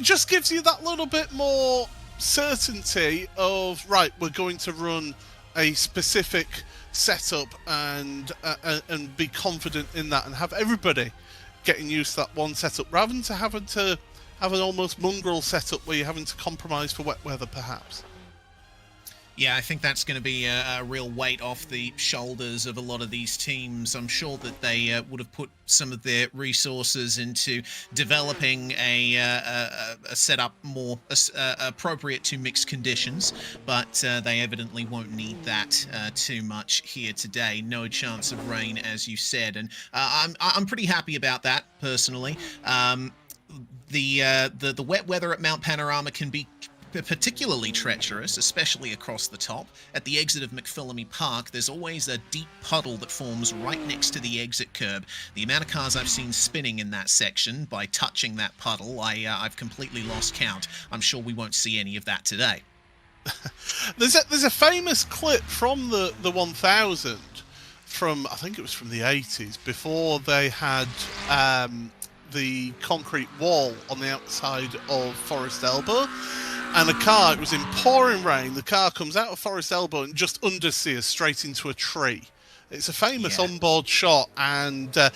just gives you that little bit more certainty of, right, we're going to run a specific setup and be confident in that and have everybody getting used to that one setup rather than having to have an almost mongrel setup where you're having to compromise for wet weather perhaps. Yeah, I think that's going to be a real weight off the shoulders of a lot of these teams. I'm sure that they would have put some of their resources into developing a setup more appropriate to mixed conditions, but they evidently won't need that too much here today. No chance of rain, as you said, and I'm pretty happy about that personally. The wet weather at Mount Panorama can be particularly treacherous, especially across the top. At the exit of McPhillamy Park, there's always a deep puddle that forms right next to the exit curb. The amount of cars I've seen spinning in that section by touching that puddle, I've completely lost count. I'm sure we won't see any of that today. There's a famous clip from the 1000 from, I think it was from the 80s, before they had the concrete wall on the outside of Forest Elbow. And a car, it was in pouring rain, the car comes out of Forest Elbow and just underseers straight into a tree. It's a famous onboard shot, and I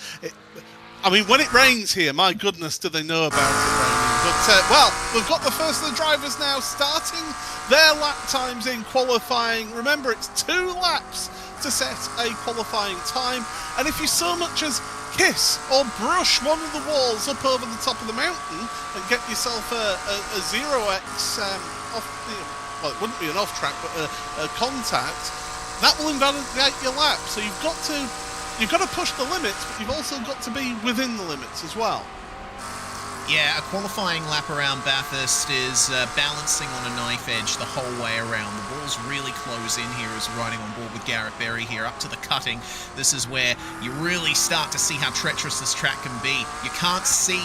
mean, when it rains here, my goodness, do they know about it raining. But, well, we've got the first of the drivers now starting their lap times in qualifying. Remember, it's 2 laps to set a qualifying time, and if you so much as kiss or brush one of the walls up over the top of the mountain and get yourself a 0x off, well, it wouldn't be an off track, but a contact, that will invalidate your lap. So you've got to push the limits, but you've also got to be within the limits as well. Yeah, a qualifying lap around Bathurst is balancing on a knife edge the whole way around. The walls really close in here as riding on board with Garrett Berry here up to the cutting. This is where you really start to see how treacherous this track can be. You can't see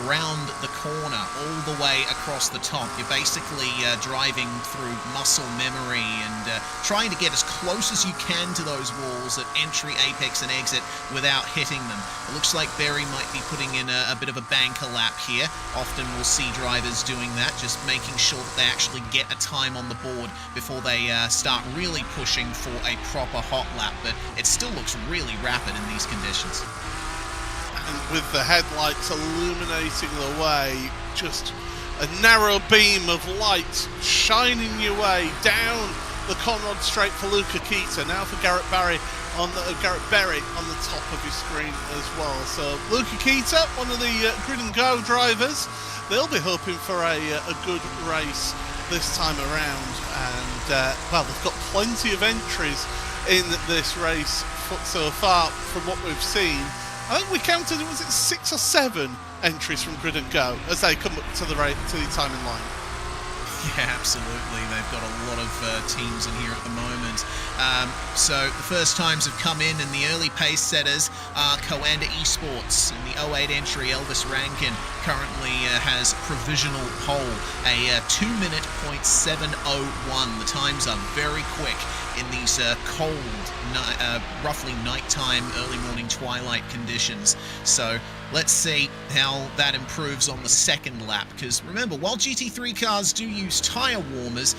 around the corner all the way across the top. You're basically driving through muscle memory and trying to get as close as you can to those walls at entry, apex and exit without hitting them. It looks like Berry might be putting in a bit of a banker lap here. Often we'll see drivers doing that, just making sure that they actually get a time on the board before they start really pushing for a proper hot lap, but it still looks really rapid in these conditions. And with the headlights illuminating the way, just a narrow beam of light shining your way down the Conrod Straight for Luca Keita, now for Garrett Berry on the top of your screen as well. So Luca Keita, one of the Grid and Go drivers, they'll be hoping for a good race this time around, and well, they've got plenty of entries in this race so far from what we've seen. I think we counted, was it 6 or 7 entries from Grid and Go as they come up to the timing line. Yeah, absolutely. They've got a lot of teams in here at the moment. So the first times have come in, and the early pace setters are Coanda Esports. In the 08 entry, Elvis Rankin currently has provisional pole, a 2-minute .701. The times are very quick in these cold, roughly nighttime, early morning twilight conditions. So let's see how that improves on the second lap, because remember, while GT3 cars do use tyre warmers,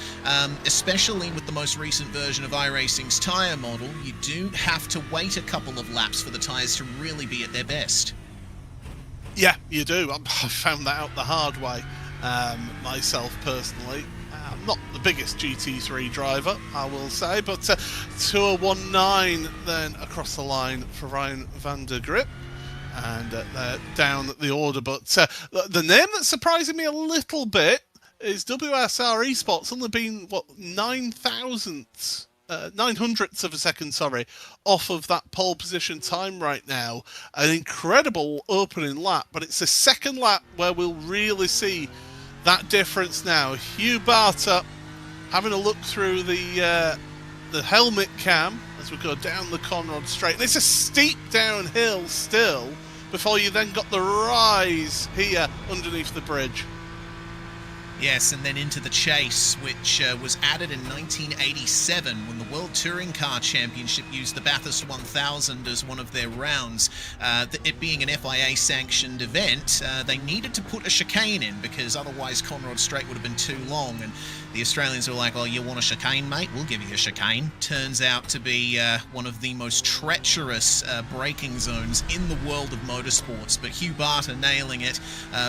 especially with the most recent version of iRacing's tyre model, you do have to wait a couple of laps for the tyres to really be at their best. Yeah, you do. I found that out the hard way myself personally. I'm not the biggest GT3 driver, I will say, but 2019 then across the line for Ryan van der Grip. And they're down the order, but the name that's surprising me a little bit is WSR Esports, only been, what, 900ths of a second, off of that pole position time right now. An incredible opening lap, but it's the second lap where we'll really see that difference now. Hugh Barter having a look through the helmet cam as we go down the Conrod Straight. And it's a steep downhill still before you then got the rise here underneath the bridge. Yes, and then into the chase, which was added in 1987 when the World Touring Car Championship used the Bathurst 1000 as one of their rounds. It being an FIA-sanctioned event, they needed to put a chicane in because otherwise Conrod Straight would have been too long. And the Australians were like, "Oh, you want a chicane, mate? We'll give you a chicane." Turns out to be one of the most treacherous braking zones in the world of motorsports. But Hugh Barter nailing it.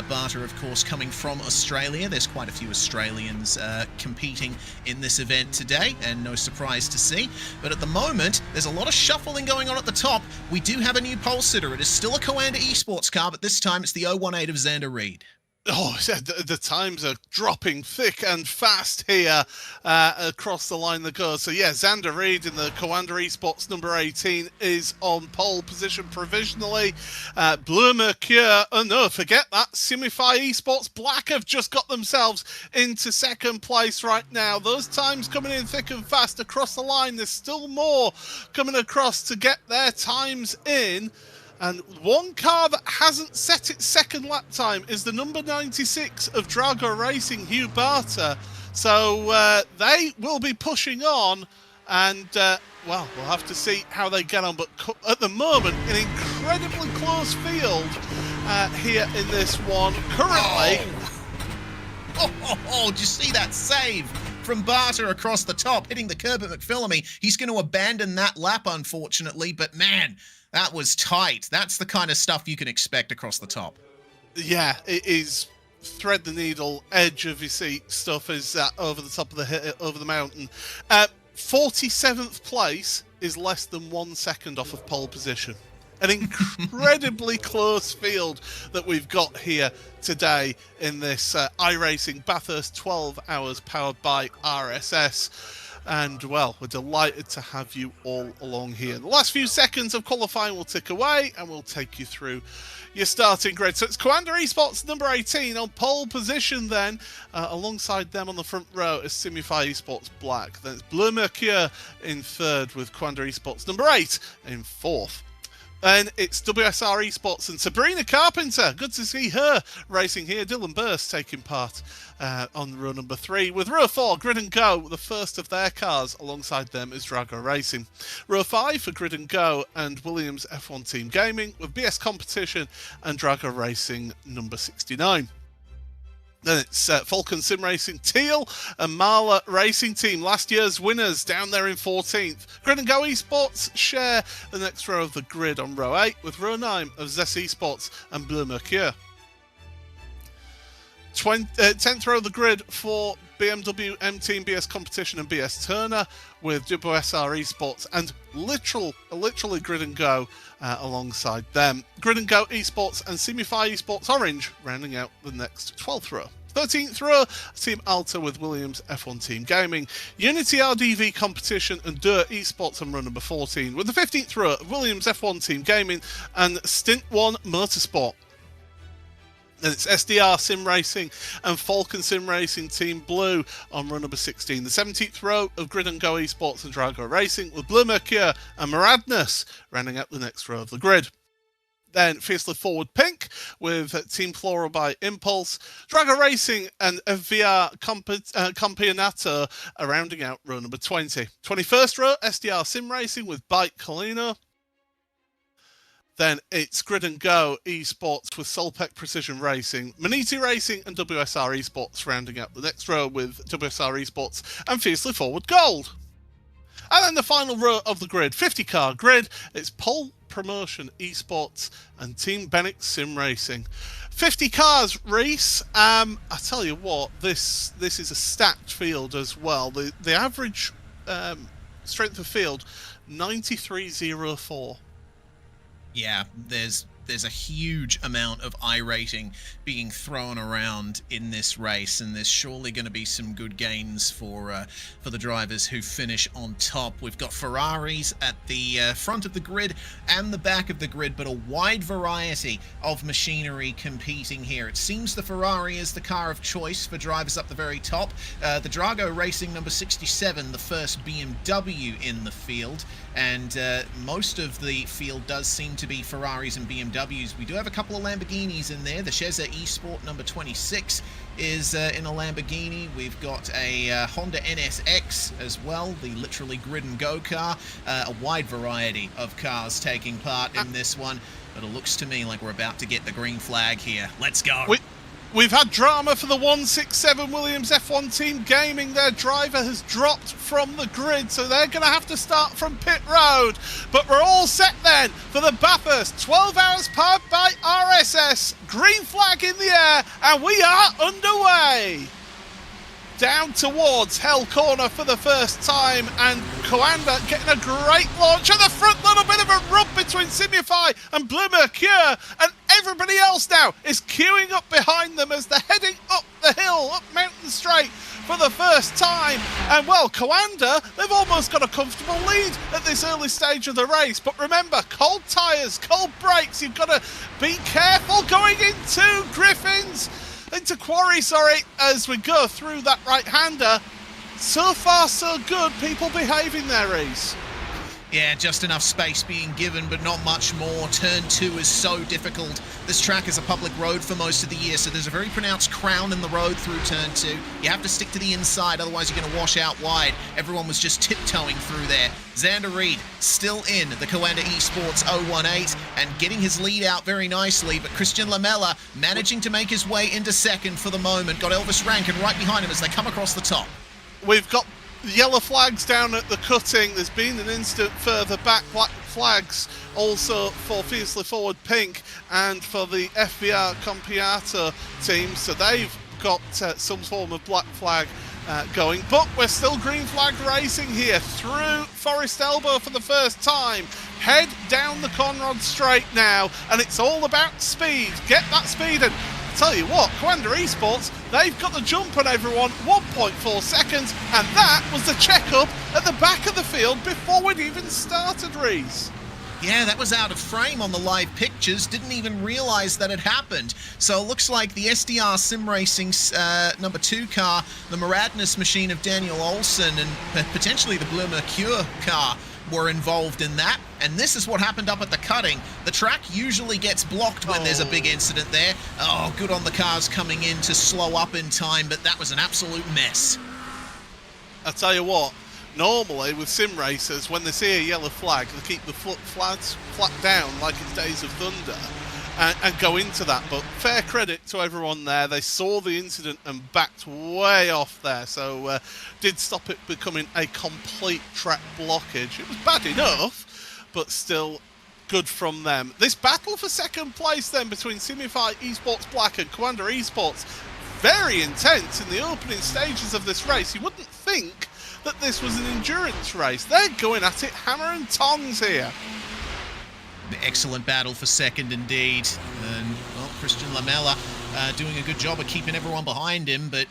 Barter, of course, coming from Australia. There's quite a few Australians competing in this event today, and no surprise to see. But at the moment, there's a lot of shuffling going on at the top. We do have a new pole sitter. It is still a Coanda Esports car, but this time it's the 018 of Xander Reid. Oh, the times are dropping thick and fast here across the line that goes. So, yeah, Xander Reid in the Coanda Esports number 18 is on pole position provisionally. Bleu Mercure, oh no, forget that. Simify Esports Black have just got themselves into second place right now. Those times coming in thick and fast across the line. There's still more coming across to get their times in. And one car that hasn't set its second lap time is the number 96 of Drago Racing, Hugh Barter. So they will be pushing on, and, well, we'll have to see how they get on. But at the moment, an incredibly close field here in this one. Currently... Oh, did you see that save from Barter across the top, hitting the curb at McPhillamy? He's going to abandon that lap, unfortunately, but man... that was tight. That's the kind of stuff you can expect across the top. Yeah, it is thread the needle, edge of your seat stuff is over the top of over the mountain. 47th place is less than 1 second off of pole position. An incredibly close field that we've got here today in this iRacing Bathurst 12 hours powered by RSS. And, well, we're delighted to have you all along here. The last few seconds of qualifying will tick away, and we'll take you through your starting grid. So it's Coanda Esports number 18 on pole position then. Alongside them on the front row is Simify Esports Black. Then it's Bleu Mercure in third with Coanda Esports number 8 in fourth. Then it's WSR Esports and Sabrina Carpenter. Good to see her racing here. Dylan Burst taking part on row number 3. With row 4, Grid and Go, the first of their cars. Alongside them is Drago Racing. Row 5 for Grid and Go and Williams F1 Team Gaming, with BS Competition and Drago Racing number 69. Then it's Falcon Sim Racing Teal and Marla Racing Team, last year's winners, down there in 14th. Grid and Go Esports share the next row of the grid on row 8, with row 9 of Zess Esports and Bleu Mercure. 10th row of the grid for BMW M Team, BS Competition and BS Turner, with WSR Esports and literally Grid and Go alongside them. Grid and Go Esports and Simify Esports Orange rounding out the next 12th row. 13th row, Team Alta with Williams F1 Team Gaming, Unity RDV Competition and Dirt Esports on row number 14, with the 15th row, Williams F1 Team Gaming and Stint 1 Motorsport. Then it's SDR Sim Racing and Falcon Sim Racing Team Blue on row number 16. The 17th row of Grid and Go Esports and Drago Racing, with Bleu Mercure and Maradness rounding out the next row of the grid. Then Fiercely Forward Pink with Team Floral by Impulse, Drago Racing and FVR Campeonato are rounding out row number 20. 21st row, SDR Sim Racing with Bike Colino. Then it's Grid and Go Esports with Solpec Precision Racing, Maniti Racing and WSR Esports rounding out the next row, with WSR Esports and Fiercely Forward Gold. And then the final row of the grid, 50-car grid, it's Pole Promotion Esports and Team Bennett Sim Racing. 50 cars, Reese. I tell you what, this is a stacked field as well. The average strength of field, 93.04. Yeah, there's a huge amount of iRating being thrown around in this race, and there's surely going to be some good gains for the drivers who finish on top. We've got Ferraris at the front of the grid and the back of the grid, but a wide variety of machinery competing here. It seems the Ferrari is the car of choice for drivers up the very top. The Drago Racing number 67, the first BMW in the field, and most of the field does seem to be Ferraris and BMWs. BMWs. We do have a couple of Lamborghinis in there. The Cheza eSport number 26 is in a Lamborghini. We've got a Honda NSX as well, the literally grid and go car. A wide variety of cars taking part in this one, but it looks to me like we're about to get the green flag here. Let's go. We've had drama for the 167 Williams F1 team gaming. Their driver has dropped from the grid, so they're going to have to start from pit road. But we're all set then for the Bathurst 12 hours powered by RSS. Green flag in the air, and we are underway. Down towards Hell Corner for the first time, and Coanda getting a great launch at the front. Little bit of a rub between Simify and Blue Mercure, and everybody else now is queuing up behind them as they're heading up the hill, up Mountain Straight for the first time. And well, Coanda, they've almost got a comfortable lead at this early stage of the race. But remember, cold tyres, cold brakes, you've got to be careful going into Quarry, as we go through that right-hander. So far, so good. People behaving there, Reese. Yeah, just enough space being given, but not much more. Turn 2 is so difficult. This track is a public road for most of the year, so there's a very pronounced crown in the road through Turn 2. You have to stick to the inside, otherwise you're going to wash out wide. Everyone was just tiptoeing through there. Xander Reed still in the Coanda Esports 018 and getting his lead out very nicely, but Christian Lamella managing to make his way into second for the moment. Got Elvis Rankin right behind him as they come across the top. We've got yellow flags down at the cutting. There's been an incident further back. Black flags also for Fiercely Forward Pink and for the FBR Compiato team. So they've got some form of black flag going. But we're still green flag racing here through Forest Elbow for the first time. Head down the Conrod Straight now, and it's all about speed. Get that speed, and tell you what, Coanda Esports, they've got the jump on everyone, 1.4 seconds, and that was the check-up at the back of the field before we'd even started, Reese. Yeah, that was out of frame on the live pictures. Didn't even realise that had happened. So it looks like the SDR Sim Racing's number 2 car, the Maradness machine of Daniel Olsen, and potentially the Bleu Mercure car were involved in that. And this is what happened up at the cutting. The track usually gets blocked when there's a big incident there. Oh, good on the cars coming in to slow up in time, but that was an absolute mess. I'll tell you what, normally with sim racers, when they see a yellow flag, they keep the flat down like it's Days of Thunder and go into that. But fair credit to everyone there. They saw the incident and backed way off there. So did stop it becoming a complete track blockage. It was bad enough, but still good from them. This battle for second place then between Simify Esports Black and Coanda Esports, very intense in the opening stages of this race. You wouldn't think that this was an endurance race. They're going at it hammer and tongs here. Excellent battle for second indeed. And, well, Christian Lamella doing a good job of keeping everyone behind him, but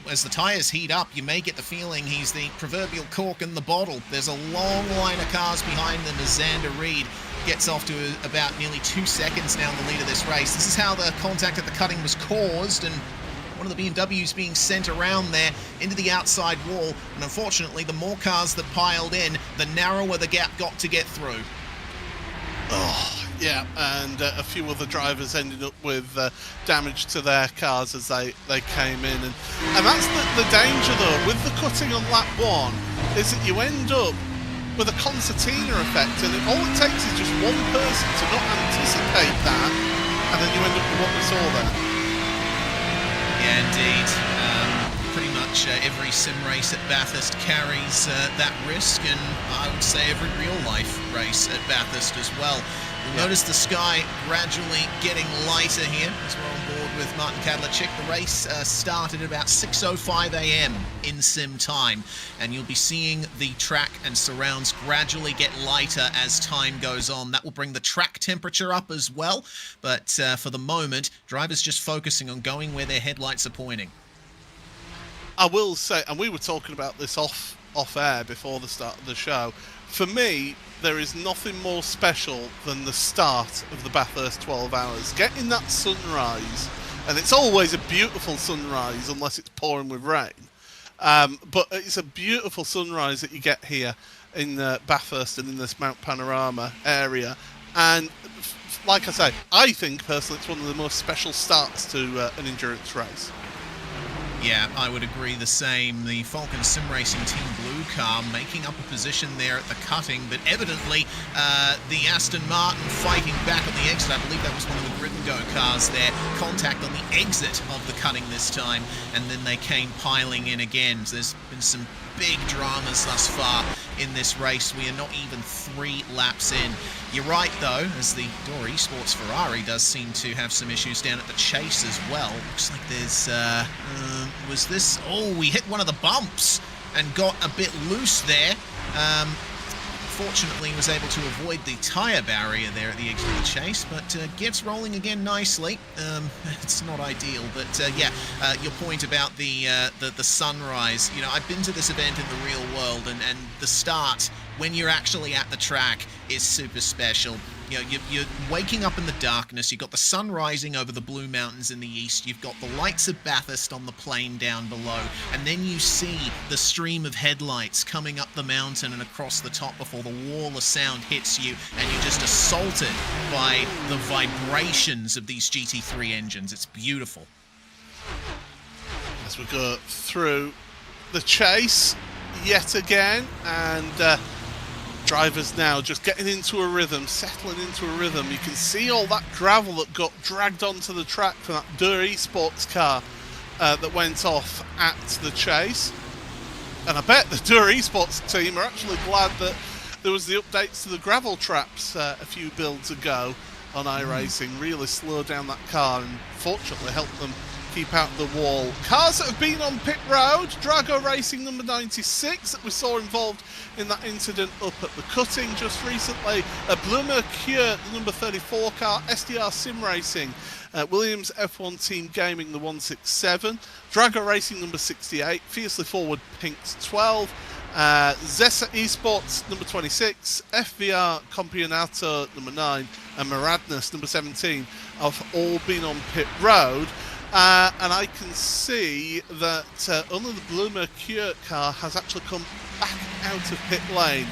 as the tyres heat up, you may get the feeling he's the proverbial cork in the bottle. There's a long line of cars behind them as Xander Reed gets off to about nearly 2 seconds now in the lead of this race. This is how the contact at the cutting was caused, and one of the BMWs being sent around there into the outside wall. And unfortunately, the more cars that piled in, the narrower the gap got to get through. Oh, yeah, and a few other drivers ended up with damage to their cars as they came in. And that's the danger, though, with the cutting on lap 1, is that you end up with a concertina effect, and all it takes is just one person to not anticipate that, and then you end up with what we saw there. Yeah, indeed. Pretty much every sim race at Bathurst carries that risk, and I would say every real-life race at Bathurst as well. You'll notice the sky gradually getting lighter here as we're on board with Martin Kadlachik. The race started at about 6:05 a.m. in sim time, and you'll be seeing the track and surrounds gradually get lighter as time goes on. That will bring the track temperature up as well, but for the moment, drivers just focusing on going where their headlights are pointing. I will say, and we were talking about this off air before the start of the show, for me, there is nothing more special than the start of the Bathurst 12 hours. Getting that sunrise, and it's always a beautiful sunrise unless it's pouring with rain, but it's a beautiful sunrise that you get here in Bathurst and in this Mount Panorama area. And like I say, I think personally it's one of the most special starts to an endurance race. Yeah, I would agree the same. The Falcon Sim Racing Team Blue car making up a position there at the cutting, but evidently the Aston Martin fighting back on the exit. I believe that was one of the Grid and Go cars there. Contact on the exit of the cutting this time, and then they came piling in again. So there's been some big dramas thus far in this race. We are not even 3 laps in. You're right, though, as the Door Esports Ferrari does seem to have some issues down at the chase as well. Looks like there's, was this, oh, we hit one of the bumps and got a bit loose there. Fortunately, was able to avoid the tyre barrier there at the exit of the chase, but gets rolling again nicely. It's not ideal, but yeah, your point about the sunrise. You know, I've been to this event in the real world, and the start, when you're actually at the track, is super special. You know, you're waking up in the darkness, you've got the sun rising over the Blue Mountains in the east, you've got the lights of Bathurst on the plain down below, and then you see the stream of headlights coming up the mountain and across the top before the wall of sound hits you, and you're just assaulted by the vibrations of these GT3 engines. It's beautiful. As we go through the chase yet again, and drivers now just getting into a rhythm, settling into a rhythm. You can see all that gravel that got dragged onto the track from that Door Esports car that went off at the chase. And I bet the Door Esports team are actually glad that there was the updates to the gravel traps a few builds ago on iRacing. Really slowed down that car and fortunately helped them keep out the wall. Cars that have been on pit road, Drago Racing number 96 that we saw involved in that incident up at the cutting just recently, a Bleu Mercure, the number 34 car, SDR Sim Racing, Williams F1 Team Gaming, the 167, Drago Racing number 68, Fiercely Forward Pinks 12, Zessa Esports number 26, FVR Campeonato number 9, and Maradness number 17 have all been on pit road. And I can see that only the Bleu Mercure car has actually come back out of pit lane.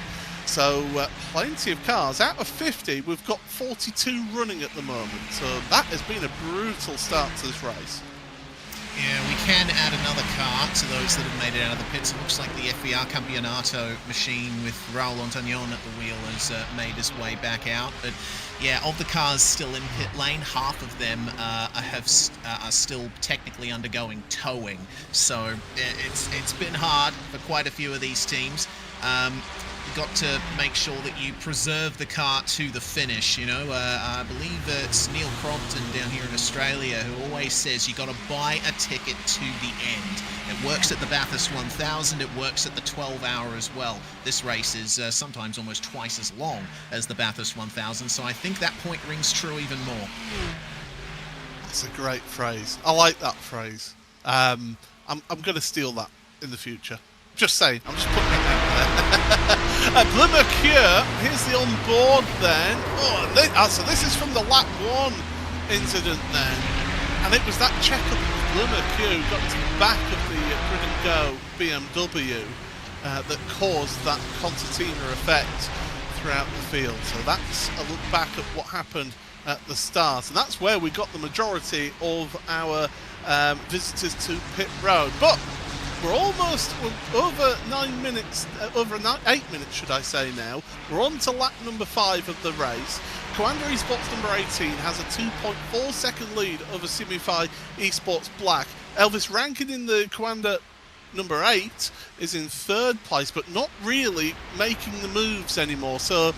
So plenty of cars. Out of 50, we've got 42 running at the moment. So that has been a brutal start to this race. Yeah, we can add another car to those that have made it out of the pits. It looks like the FVR Campeonato machine with Raul Antagnon at the wheel has made his way back out. But yeah, of the cars still in pit lane, half of them are still technically undergoing towing. So it's been hard for quite a few of these teams. Got to make sure that you preserve the car to the finish. You know, I believe it's Neil Crompton down here in Australia who always says you got to buy a ticket to the end. It works at the Bathurst 1000, it works at the 12-hour as well. This race is sometimes almost twice as long as the Bathurst 1000, so I think that point rings true even more. That's a great phrase. I like that phrase. I'm going to steal that in the future. Just saying, I'm just putting it out there. Bleu Mercure, here's the on-board then. So this is from the lap 1 incident then. And it was that checkup of Bleu Mercure who got to the back of the Grid and Go BMW that caused that concertina effect throughout the field. So that's a look back at what happened at the start. And that's where we got the majority of our visitors to pit road. But we're over 9 minutes, over 8 minutes should I say now. We're on to lap number 5 of the race. Coanda Esports number 18 has a 2.4 second lead over Simify Esports Black. Elvis Rankin in the Coanda number 8 is in 3rd place, but not really making the moves anymore. So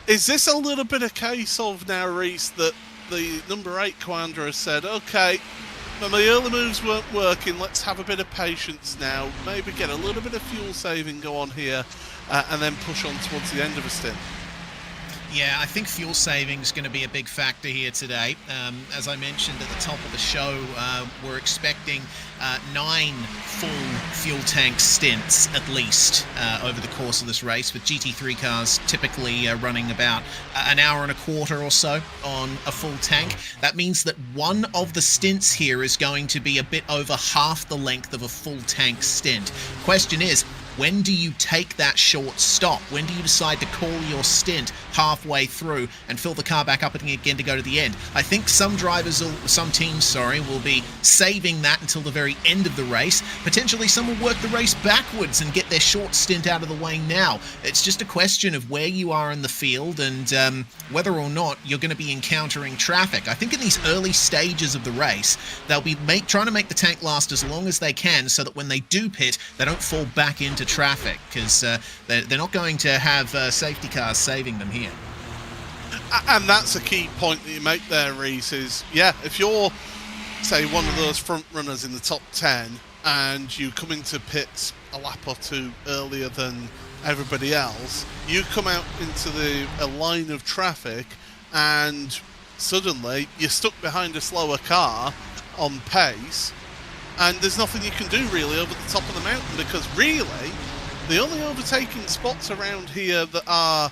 is this a little bit a case of now, Reese, that the number 8 Coanda has said, okay, my early moves weren't working, let's have a bit of patience now, maybe get a little bit of fuel saving go on here, and then push on towards the end of a stint? Yeah, I think fuel saving is going to be a big factor here today. As I mentioned at the top of the show, we're expecting 9 full fuel tank stints at least over the course of this race, with GT3 cars typically running about an hour and a quarter or so on a full tank. That means that one of the stints here is going to be a bit over half the length of a full tank stint. Question is, When do you take that short stop? When do you decide to call your stint halfway through and fill the car back up again to go to the end? I think some teams will be saving that until the very end of the race. Potentially some will work the race backwards and get their short stint out of the way now. It's just a question of where you are in the field and whether or not you're going to be encountering traffic. I think in these early stages of the race, they'll be trying to make the tank last as long as they can so that when they do pit, they don't fall back into traffic, because they're not going to have safety cars saving them here. And that's a key point that you make there, Reese, is, yeah, if you're, say, one of those front runners in the top 10 and you come into pits a lap or two earlier than everybody else, you come out into a line of traffic and suddenly you're stuck behind a slower car on pace, and there's nothing you can do really over the top of the mountain, because really the only overtaking spots around here that are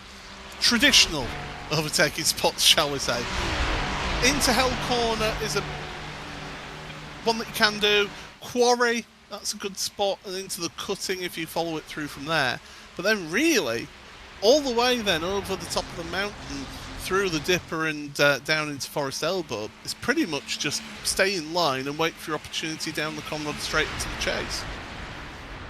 traditional overtaking spots, shall we say. Into Hell Corner is one that you can do. Quarry, that's a good spot, and into the cutting if you follow it through from there. But then really, all the way then over the top of the mountain, through the Dipper and down into Forest Elbow, is pretty much just stay in line and wait for your opportunity down the Conrod straight into the chase.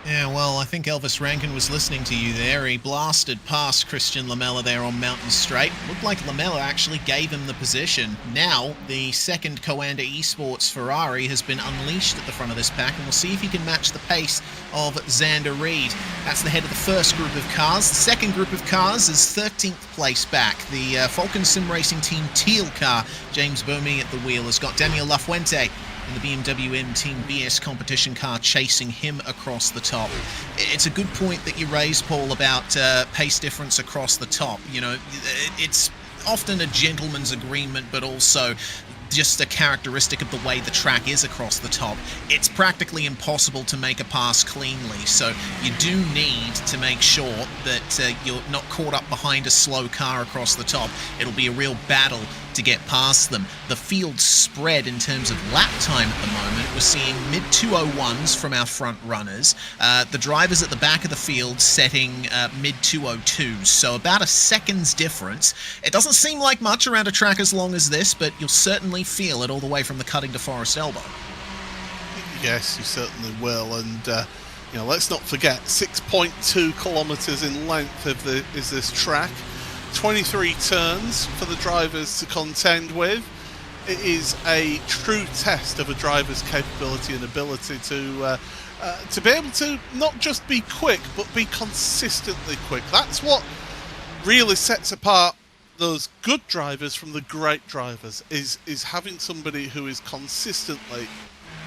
Yeah, well, I think Elvis Rankin was listening to you there. He blasted past Christian Lamella there on Mountain Straight. Looked like Lamella actually gave him the position. Now, the second Coanda Esports Ferrari has been unleashed at the front of this pack, and we'll see if he can match the pace of Xander Reed. That's the head of the first group of cars. The second group of cars is 13th place back. The Falcon Sim Racing Team Teal car, James Bomi at the wheel, has got Daniel Lafuente and the BMW M Team BS competition car chasing him across the top. It's a good point that you raised, Paul, about pace difference across the top. You know, it's often a gentleman's agreement, but also just a characteristic of the way the track is across the top. It's practically impossible to make a pass cleanly, so you do need to make sure that you're not caught up behind a slow car across the top. It'll be a real battle to get past them. The field spread in terms of lap time at the moment, we're seeing mid 201s from our front runners. The drivers at the back of the field setting mid 202s, so about a second's difference. It doesn't seem like much around a track as long as this, but you'll certainly feel it all the way from the cutting to Forest Elbow. Yes, you certainly will, and you know, let's not forget 6.2 kilometres in length is this track. 23 turns for the drivers to contend with. It is a true test of a driver's capability and ability to be able to not just be quick, but be consistently quick. That's what really sets apart those good drivers from the great drivers, is having somebody who is consistently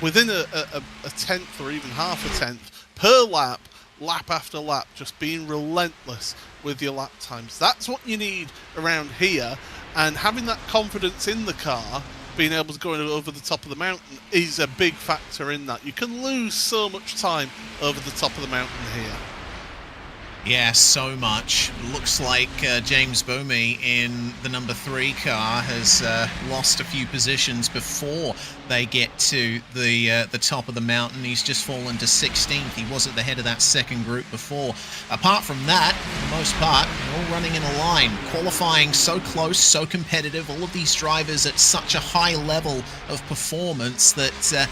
within a tenth or even half a tenth per lap, lap after lap, just being relentless with your lap times. That's what you need around here, and having that confidence in the car, being able to go over the top of the mountain, is a big factor in that. You can lose so much time over the top of the mountain here. Yeah, so much. Looks like James Bomi in the number 3 car has lost a few positions before they get to the top of the mountain. He's just fallen to 16th. He was at the head of that second group before. Apart from that, for the most part, they're all running in a line. Qualifying so close, so competitive. All of these drivers at such a high level of performance that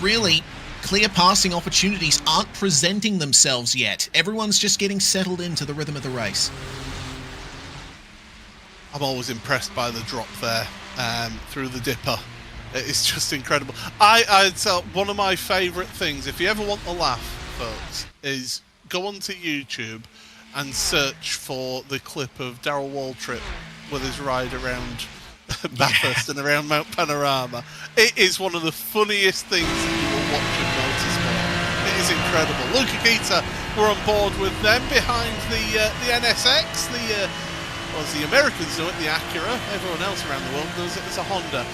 really clear passing opportunities aren't presenting themselves yet. Everyone's just getting settled into the rhythm of the race. I'm always impressed by the drop there through the Dipper. It's just incredible. I'd say one of my favourite things, if you ever want to laugh, folks, is go onto YouTube and search for the clip of Darrell Waltrip with his ride around Bathurst and around Mount Panorama. It is one of the funniest things that you will watch in motorsport. It is incredible. Luca Kita were on board with them behind the NSX, as the Americans do it, the Acura. Everyone else around the world does it as a Honda.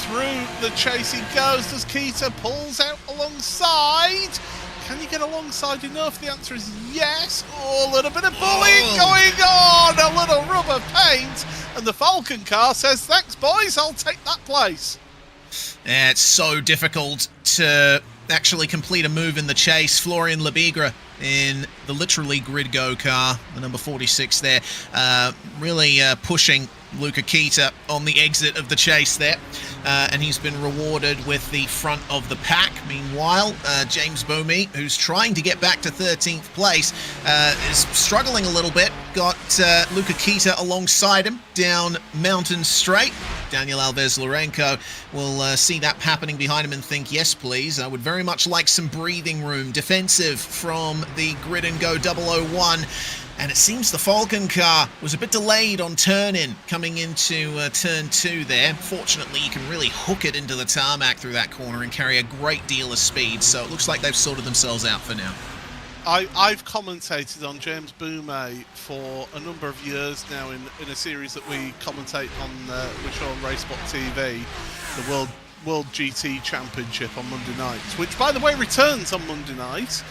Through the chase he goes. Does Kita pulls out alongside? Can you get alongside enough? The answer is yes. Oh, a little bit of bullying going on. A little rubber paint. And the Falcon car says, thanks, boys. I'll take that place. It's so difficult to actually complete a move in the chase. Florian Lebigre in the literally grid go car, the number 46 there, really pushing Luca Kita on the exit of the chase there, and he's been rewarded with the front of the pack. Meanwhile, James Bomi, who's trying to get back to 13th place, is struggling a little bit. Got Luca Kita alongside him down Mountain Straight. Daniel Alves-Lorenko will see that happening behind him and think, yes, please, I would very much like some breathing room. Defensive from the Grid and Go 001. And it seems the Falcon car was a bit delayed on turn-in coming into turn 2 there. Fortunately, you can really hook it into the tarmac through that corner and carry a great deal of speed. So it looks like they've sorted themselves out for now. I've commentated on James Boumé for a number of years now in a series that we commentate on, we show on Racebot TV, the World GT Championship on Monday nights, which, by the way, returns on Monday night,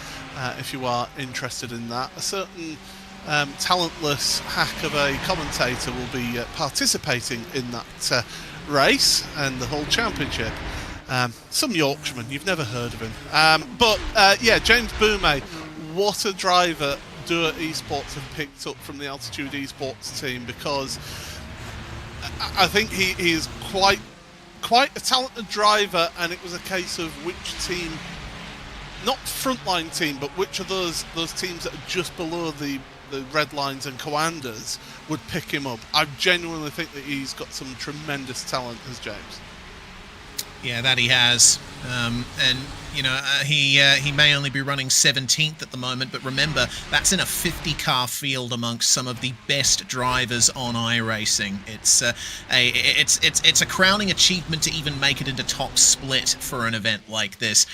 if you are interested in that. A certain talentless hack of a commentator will be participating in that race and the whole championship. Some Yorkshireman, you've never heard of him. Yeah, James Boumé, what a driver Dua Esports have picked up from the Altitude Esports team, because I think he is quite a talented driver, and it was a case of which team, not frontline team, but which of those teams that are just below the Red Lines and Coanders would pick him up. I genuinely think that he's got some tremendous talent as James. Yeah, that he has. And, you know, he may only be running 17th at the moment, but remember, that's in a 50-car field amongst some of the best drivers on iRacing. It's a crowning achievement to even make it into top split for an event like this.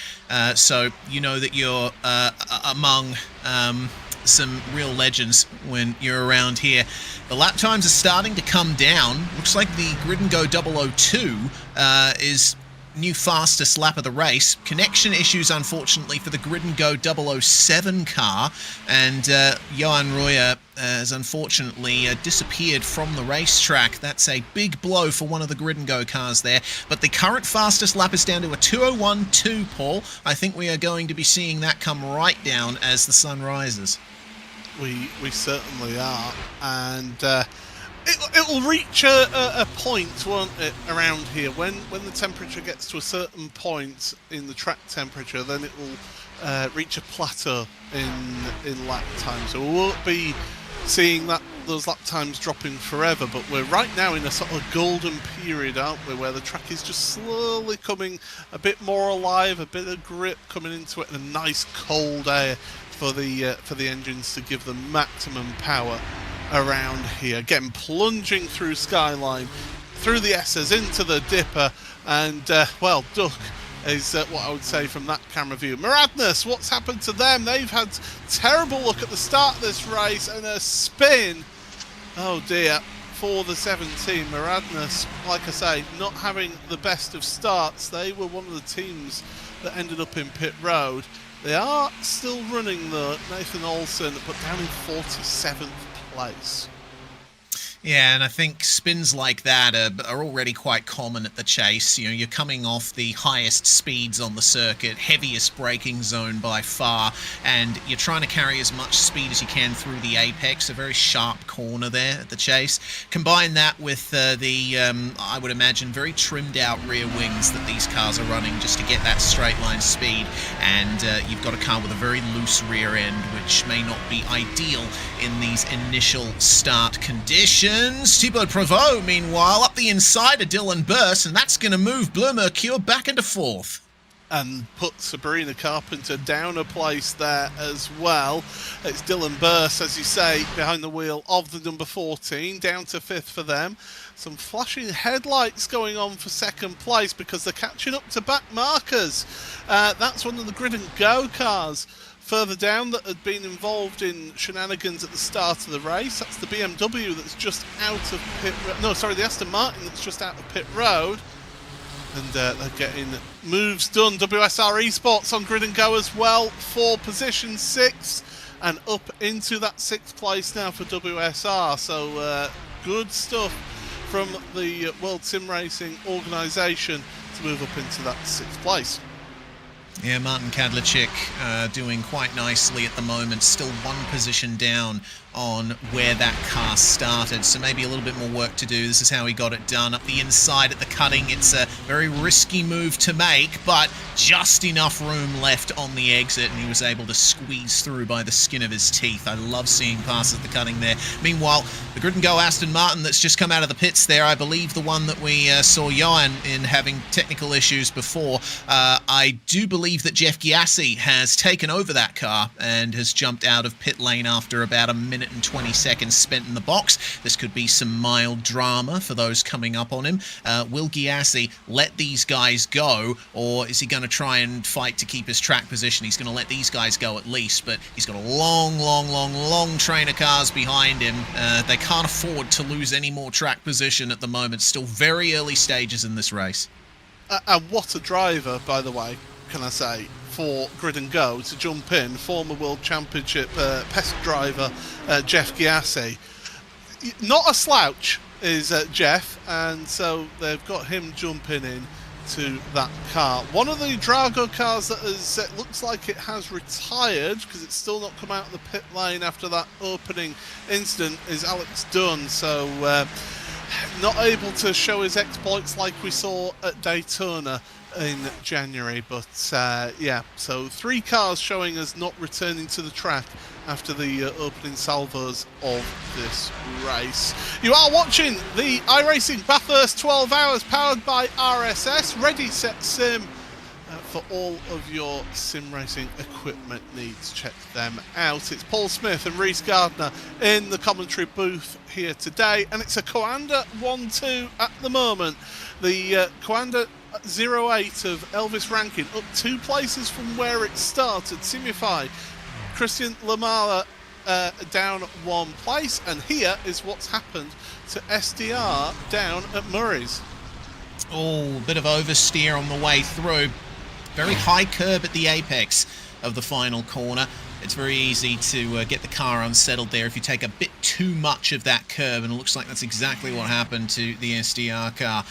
So you know that you're among some real legends when you're around here. The lap times are starting to come down. Looks like the Grid and Go 002 is new fastest lap of the race. Connection issues, unfortunately, for the Grid and Go 007 car, and Johan Royer has unfortunately disappeared from the racetrack. That's a big blow for one of the Grid and Go cars there, but the current fastest lap is down to a 2:01.2, Paul. I think we are going to be seeing that come right down as the sun rises. We certainly are, and it will reach a point, won't it, around here, when the temperature gets to a certain point in the track temperature, then it will reach a plateau in lap time. So we won't be seeing those lap times dropping forever, but we're right now in a sort of golden period, aren't we, where the track is just slowly coming a bit more alive, a bit of grip coming into it, and a nice cold air for the engines to give them maximum power around here. Again, plunging through Skyline, through the S's, into the Dipper, and well, Duck is what I would say from that camera view. Maradness, what's happened to them? They've had terrible look at the start of this race, and a spin, oh dear, for the 17. Maradness, like I say, not having the best of starts. They were one of the teams that ended up in pit road. They are still running though. Nathan Olsen put down in 47th place. Yeah, and I think spins like that are already quite common at the chase. You know, you're coming off the highest speeds on the circuit, heaviest braking zone by far, and you're trying to carry as much speed as you can through the apex, a very sharp corner there at the chase. Combine that with I would imagine, very trimmed out rear wings that these cars are running just to get that straight line speed, and you've got a car with a very loose rear end, which may not be ideal in these initial start conditions. Thibaut Prevost, meanwhile, up the inside of Dylan Burse, and that's going to move Bleu Mercure back into 4th. And put Sabrina Carpenter down a place there as well. It's Dylan Burse, as you say, behind the wheel of the number 14, down to 5th for them. Some flashing headlights going on for 2nd place because they're catching up to back markers. That's one of the Grid and Go cars further down that had been involved in shenanigans at the start of the race. That's the BMW that's just out of pit road. No, sorry, the Aston Martin that's just out of pit road. And they're getting moves done. WSR Esports on Grid and Go as well for position 6 and up into that 6th place now for WSR. So good stuff from the World Sim Racing organisation to move up into that 6th place. Yeah, Martin Kadlachik doing quite nicely at the moment. Still one position down on where that car started, so maybe a little bit more work to do. This is how he got it done. Up the inside at the cutting, it's a very risky move to make, but just enough room left on the exit, and he was able to squeeze through by the skin of his teeth. I love seeing passes at the cutting there. Meanwhile, the Grid and Go Aston Martin that's just come out of the pits there, I believe the one that we saw Johan in having technical issues before, I do believe that Jeff Giassi has taken over that car and has jumped out of pit lane after about a minute and 20 seconds spent in the box. This could be some mild drama for those coming up on him. Will Giassi let these guys go, or is he going to try and fight to keep his track position? He's going to let these guys go at least, but he's got a long train of cars behind him. They can't afford to lose any more track position at the moment. Still very early stages in this race. And what a driver, by the way, can I say, for Grid and Go to jump in. Former World Championship pest driver Jeff Giassi. Not a slouch is Jeff, and so they've got him jumping in to that car. One of the Drago cars that is, looks like it has retired because it's still not come out of the pit lane after that opening incident is Alex Dunn, so not able to show his exploits like we saw at Daytona in January, but yeah, so 3 cars showing us not returning to the track after the opening salvos of this race. You are watching the iRacing Bathurst 12 Hours powered by RSS. Ready, Set, Sim for all of your sim racing equipment needs. Check them out. It's Paul Smith and Reese Gardner in the commentary booth here today, and it's a Coanda 1-2 at the moment. The Coanda 08 of Elvis Rankin up 2 places from where it started. Simify Christian Lamala down 1 place, and here is what's happened to SDR down at Murray's. Oh, bit of oversteer on the way through. Very high curb at the apex of the final corner. It's very easy to get the car unsettled there if you take a bit too much of that curb, and it looks like that's exactly what happened to the SDR car.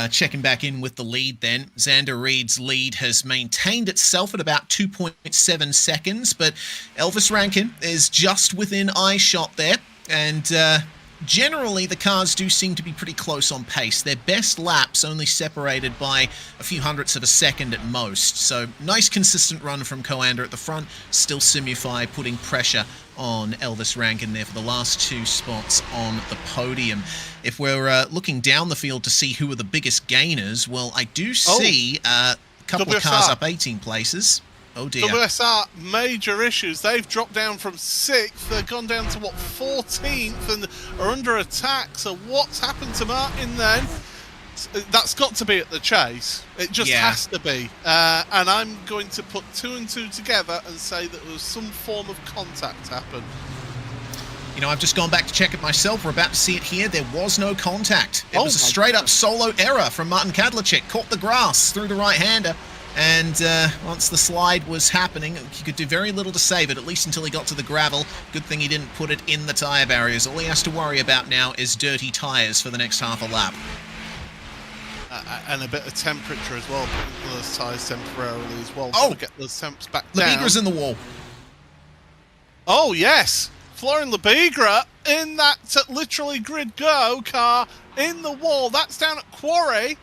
Checking back in with the lead then. Xander Reed's lead has maintained itself at about 2.7 seconds, but Elvis Rankin is just within eye shot there, and generally, the cars do seem to be pretty close on pace. Their best laps only separated by a few hundredths of a second at most. So, nice consistent run from Coanda at the front. Still Simify putting pressure on Elvis Rankin there for the last 2 spots on the podium. If we're looking down the field to see who are the biggest gainers, well, I do see a couple of cars up 18 places. Oh dear. WSR, major issues. They've dropped down from 6th. They've gone down to, 14th and are under attack. So what's happened to Martin then? That's got to be at the chase. It just has to be. And I'm going to put 2 and 2 together and say that there was some form of contact happened. You know, I've just gone back to check it myself. We're about to see it here. There was no contact. It was a straight-up solo error from Martin Kadlachik. Caught the grass through the right-hander. And once the slide was happening, he could do very little to save it, at least until he got to the gravel. Good thing he didn't put it in the tyre barriers. All he has to worry about now is dirty tyres for the next half a lap. And a bit of temperature as well, putting those tyres temporarily as well. Oh! To get those temps back down. Lebigra's in the wall. Oh, yes! Florian Lebigra in that literally Grid Go car in the wall. That's down at Quarry.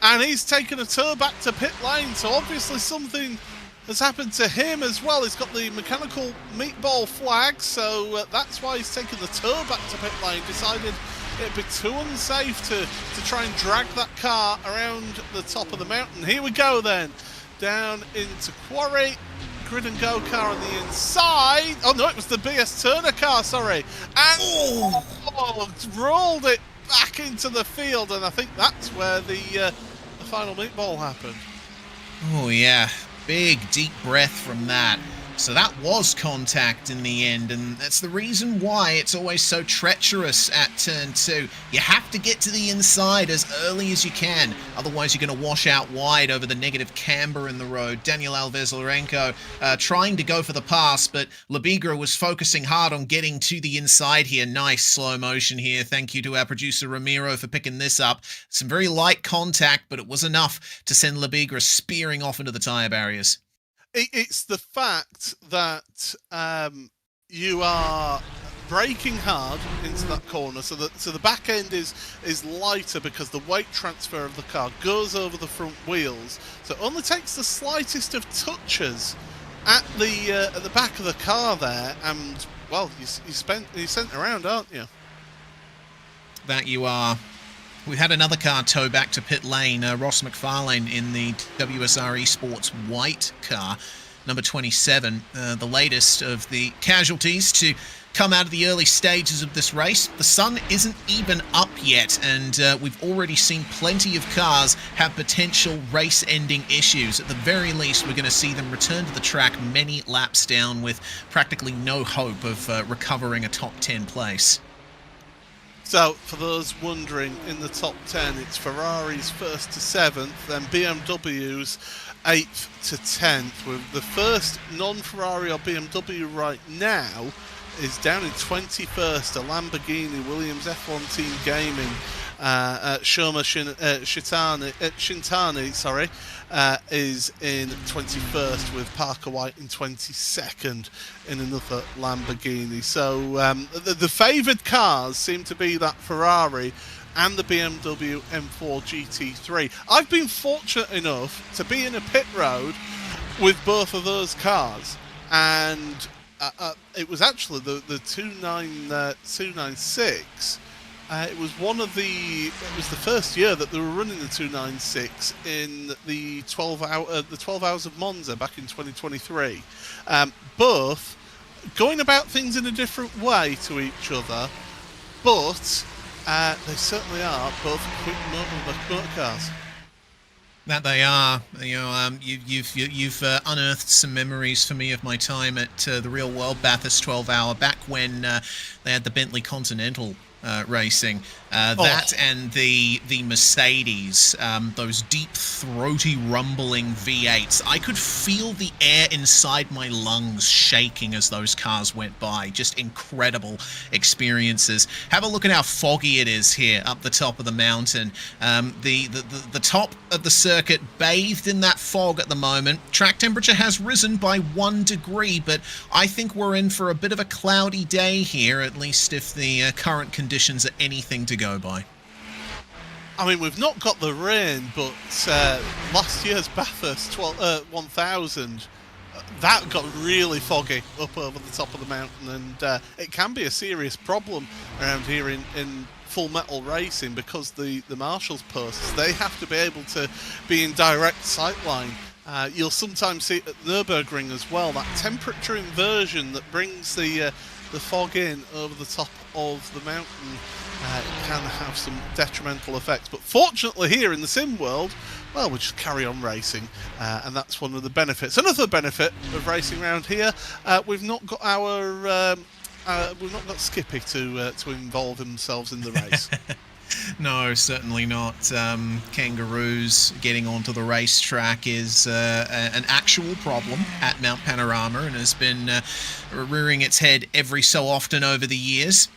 And he's taken a tour back to pit lane, so obviously something has happened to him as well. He's got the mechanical meatball flag, so that's why he's taken the tour back to pit lane. Decided it'd be too unsafe to try and drag that car around the top of the mountain. Here we go then, down into Quarry. Grid and Go car on the inside. Oh no, it was the BS Turner car, sorry. And rolled it back into the field, and I think that's where the final meatball happened. Oh yeah, big deep breath from that. So that was contact in the end, and that's the reason why it's always so treacherous at turn 2. You have to get to the inside as early as you can, otherwise you're going to wash out wide over the negative camber in the road. Daniel Alves-Lorenko trying to go for the pass, but Labigra was focusing hard on getting to the inside here. Nice slow motion here. Thank you to our producer Ramiro for picking this up. Some very light contact, but it was enough to send Labigra spearing off into the tyre barriers. It's the fact that you are braking hard into that corner, so the back end is lighter because the weight transfer of the car goes over the front wheels. So it only takes the slightest of touches at the back of the car there, and well, you sent around, aren't you? That you are. We had another car tow back to pit lane, Ross McFarlane in the WSR Esports white car, number 27, the latest of the casualties to come out of the early stages of this race. The sun isn't even up yet, and we've already seen plenty of cars have potential race-ending issues. At the very least, we're going to see them return to the track many laps down with practically no hope of recovering a top 10 place. So, for those wondering, in the top 10, it's Ferrari's 1st to 7th, then BMW's 8th to 10th, with the first non-Ferrari or BMW right now is down in 21st, a Lamborghini Williams F1 Team Gaming. Shoma Shintani, is in 21st, with Parker White in 22nd in another Lamborghini. So the favoured cars seem to be that Ferrari and the BMW M4 GT3. I've been fortunate enough to be in a pit road with both of those cars, and it was actually the 296. It was the first year that they were running the 296 in the 12 hours of Monza back in 2023. Both going about things in a different way to each other, but they certainly are both quick motor cars. That they are. You know, you've unearthed some memories for me of my time at the Real World Bathurst 12 Hour, back when they had the Bentley Continental racing. That and the Mercedes, those deep, throaty, rumbling V8s. I could feel the air inside my lungs shaking as those cars went by. Just incredible experiences. Have a look at how foggy it is here up the top of the mountain. The top of the circuit bathed in that fog at the moment. Track temperature has risen by 1 degree, but I think we're in for a bit of a cloudy day here, at least if the current conditions are anything to go by. I mean, we've not got the rain, but last year's Bathurst 1000, that got really foggy up over the top of the mountain, and it can be a serious problem around here in full metal racing, because the marshals posts, they have to be able to be in direct sightline. You'll sometimes see it at Nürburgring as well, that temperature inversion that brings the fog in over the top of the mountain can have some detrimental effects. But fortunately here in the sim world, well, we just carry on racing, and that's one of the benefits. Another benefit of racing around here, we've not got Skippy to involve themselves in the race. No, certainly not. Kangaroos getting onto the racetrack is an actual problem at Mount Panorama, and has been rearing its head every so often over the years.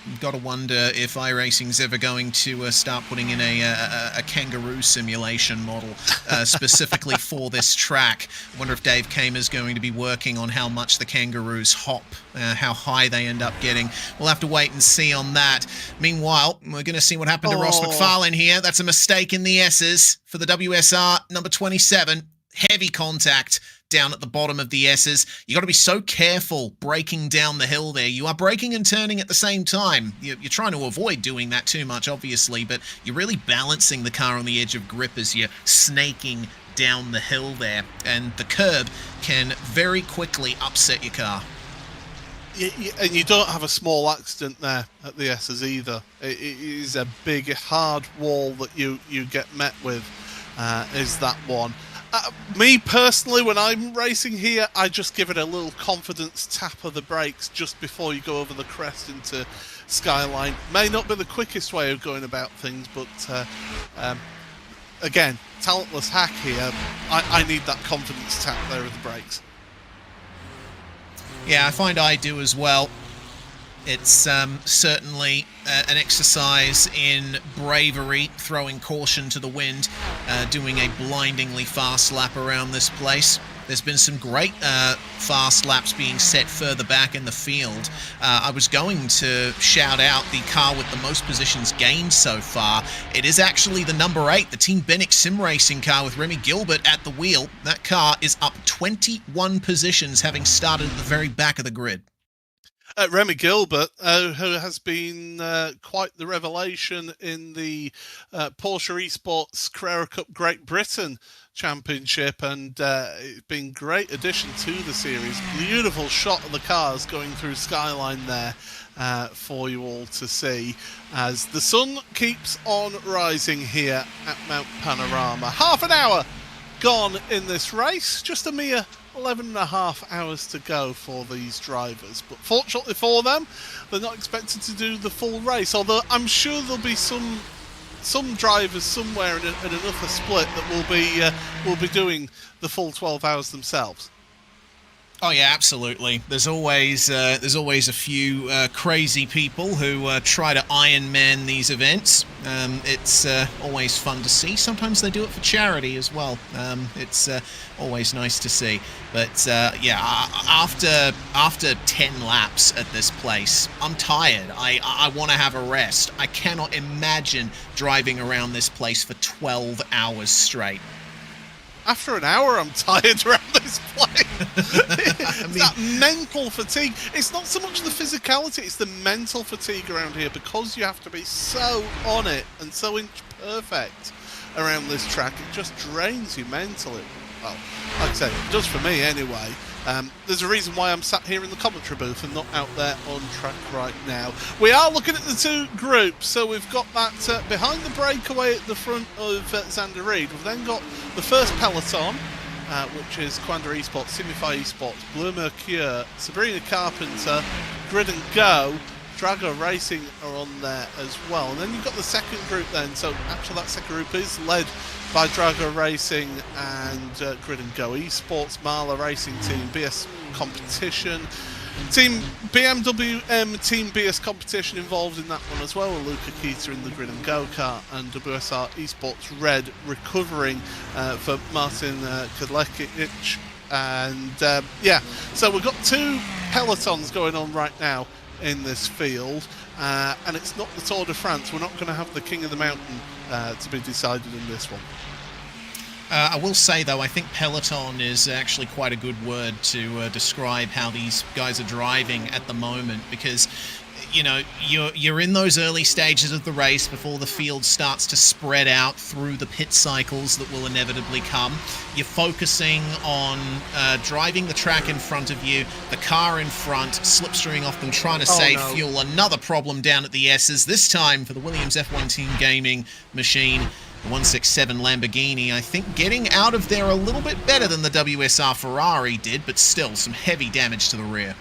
You've got to wonder if iRacing's ever going to start putting in a kangaroo simulation model specifically for this track. I wonder if Dave Kamer's going to be working on how much the kangaroos hop, how high they end up getting. We'll have to wait and see on that. Meanwhile, we're going to see what happened to Ross McFarlane here. That's a mistake in the S's for the WSR number 27. Heavy contact down at the bottom of the S's. You got to be so careful braking down the hill there. You are braking and turning at the same time. You're trying to avoid doing that too much, obviously, but you're really balancing the car on the edge of grip as you're snaking down the hill there, and the curb can very quickly upset your car. And you don't have a small accident there at the S's either. It is a big, hard wall that you get met with, is that one. Me personally, when I'm racing here, I just give it a little confidence tap of the brakes just before you go over the crest into Skyline. May not be the quickest way of going about things, but again, talentless hack here. I need that confidence tap there of the brakes. Yeah, I find I do as well. It's certainly an exercise in bravery, throwing caution to the wind, doing a blindingly fast lap around this place. There's been some great fast laps being set further back in the field. I was going to shout out the car with the most positions gained so far. It is actually the number 8, the Team Bennick Sim Racing car with Remy Gilbert at the wheel. That car is up 21 positions, having started at the very back of the grid. Remy Gilbert, who has been quite the revelation in the Porsche Esports Carrera Cup Great Britain Championship, and it's been a great addition to the series. Beautiful shot of the cars going through Skyline there for you all to see as the sun keeps on rising here at Mount Panorama. Half an hour gone in this race, just a mere 11.5 hours to go for these drivers, but fortunately for them, they're not expected to do the full race, although I'm sure there'll be some drivers somewhere in another split that will be doing the full 12 hours themselves. Oh yeah, absolutely. There's always a few crazy people who try to Ironman these events. It's always fun to see. Sometimes they do it for charity as well. It's always nice to see. But yeah, after 10 laps at this place, I'm tired. I want to have a rest. I cannot imagine driving around this place for 12 hours straight. After an hour, I'm tired around this place. That mental fatigue. It's not so much the physicality, it's the mental fatigue around here, because you have to be so on it and so inch perfect around this track. It just drains you mentally. Well, like I say, it does for me anyway. There's a reason why I'm sat here in the commentary booth and not out there on track right now. We are looking at the two groups, so we've got that behind the breakaway at the front of Xander Reed. We've then got the first peloton, which is Quandra Esports, Simify Esports, Bleu Mercure, Sabrina Carpenter, Grid and Go, Drago Racing are on there as well. And then you've got the second group then, so actually that second group is led by Drago Racing and Grid and Go Esports, Marla Racing Team, BS Competition, Team BMW Team BS Competition involved in that one as well, with Luca Keita in the Grid and Go kart, and WSR Esports Red recovering for Martin Kadlekic. And yeah, so we've got two pelotons going on right now in this field, and it's not the Tour de France. We're not going to have the King of the Mountain to be decided in this one. I will say, though, I think peloton is actually quite a good word to describe how these guys are driving at the moment, because you know, you're in those early stages of the race before the field starts to spread out through the pit cycles that will inevitably come. You're focusing on driving the track in front of you, the car in front, slipstreaming off them, trying to save fuel. Another problem down at the S's, this time for the Williams F1 Team Gaming machine. The 167 Lamborghini, I think, getting out of there a little bit better than the WSR Ferrari did, but still some heavy damage to the rear.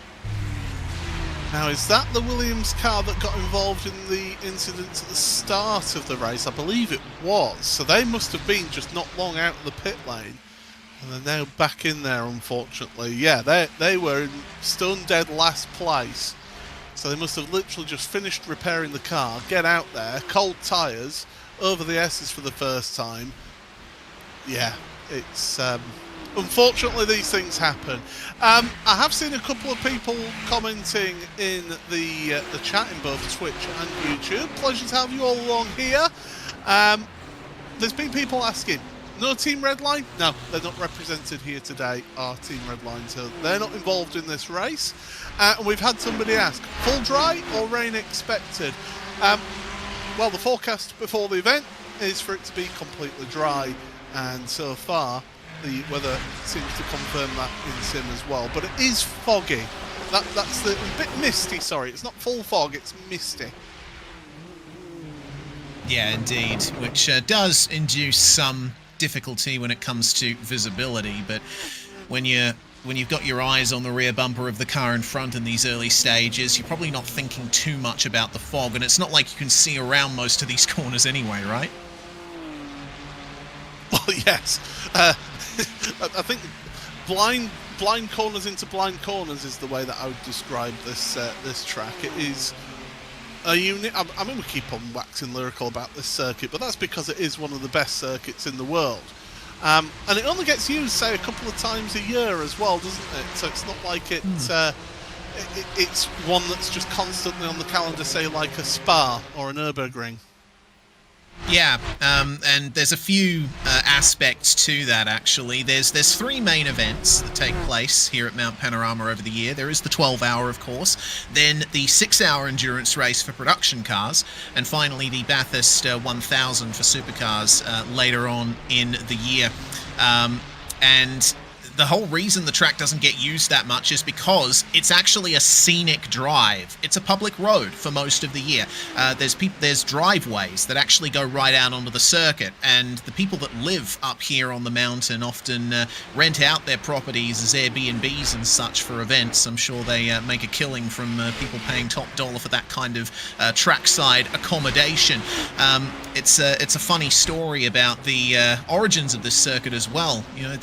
Now, is that the Williams car that got involved in the incident at the start of the race? I believe it was. So they must have been just not long out of the pit lane. And they're now back in there, unfortunately. Yeah, they were in stone dead last place. So they must have literally just finished repairing the car, get out there, cold tyres, over the S's for the first time. Yeah, it's... unfortunately, these things happen. I have seen a couple of people commenting in the chat in both Twitch and YouTube. Pleasure to have you all along here. There's been people asking, no Team Redline? No, they're not represented here today, our Team Redline, so they're not involved in this race. And we've had somebody ask, full dry or rain expected? Well, the forecast before the event is for it to be completely dry, and so far the weather seems to confirm that in sim as well. But it is foggy. That's the a bit misty. Sorry, it's not full fog. It's misty. Yeah, indeed, which does induce some difficulty when it comes to visibility, but when you've got your eyes on the rear bumper of the car in front in these early stages, you're probably not thinking too much about the fog, and it's not like you can see around most of these corners anyway, right? Well, yes. I think blind corners into blind corners is the way that I would describe this track. It is a unit. I mean, we keep on waxing lyrical about this circuit, but that's because it is one of the best circuits in the world. And it only gets used, say, a couple of times a year as well, doesn't it? So it's not like it's one that's just constantly on the calendar, say, like a Spa or an Nürburgring. Yeah, and there's a few aspects to that, actually. There's 3 main events that take place here at Mount Panorama over the year. There is the 12-hour, of course, then the 6-hour endurance race for production cars, and finally the Bathurst 1000 for supercars later on in the year. And the whole reason the track doesn't get used that much is because it's actually a scenic drive. It's a public road for most of the year. There's driveways that actually go right out onto the circuit, and the people that live up here on the mountain often rent out their properties as Airbnbs and such for events. I'm sure they make a killing from people paying top dollar for that kind of trackside accommodation. It's a funny story about the origins of this circuit as well. You know,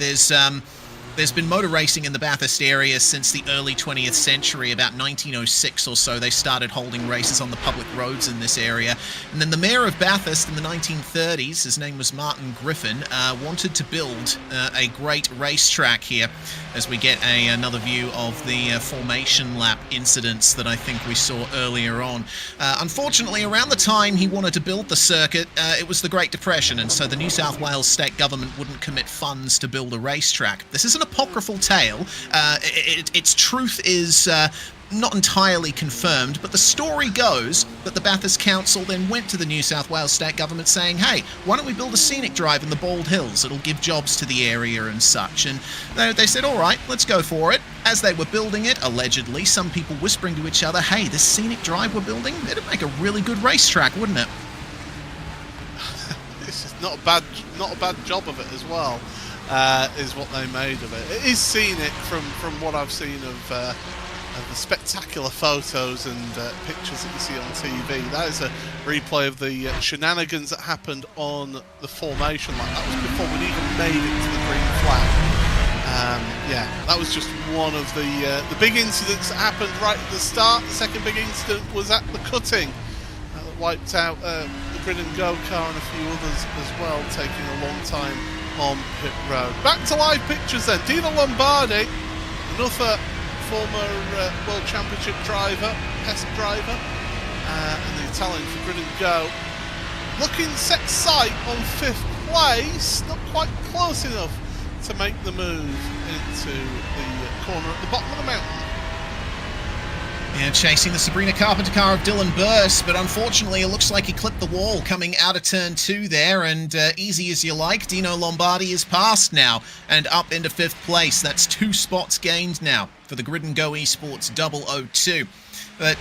there's been motor racing in the Bathurst area since the early 20th century. About 1906 or so, they started holding races on the public roads in this area. And then the mayor of Bathurst in the 1930s, his name was Martin Griffin, wanted to build a great racetrack here, as we get another view of the formation lap incidents that I think we saw earlier on. Unfortunately, around the time he wanted to build the circuit, it was the Great Depression, and so the New South Wales state government wouldn't commit funds to build a racetrack. This is an apocryphal tale. Its truth is not entirely confirmed, but the story goes that the Bathurst Council then went to the New South Wales state government saying, hey, why don't we build a scenic drive in the Bald Hills? It'll give jobs to the area and such. And they said, all right, let's go for it. As they were building it, allegedly, some people whispering to each other, hey, this scenic drive we're building, it'd make a really good racetrack, wouldn't it? This is not a bad job of it as well. Is what they made of it. It is scenic from what I've seen of the spectacular photos and pictures that you see on TV. That is a replay of the shenanigans that happened on the formation line. That was before we'd even made it to the green flag. Yeah, that was just one of the big incidents that happened right at the start. The second big incident was at the cutting that wiped out the Grid and Go car and a few others as well, taking a long time on pit road. Back to live pictures then. Dino Lombardi, another former World Championship driver, test driver, and the Italian for Grid and Go, looking set sight on 5th place, not quite close enough to make the move into the corner at the bottom of the mountain. Yeah, chasing the Sabrina Carpenter car of Dylan Burst, but unfortunately it looks like he clipped the wall coming out of turn 2 there, and easy as you like, Dino Lombardi is past now and up into 5th place. That's 2 spots gained now for the Grid and Go Esports 002. But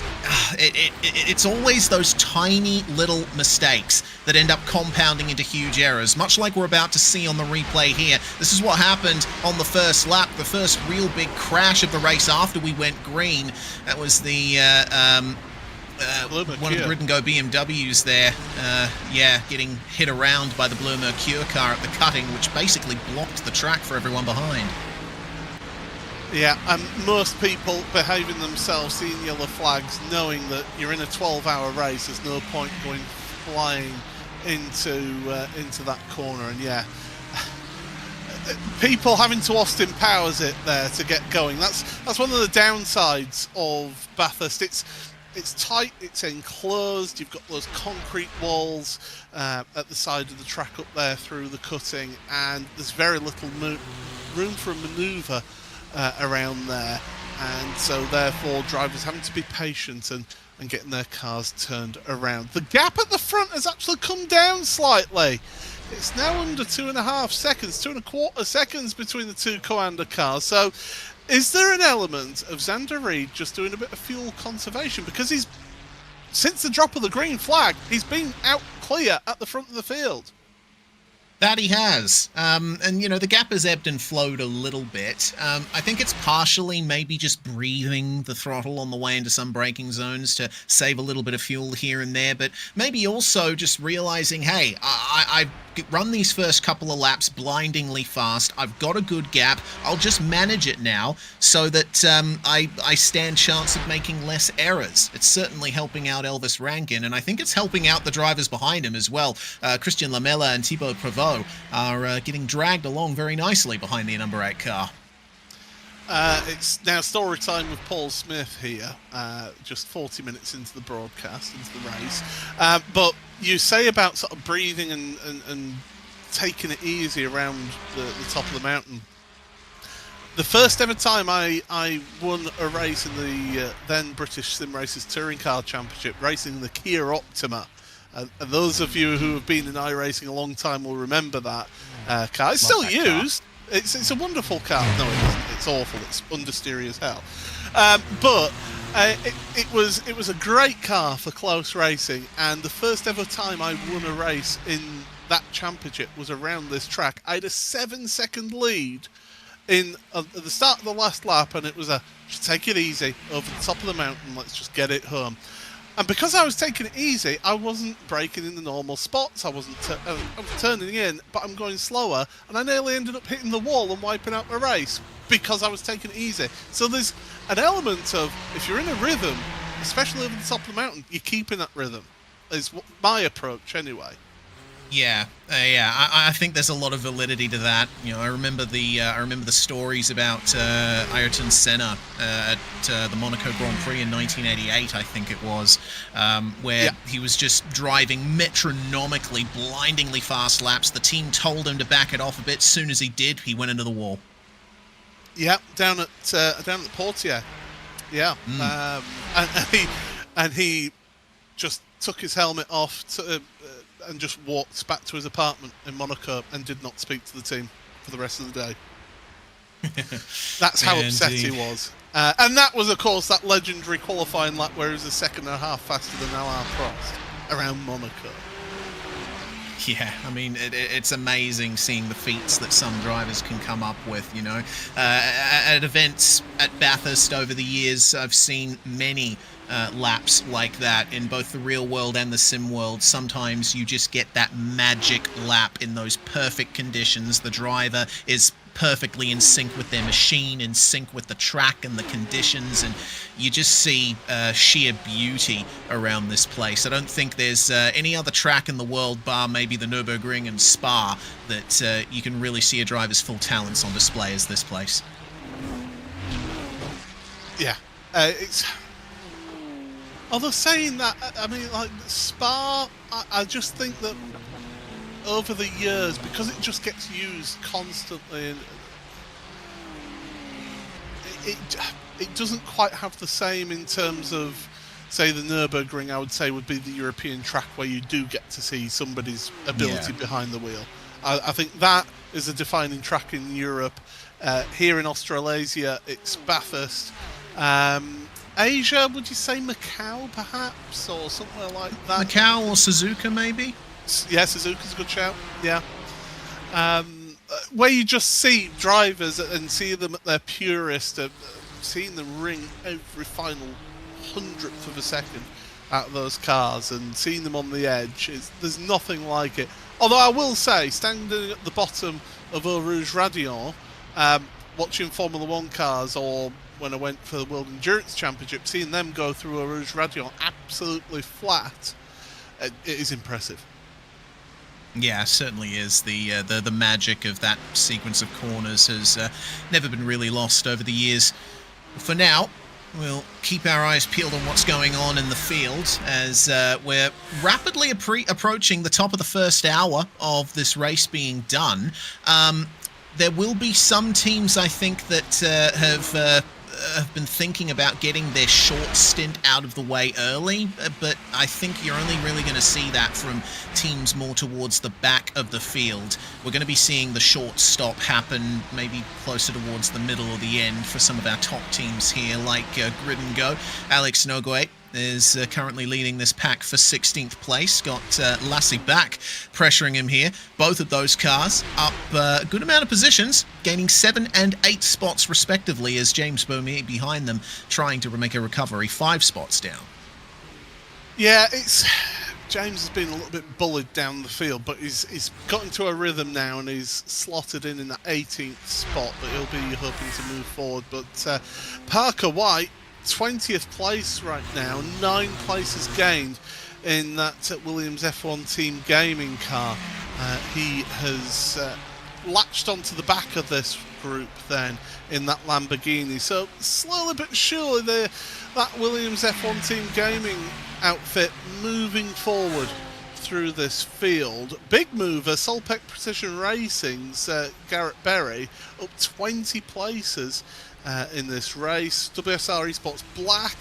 it's always those tiny little mistakes that end up compounding into huge errors, much like we're about to see on the replay here. This is what happened on the first lap, the first real big crash of the race after we went green. That was the one of the Grid and Go BMWs there, getting hit around by the Bleu Mercure car at the cutting, which basically blocked the track for everyone behind. Yeah, and most people behaving themselves, seeing yellow flags, knowing that you're in a 12-hour race, there's no point going flying into that corner. And yeah, people having to Austin Powers it there to get going. That's one of the downsides of Bathurst. It's tight, it's enclosed, you've got those concrete walls at the side of the track up there through the cutting, and there's very little room for a manoeuvre around there, and so therefore drivers having to be patient and getting their cars turned around. The gap at the front has actually come down slightly. It's now under 2.5 seconds, 2.25 seconds between the two Coanda cars. So is there an element of Xander Reed just doing a bit of fuel conservation? Because since the drop of the green flag, he's been out clear at the front of the field. That he has. And, you know, the gap has ebbed and flowed a little bit. I think it's partially maybe just breathing the throttle on the way into some braking zones to save a little bit of fuel here and there, but maybe also just realizing, hey, I've run these first couple of laps blindingly fast. I've got a good gap. I'll just manage it now so that I stand chance of making less errors. It's certainly helping out Elvis Rankin, and I think it's helping out the drivers behind him as well. Christian Lamela and Thibaut Prevost are getting dragged along very nicely behind the number 8 car. It's now story time with Paul Smith here, just 40 minutes into the broadcast, into the race. But you say about sort of breathing and taking it easy around the top of the mountain. The first ever time I won a race in the then British Sim Racers Touring Car Championship, racing the Kia Optima. And those of you who have been in iRacing a long time will remember that car. It's still used. It's a wonderful car. No, it isn't. It's awful. It's understeery as hell. But it was a great car for close racing. And the first ever time I won a race in that championship was around this track. I had a 7-second lead in at the start of the last lap, and it was just take it easy over the top of the mountain. Let's just get it home. And because I was taking it easy, I wasn't braking in the normal spots. I was turning in, but I'm going slower, and I nearly ended up hitting the wall and wiping out my race because I was taking it easy. So there's an element of, if you're in a rhythm, especially over the top of the mountain, you're keeping that rhythm. Is my approach anyway. Yeah, I think there's a lot of validity to that. You know, I remember the stories about Ayrton Senna at the Monaco Grand Prix in 1988, I think it was, where he was just driving metronomically, blindingly fast laps. The team told him to back it off a bit. Soon as he did, he went into the wall. Yeah, down at Portier. Yeah, and he just took his helmet off and just walked back to his apartment in Monaco and did not speak to the team for the rest of the day. That's how upset he was. And that was, of course, that legendary qualifying lap where he was a second and a half faster than Alain Prost around Monaco. Yeah, I mean, it's amazing seeing the feats that some drivers can come up with, you know. At events at Bathurst over the years, I've seen many laps like that in both the real world and the sim world. Sometimes you just get that magic lap in those perfect conditions. The driver is perfectly in sync with their machine, in sync with the track and the conditions, and you just see sheer beauty around this place. I don't think there's any other track in the world, bar maybe the Nürburgring and Spa, that you can really see a driver's full talents on display as this place. Yeah, it's... Although saying that, I mean, like, Spa, I just think that over the years, because it just gets used constantly, it doesn't quite have the same in terms of, say, the Nürburgring, I would say, would be the European track where you do get to see somebody's ability behind the wheel. I think that is a defining track in Europe. Here in Australasia, it's Bathurst. Asia, would you say Macau, perhaps, or somewhere like that? Macau or Suzuka, maybe? Yeah, Suzuka's a good shout, yeah. Where you just see drivers and see them at their purest, seeing them ring every final hundredth of a second out of those cars and seeing them on the edge, there's nothing like it. Although I will say, standing at the bottom of Eau Rouge Radion, watching Formula 1 cars, or when I went for the World Endurance Championship, seeing them go through Eau Rouge Radion absolutely flat, it is impressive. Yeah, certainly is. The magic of that sequence of corners has never been really lost over the years. For now, we'll keep our eyes peeled on what's going on in the field as we're rapidly approaching the top of the first hour of this race being done. There will be some teams, I think, that have been thinking about getting their short stint out of the way early, but I think you're only really going to see that from teams more towards the back of the field. We're going to be seeing the short stop happen maybe closer towards the middle or the end for some of our top teams here, like Grid and Go. Alex Noguet is currently leading this pack for 16th place. Got Lassie back pressuring him here. Both of those cars up a good amount of positions, gaining 7 and 8 spots respectively, as James Beaumier behind them trying to make a recovery, 5 spots down. Yeah, James has been a little bit bullied down the field, but he's got into a rhythm now and he's slotted in that 18th spot, but he'll be hoping to move forward. But Parker White, 20th place right now, 9 places gained in that Williams F1 Team Gaming car. He has latched onto the back of this group then in that Lamborghini. So slowly but surely that Williams F1 Team Gaming outfit moving forward through this field. Big mover, Solpec Precision Racing's Garrett Berry up 20 places in this race. WSR Esports Black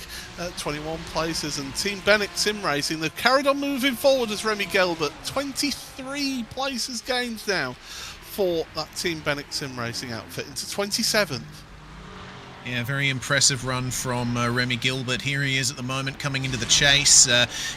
21 places, and Team Bennett Sim Racing, they've carried on moving forward as Remy Gilbert, 23 places gained now for that Team Bennett Sim Racing outfit into 27th. Yeah, very impressive run from Remy Gilbert. Here he is at the moment, coming into the chase,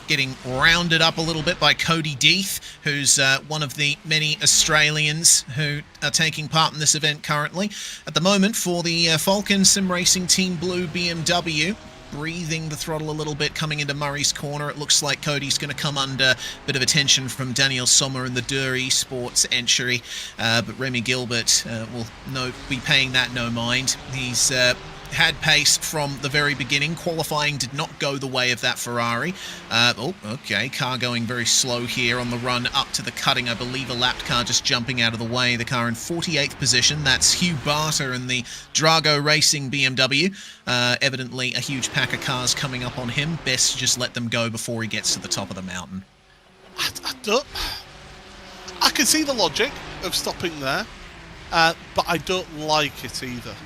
getting rounded up a little bit by Cody Death, who's one of the many Australians who are taking part in this event currently. At the moment, for the Falcon Sim Racing Team Blue BMW, breathing the throttle a little bit coming into Murray's corner. It looks like Cody's going to come under a bit of attention from Daniel Sommer in the Dur Esports entry, but Remy Gilbert will be paying that no mind. He's had pace from the very beginning. Qualifying did not go the way of that Ferrari. Car going very slow here on the run up to the cutting. I believe a lapped car just jumping out of the way. The car in 48th position. That's Hugh Barter in the Drago Racing BMW. Evidently a huge pack of cars coming up on him. Best to just let them go before he gets to the top of the mountain. I can see the logic of stopping there, but I don't like it either,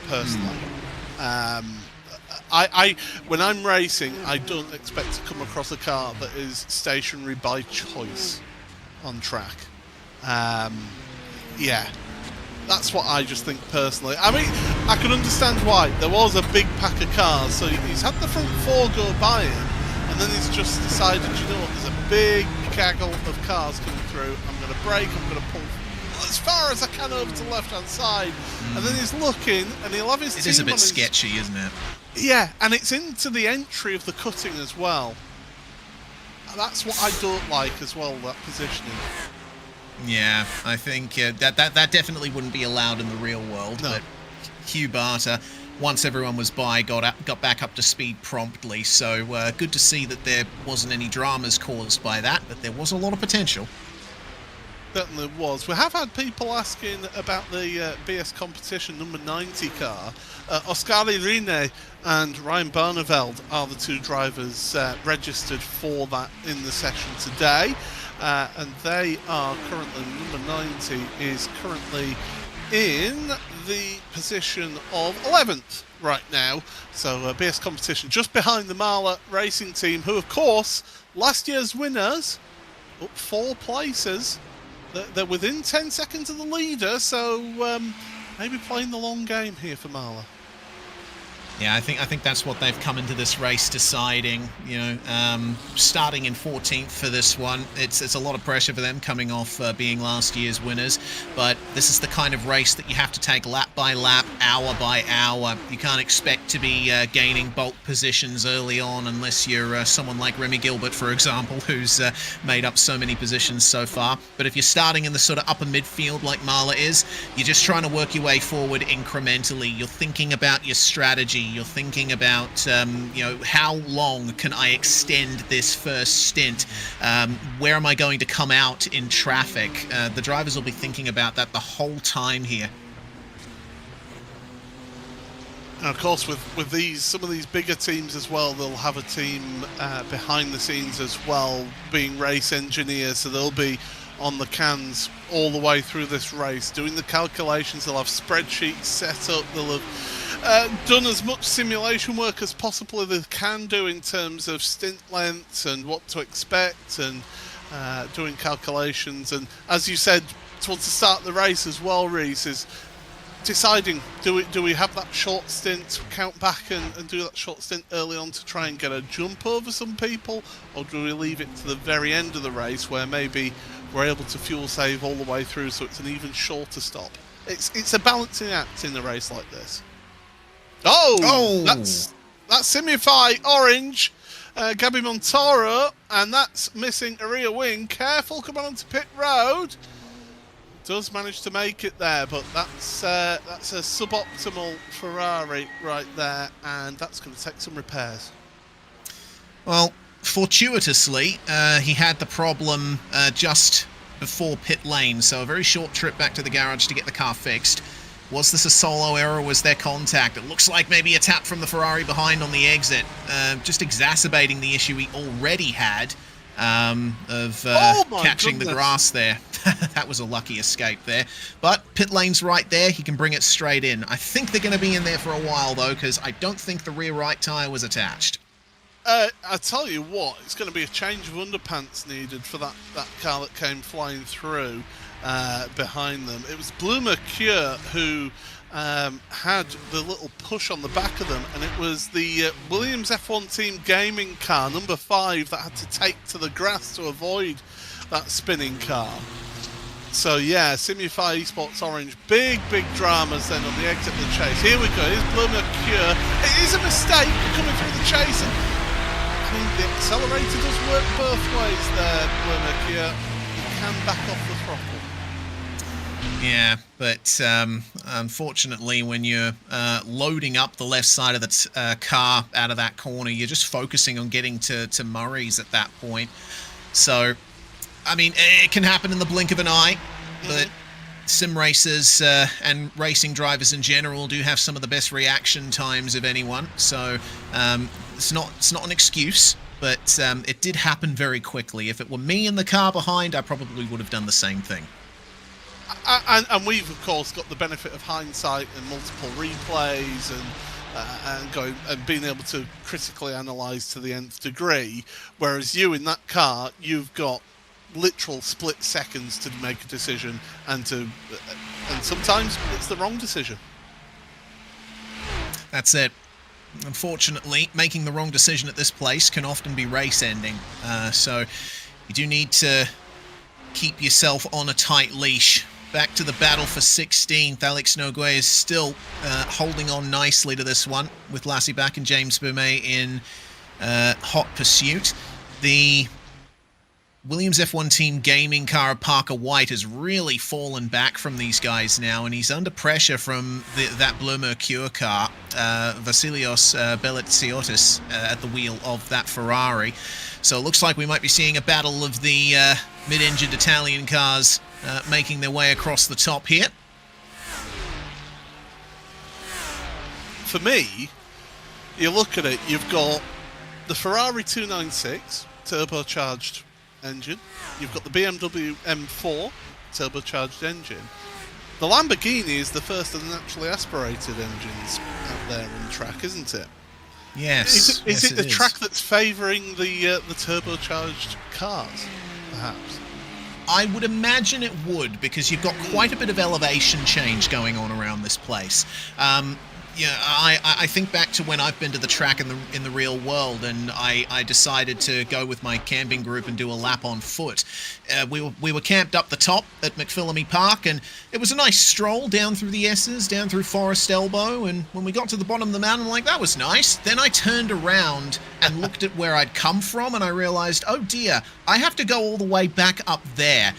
personally. When I'm racing, I don't expect to come across a car that is stationary by choice on track. Yeah, that's what I just think personally. I mean, I can understand why. There was a big pack of cars, so he's had the front 4 go by him, and then he's just decided, you know what, there's a big gaggle of cars coming through. I'm going to brake, I'm going to pull as far as I can over to the left-hand side, and then he's looking, and he'll have his team. It is a bit sketchy, isn't it? Yeah, and it's into the entry of the cutting as well. That's what I don't like as well, that positioning. Yeah, I think that definitely wouldn't be allowed in the real world. No. But Hugh Barter, once everyone was by, got back up to speed promptly. So good to see that there wasn't any dramas caused by that, but there was a lot of potential. Certainly was. We have had people asking about the BS competition number 90 car. Oskari Rine and Ryan Barneveld are the 2 drivers registered for that in the session today. And they are currently, number 90 is currently in the position of 11th right now. So BS competition just behind the Marla Racing team, who of course, last year's winners, up 4 places. They're within 10 seconds of the leader, so maybe playing the long game here for Marla. Yeah, I think that's what they've come into this race deciding. Starting in 14th for this one, it's a lot of pressure for them coming off being last year's winners. But this is the kind of race that you have to take lap by lap, hour by hour. You can't expect to be gaining bulk positions early on unless you're someone like Remy Gilbert, for example, who's made up so many positions so far. But if you're starting in the sort of upper midfield like Marla is, you're just trying to work your way forward incrementally. You're thinking about your strategy. You're thinking about, how long can I extend this first stint? Where am I going to come out in traffic? The drivers will be thinking about that the whole time here. And of course, with some of these bigger teams as well, they'll have a team behind the scenes as well, being race engineers, so they'll be on the cans all the way through this race, doing the calculations. They'll have spreadsheets set up. They'll have done as much simulation work as possible they can do in terms of stint lengths and what to expect, and doing calculations. And as you said towards the start of the race as well, Reese, is deciding, do we have that short stint, count back and do that short stint early on to try and get a jump over some people, or do we leave it to the very end of the race where maybe we're able to fuel save all the way through so it's an even shorter stop? It's a balancing act in a race like this. Oh! That's Simify orange, Gabby Montoro, and that's missing a rear wing. Careful, come on onto pit road. Does manage to make it there, but that's a suboptimal Ferrari right there, and that's going to take some repairs. Well, fortuitously, he had the problem just before pit lane, so a very short trip back to the garage to get the car fixed. Was this a solo error? Was there contact? It looks like maybe a tap from the Ferrari behind on the exit, just exacerbating the issue he already had. Of catching the grass there. That was a lucky escape there. But pit lane's right there. He can bring it straight in. I think they're going to be in there for a while, though, because I don't think the rear right tyre was attached. I tell you what, it's going to be a change of underpants needed for that car that came flying through behind them. It was Blue Mercure who had the little push on the back of them, and it was the Williams F1 Team gaming car number 5 that had to take to the grass to avoid that spinning car. So yeah, Simify Esports Orange, big dramas then on the exit of the chase. Here we go, here's Blue Mercure. It is a mistake coming through the chase. I mean, the accelerator does work both ways there, Blue Mercure. You can back off the throttle. Yeah, but unfortunately, when you're loading up the left side of the car out of that corner, you're just focusing on getting to Murray's at that point. So, I mean, it can happen in the blink of an eye, but sim racers and racing drivers in general do have some of the best reaction times of anyone. So, it's not an excuse, but it did happen very quickly. If it were me in the car behind, I probably would have done the same thing. And we've of course got the benefit of hindsight and multiple replays and going and being able to critically analyse to the nth degree. Whereas you in that car, you've got literal split seconds to make a decision, and sometimes it's the wrong decision. That's it. Unfortunately, making the wrong decision at this place can often be race ending. So you do need to keep yourself on a tight leash. Back to the battle for 16th. Alex Noguez is still holding on nicely to this one, with Lassie Back and James Bumet in hot pursuit. The Williams F1 Team gaming car of Parker White has really fallen back from these guys now, and he's under pressure from that Bleu Mercure car, Vasilios Belitsiotis at the wheel of that Ferrari. So it looks like we might be seeing a battle of the mid-engined Italian cars making their way across the top here. For me, you look at it, you've got the Ferrari 296 turbocharged engine, you've got the BMW M4 turbocharged engine. The Lamborghini is the first of the naturally aspirated engines out there on the track, isn't it? Yes. Is it the track that's favouring the turbocharged cars, perhaps? I would imagine it would, because you've got quite a bit of elevation change going on around this place. Yeah, I think back to when I've been to the track in the real world, and I decided to go with my camping group and do a lap on foot. We were camped up the top at McPhillamy Park, and it was a nice stroll down through the S's, down through Forest Elbow, and when we got to the bottom of the mountain, I'm like, that was nice. Then I turned around and looked at where I'd come from, and I realized, oh dear, I have to go all the way back up there.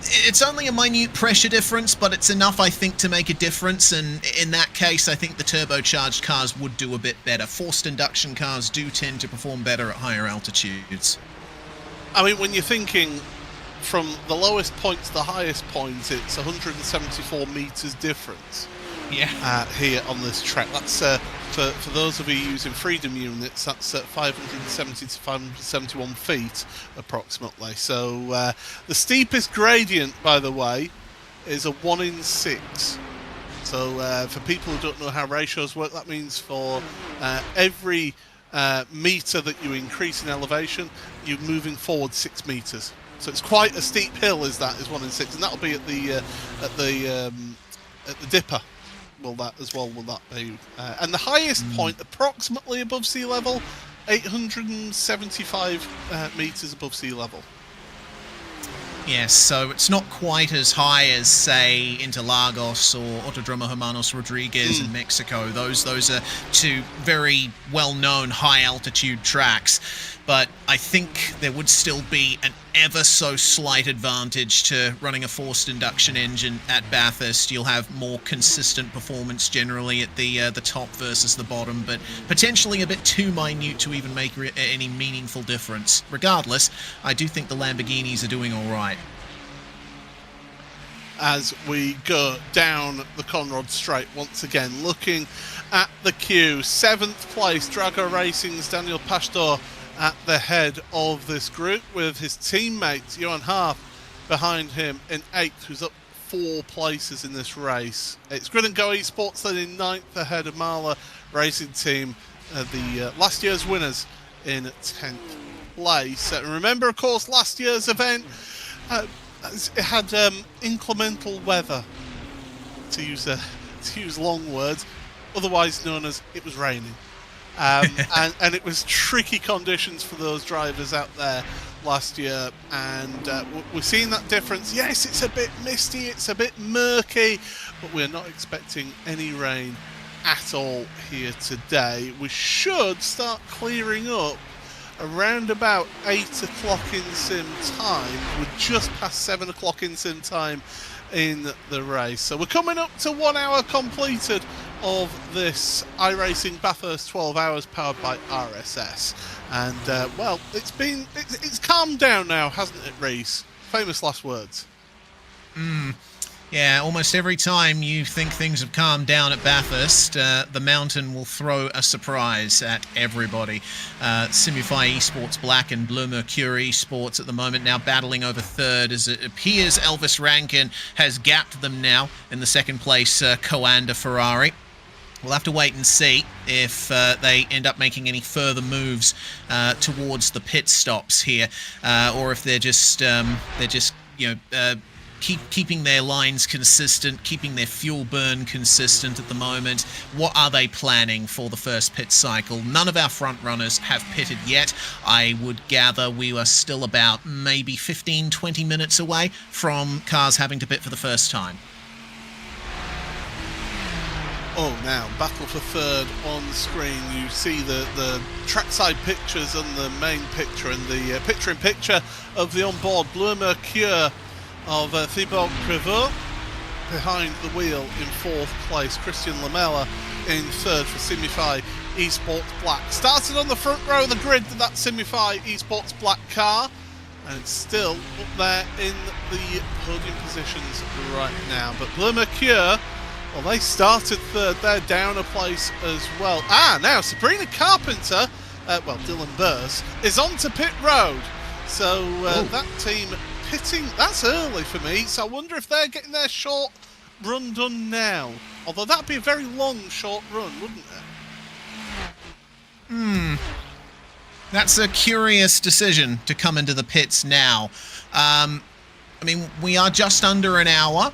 It's only a minute pressure difference, but it's enough, I think, to make a difference, and in that case, I think the turbocharged cars would do a bit better. Forced induction cars do tend to perform better at higher altitudes. I mean, when you're thinking from the lowest point to the highest point, it's 174 metres difference. Yeah. Here on this track. That's for those of you using Freedom units, that's at 570 to 571 feet approximately. So the steepest gradient, by the way, is a 1 in 6. So for people who don't know how ratios work, that means for every metre that you increase in elevation, you're moving forward 6 metres. So it's quite a steep hill, is 1 in 6, and that'll be at the at the Dipper. Will that be? And the highest point, approximately above sea level, 875 meters above sea level. Yes, so it's not quite as high as, say, Interlagos or Autodromo Hermanos Rodriguez in Mexico. Those are two very well-known high-altitude tracks. But I think there would still be an ever-so-slight advantage to running a forced induction engine at Bathurst. You'll have more consistent performance generally at the top versus the bottom, but potentially a bit too minute to even make any meaningful difference. Regardless, I do think the Lamborghinis are doing all right. As we go down the Conrod Straight once again, looking at the queue, 7th place, Drago Racing's Daniel Pastor at the head of this group, with his teammate Johan Haaf behind him in 8th, who's up 4 places in this race. It's Grid & Go Esports then in 9th, ahead of Marla Racing Team, the last year's winners, in 10th place. Remember, of course, last year's event, it had inclemental weather, to use long words, otherwise known as it was raining. And it was tricky conditions for those drivers out there last year, and we're seeing that difference. Yes, it's a bit misty, it's a bit murky, but we're not expecting any rain at all here today. We should start clearing up around about 8 o'clock in sim time. We're just past 7 o'clock in sim time in the race. So we're coming up to 1 hour completed of this iRacing Bathurst 12 hours powered by RSS. And, well, it's calmed down now, hasn't it, Reese? Famous last words. Yeah, almost every time you think things have calmed down at Bathurst, the mountain will throw a surprise at everybody. Simify Esports Black and Bleu Mercury Esports at the moment now battling over third, as it appears Elvis Rankin has gapped them now in the second place Coanda Ferrari. We'll have to wait and see if they end up making any further moves towards the pit stops here, or if they're just keeping their lines consistent, keeping their fuel burn consistent at the moment. What are they planning for the first pit cycle? None of our front runners have pitted yet. I would gather we are still about maybe 15-20 minutes away from cars having to pit for the first time. Oh, now, battle for third on screen. You see the trackside pictures and the main picture, and the picture-in-picture of the onboard Bleu Mercure of Thibaut Prévost behind the wheel in 4th place. Christian Lamella in 3rd for Simify Esports Black. Started on the front row of the grid with that Simify Esports Black car, and it's still up there in the podium positions right now. But Bleu Mercure, well, they started 3rd. They're down a place as well. Now Sabrina Carpenter, Dylan Burse, is on to pit road. So that team pitting, that's early for me. So I wonder if they're getting their short run done now. Although that'd be a very long short run, wouldn't it? That's a curious decision to come into the pits now. I mean, we are just under an hour.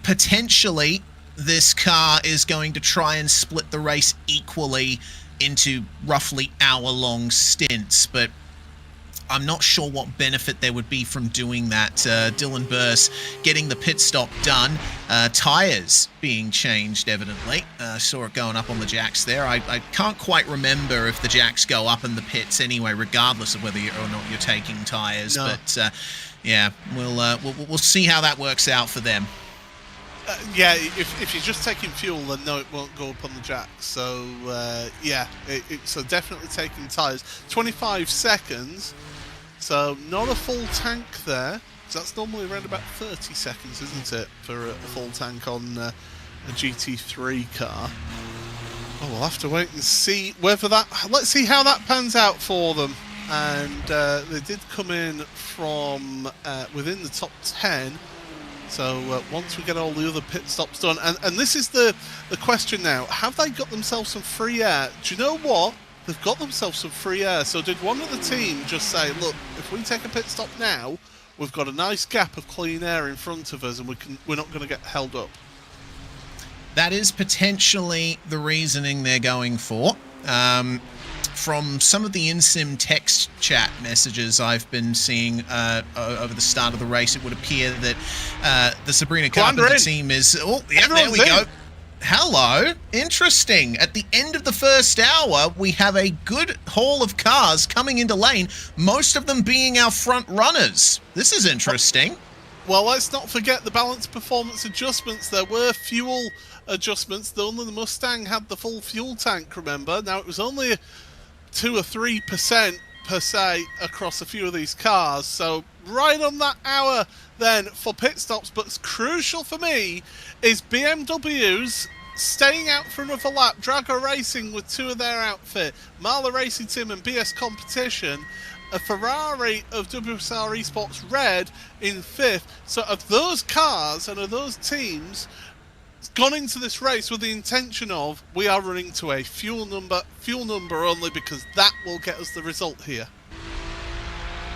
Potentially, this car is going to try and split the race equally into roughly hour-long stints, but I'm not sure what benefit there would be from doing that. Dylan Burse getting the pit stop done. Tyres being changed, evidently. Saw it going up on the jacks there. I can't quite remember if the jacks go up in the pits anyway, regardless of whether or not you're taking tyres. No. But, yeah, we'll see how that works out for them. Yeah, if you're just taking fuel, then no, it won't go up on the jack. So, yeah, so definitely taking tyres. 25 seconds, so not a full tank there. That's normally around about 30 seconds, isn't it, for a full tank on a GT3 car. Oh, we'll have to wait and see whether that... Let's see how that pans out for them. And they did come in from within the top 10. So once we get all the other pit stops done, and this is the question now, have they got themselves some free air? Do you know what? They've got themselves some free air. So did one of the team just say, look, if we take a pit stop now, we've got a nice gap of clean air in front of us, and we're not going to get held up? That is potentially the reasoning they're going for. From some of the in-sim text chat messages I've been seeing over the start of the race, it would appear that the Sabrina Carpenter team is... Oh, yeah, there we go. Hello. Interesting. At the end of the first hour, we have a good haul of cars coming into lane, most of them being our front runners. This is interesting. Well, let's not forget the balance performance adjustments. There were fuel adjustments. Only the Mustang had the full fuel tank, remember? Now, it was only 2 or 3% per se across a few of these cars. So right on that hour then for pit stops. But crucial for me is BMW's staying out for another lap. Drago Racing with 2 of their outfit. Marla Racing Team and BS Competition. A Ferrari of WSR Esports Red in 5th. So of those cars and of those teams gone into this race with the intention of, we are running to a fuel number only, because that will get us the result here.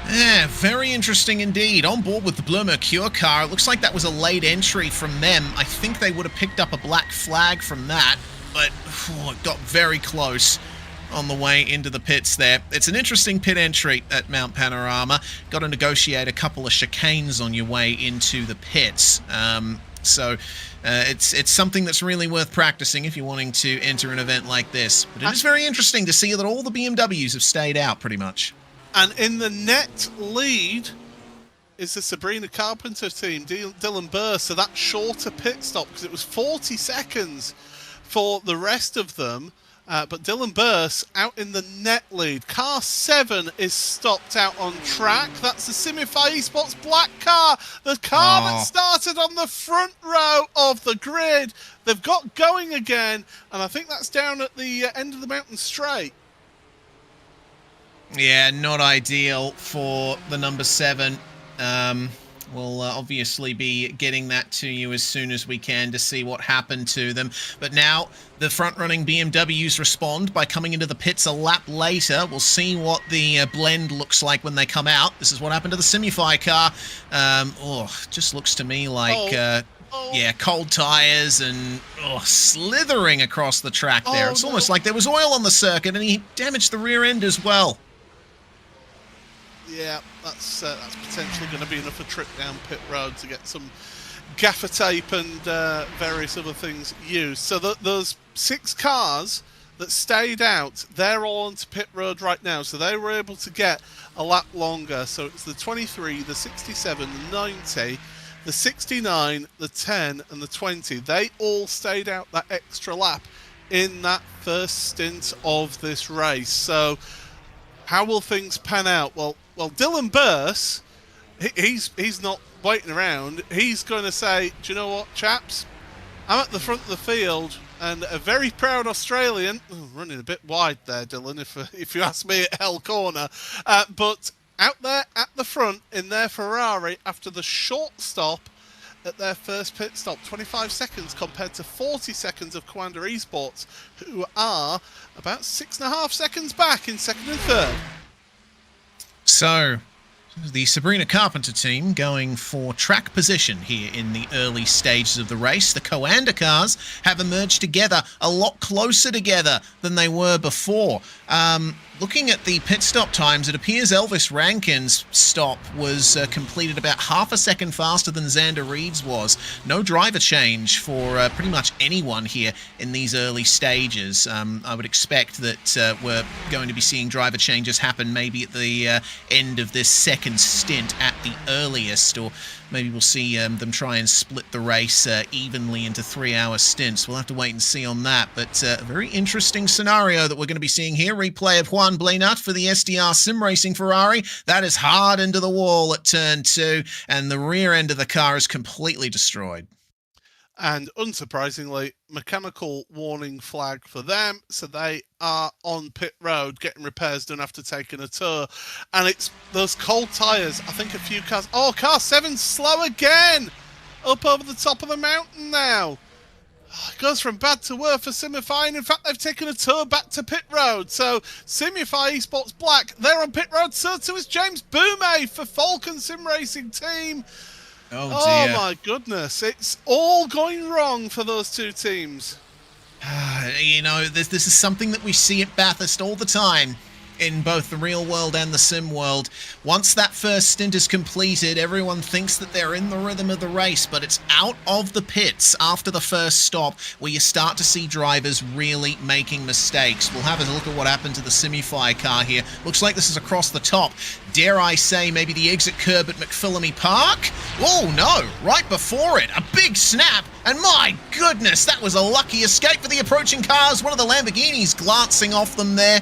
Yeah, very interesting indeed. On board with the Bleu Mercure car, it looks like that was a late entry from them. I think they would have picked up a black flag from that, but it got very close on the way into the pits there. It's an interesting pit entry at Mount Panorama. Got to negotiate a couple of chicanes on your way into the pits. So it's something that's really worth practicing if you're wanting to enter an event like this. But it is very interesting to see that all the BMWs have stayed out pretty much. And in the net lead is the Sabrina Carpenter team, Dylan Burr. So that shorter pit stop, because it was 40 seconds for the rest of them. But Dylan Burse out in the net lead. Car 7 is stopped out on track. That's the Simify Esports black car. The car that started on the front row of the grid. They've got going again. And I think that's down at the end of the mountain straight. Yeah, not ideal for the number 7. We'll obviously be getting that to you as soon as we can to see what happened to them. But now the front-running BMWs respond by coming into the pits a lap later. We'll see what the blend looks like when they come out. This is what happened to the Simify car. Just looks to me like, yeah, cold tyres and slithering across the track there. It's almost like there was oil on the circuit and he damaged the rear end as well. Yeah, that's potentially going to be enough a trip down pit road to get some gaffer tape and various other things used. So those 6 cars that stayed out, they're all onto pit road right now. So they were able to get a lap longer. So it's the 23, the 67, the 90, the 69, the 10 and the 20. They all stayed out that extra lap in that first stint of this race. So how will things pan out? Well, Dylan Burse, he's not waiting around. He's going to say, do you know what, chaps? I'm at the front of the field, and a very proud Australian, running a bit wide there, Dylan, if you ask me at Hell Corner, but out there at the front in their Ferrari after the short stop at their first pit stop, 25 seconds compared to 40 seconds of Commander Esports, who are about 6.5 seconds back in second and third. So, the Sabrina Carpenter team going for track position here in the early stages of the race. The Coanda cars have emerged together, a lot closer together than they were before. Looking at the pit stop times, it appears Elvis Rankin's stop was completed about half a second faster than Xander Reed's was. No driver change for pretty much anyone here in these early stages. I would expect that we're going to be seeing driver changes happen maybe at the end of this second stint at the earliest, or maybe we'll see them try and split the race evenly into 3-hour stints. We'll have to wait and see on that, but a very interesting scenario that we're going to be seeing here. Replay of Juan Blenat for the SDR Sim Racing Ferrari. That is hard into the wall at turn 2, and the rear end of the car is completely destroyed. And unsurprisingly, mechanical warning flag for them, so they are on pit road getting repairs done after taking a tour. And it's those cold tyres. I think a few cars... Oh, car 7's slow again! Up over the top of the mountain now. It goes from bad to worse for Simify, and in fact they've taken a tour back to pit road. So Simify Esports Black, they're on pit road. So too is James Boumet for Falcon Sim Racing Team. Oh Oh dear. my goodness, it's all going wrong for those two teams. You know, this is something that we see at Bathurst all the time in both the real world and the sim world. Once that first stint is completed, everyone thinks that they're in the rhythm of the race, but it's out of the pits after the first stop where you start to see drivers really making mistakes. We'll have a look at what happened to the Simify car here. Looks like this is across the top. Dare I say maybe the exit curb at McPhillamy Park? Oh no, right before it, a big snap, and my goodness, that was a lucky escape for the approaching cars. One of the Lamborghinis glancing off them there.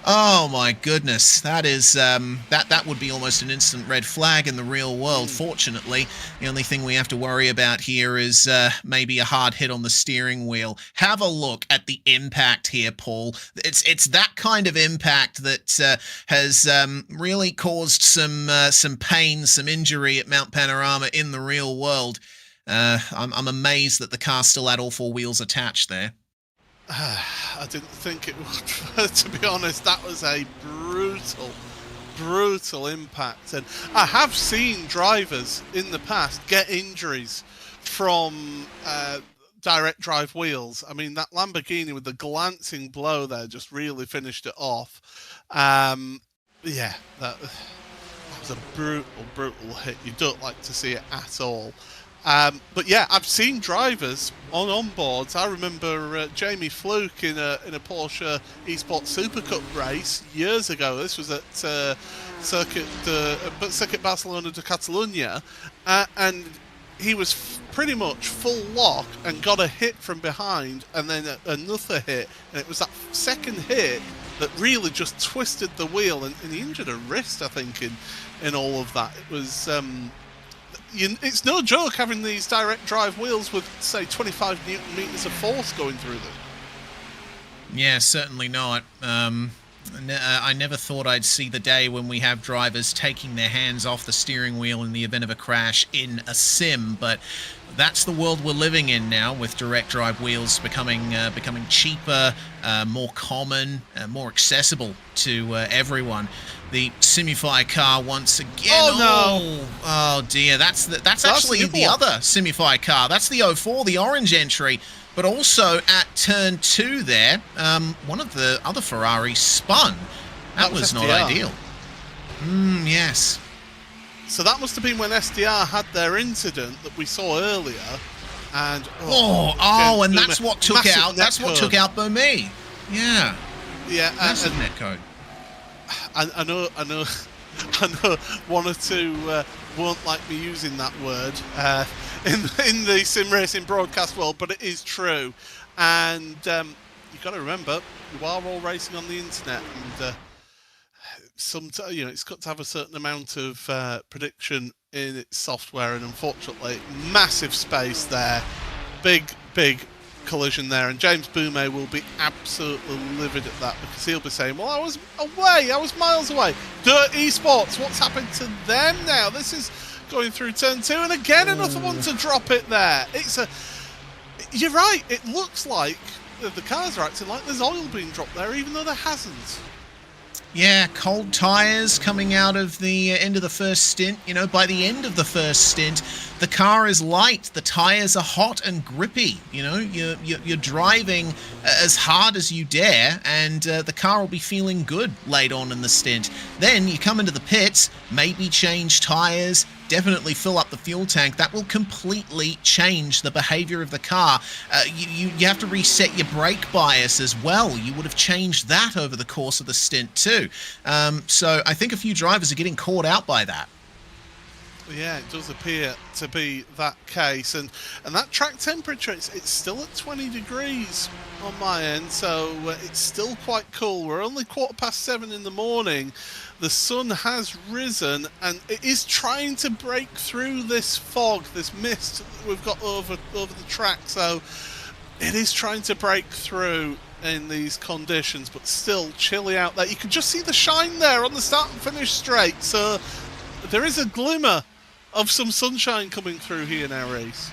Oh my goodness, that is that would be almost an instant red flag in the real world. Fortunately, the only thing we have to worry about here is maybe a hard hit on the steering wheel. Have a look at the impact here, Paul. It's that kind of impact that has really caused some pain, some injury at Mount Panorama in the real world. I'm amazed that the car still had all four wheels attached there. I didn't think it would, to be honest. That was a brutal impact. And I have seen drivers in the past get injuries from direct drive wheels. I mean, that Lamborghini with the glancing blow there just really finished it off. Yeah, that was a brutal hit. You don't like to see it at all. But yeah, I've seen drivers on onboards. I remember Jamie Fluke in a Porsche Esports Super Cup race years ago. This was at Circuit Barcelona de Catalunya, and he was pretty much full lock and got a hit from behind, and then another hit, and it was that second hit that really just twisted the wheel, and he injured a wrist, I think, in all of that. It was. It's no joke having these direct drive wheels with, say, 25 Newton meters of force going through them. Yeah, certainly not. I never thought I'd see the day when we have drivers taking their hands off the steering wheel in the event of a crash in a sim, but that's the world we're living in now, with direct drive wheels becoming cheaper, more common, more accessible to everyone. The Simify car once again. Oh no! Oh dear, that's actually the other Simify car. That's the 04, the orange entry. But also at turn 2 there, one of the other Ferraris spun. That was not ideal. Yes. So that must have been when SDR had their incident that we saw earlier, and and that's what took out. That's what took out Bomi. Yeah. Yeah. Massive net code. I know. One or two won't like me using that word in the sim racing broadcast world, but it is true. And you've got to remember, you are all racing on the internet, and it's got to have a certain amount of prediction in its software, and unfortunately, massive space there, big collision there, and James Boumet will be absolutely livid at that, because he'll be saying, well, I was miles away. Dirt Esports, what's happened to them now? This is going through turn 2, and again another one to drop it there. You're right, it looks like the cars are acting like there's oil being dropped there, even though there hasn't. Yeah, cold tyres coming out of the end of the first stint. You know, by the end of the first stint, the car is light, the tyres are hot and grippy. You know, you're driving as hard as you dare, and the car will be feeling good late on in the stint. Then you come into the pits, maybe change tyres, definitely fill up the fuel tank. That will completely change the behavior of the car. You have to reset your brake bias as well. You would have changed that over the course of the stint too. So I think a few drivers are getting caught out by that. Yeah, it does appear to be that case, and that track temperature, it's still at 20 degrees on my end, so it's still quite cool. We're only 7:15 in the morning. The sun has risen, and it is trying to break through this fog, this mist that we've got over the track, so it is trying to break through in these conditions, but still chilly out there. You can just see the shine there on the start and finish straight, so there is a glimmer of some sunshine coming through here now, Reese.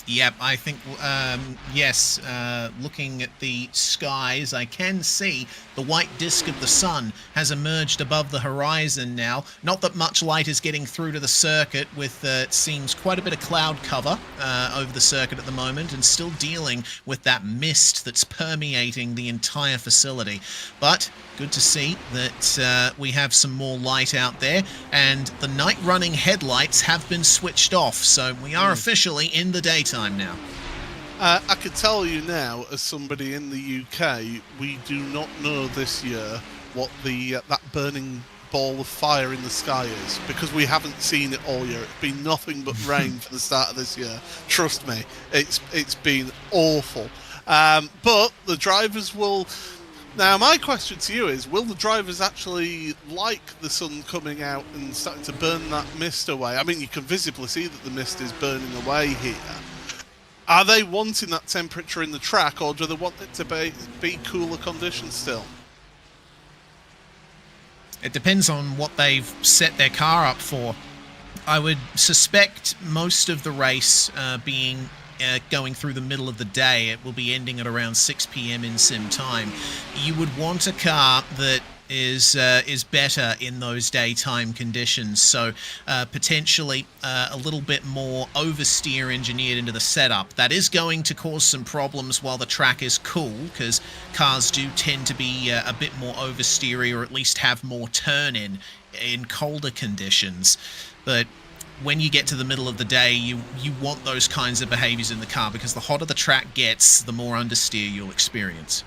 Yep, I think, yes, looking at the skies, I can see the white disk of the sun has emerged above the horizon now. Not that much light is getting through to the circuit with, it seems, quite a bit of cloud cover over the circuit at the moment, and still dealing with that mist that's permeating the entire facility. But good to see that we have some more light out there, and the night running headlights have been switched off, so we are officially in the daytime now. I can tell you now, as somebody in the UK, we do not know this year what the that burning ball of fire in the sky is, because we haven't seen it all year. It's been nothing but rain for the start of this year. Trust me, it's been awful. But the drivers will... Now, my question to you is, will the drivers actually like the sun coming out and starting to burn that mist away? I mean, you can visibly see that the mist is burning away here. Are they wanting that temperature in the track, or do they want it to be cooler conditions still? It depends on what they've set their car up for. I would suspect most of the race being going through the middle of the day. It will be ending at around 6 p.m. in sim time. You would want a car that is better in those daytime conditions, so potentially a little bit more oversteer engineered into the setup. That is going to cause some problems while the track is cool, because cars do tend to be a bit more oversteery, or at least have more turn in colder conditions. But when you get to the middle of the day, you want those kinds of behaviors in the car, because the hotter the track gets, the more understeer you'll experience.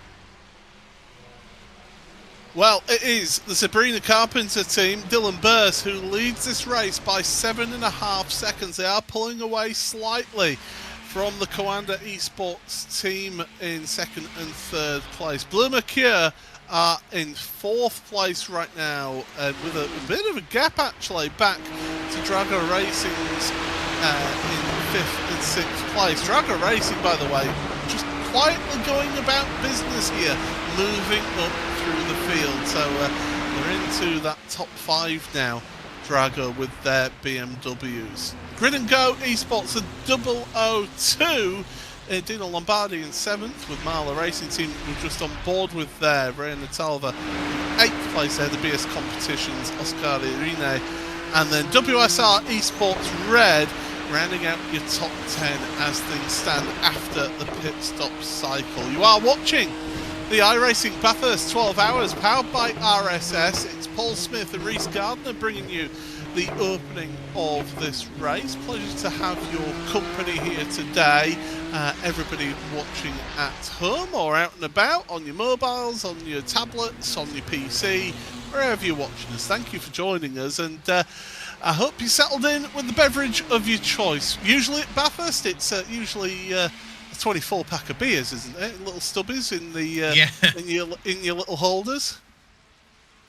Well, it is the Sabrina Carpenter team, Dylan Burse, who leads this race by 7.5 seconds. They are pulling away slightly from the Coanda Esports team in second and third place. Blue Mercure are in fourth place right now, with a bit of a gap actually back to Drago Racing's in fifth and sixth place. Drago Racing, by the way, just quietly going about business here, moving up through the field. So they're into that top five now, Drago, with their BMWs. Grid and Go Esports are 002. Dino Lombardi in 7th, with Marla Racing Team were just on board with there. Ray Natalva in 8th place there, the BS Competitions, Oscar Irine. And then WSR Esports Red rounding out your top 10 as things stand after the pit stop cycle. You are watching the iRacing Bathurst 12 Hours, powered by RSS. It's Paul Smith and Reese Gardner bringing you the opening of this race. Pleasure to have your company here today. Everybody watching at home or out and about, on your mobiles, on your tablets, on your PC, wherever you're watching us. Thank you for joining us, and I hope you settled in with the beverage of your choice. Usually at Bathurst, it's usually a 24 pack of beers, isn't it? Little stubbies in the in your little holders.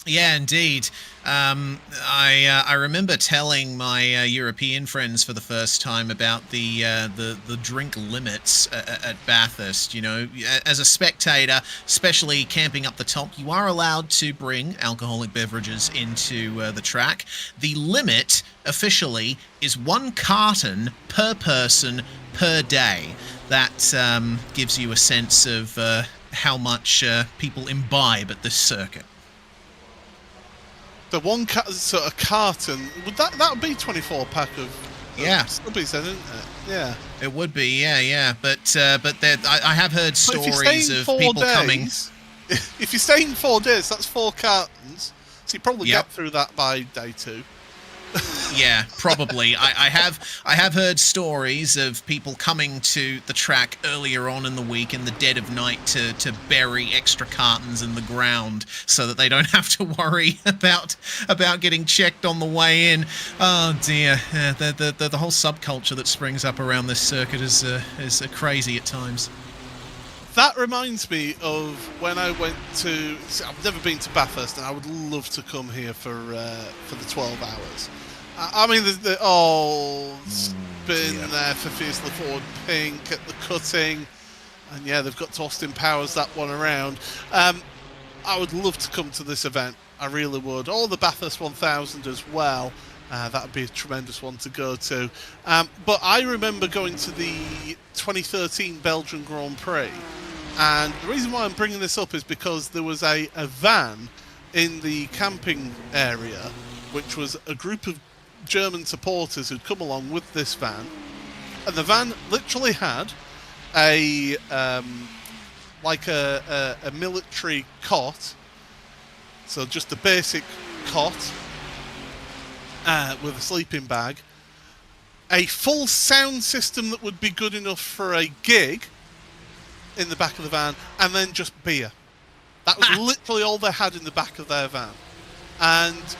Yeah, indeed. I remember telling my European friends for the first time about the drink limits at Bathurst. You know, as a spectator, especially camping up the top, you are allowed to bring alcoholic beverages into the track. The limit officially is 1 carton per person per day. That gives you a sense of how much people imbibe at this circuit. So a carton, that would be 24 pack of stubbies then, isn't it? Yeah. It would be, yeah. But I have heard stories of people coming. If you're staying 4 days, that's 4 cartons. So you probably get through that by day 2. Yeah, probably. I have heard stories of people coming to the track earlier on in the week in the dead of night to bury extra cartons in the ground so that they don't have to worry about getting checked on the way in. Oh dear, the whole subculture that springs up around this circuit is crazy at times. That reminds me of when I went to... I've never been to Bathurst, and I would love to come here for the 12 hours. I mean, been there for Fiercely Forward Pink at the cutting, and yeah, they've got to Austin Powers that one around. I would love to come to this event. I really would. All the Bathurst 1000 as well. That would be a tremendous one to go to. But I remember going to the 2013 Belgian Grand Prix, and the reason why I'm bringing this up is because there was a van in the camping area, which was a group of German supporters who'd come along with this van, and the van literally had a military cot, so just a basic cot with a sleeping bag, a full sound system that would be good enough for a gig in the back of the van, and then just beer. That was literally all they had in the back of their van. And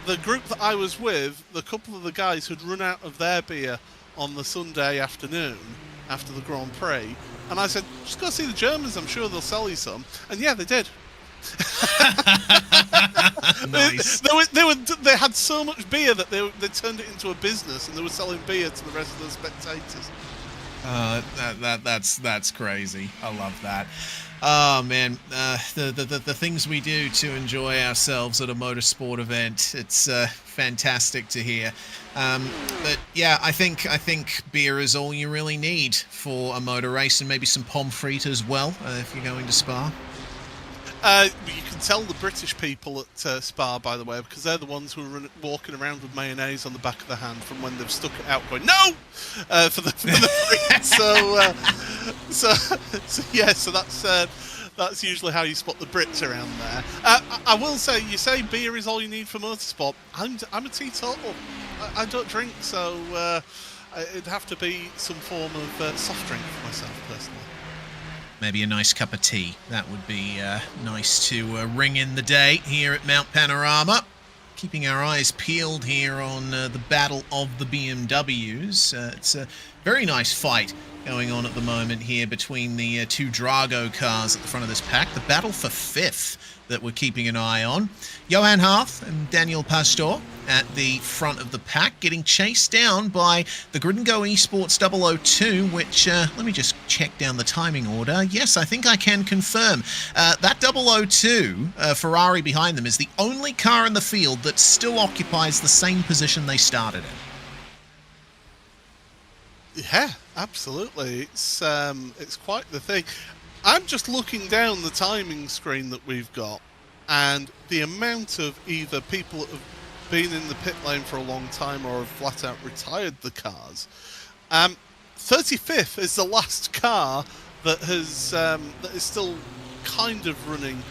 the group that I was with, the couple of the guys had run out of their beer on the Sunday afternoon after the Grand Prix, and I said, just go see the Germans, I'm sure they'll sell you some. And yeah, they did. Nice. They had so much beer that they turned it into a business, and they were selling beer to the rest of the spectators. That's crazy. I love that. Oh man, the things we do to enjoy ourselves at a motorsport event, it's fantastic to hear. But yeah, I think beer is all you really need for a motor race, and maybe some pommes frites as well if you're going to Spa. You can tell the British people at Spa, by the way, because they're the ones who are walking around with mayonnaise on the back of the hand from when they've stuck it out, going no for the free. So that's usually how you spot the Brits around there. I will say, you say beer is all you need for motorsport. I'm a teetotal. I don't drink, so it'd have to be some form of soft drink for myself personally. Maybe a nice cup of tea. That would be nice to ring in the day here at Mount Panorama. Keeping our eyes peeled here on the battle of the BMWs. It's a very nice fight going on at the moment here between the two Drago cars at the front of this pack. The battle for fifth that we're keeping an eye on. Johan Harth and Daniel Pastor at the front of the pack, getting chased down by the Grid and Go Esports 002, which, let me just check down the timing order. Yes, I think I can confirm. That 002, Ferrari behind them, is the only car in the field that still occupies the same position they started in. Yeah, absolutely. It's quite the thing. I'm just looking down the timing screen that we've got, and the amount of either people that have been in the pit lane for a long time or have flat out retired the cars. 35th is the last car that has that is still kind of running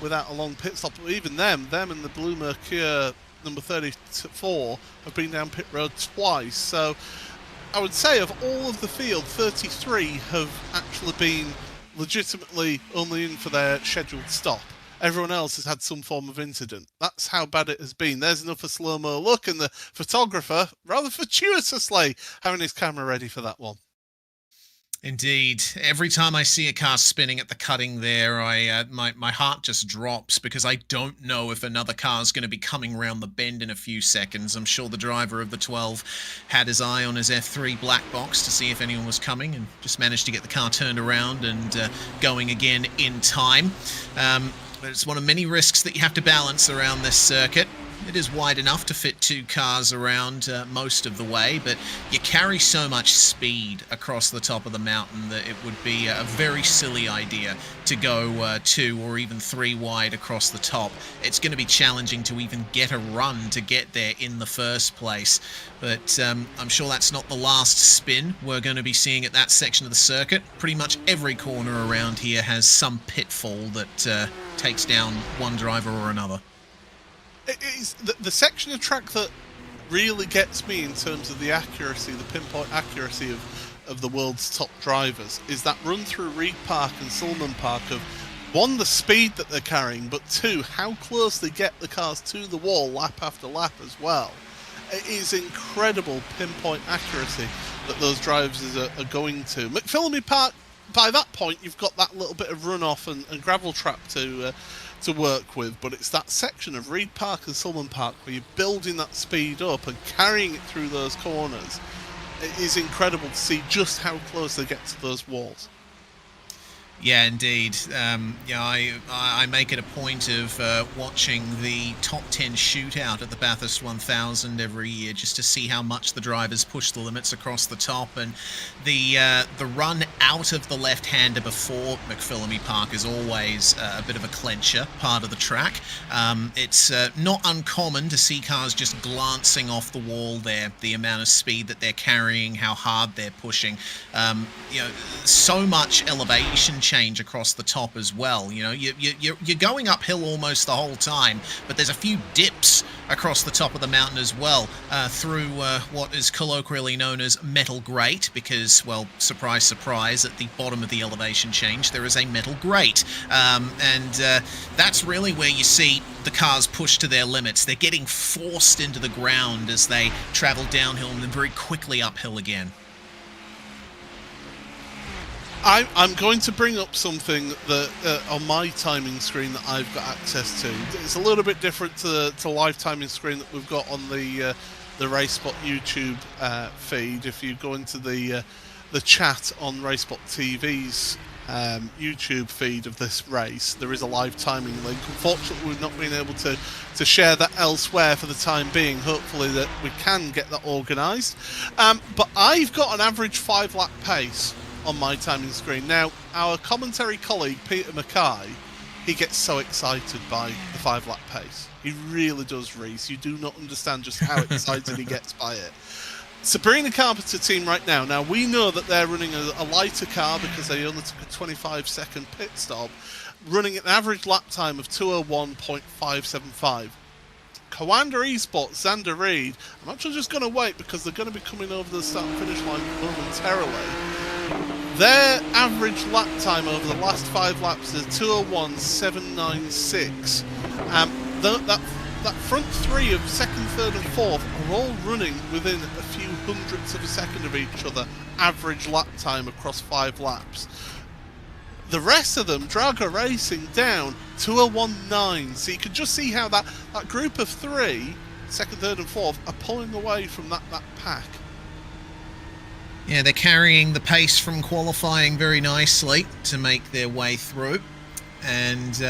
without a long pit stop. But even them and the Blue Mercure number 34 have been down pit road twice. So I would say of all of the field, 33 have actually been legitimately only in for their scheduled stop. Everyone else has had some form of incident. That's how bad it has been. There's enough of slow-mo look, and the photographer, rather fortuitously, having his camera ready for that one. Indeed. Every time I see a car spinning at the cutting there, my heart just drops, because I don't know if another car is going to be coming round the bend in a few seconds. I'm sure the driver of the 12 had his eye on his F3 black box to see if anyone was coming, and just managed to get the car turned around and going again in time. But it's one of many risks that you have to balance around this circuit. It is wide enough to fit two cars around most of the way, but you carry so much speed across the top of the mountain that it would be a very silly idea to go 2 or even 3 wide across the top. It's going to be challenging to even get a run to get there in the first place. But I'm sure that's not the last spin we're going to be seeing at that section of the circuit. Pretty much every corner around here has some pitfall that takes down one driver or another. It is the section of track that really gets me in terms of the accuracy, the pinpoint accuracy of the world's top drivers, is that run through Reed Park and Sulman Park of, 1, the speed that they're carrying, but 2, how close they get the cars to the wall lap after lap as well. It is incredible pinpoint accuracy that those drivers are going to. McPhillamy Park, by that point, you've got that little bit of runoff and gravel trap to work with, but it's that section of Reed Park and Sulman Park where you're building that speed up and carrying it through those corners. It is incredible to see just how close they get to those walls. Yeah, indeed. I make it a point of watching the top 10 shootout at the Bathurst 1000 every year just to see how much the drivers push the limits across the top. And the run out of the left-hander before McPhillamy Park is always a bit of a clencher, part of the track. It's not uncommon to see cars just glancing off the wall there, the amount of speed that they're carrying, how hard they're pushing. So much elevation change across the top as well. You're going uphill almost the whole time, but there's a few dips across the top of the mountain as well, through what is colloquially known as metal grate, because, well, surprise, surprise, at the bottom of the elevation change there is a metal grate, and that's really where you see the cars push to their limits. They're getting forced into the ground as they travel downhill and then very quickly uphill again. I'm going to bring up something that on my timing screen that I've got access to. It's a little bit different to live timing screen that we've got on the RaceSpot YouTube feed. If you go into the chat on RaceSpot TV's YouTube feed of this race, there is a live timing link. Unfortunately, we've not been able to share that elsewhere for the time being. Hopefully that we can get that organised. But I've got an average 5-lap pace on my timing screen. Now, our commentary colleague, Peter Mackay, he gets so excited by the 5-lap pace. He really does, Reese. You do not understand just how excited he gets by it. Sabrina Carpenter team right now. Now, we know that they're running a lighter car because they only took a 25-second pit stop, running an average lap time of 201.575. Coanda Esports, Xander Reed, I'm actually just going to wait because they're going to be coming over the start and finish line momentarily. Their average lap time over the last 5 laps is 201.796. That front three of second, third and fourth are all running within a few hundredths of a second of each other, average lap time across 5 laps. The rest of them, Drago Racing, down 201.9. So you can just see how that group of 3, second, third and fourth, are pulling away from that pack. Yeah, they're carrying the pace from qualifying very nicely to make their way through. And,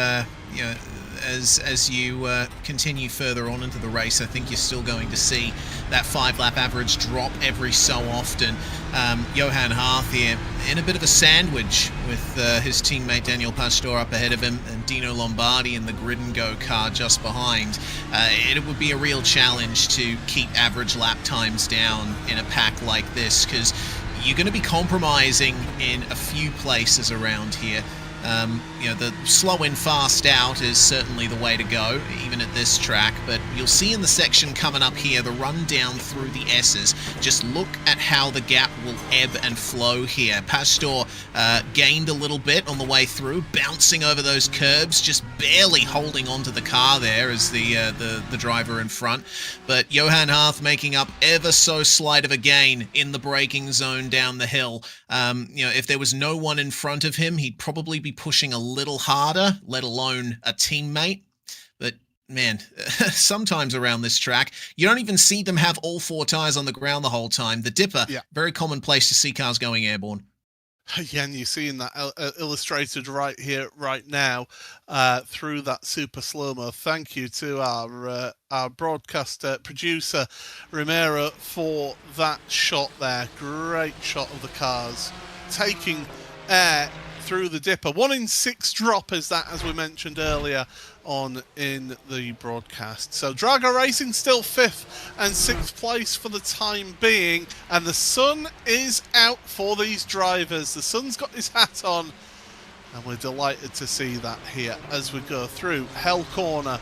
as you continue further on into the race, I think you're still going to see that 5-lap average drop every so often. Johan Harth here in a bit of a sandwich with his teammate Daniel Pastor up ahead of him and Dino Lombardi in the Grid and Go car just behind. It would be a real challenge to keep average lap times down in a pack like this, because you're going to be compromising in a few places around here. The slow in, fast out is certainly the way to go, even at this track, but you'll see in the section coming up here, the run down through the S's, just look at how the gap will ebb and flow here. Pastor gained a little bit on the way through, bouncing over those curbs, just barely holding onto the car there as the driver in front, but Johan Harth making up ever so slight of a gain in the braking zone down the hill. If there was no one in front of him, he'd probably be pushing a little harder, let alone a teammate. But man, sometimes around this track, you don't even see them have all 4 tyres on the ground the whole time. The dipper, very common place to see cars going airborne. Yeah, and you're seeing that illustrated right here, right now, through that super slow-mo. Thank you to our broadcast producer, Romero, for that shot there. Great shot of the cars taking air through the dipper. 1 in 6 drop is that, as we mentioned earlier on in the broadcast. So Drago Racing still 5th and 6th place for the time being, and the sun is out for these drivers. The sun's got his hat on, and we're delighted to see that here as we go through Hell Corner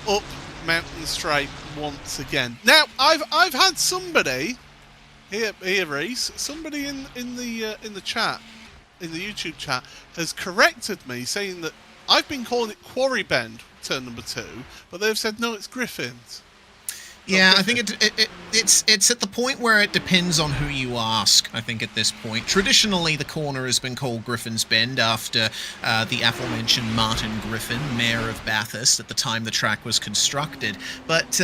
up Mountain Straight once again. Now I've had somebody here, Reese, somebody in the chat, in the YouTube chat, has corrected me, saying that I've been calling it Quarry Bend turn number 2, but they've said no, it's Griffins. Yeah, I think it's at the point where it depends on who you ask I think, at this point. Traditionally, the corner has been called Griffin's Bend after the aforementioned Martin Griffin, mayor of Bathurst, at the time the track was constructed. But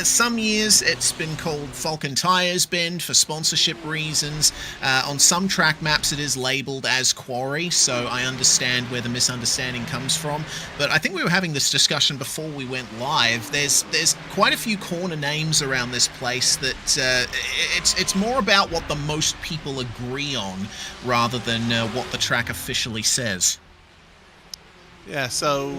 some years it's been called Falcon Tyres Bend for sponsorship reasons. On some track maps it is labelled as Quarry, so I understand where the misunderstanding comes from. But I think we were having this discussion before we went live. There's quite a few corner names around this place that it's more about what the most people agree on rather than what the track officially says. Yeah, so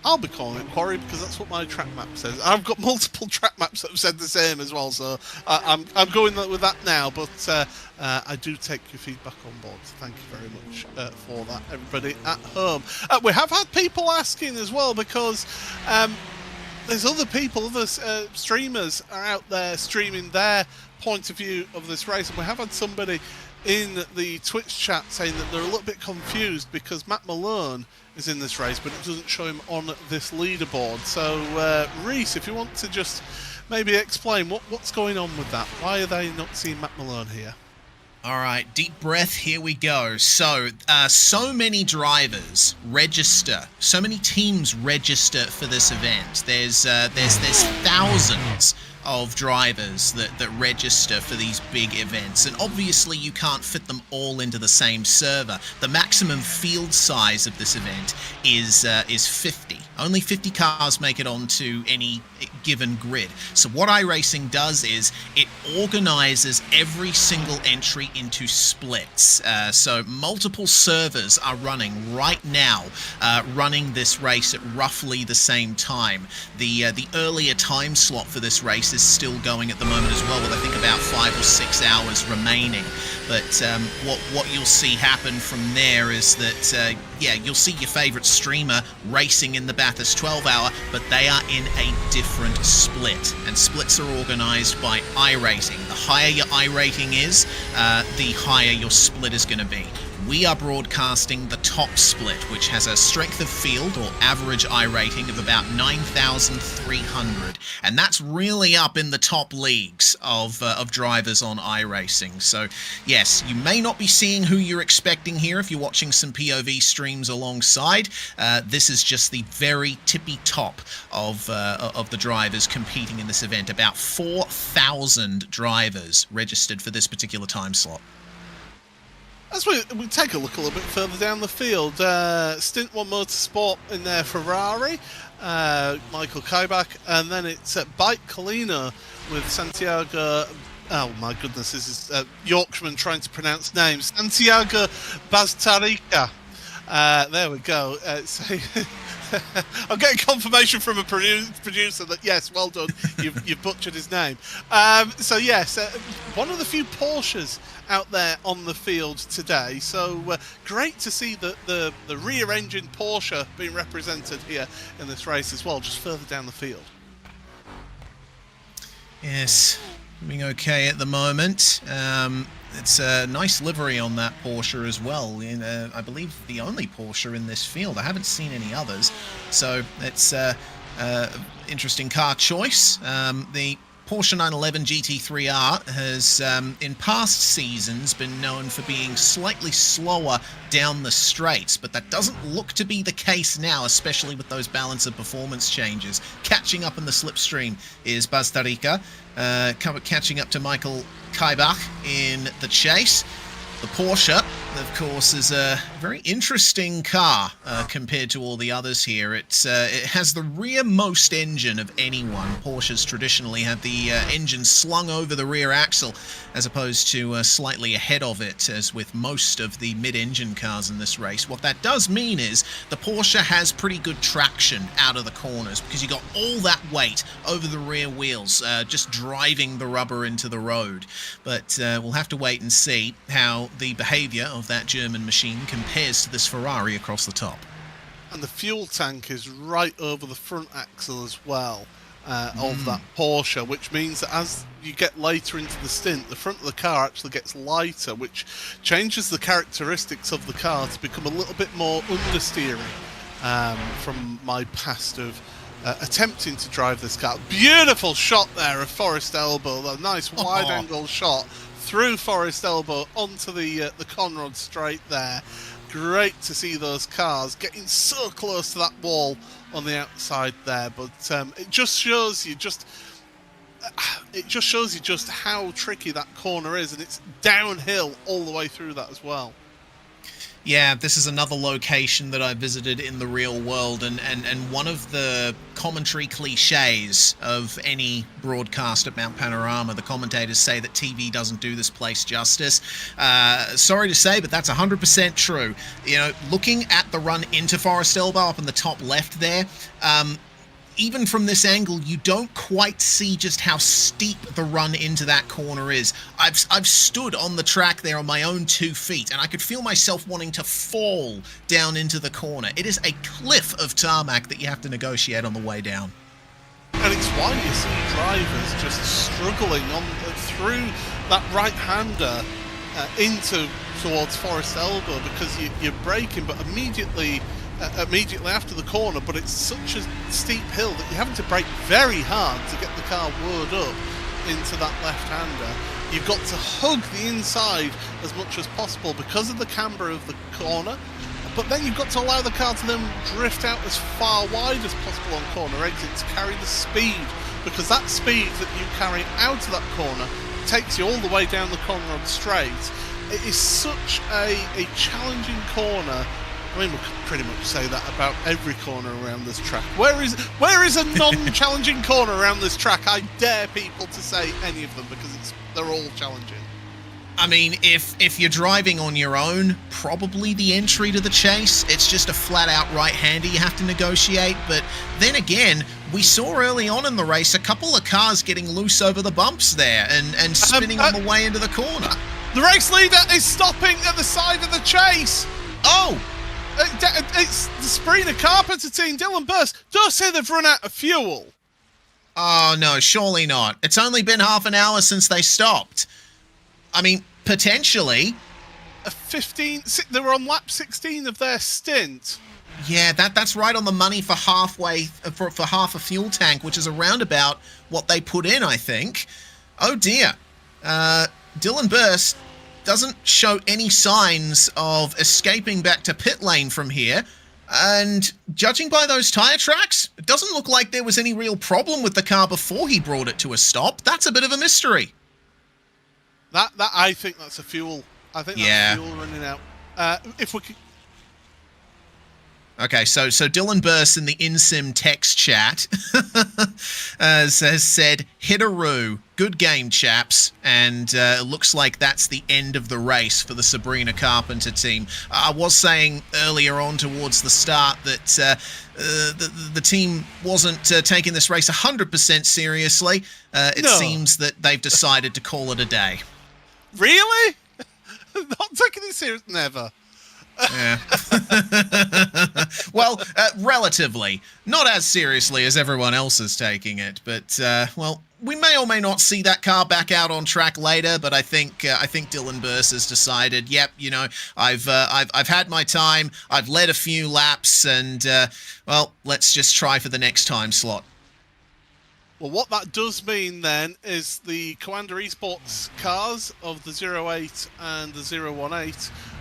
I'll be calling it Quarry because that's what my track map says. I've got multiple track maps that have said the same as well, so I'm going with that now. But I do take your feedback on board. So thank you very much for that, everybody at home. We have had people asking as well because there's other people, other streamers are out there streaming their point of view of this race, and we have had somebody in the Twitch chat saying that they're a little bit confused because Matt Malone is in this race, but it doesn't show him on this leaderboard. So, Reese, if you want to just maybe explain what's going on with that. Why are they not seeing Matt Malone here? All right, deep breath, here we go. So, so many drivers register, so many teams register for this event. There's thousands of drivers that register for these big events, and obviously you can't fit them all into the same server. The maximum field size of this event is 50. Only 50 cars make it onto any given grid. So what iRacing does is it organizes every single entry into splits. So multiple servers are running right now, running this race at roughly the same time. The earlier time slot for this race is still going at the moment as well, with I think about 5 or 6 hours remaining. But what you'll see happen from there is that you'll see your favorite streamer racing in the Bathurst 12-hour, but they are in a different split, and splits are organized by iRacing. The higher your iRating is, the higher your split is going to be. We are broadcasting the top split, which has a strength of field or average iRating of about 9,300, and that's really up in the top leagues of drivers on iRacing. So yes, you may not be seeing who you're expecting here if you're watching some POV streams alongside. This is just the very tippy top of the drivers competing in this event. About 4,000 drivers registered for this particular time slot. As we take a look a little bit further down the field, Stint 1 Motorsport in their Ferrari, Michael Kaibach, and then it's Bike Colina with Santiago. Oh my goodness, this is Yorkshireman trying to pronounce names. Santiago Baztarica. There we go. I'm getting confirmation from a producer that yes, well done, you've butchered his name. So yes, one of the few Porsches out there on the field today. So great to see the rear engine Porsche being represented here in this race as well, just further down the field. Yes, doing okay at the moment. It's a nice livery on that Porsche as well. I believe the only Porsche in this field. I haven't seen any others, so it's interesting car choice. The Porsche 911 GT3R has, in past seasons, been known for being slightly slower down the straights, but that doesn't look to be the case now, especially with those balance of performance changes. Catching up in the slipstream is Baztarica, catching up to Michael Kaibach in the chase. The Porsche, of course, is a very interesting car compared to all the others here. It has the rearmost engine of anyone. Porsches traditionally have the engine slung over the rear axle as opposed to slightly ahead of it, as with most of the mid-engine cars in this race. What that does mean is the Porsche has pretty good traction out of the corners because you got all that weight over the rear wheels, just driving the rubber into the road. But we'll have to wait and see how the behaviour of that German machine compares to this Ferrari across the top. And the fuel tank is right over the front axle as well of that Porsche, which means that as you get later into the stint, the front of the car actually gets lighter, which changes the characteristics of the car to become a little bit more understeering from my past of attempting to drive this car. Beautiful shot there of Forest Elbow, a nice wide angle shot through Forest Elbow onto the Conrod straight there. Great to see those cars getting so close to that wall on the outside there, but it just shows you just how tricky that corner is, and it's downhill all the way through that as well. Yeah, this is another location that I visited in the real world, and one of the commentary cliches of any broadcast at Mount Panorama, the commentators say that TV doesn't do this place justice. Sorry to say, but that's 100% true. You know, looking at the run into Forest Elbow up in the top left there, even from this angle, you don't quite see just how steep the run into that corner is. I've stood on the track there on my own 2 feet, and I could feel myself wanting to fall down into the corner. It is a cliff of tarmac that you have to negotiate on the way down. And it's why you see drivers just struggling through that right-hander towards Forest Elbow, because you're braking, but immediately after the corner, but it's such a steep hill that you're having to brake very hard to get the car whirled up into that left-hander. You've got to hug the inside as much as possible because of the camber of the corner, but then you've got to allow the car to then drift out as far wide as possible on corner exits, carry the speed, because that speed that you carry out of that corner takes you all the way down the Conrod straight. It is such a challenging corner. I mean, we could pretty much say that about every corner around this track. Where is a non-challenging corner around this track? I dare people to say any of them, because they're all challenging. I mean, if you're driving on your own, probably the entry to the chase. It's just a flat-out right-hander you have to negotiate. But then again, we saw early on in the race a couple of cars getting loose over the bumps there and spinning on the way into the corner. The race leader is stopping at the side of the chase. Oh! It's the Sabrina Carpenter team, Dylan Burst. Don't say they've run out of fuel. Oh, no, surely not. It's only been half an hour since they stopped. I mean, potentially. They were on lap 16 of their stint. Yeah, that's right on the money for half a fuel tank, which is around about what they put in, I think. Oh, dear. Dylan Burst doesn't show any signs of escaping back to pit lane from here. And judging by those tyre tracks, it doesn't look like there was any real problem with the car before he brought it to a stop. That's a bit of a mystery. That I think that's a fuel. I think that's fuel running out. If we could... Okay, so Dylan Burst in the InSim text chat has said, "Hit-a-roo, good game, chaps," and it looks like that's the end of the race for the Sabrina Carpenter team. I was saying earlier on towards the start that the team wasn't taking this race 100% seriously. It seems that they've decided to call it a day. Really? Not taking it serious? Never. Yeah. Well, relatively. Not as seriously as everyone else is taking it, but, well, we may or may not see that car back out on track later, but I think Dylan Burst has decided, yep, you know, I've had my time, I've led a few laps, and, well, let's just try for the next time slot. Well, what that does mean then is the Commander Esports cars of the 08 and the 018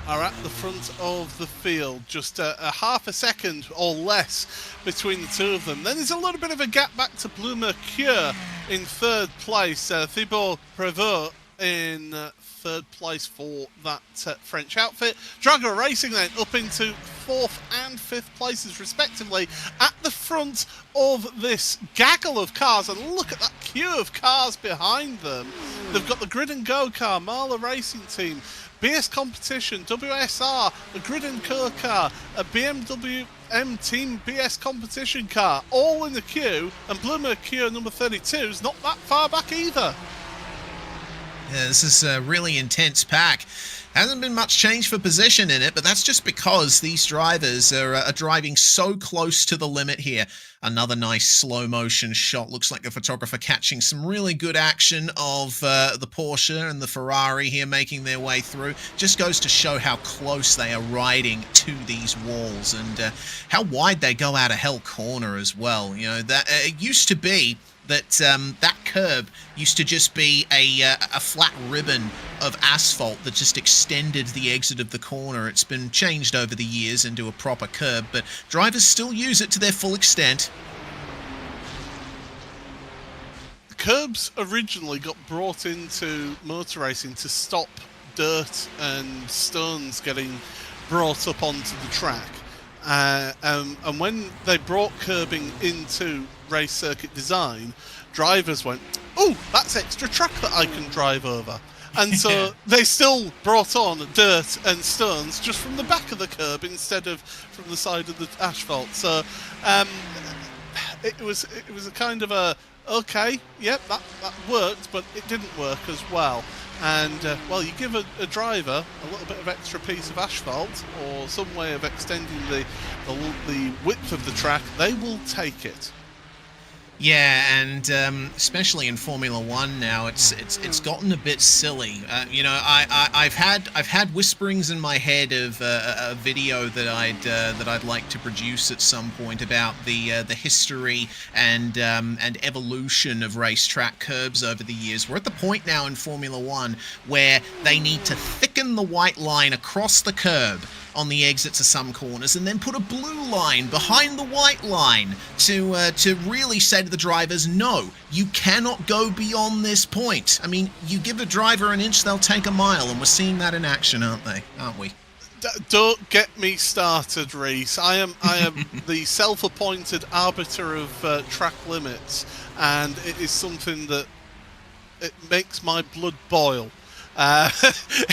are at the front of the field, just a half a second or less between the two of them. Then there's a little bit of a gap back to Blue Mercure in third place, Thibaut Prévost in third place for that French outfit. Drago Racing then up into fourth and fifth places respectively at the front of this gaggle of cars, and look at that queue of cars behind them. They've got the Grid and Go car, Marla Racing Team, BS Competition, WSR, a Grid and Co car, a BMW M Team BS Competition car, all in the queue, and Blue Mercure number 32 is not that far back either. Yeah, this is a really intense pack. Hasn't been much change for position in it, but that's just because these drivers are driving so close to the limit here. Another nice slow motion shot. Looks like the photographer catching some really good action of the Porsche and the Ferrari here making their way through. Just goes to show how close they are riding to these walls, and how wide they go out of hell corner as well. You know, that it used to be that that curb used to just be a flat ribbon of asphalt that just extended the exit of the corner. It's been changed over the years into a proper curb, but drivers still use it to their full extent. Curbs originally got brought into motor racing to stop dirt and stones getting brought up onto the track. And when they brought curbing into race circuit design, drivers went, "Oh, that's extra track that I can drive over." And so they still brought on dirt and stones just from the back of the curb instead of from the side of the asphalt. So it was a kind of a, okay, yep, that worked, but it didn't work as well. And, well, you give a driver a little bit of extra piece of asphalt or some way of extending the width of the track, they will take it. Yeah, and especially in Formula One now, it's gotten a bit silly. You know, I've had whisperings in my head of a video that I'd like to produce at some point about the history and evolution of racetrack curbs over the years. We're at the point now in Formula One where they need to thicken the white line across the curb on the exits of some corners, and then put a blue line behind the white line to really say to the drivers, no, you cannot go beyond this point. I mean, you give a driver an inch, they'll take a mile, and we're seeing that in action, aren't we? Don't get me started, Reese. I am the self-appointed arbiter of track limits, and it is something that it makes my blood boil.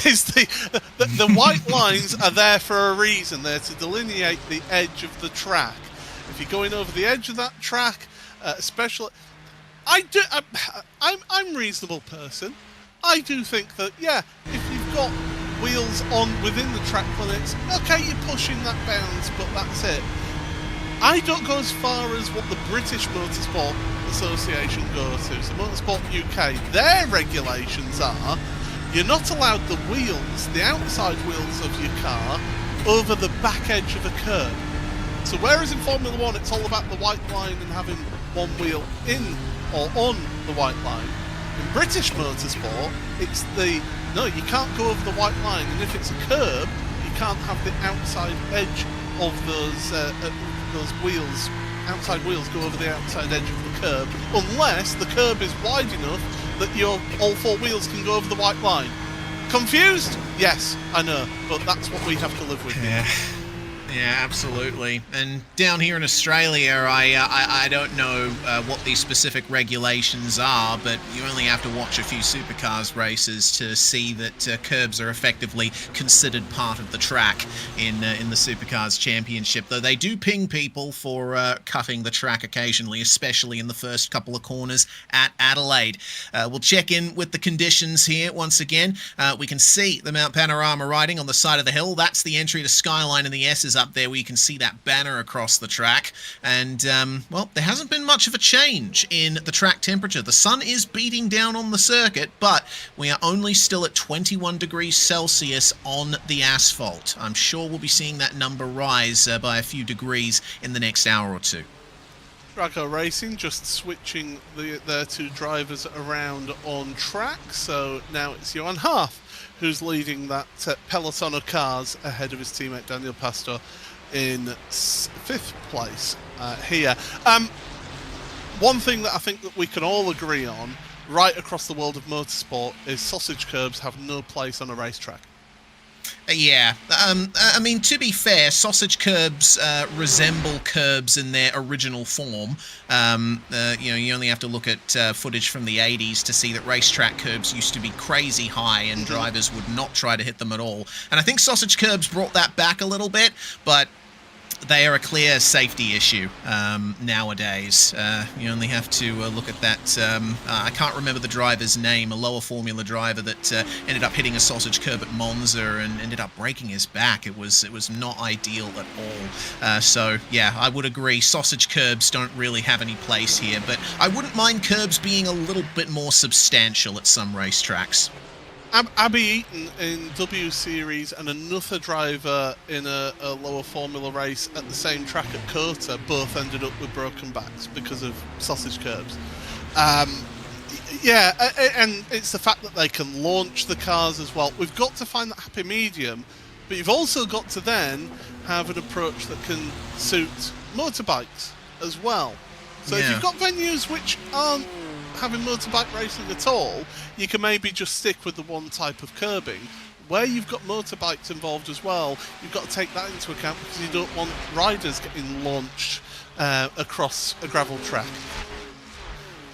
Is the white lines are there for a reason. They're to delineate the edge of the track. If you're going over the edge of that track, especially, I'm a reasonable person. I do think that, yeah, if you've got wheels on within the track limits, okay, you're pushing that bounds, but that's it. I don't go as far as what the British Motorsport Association go to. So Motorsport UK, their regulations are, you're not allowed the wheels, the outside wheels of your car, over the back edge of a curb. So whereas in Formula 1 it's all about the white line and having one wheel in or on the white line, in British motorsport it's no, you can't go over the white line, and if it's a curb, you can't have the outside edge of those wheels, outside wheels go over the outside edge of the curb, unless the curb is wide enough that all four wheels can go over the white line. Confused? Yes, I know, but that's what we have to live with here. Yeah, absolutely. And down here in Australia, I don't know what these specific regulations are, but you only have to watch a few supercars races to see that curbs are effectively considered part of the track in the Supercars Championship, though they do ping people for cutting the track occasionally, especially in the first couple of corners at Adelaide. We'll check in with the conditions here once again. We can see the Mount Panorama riding on the side of the hill. That's the entry to Skyline and the S's up there where you can see that banner across the track. And, well, there hasn't been much of a change in the track temperature. The sun is beating down on the circuit, but we are only still at 21 degrees Celsius on the asphalt. I'm sure we'll be seeing that number rise by a few degrees in the next hour or two. Drago Racing just switching their two drivers around on track, so now it's Johan Haaf who's leading that peloton of cars ahead of his teammate Daniel Pastor in 5th place here. One thing that I think that we can all agree on right across the world of motorsport is sausage curbs have no place on a racetrack. Yeah, I mean, to be fair, sausage curbs resemble curbs in their original form. You know, you only have to look at footage from the 80s to see that racetrack curbs used to be crazy high and drivers would not try to hit them at all. And I think sausage curbs brought that back a little bit, but they are a clear safety issue nowadays. You only have to look at that. I can't remember the driver's name, a lower formula driver that ended up hitting a sausage curb at Monza and ended up breaking his back. It was not ideal at all. So yeah, I would agree. Sausage curbs don't really have any place here, but I wouldn't mind curbs being a little bit more substantial at some racetracks. Abby Eaton in W Series and another driver in a lower formula race at the same track at Kota both ended up with broken backs because of sausage curbs. Yeah, and it's the fact that they can launch the cars as well. We've got to find that happy medium, but you've also got to then have an approach that can suit motorbikes as well. So if you've got venues which aren't having motorbike racing at all, you can maybe just stick with the one type of curbing. Where you've got motorbikes involved as well, you've got to take that into account because you don't want riders getting launched across a gravel track.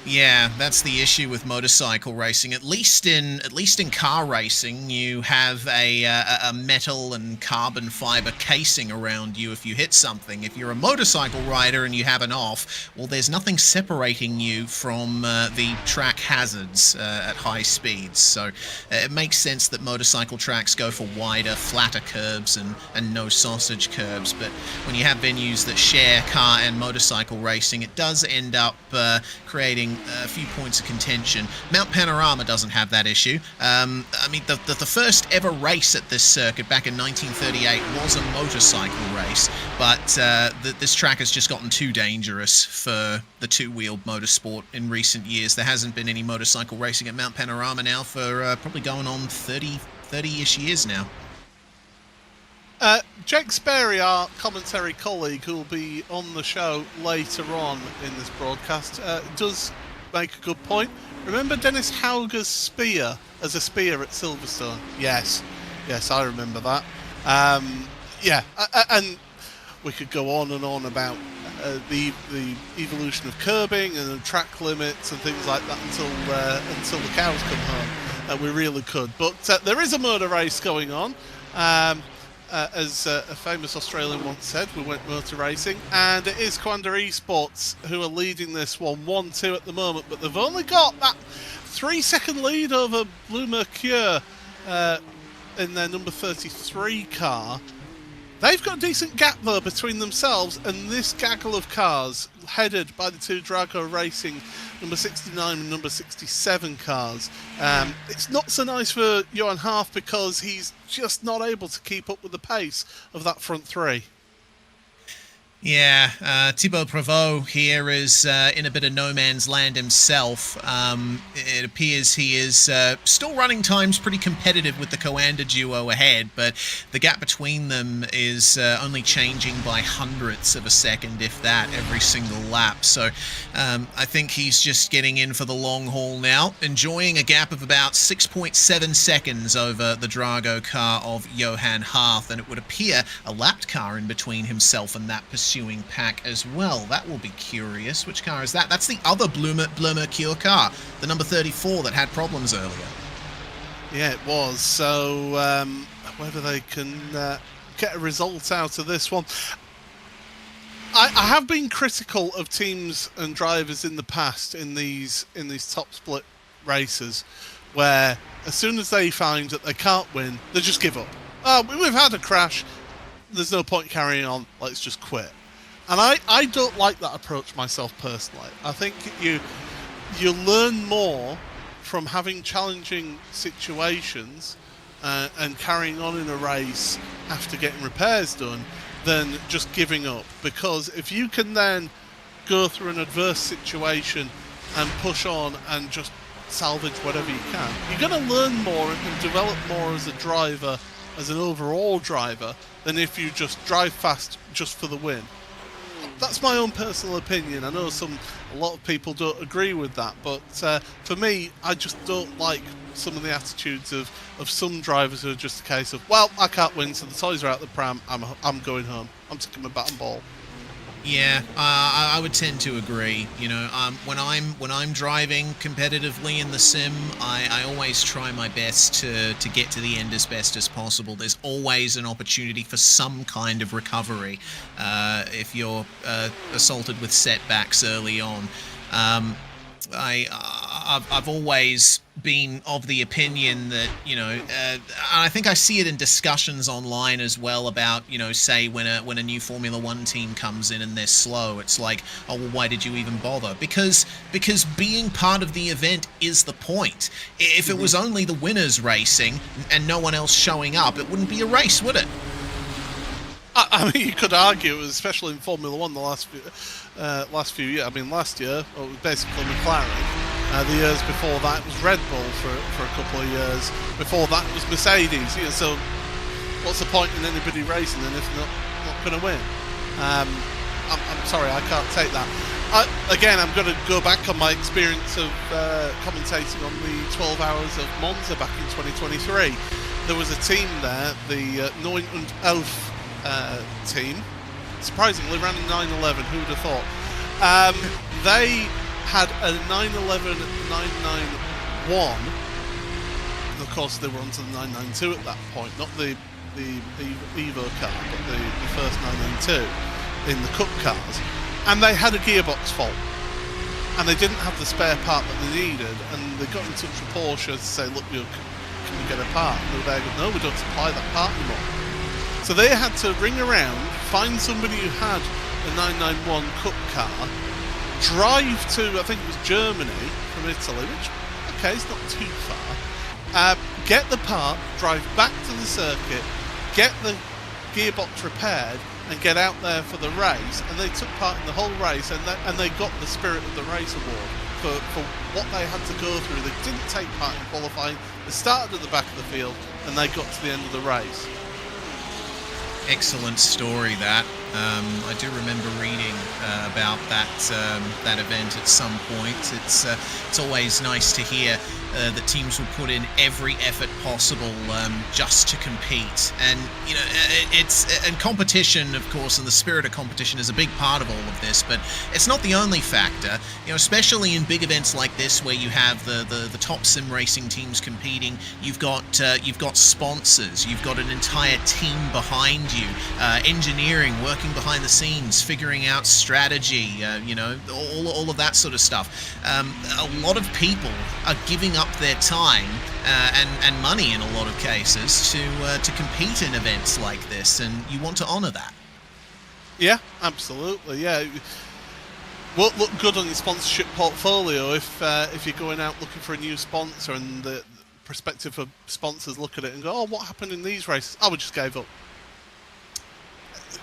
Yeah, that's the issue with motorcycle racing. At least in car racing, you have a metal and carbon fiber casing around you if you hit something. If you're a motorcycle rider and you have an off, well, there's nothing separating you from the track hazards at high speeds. So it makes sense that motorcycle tracks go for wider, flatter curbs and no sausage curbs. But when you have venues that share car and motorcycle racing, it does end up creating a few points of contention. Mount Panorama doesn't have that issue. I mean, the first ever race at this circuit back in 1938 was a motorcycle race, but this track has just gotten too dangerous for the two-wheeled motorsport in recent years. There hasn't been any motorcycle racing at Mount Panorama now for probably going on 30-ish years now. Jake Sperry, our commentary colleague, who will be on the show later on in this broadcast, does make a good point. Remember Dennis Hauger's spear as a spear at Silverstone? Yes, I remember that. And we could go on and on about the evolution of curbing and track limits and things like that until the cows come home. We really could. But there is a motor race going on. As a famous Australian once said, we went motor racing, and it is Commander Esports who are leading this one 1-2 at the moment, but they've only got that 3-second lead over Blue Mercure in their number 33 car. They've got a decent gap though between themselves and this gaggle of cars headed by the two Drago Racing number 69 and number 67 cars. It's not so nice for Johan Haaf because he's just not able to keep up with the pace of that front three. Yeah, Thibaut Prévost here is in a bit of no man's land himself. It appears he is still running times pretty competitive with the Coanda duo ahead, but the gap between them is only changing by hundredths of a second, if that, every single lap. So I think he's just getting in for the long haul now, enjoying a gap of about 6.7 seconds over the Drago car of Johan Haaf, and it would appear a lapped car in between himself and that pursuing pack as well. That will be curious. Which car is that? That's the other Bleu Mercure car, the number 34 that had problems earlier. Yeah, it was. So whether they can get a result out of this one. I have been critical of teams and drivers in the past in these top split races, where as soon as they find that they can't win, they just give up. Oh, we've had a crash. There's no point carrying on. Let's just quit. And I don't like that approach myself personally. I think you learn more from having challenging situations and carrying on in a race after getting repairs done than just giving up. Because if you can then go through an adverse situation and push on and just salvage whatever you can, you're going to learn more and develop more as a driver, as an overall driver, than if you just drive fast just for the win. That's my own personal opinion. I know a lot of people don't agree with that, but for me, I just don't like some of the attitudes of some drivers who are just a case of, well, I can't win, so the toys are out the pram, I'm going home. I'm taking my bat and ball. Yeah, I would tend to agree. You know, when I'm driving competitively in the sim, I always try my best to get to the end as best as possible. There's always an opportunity for some kind of recovery if you're assaulted with setbacks early on. I've always been of the opinion that, you know, I think I see it in discussions online as well about, you know, say when a new Formula One team comes in and they're slow, it's like, oh, well, why did you even bother? Because being part of the event is the point. If it was only the winners racing and no one else showing up, it wouldn't be a race, would it? I mean, you could argue, especially in Formula One, the last few years. I mean, last year it was basically McLaren. The years before that was Red Bull for a couple of years. Before that was Mercedes. So what's the point in anybody racing then if they're not going to win? I'm sorry, I can't take that. Again, I'm going to go back on my experience of commentating on the 12 Hours of Monza back in 2023. There was a team there, the 9 und 11 team. Surprisingly, ran a 911. Who would have thought? They had a 911 991. And of course, they were onto the 992 at that point, not the Evo car, but the first 992 in the Cup cars. And they had a gearbox fault, and they didn't have the spare part that they needed. And they got in touch with Porsche to say, "Look, can we get a part?" And they were there, "No, we don't supply that part anymore." So they had to ring around, find somebody who had a 991 Cup car, drive to, I think it was Germany from Italy, which, okay, it's not too far, get the part, drive back to the circuit, get the gearbox repaired, and get out there for the race. And they took part in the whole race, and they got the Spirit of the Race award for what they had to go through. They didn't take part in qualifying, they started at the back of the field, and they got to the end of the race. Excellent story, that. I do remember reading about that event at some point. It's always nice to hear that teams will put in every effort possible just to compete, and and competition, of course, and the spirit of competition is a big part of all of this. But it's not the only factor. Especially in big events like this, where you have the top sim racing teams competing. You've got sponsors. You've got an entire team behind you, engineering, working behind the scenes, figuring out strategy. All of that sort of stuff. A lot of people are giving up their time and money in a lot of cases to compete in events like this, and you want to honour that. Yeah, absolutely. Yeah, won't look good on your sponsorship portfolio if you're going out looking for a new sponsor and the prospective sponsors look at it and go, "Oh, what happened in these races? Oh, we just gave up."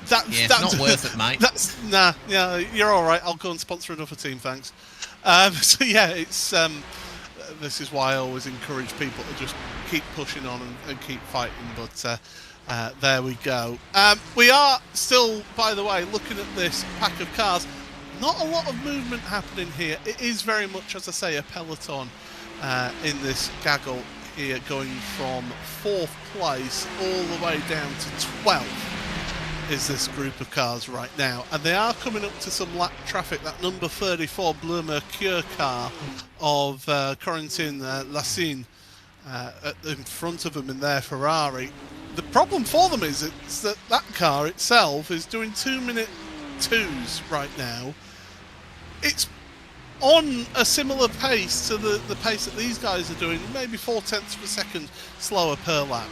That's not worth it, mate. Yeah, you're all right. I'll go and sponsor another team, thanks. So yeah, it's this is why I always encourage people to just keep pushing on and keep fighting. But there we go. We are still, by the way, looking at this pack of cars. Not a lot of movement happening here. It is very much, as I say, a peloton in this gaggle here, going from 4th place all the way down to 12th. Is this group of cars right now, and they are coming up to some lap traffic. That number 34 Bleu Mercure car of Corentin Lassine in front of them in their Ferrari. The problem for them is that car itself is doing 2-minute 2s right now. It's on a similar pace to the pace that these guys are doing, maybe 0.4 of a second slower per lap.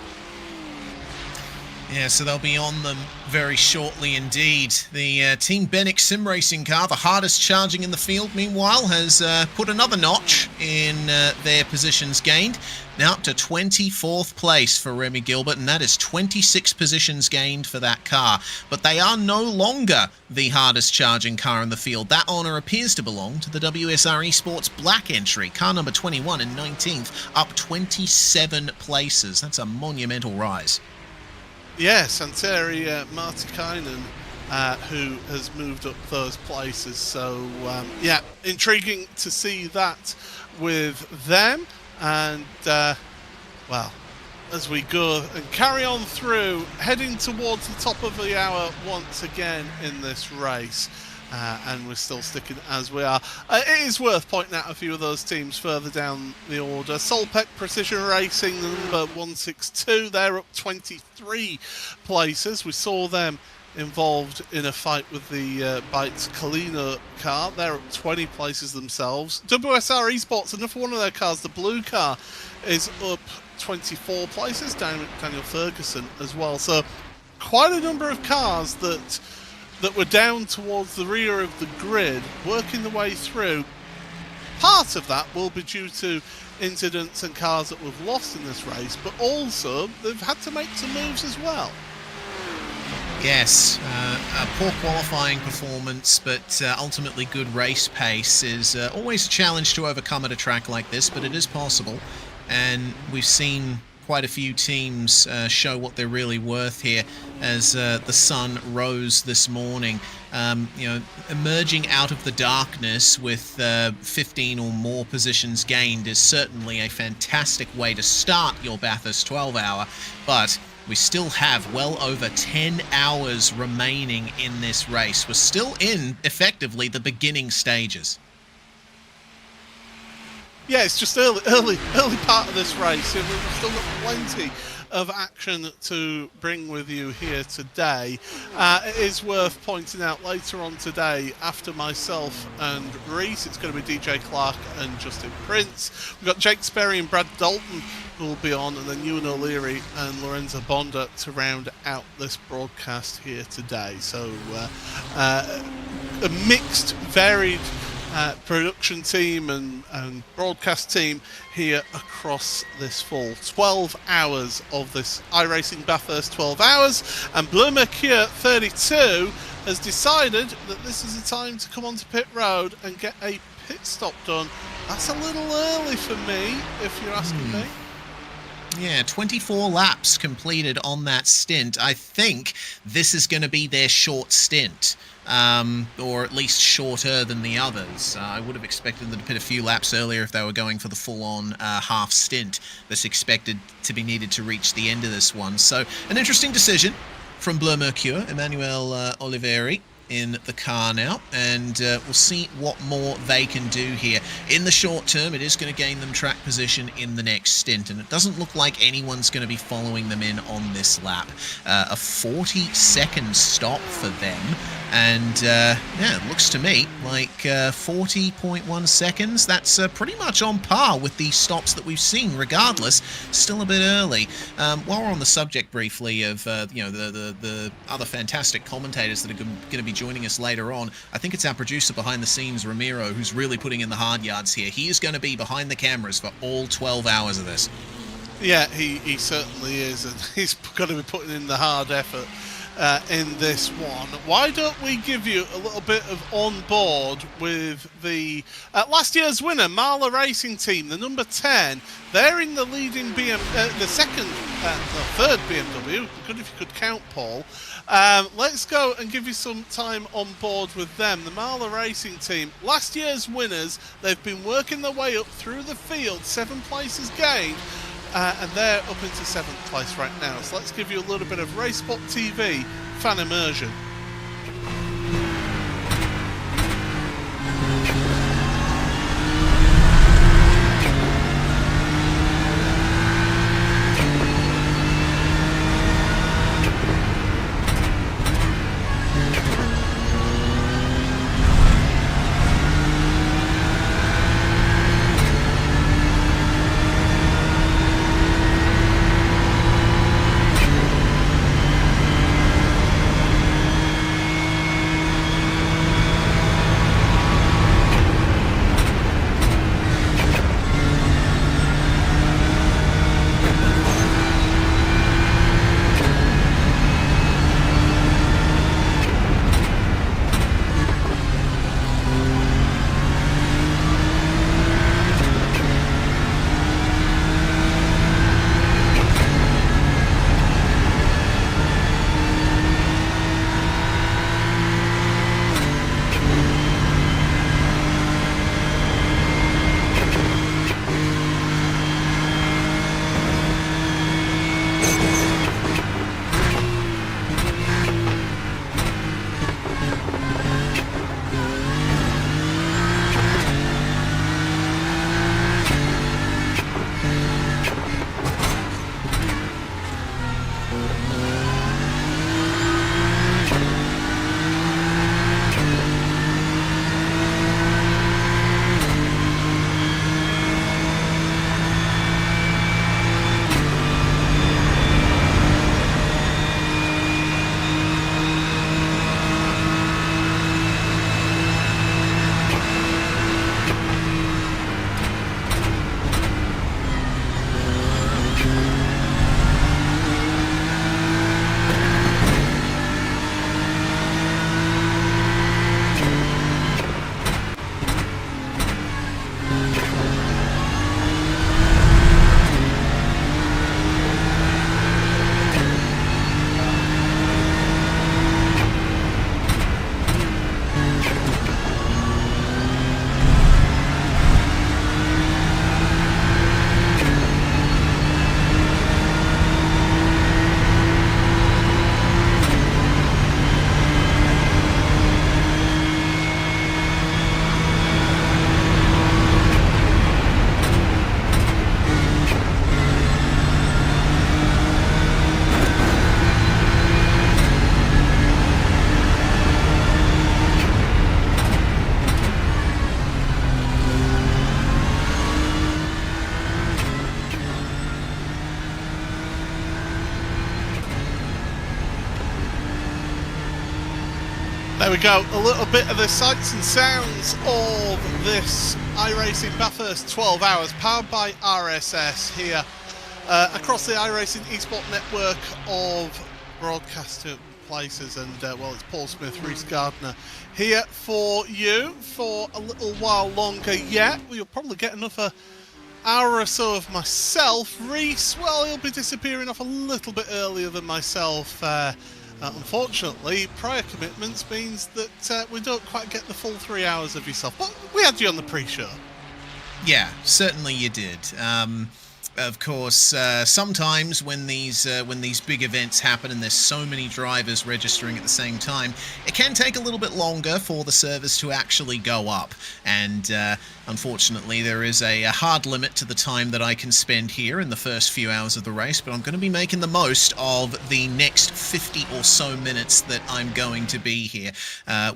Yeah, so they'll be on them very shortly indeed. The Team Benik sim racing car, the hardest charging in the field, meanwhile, has put another notch in their positions gained. Now up to 24th place for Remy Gilbert, and that is 26 positions gained for that car. But they are no longer the hardest charging car in the field. That honour appears to belong to the WSR Esports Black entry, car number 21 in 19th, up 27 places. That's a monumental rise. Yeah, Santeri Martikainen, who has moved up those places. So, yeah, intriguing to see that with them. And, well, as we go and carry on through, heading towards the top of the hour once again in this race. And we're still sticking as we are. It is worth pointing out a few of those teams further down the order. Solpec Precision Racing, the number 162, they're up 23 places. We saw them involved in a fight with the Bytes Kalina car. They're up 20 places themselves. WSR Esports, another one of their cars, the blue car, is up 24 places. Daniel Ferguson as well. So quite a number of cars that were down towards the rear of the grid, working the way through. Part of that will be due to incidents and cars that we've lost in this race, but also they've had to make some moves as well. Yes, a poor qualifying performance, but ultimately good race pace is always a challenge to overcome at a track like this, but it is possible. And we've seen quite a few teams show what they're really worth here as the sun rose this morning. Emerging out of the darkness with 15 or more positions gained is certainly a fantastic way to start your Bathurst 12-hour, but we still have well over 10 hours remaining in this race. We're still in, effectively, the beginning stages. Yeah, it's just early part of this race. We've still got plenty of action to bring with you here today. It is worth pointing out later on today, after myself and Reese, it's going to be DJ Clark and Justin Prince. We've got Jake Sperry and Brad Dalton who will be on, and then Ewan O'Leary and Lorenzo Bonda to round out this broadcast here today. So a mixed, varied production team and broadcast team here across this fall. 12 hours of this iRacing Bathurst 12 hours, and Bleu Mercure 32 has decided that this is the time to come onto pit road and get a pit stop done. That's a little early for me, if you're asking me. Yeah, 24 laps completed on that stint. I think this is going to be their short stint, or at least shorter than the others. I would have expected them to pit a few laps earlier if they were going for the full-on half stint that's expected to be needed to reach the end of this one. So, an interesting decision from Bleu Mercure, Emmanuel Oliveri in the car now, and we'll see what more they can do here. In the short term, it is going to gain them track position in the next stint, and it doesn't look like anyone's going to be following them in on this lap. A 40-second stop for them, and yeah, it looks to me like 40.1 seconds. That's pretty much on par with the stops that we've seen. Regardless, still a bit early. While we're on the subject briefly of the other fantastic commentators that are going to be joining us later on, I think it's our producer behind the scenes, Ramiro, who's really putting in the hard yards here. He is going to be behind the cameras for all 12 hours of this. Yeah, he certainly is, and he's going to be putting in the hard effort in this one. Why don't we give you a little bit of on board with the last year's winner, Marla Racing Team, the number 10. They're in the leading third BMW. Good if you could count, Paul. Let's go and give you some time on board with them. The Marla Racing Team, last year's winners. They've been working their way up through the field, 7 places gained. And they're up into 7th place right now. So let's give you a little bit of RaceSpot TV fan immersion. There we go, a little bit of the sights and sounds of this iRacing Bathurst 12 hours powered by RSS here across the iRacing eSport network of broadcaster places. And well, it's Paul Smith, Rhys Gardner here for you for a little while longer yet. You'll probably get another hour or so of myself. Rhys, well, he'll be disappearing off a little bit earlier than myself. Unfortunately, prior commitments means that we don't quite get the full 3 hours of yourself. But we had you on the pre-show. Yeah, certainly you did. Of course, sometimes when these big events happen and there's so many drivers registering at the same time, it can take a little bit longer for the servers to actually go up. And unfortunately, there is a hard limit to the time that I can spend here in the first few hours of the race, but I'm going to be making the most of the next 50 or so minutes that I'm going to be here.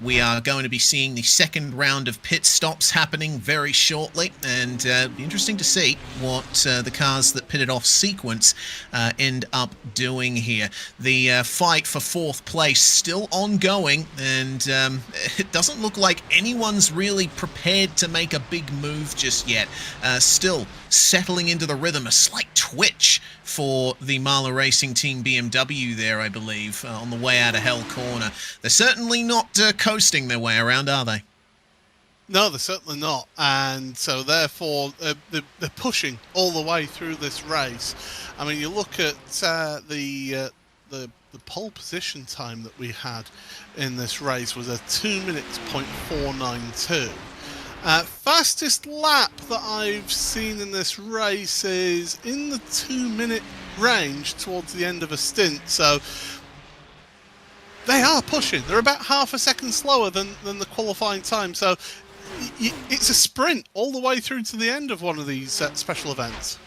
We are going to be seeing the second round of pit stops happening very shortly, and it'll be interesting to see what the cars that pitted off sequence end up doing here. The fight for fourth place still ongoing, and it doesn't look like anyone's really prepared to make a big move just yet. Still settling into the rhythm, a slight twitch for the Marla Racing Team BMW there, I believe, on the way out of Hell Corner. They're certainly not coasting their way around, are they? No, they're certainly not, and so therefore they're pushing all the way through this race. I mean, you look at the pole position time that we had in this race was a 2 minutes .492. Fastest lap that I've seen in this race is in the 2 minute range towards the end of a stint. So they are pushing. They're about half a second slower than the qualifying time. So it's a sprint all the way through to the end of one of these special events.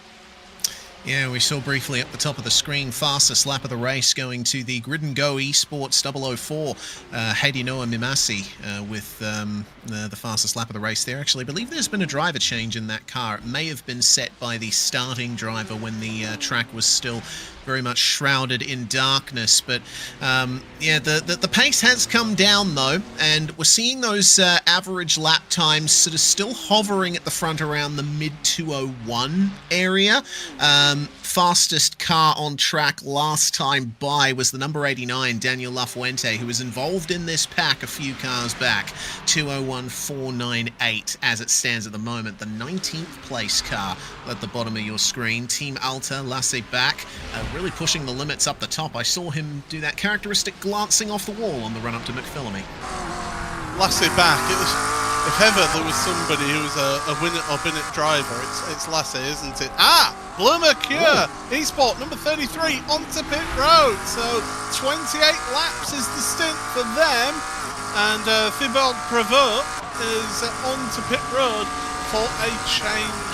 Yeah, we saw briefly at the top of the screen, fastest lap of the race going to the Grid and Go Esports 004, Hadinoa Mimasi with the fastest lap of the race there. Actually, I believe there's been a driver change in that car. It may have been set by the starting driver when the track was still very much shrouded in darkness. But yeah, the pace has come down though, and we're seeing those average lap times sort of still hovering at the front around the mid 201 area. Fastest car on track last time by was the number 89, Daniel Lafuente, who was involved in this pack a few cars back. 201.498 as it stands at the moment. The 19th place car at the bottom of your screen, Team Alta, Lasse back, really pushing the limits up the top. I saw him do that characteristic glancing off the wall on the run up to McPhillamy. Lasse back, it was... If ever there was somebody who was a win it or bin it driver, it's Lasse, isn't it? Ah! Blue Mercure, eSport number 33 onto pit road. So 28 laps is the stint for them. And Thibaut Prevot is onto pit road for a change,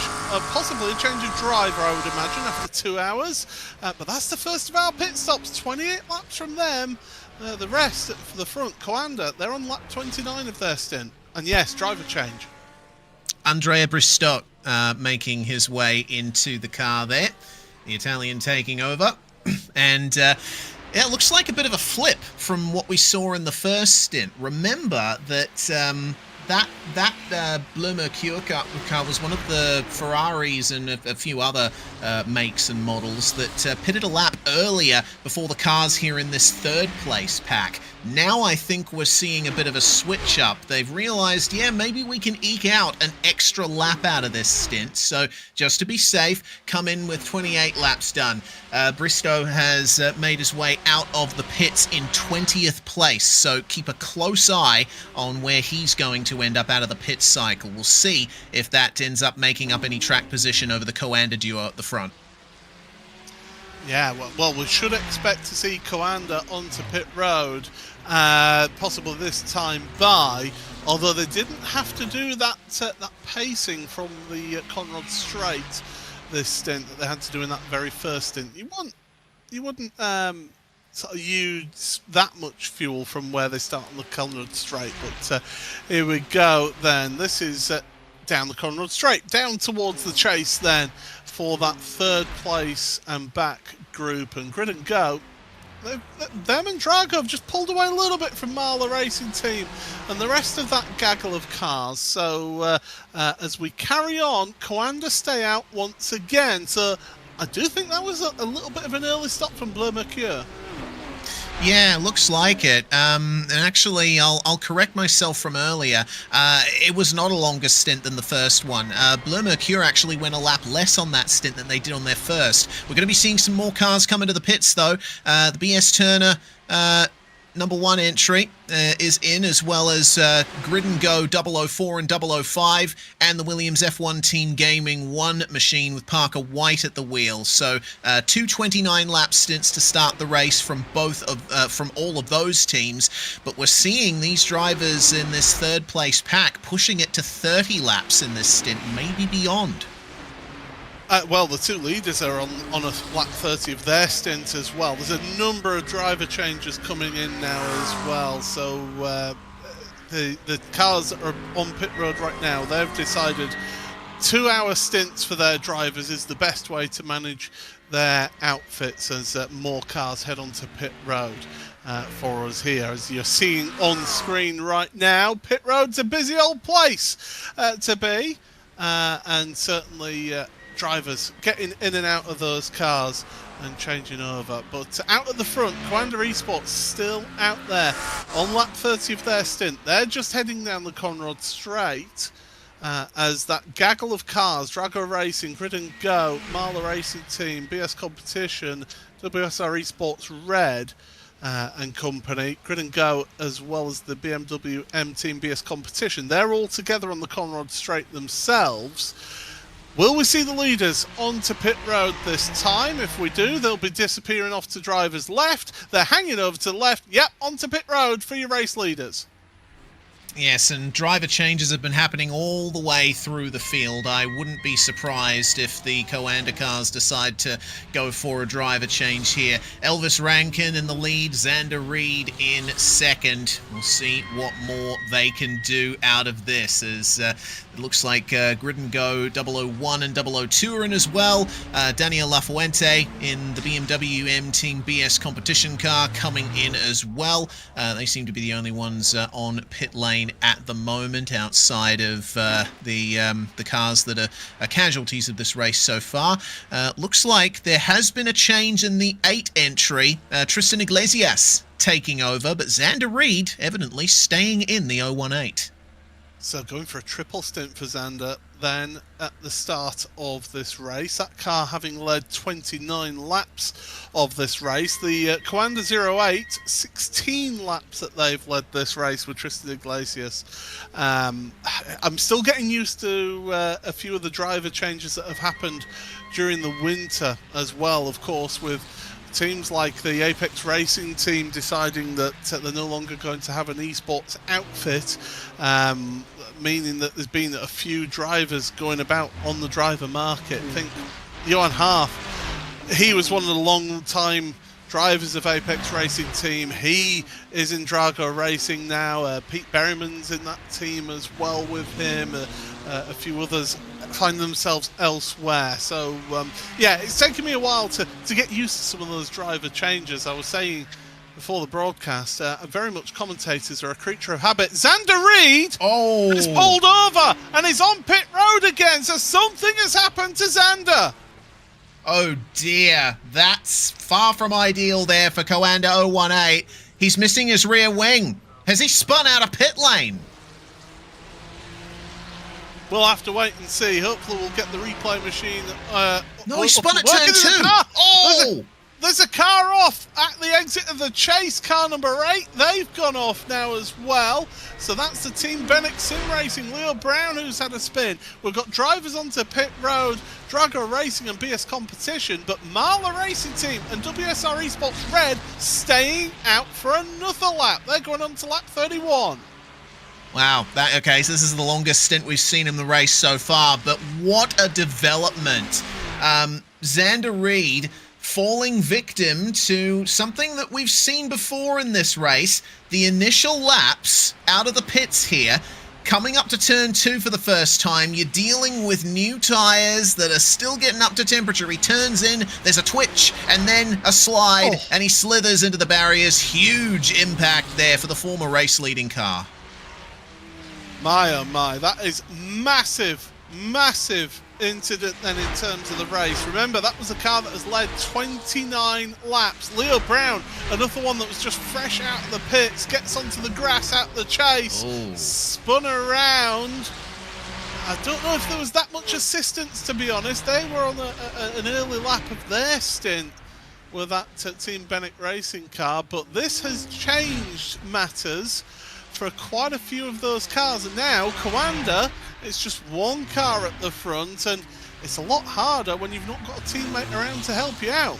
possibly a change of driver, I would imagine, after 2 hours. But that's the first of our pit stops, 28 laps from them. The rest for the front, Coanda, they're on lap 29 of their stint. And yes, driver change. Andrea Bristow making his way into the car there. The Italian taking over. And yeah, it looks like a bit of a flip from what we saw in the first stint. Remember that that Bleu Mercure car was one of the Ferraris and a few other makes and models that pitted a lap earlier before the cars here in this third place pack. Now I think we're seeing a bit of a switch up. They've realized, yeah, maybe we can eke out an extra lap out of this stint. So just to be safe, come in with 28 laps done. Bristow has made his way out of the pits in 20th place. So keep a close eye on where he's going to end up out of the pit cycle. We'll see if that ends up making up any track position over the Coanda duo at the front. Yeah, well, we should expect to see Coanda onto pit road, possibly this time by, although they didn't have to do that pacing from the Conrod Straight this stint that they had to do in that very first stint. You wouldn't sort of use that much fuel from where they start on the Conrod Straight, but here we go then. This is down the Conrod Straight, down towards the chase then for that third place and back group. And Grid and Go, them and Drago have just pulled away a little bit from Marla Racing Team and the rest of that gaggle of cars. So as we carry on, Coanda stay out once again. So I do think that was a little bit of an early stop from Bleu Mercure. Yeah, looks like it. And actually, I'll correct myself from earlier. It was not a longer stint than the first one. Bleu Mercure actually went a lap less on that stint than they did on their first. We're going to be seeing some more cars come into the pits, though. The BS Turner number 1 entry is in, as well as Grid and Go 004 and 005, and the Williams F1 Team Gaming 1 machine with Parker White at the wheel. So 2 29-lap stints to start the race from from all of those teams. But we're seeing these drivers in this third-place pack pushing it to 30 laps in this stint, maybe beyond. Well, the 2 leaders are on a lap 30 of their stint as well. There's a number of driver changes coming in now as well. So the cars that are on pit road right now, they've decided 2-hour stints for their drivers is the best way to manage their outfits as more cars head onto pit road. For us here, as you're seeing on screen right now, pit road's a busy old place to be, and certainly drivers getting in and out of those cars and changing over. But out at the front, Coanda Esports still out there on lap 30 of their stint. They're just heading down the Conrod Straight as that gaggle of cars, Drago Racing, Grid and Go, Marla Racing Team, BS Competition, WSR Esports Red and company, Grid and Go, as well as the BMW M Team BS Competition. They're all together on the Conrod Straight themselves. Will we see the leaders onto pit road this time? If we do, they'll be disappearing off to drivers left. They're hanging over to the left. Yep, onto pit road for your race leaders. Yes, and driver changes have been happening all the way through the field. I wouldn't be surprised if the Coanda cars decide to go for a driver change here. Elvis Rankin in the lead, Xander Reed in second. We'll see what more they can do out of this, as it looks like Grid and Go 001 and 002 are in as well. Daniel Lafuente in the BMW M Team BS competition car coming in as well. They seem to be the only ones on pit lane at the moment, outside of the cars that are casualties of this race so far. Looks like there has been a change in the 8 entry. Tristan Iglesias taking over, but Xander Reed evidently staying in the 018. So going for a triple stint for Xander then at the start of this race. That car having led 29 laps of this race. The Coanda 08, 16 laps that they've led this race with Tristan Iglesias. I'm still getting used to a few of the driver changes that have happened during the winter as well, of course, with teams like the Apex Racing team deciding that they're no longer going to have an esports outfit, meaning that there's been a few drivers going about on the driver market. I think Johan Haaf, he was one of the long-time drivers of Apex Racing team. He is in Drago Racing now. Pete Berryman's in that team as well with him. A few others find themselves elsewhere. So, yeah, it's taken me a while to get used to some of those driver changes. I was saying before the broadcast, very much commentators are a creature of habit. Xander Reed has pulled over and is on pit road again, so something has happened to Xander. Oh dear, that's far from ideal there for Coanda 018. He's missing his rear wing. Has he spun out of pit lane? We'll have to wait and see. Hopefully we'll get the replay machine. No, he spun at turn 2. There's a car off at the exit of the chase, car number 8. They've gone off now as well. So that's the Team Bennett Sim Racing, Leo Brown, who's had a spin. We've got drivers onto pit road, Drago Racing and BS Competition, but Marla Racing Team and WSR Esports Red staying out for another lap. They're going on to lap 31. Wow, okay, so this is the longest stint we've seen in the race so far, but what a development. Xander Reed falling victim to something that we've seen before in this race. The initial laps out of the pits here coming up to turn 2 for the first time. You're dealing with new tyres that are still getting up to temperature. He turns in, there's a twitch, and then a slide, and he slithers into the barriers. Huge impact there for the former race-leading car. My oh my, that is massive, massive incident then in terms of the race. Remember, that was a car that has led 29 laps. Leo Brown, another one that was just fresh out of the pits, gets onto the grass out of the chase, spun around. I don't know if there was that much assistance, to be honest. They were on an early lap of their stint with that Team Bennett racing car, but this has changed matters for quite a few of those cars, and now Coanda, it's just one car at the front, and it's a lot harder when you've not got a teammate around to help you out.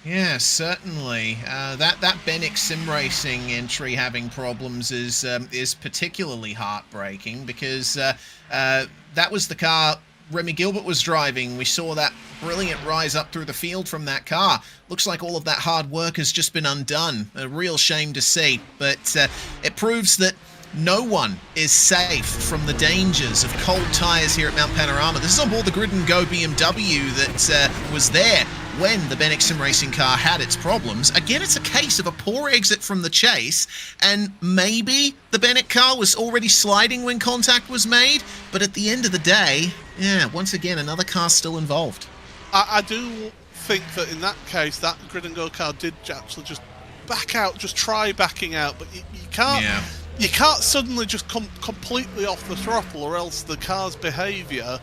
Yeah, certainly. That Bennett Sim Racing entry having problems is particularly heartbreaking, because that was the car Remy Gilbert was driving. We saw that brilliant rise up through the field from that car. Looks like all of that hard work has just been undone. A real shame to see, but it proves that no one is safe from the dangers of cold tyres here at Mount Panorama. This is on board the Grid and Go BMW that was there when the Bennett Sim Racing car had its problems. Again, it's a case of a poor exit from the chase, and maybe the Bennett car was already sliding when contact was made, but at the end of the day, yeah, once again, another car still involved. I do think that in that case, that Grid and Go car did actually just back out, just try backing out, but you can't... Yeah. You can't suddenly just come completely off the throttle, or else the car's behaviour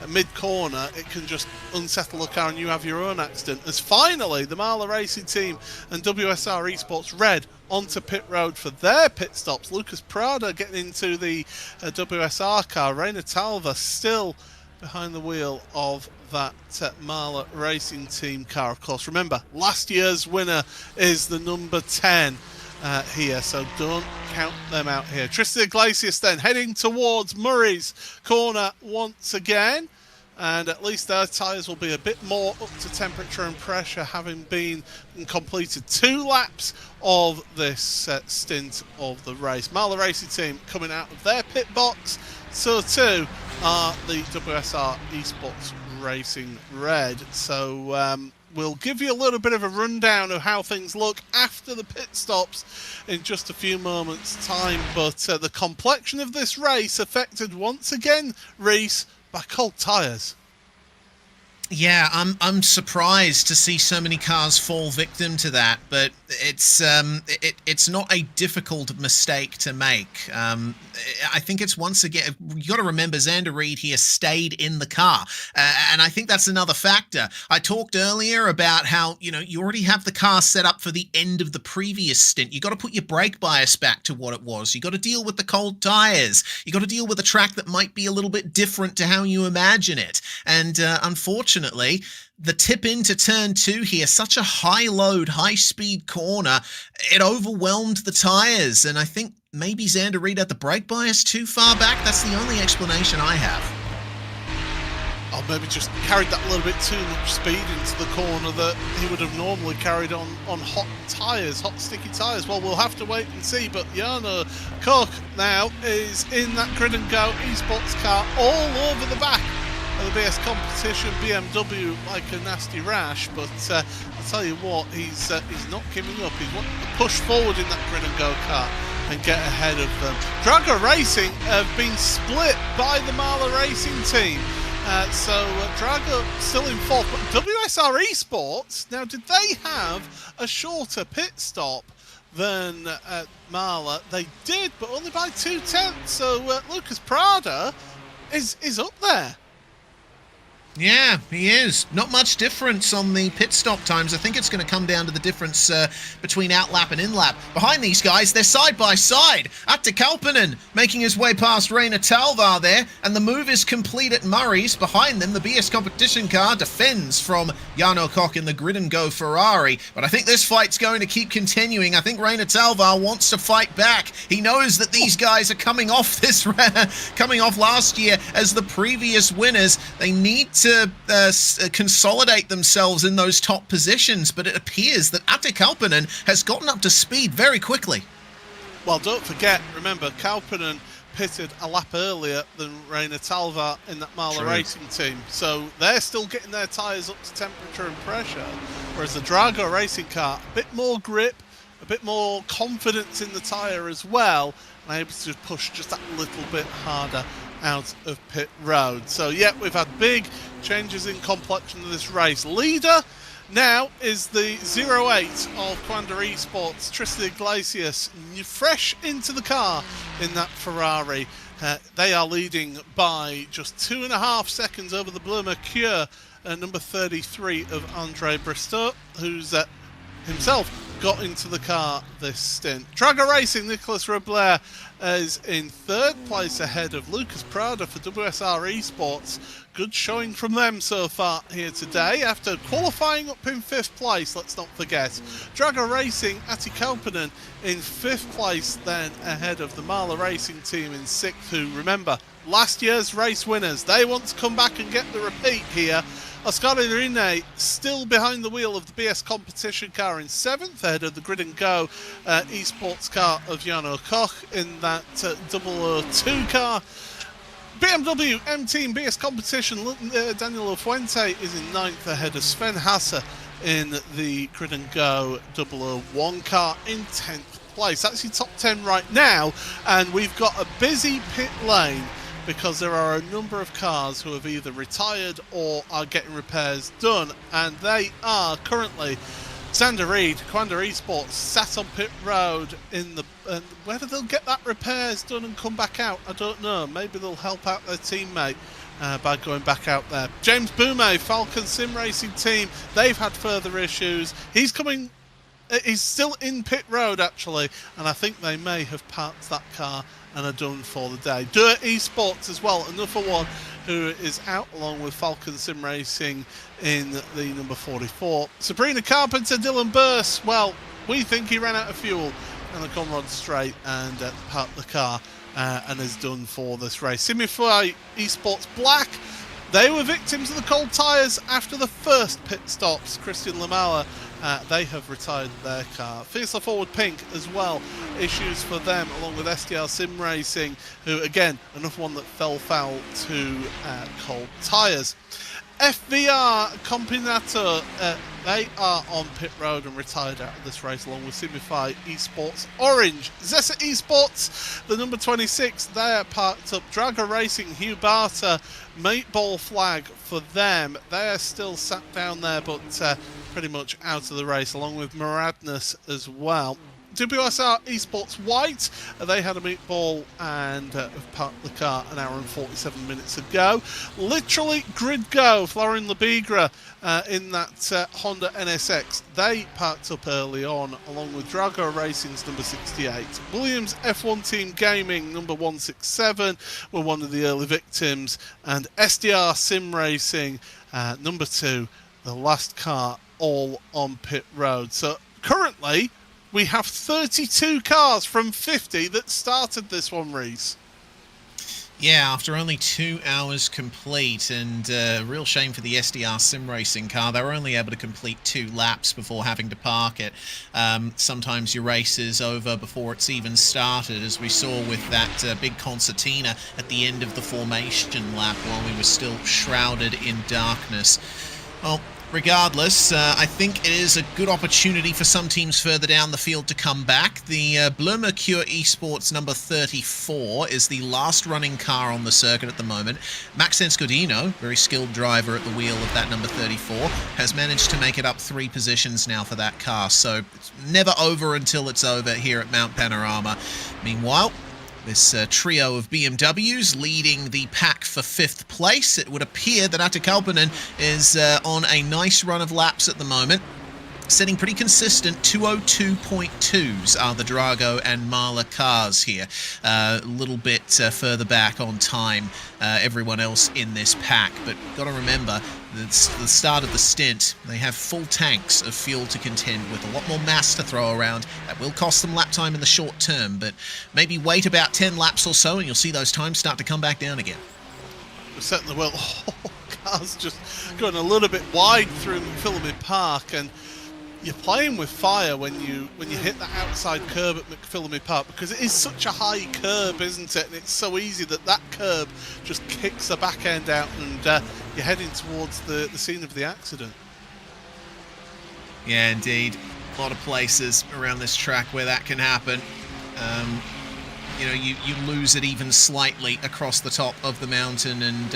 mid-corner, it can just unsettle the car and you have your own accident. As finally, the Marla Racing Team and WSR Esports Red onto pit road for their pit stops. Lucas Prada getting into the WSR car. Reina Talva still behind the wheel of that Marla Racing Team car. Of course, remember, last year's winner is the number 10. Here, so don't count them out here. Tristan Iglesias then heading towards Murray's corner once again, and at least their tyres will be a bit more up to temperature and pressure, having been and completed 2 laps of this stint of the race. Marla Racing Team coming out of their pit box, so too are the WSR Esports Racing Red. So we'll give you a little bit of a rundown of how things look after the pit stops in just a few moments' time. But the complexion of this race affected once again, Reese, by cold tyres. Yeah, I'm surprised to see so many cars fall victim to that, but it's not a difficult mistake to make. I think it's once again, you got to remember Xander Reed here stayed in the car, and I think that's another factor. I talked earlier about how, you know, you already have the car set up for the end of the previous stint. You got to put your brake bias back to what it was. You got to deal with the cold tires. You got to deal with a track that might be a little bit different to how you imagine it, and unfortunately, the tip into turn 2 here, such a high load, high speed corner, it overwhelmed the tyres, and I think maybe Xander Reed had the brake bias too far back. That's the only explanation I have. Or maybe just carried that little bit too much speed into the corner that he would have normally carried on hot tyres, hot sticky tyres. Well, we'll have to wait and see, but Jarno Koch now is in that Grid and Go Esports car all over the back of the BS competition. BMW like a nasty rash, but I'll tell you what, he's not giving up. He's wanting to push forward in that Grid and Go car and get ahead of them. Drago Racing have been split by the Marla Racing Team. So Drago still in 4th, but WSR Esports, now did they have a shorter pit stop than Marla? They did, but only by 2/10. So Lucas Prada is up there. Yeah, he is. Not much difference on the pit stop times. I think it's going to come down to the difference between outlap and inlap. Behind these guys, they're side by side. Atte Kalpinen making his way past Reina Talvar there, and the move is complete at Murray's. Behind them, the BS competition car defends from Jarno Koch in the Grid and Go Ferrari. But I think this fight's going to keep continuing. I think Reina Talvar wants to fight back. He knows that these guys are coming off last year as the previous winners. They need to consolidate themselves in those top positions, but it appears that Atte Kalpinen has gotten up to speed very quickly. Well, don't forget, remember, Kalpinen pitted a lap earlier than Reina Talva in that Marla Racing team. So they're still getting their tyres up to temperature and pressure, whereas the Drago racing car, a bit more grip, a bit more confidence in the tyre as well, and able to push just that little bit harder out of pit road. So yeah, we've had big changes in complexion of this race. Leader now is the 08 of Quander Esports, Tristan Iglesias, fresh into the car in that Ferrari. They are leading by just 2.5 seconds over the Bleu Mercure, number 33 of Andre Bristow, who's himself got into the car this stint. Drago Racing, Nicolas Robler is in 3rd place ahead of Lucas Prada for WSR Esports. Good showing from them so far here today after qualifying up in 5th place, let's not forget. Drago Racing, Ati Kaupanen in 5th place then ahead of the Marla Racing team in 6th, who, remember, last year's race winners. They want to come back and get the repeat here. Oscar Irine still behind the wheel of the BS competition car in 7th, ahead of the Grid and Go esports car of Jano Koch in that 002 car. BMW M Team BS competition, Daniel Fuente is in 9th, ahead of Sven Hasse in the Grid and Go 001 car in 10th place. That's your top 10 right now, and we've got a busy pit lane because there are a number of cars who have either retired or are getting repairs done, and they are currently Sander Reed, Quander Esports, sat on pit road in the... whether they'll get that repairs done and come back out, I don't know. Maybe they'll help out their teammate by going back out there. James Boumet, Falcon Sim Racing team, they've had further issues. He's still in pit road actually, and I think they may have parked that car and are done for the day. Dirt Esports as well, another one who is out along with Falcon Sim Racing in the number 44. Sabrina Carpenter, Dylan Burse, well, we think he ran out of fuel on the Conrad Straight and parked the car and is done for this race. Simify Esports Black, they were victims of the cold tyres after the first pit stops. Christian Lamala, they have retired their car. Fiercely Forward Pink as well, issues for them along with SDR Sim Racing, who again, another one that fell foul to cold tyres. FVR Compinato, they are on pit road and retired out of this race along with Simify Esports Orange. Zessa Esports, the number 26, they are parked up. Drago Racing, Hugh Barter, Meatball flag for them. They are still sat down there but pretty much out of the race along with Muradness as well. WSR Esports White, they had a meatball and have parked the car an hour and 47 minutes ago. Literally Grid Go, Florian Lebigre in that Honda NSX, they parked up early on along with Drago Racing's number 68. Williams F1 Team Gaming number 167 were one of the early victims, and SDR Sim Racing number 2, the last car, all on pit road. So currently we have 32 cars from 50 that started this one, Reese. Yeah, after only 2 hours complete, and real shame for the SDR Sim Racing car. They were only able to complete 2 laps before having to park it. Sometimes your race is over before it's even started, as we saw with that big concertina at the end of the formation lap while we were still shrouded in darkness. Well, regardless, I think it is a good opportunity for some teams further down the field to come back. The Bleu Mercure Esports number 34 is the last running car on the circuit at the moment. Maxence Godino, very skilled driver at the wheel of that number 34, has managed to make it up 3 positions now for that car. So it's never over until it's over here at Mount Panorama. Meanwhile, this trio of BMWs leading the pack for 5th place. It would appear that Ati Kaupanen is on a nice run of laps at the moment, setting pretty consistent 202.2s are the Drago and Marla cars here. A little bit further back on time, everyone else in this pack. But got to remember, it's the start of the stint. They have full tanks of fuel to contend with, a lot more mass to throw around. That will cost them lap time in the short term, but maybe wait about 10 laps or so and you'll see those times start to come back down again. We're setting the wheel. Cars just going a little bit wide through Philomid Park, and you're playing with fire when you hit that outside curb at McPhillamy Park, because it is such a high curb, isn't it? And it's so easy that curb just kicks the back end out, and you're heading towards the scene of the accident. Yeah, indeed. A lot of places around this track where that can happen. You know, you lose it even slightly across the top of the mountain, and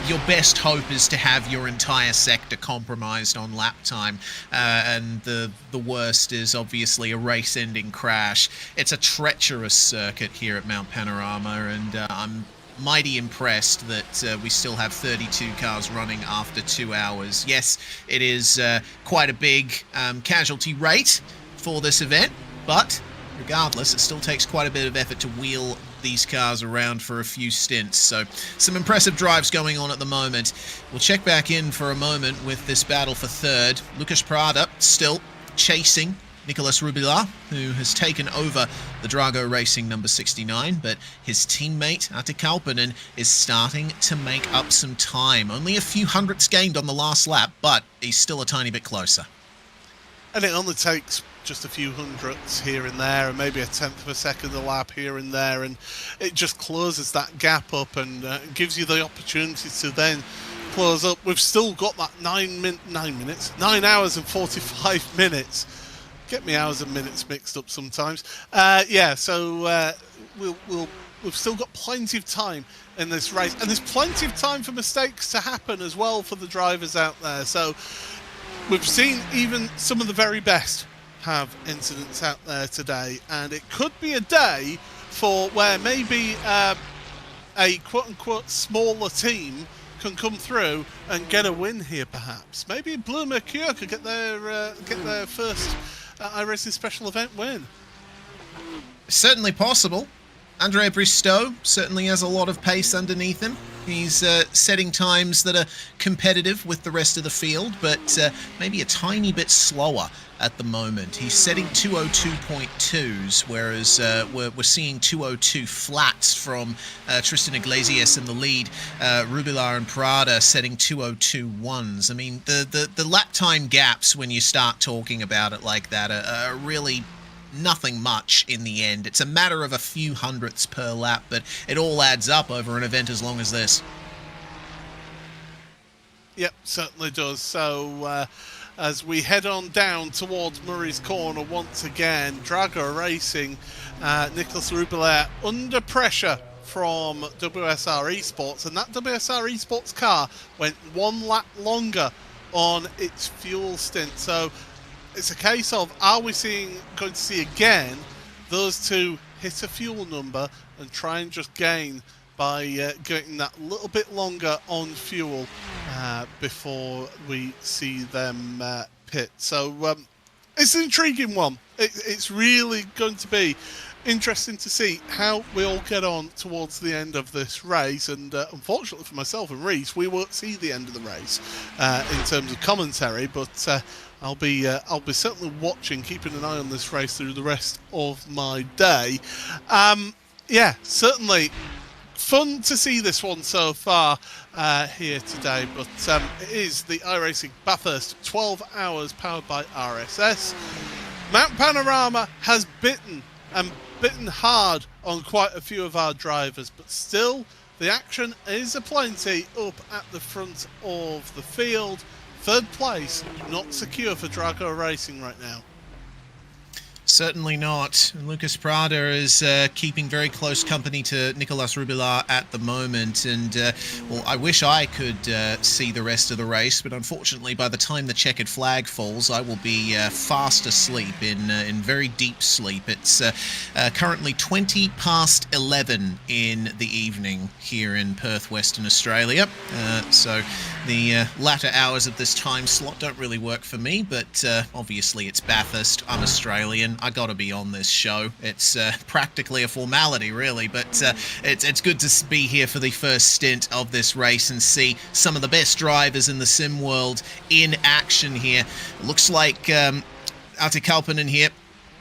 your best hope is to have your entire sector compromised on lap time. And the worst is obviously a race-ending crash. It's a treacherous circuit here at Mount Panorama, and I'm mighty impressed that we still have 32 cars running after 2 hours. Yes, it is quite a big casualty rate for this event, but regardless, it still takes quite a bit of effort to wheel these cars around for a few stints. So some impressive drives going on at the moment. We'll check back in for a moment with this battle for third. Lucas Prada still chasing Nicolas Rubilar, who has taken over the Drago Racing number 69, but his teammate Ate Kalpanen is starting to make up some time. Only a few hundredths gained on the last lap, but he's still a tiny bit closer. And it only takes just a few hundredths here and there, and maybe a tenth of a second a lap here and there, and it just closes that gap up and gives you the opportunity to then close up. We've still got that 9 hours and 45 minutes. Get me hours and minutes mixed up sometimes. Yeah, so we've still got plenty of time in this race, and there's plenty of time for mistakes to happen as well for the drivers out there. So we've seen even some of the very best have incidents out there today, and it could be a day for where maybe a quote-unquote smaller team can come through and get a win here, perhaps. Maybe Blue Mercure could get their first iRacing special event win. Certainly possible. Andre Bristow certainly has a lot of pace underneath him. He's setting times that are competitive with the rest of the field, but maybe a tiny bit slower at the moment. He's setting 202.2s, whereas we're seeing 202 flats from Tristan Iglesias in the lead. Rubilar and Prada setting 202.1s. I mean, the lap time gaps, when you start talking about it like that, are really nothing much in the end. It's a matter of a few hundredths per lap, but it all adds up over an event as long as this. Yep, certainly does. So as we head on down towards Murray's Corner once again, Drago Racing, Nicolas Rubilar under pressure from WSR Esports, and that WSR Esports car went 1 lap longer on its fuel stint. So it's a case of, are we going to see again those two hit a fuel number and try and just gain by getting that little bit longer on fuel before we see them pit. So it's an intriguing one. It's really going to be interesting to see how we all get on towards the end of this race, and unfortunately for myself and Reese, we won't see the end of the race in terms of commentary, but I'll be certainly watching, keeping an eye on this race through the rest of my day. Yeah, certainly fun to see this one so far here today, but it is the iRacing Bathurst 12 hours powered by RSS. Mount Panorama has bitten hard on quite a few of our drivers, but still the action is aplenty up at the front of the field. Third place not secure for Drago Racing right now. Certainly not. Lucas Prada is keeping very close company to Nicolas Rubilar at the moment, and well, I wish I could see the rest of the race, but unfortunately by the time the checkered flag falls, I will be fast asleep, in very deep sleep. It's currently 20 past 11 in the evening here in Perth, Western Australia, so the latter hours of this time slot don't really work for me, but obviously it's Bathurst, I'm Australian, I gotta be on this show. It's practically a formality, really, but it's good to be here for the first stint of this race and see some of the best drivers in the sim world in action here. Looks like Ate Kalpanen here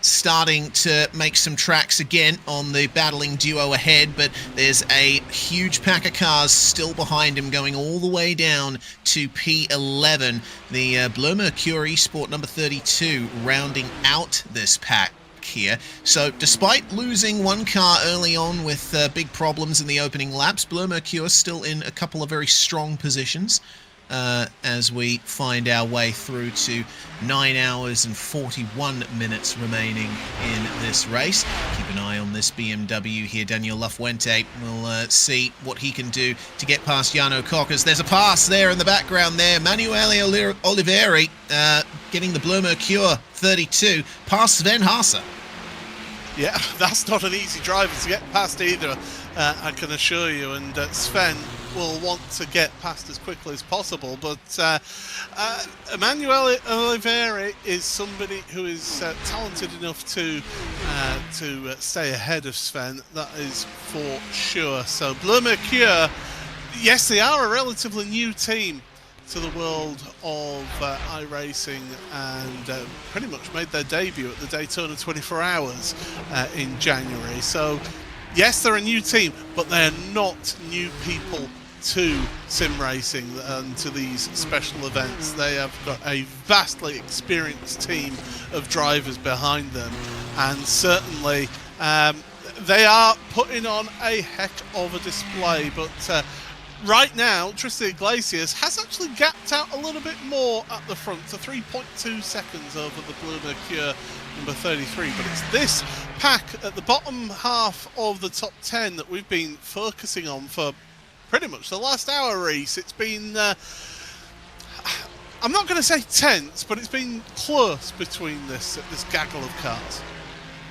starting to make some tracks again on the battling duo ahead, but there's a huge pack of cars still behind him going all the way down to P11. The Bleu Mercure Esport number 32 rounding out this pack here. So despite losing one car early on with big problems in the opening laps, Bleu Mercure still in a couple of very strong positions. As we find our way through to 9 hours and 41 minutes remaining in this race. Keep an eye on this BMW here. Daniel Lafuente will see what he can do to get past Jarno Cockers. There's a pass there in the background there. Manuele Oliveri getting the Bleu Mercure 32 past Sven Haase. Yeah, that's not an easy driver to get past either, I can assure you, and Sven will want to get past as quickly as possible, but Emanuele Oliveri is somebody who is talented enough to stay ahead of Sven, that is for sure. So Bleu Mercure, yes, they are a relatively new team to the world of iRacing, and pretty much made their debut at the Daytona 24 Hours in January. So yes, they're a new team, but they're not new people to sim racing and to these special events. They have got a vastly experienced team of drivers behind them, and certainly they are putting on a heck of a display. But right now, Tristan Iglesias has actually gapped out a little bit more at the front to 3.2 seconds over the Bleu Mercure number 33, but it's this pack at the bottom half of the top 10 that we've been focusing on for pretty much the last hour, Reese. It's been, I'm not going to say tense, but it's been close between this gaggle of cars.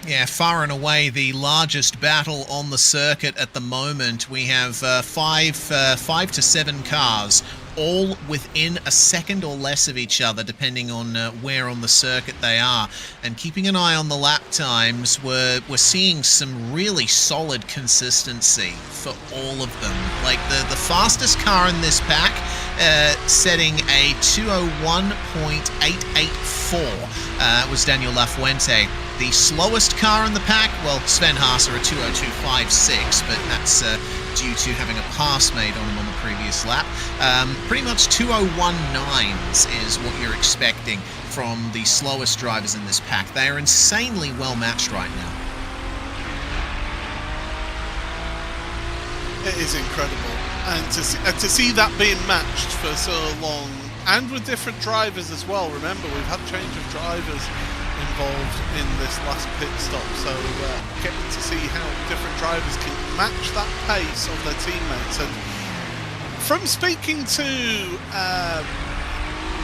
Yeah, far and away the largest battle on the circuit at the moment. We have five to seven cars, all within a second or less of each other, depending on where on the circuit they are. And keeping an eye on the lap times, we're seeing some really solid consistency for all of them. Like the fastest car in this pack setting a 201.884 was Daniel Lafuente. The slowest car in the pack, well, Sven Haase, a 202.56, but that's due to having a pass made on him on the previous lap. Pretty much 201.9s is what you're expecting from the slowest drivers in this pack. They are insanely well matched right now. It is incredible, and to see that being matched for so long, and with different drivers as well. Remember, we've had change of drivers involved in this last pit stop, so getting to see how different drivers can match that pace of their teammates. And from speaking to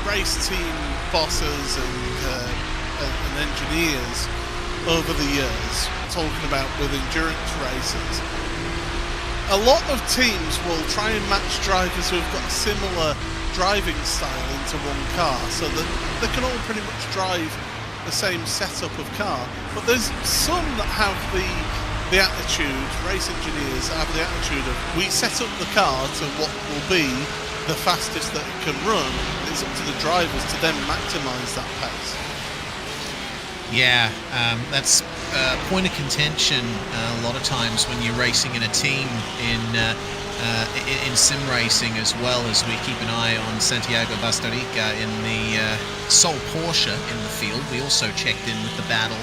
race team bosses and engineers over the years, talking about with endurance races, a lot of teams will try and match drivers who have got a similar driving style into one car, so that they can all pretty much drive the same setup of car. But there's some that have the attitude, race engineers have the attitude of, we set up the car to what will be the fastest that it can run. It's up to the drivers to then maximise that pace. Yeah, that's a point of contention a lot of times when you're racing in a team in sim racing, as well as we keep an eye on Santiago Bastarrica in the sole Porsche in the field. We also checked in with the battle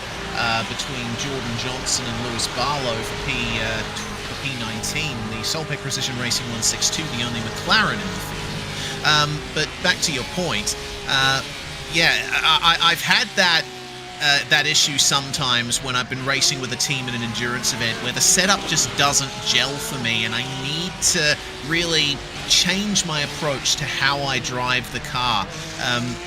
between Jordan Johnson and Lewis Barlow for P19, the Solpec Precision Racing 162, the only McLaren in the field. But back to your point, yeah, I've had that issue sometimes when I've been racing with a team in an endurance event where the setup just doesn't gel for me, and I need to really change my approach to how I drive the car.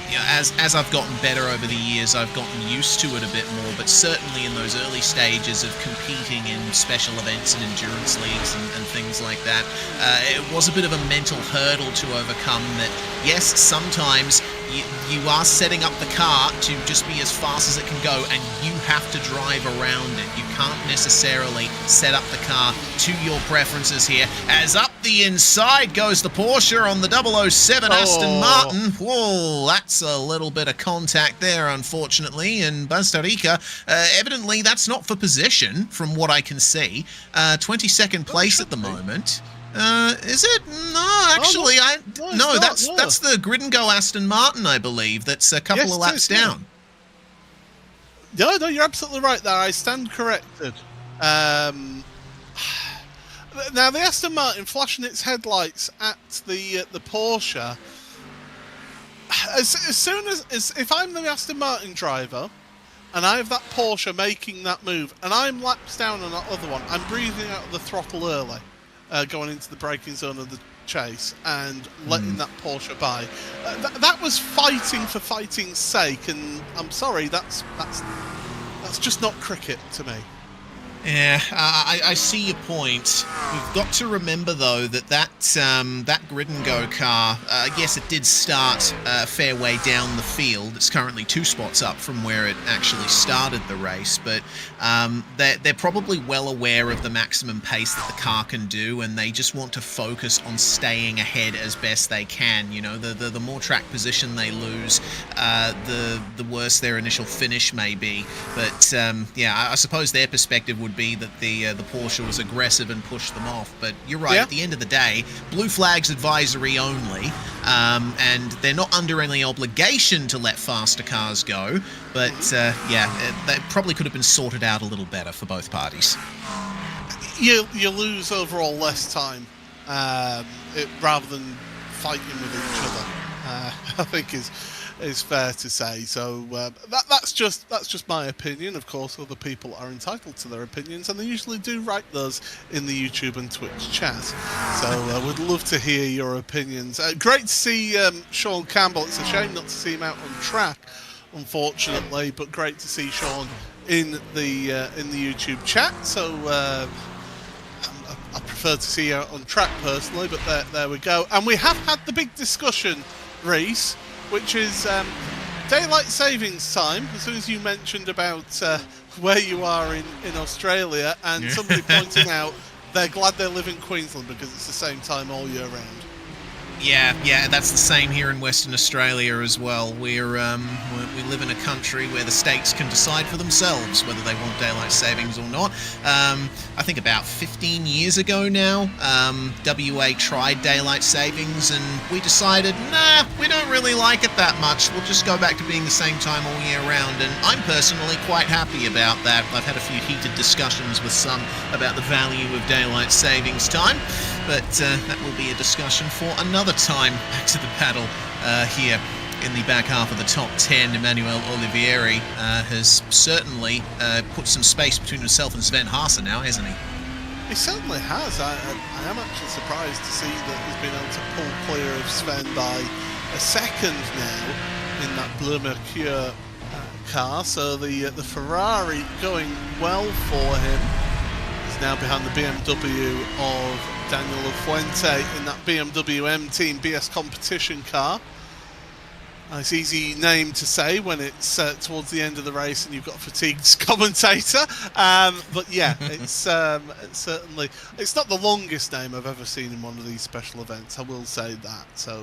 You know, as I've gotten better over the years, I've gotten used to it a bit more, but certainly in those early stages of competing in special events and endurance leagues and things like that, it was a bit of a mental hurdle to overcome. That yes, sometimes you are setting up the car to just be as fast as it can go, and you have to drive around it. You can't necessarily set up the car to your preferences here. As up the inside goes the Porsche on the 007 Aston Martin. Whoa, that's a little bit of contact there, unfortunately. And Bathurst, evidently that's not for position, from what I can see. 22nd place at the moment. Is it? No, actually, that's the Grid and Go Aston Martin, I believe. That's a couple of laps down. Yeah, no, you're absolutely right there. I stand corrected. Now, the Aston Martin flashing its headlights at the Porsche. As soon as if I'm the Aston Martin driver, and I have that Porsche making that move, and I'm laps down on that other one, I'm breathing out of the throttle early. Going into the braking zone of the chase and letting that Porsche by. That was fighting for fighting's sake, and I'm sorry, that's just not cricket to me. Yeah, I see your point. We've got to remember, though, that Grid and Go car, yes, it did start a fair way down the field. It's currently 2 spots up from where it actually started the race, but they're probably well aware of the maximum pace that the car can do, and they just want to focus on staying ahead as best they can. You know, the more track position they lose, the worse their initial finish may be. But yeah, I suppose their perspective would be that the Porsche was aggressive and pushed them off. But you're right, at the end of the day, blue flag's advisory only, and they're not under any obligation to let faster cars go, but yeah, that probably could have been sorted out a little better for both parties. You lose overall less time rather than fighting with each other, I think is fair to say. So that's just my opinion. Of course, other people are entitled to their opinions, and they usually do write those in the YouTube and Twitch chat. So I would love to hear your opinions. Great to see Sean Campbell. It's a shame not to see him out on track, unfortunately, but great to see Sean in the YouTube chat. So I prefer to see you out on track personally, but there we go. And we have had the big discussion, Reese, which is daylight savings time, as soon as you mentioned about where you are in Australia, and somebody pointing out they're glad they live in Queensland because it's the same time all year round. Yeah, that's the same here in Western Australia as well. We live in a country where the states can decide for themselves whether they want daylight savings or not. I think about 15 years ago now, WA tried daylight savings, and we decided, nah, we don't really like it that much. We'll just go back to being the same time all year round, and I'm personally quite happy about that. I've had a few heated discussions with some about the value of daylight savings time, but that will be a discussion for another time. Back to the paddle here in the back half of the top 10. Emmanuel Olivieri has certainly put some space between himself and Sven Haase now, hasn't he? He certainly has. I am actually surprised to see that he's been able to pull clear of Sven by a second now in that Bleu Mercure car. So the Ferrari going well for him. He's now behind the BMW of Daniel Fuente in that BMW M Team BS competition car. Nice easy name to say when it's towards the end of the race and you've got a fatigued commentator. But yeah, it's certainly, it's not the longest name I've ever seen in one of these special events, I will say that. So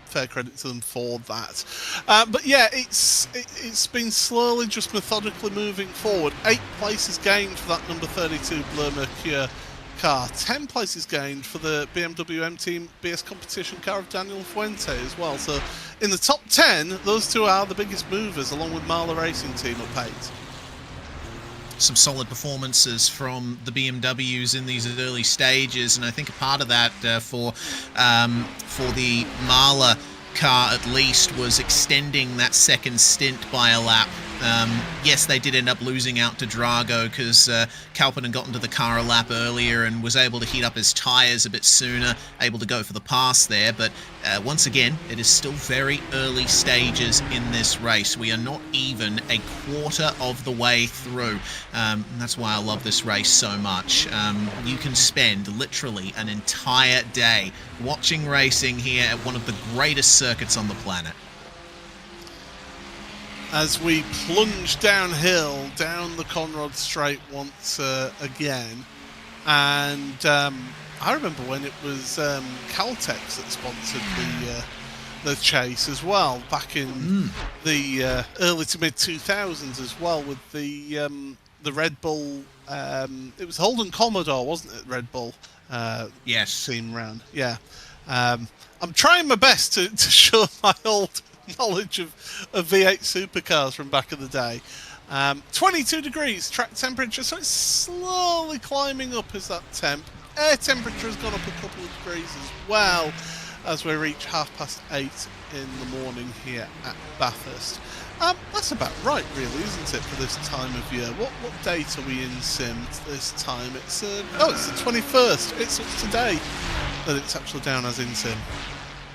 fair credit to them for that. But yeah, it's been slowly, just methodically moving forward. 8 places gained for that number 32 Bleu Mercure car. 10 places gained for the BMW M Team BS competition car of Daniel Fuente as well. So in the top 10, those two are the biggest movers, along with Marla Racing Team at 8. Some solid performances from the BMWs in these early stages, and I think a part of that for the Marla car at least was extending that second stint by a lap. Yes, they did end up losing out to Drago because Kalpinen got into the car a lap earlier and was able to heat up his tyres a bit sooner, able to go for the pass there. But once again, it is still very early stages in this race. We are not even a quarter of the way through. And that's why I love this race so much. You can spend literally an entire day watching racing here at one of the greatest circuits on the planet. as we plunge downhill down the Conrod Straight once again. And I remember when it was Caltex that sponsored the chase as well, back in the early to mid 2000s as well, with the Red Bull. It was Holden Commodore, wasn't it? Red Bull. Yes. Team round. Yeah. I'm trying my best to show my old knowledge of V8 supercars from back in the day. 22 degrees track temperature, so it's slowly climbing up as that temp. Air temperature has gone up a couple of degrees as well as we reach 8:30 in the morning here at Bathurst. That's about right, really, isn't it, for this time of year? What date are we in sim this time? It's it's the 21st. It's today that it's actually down as in sim.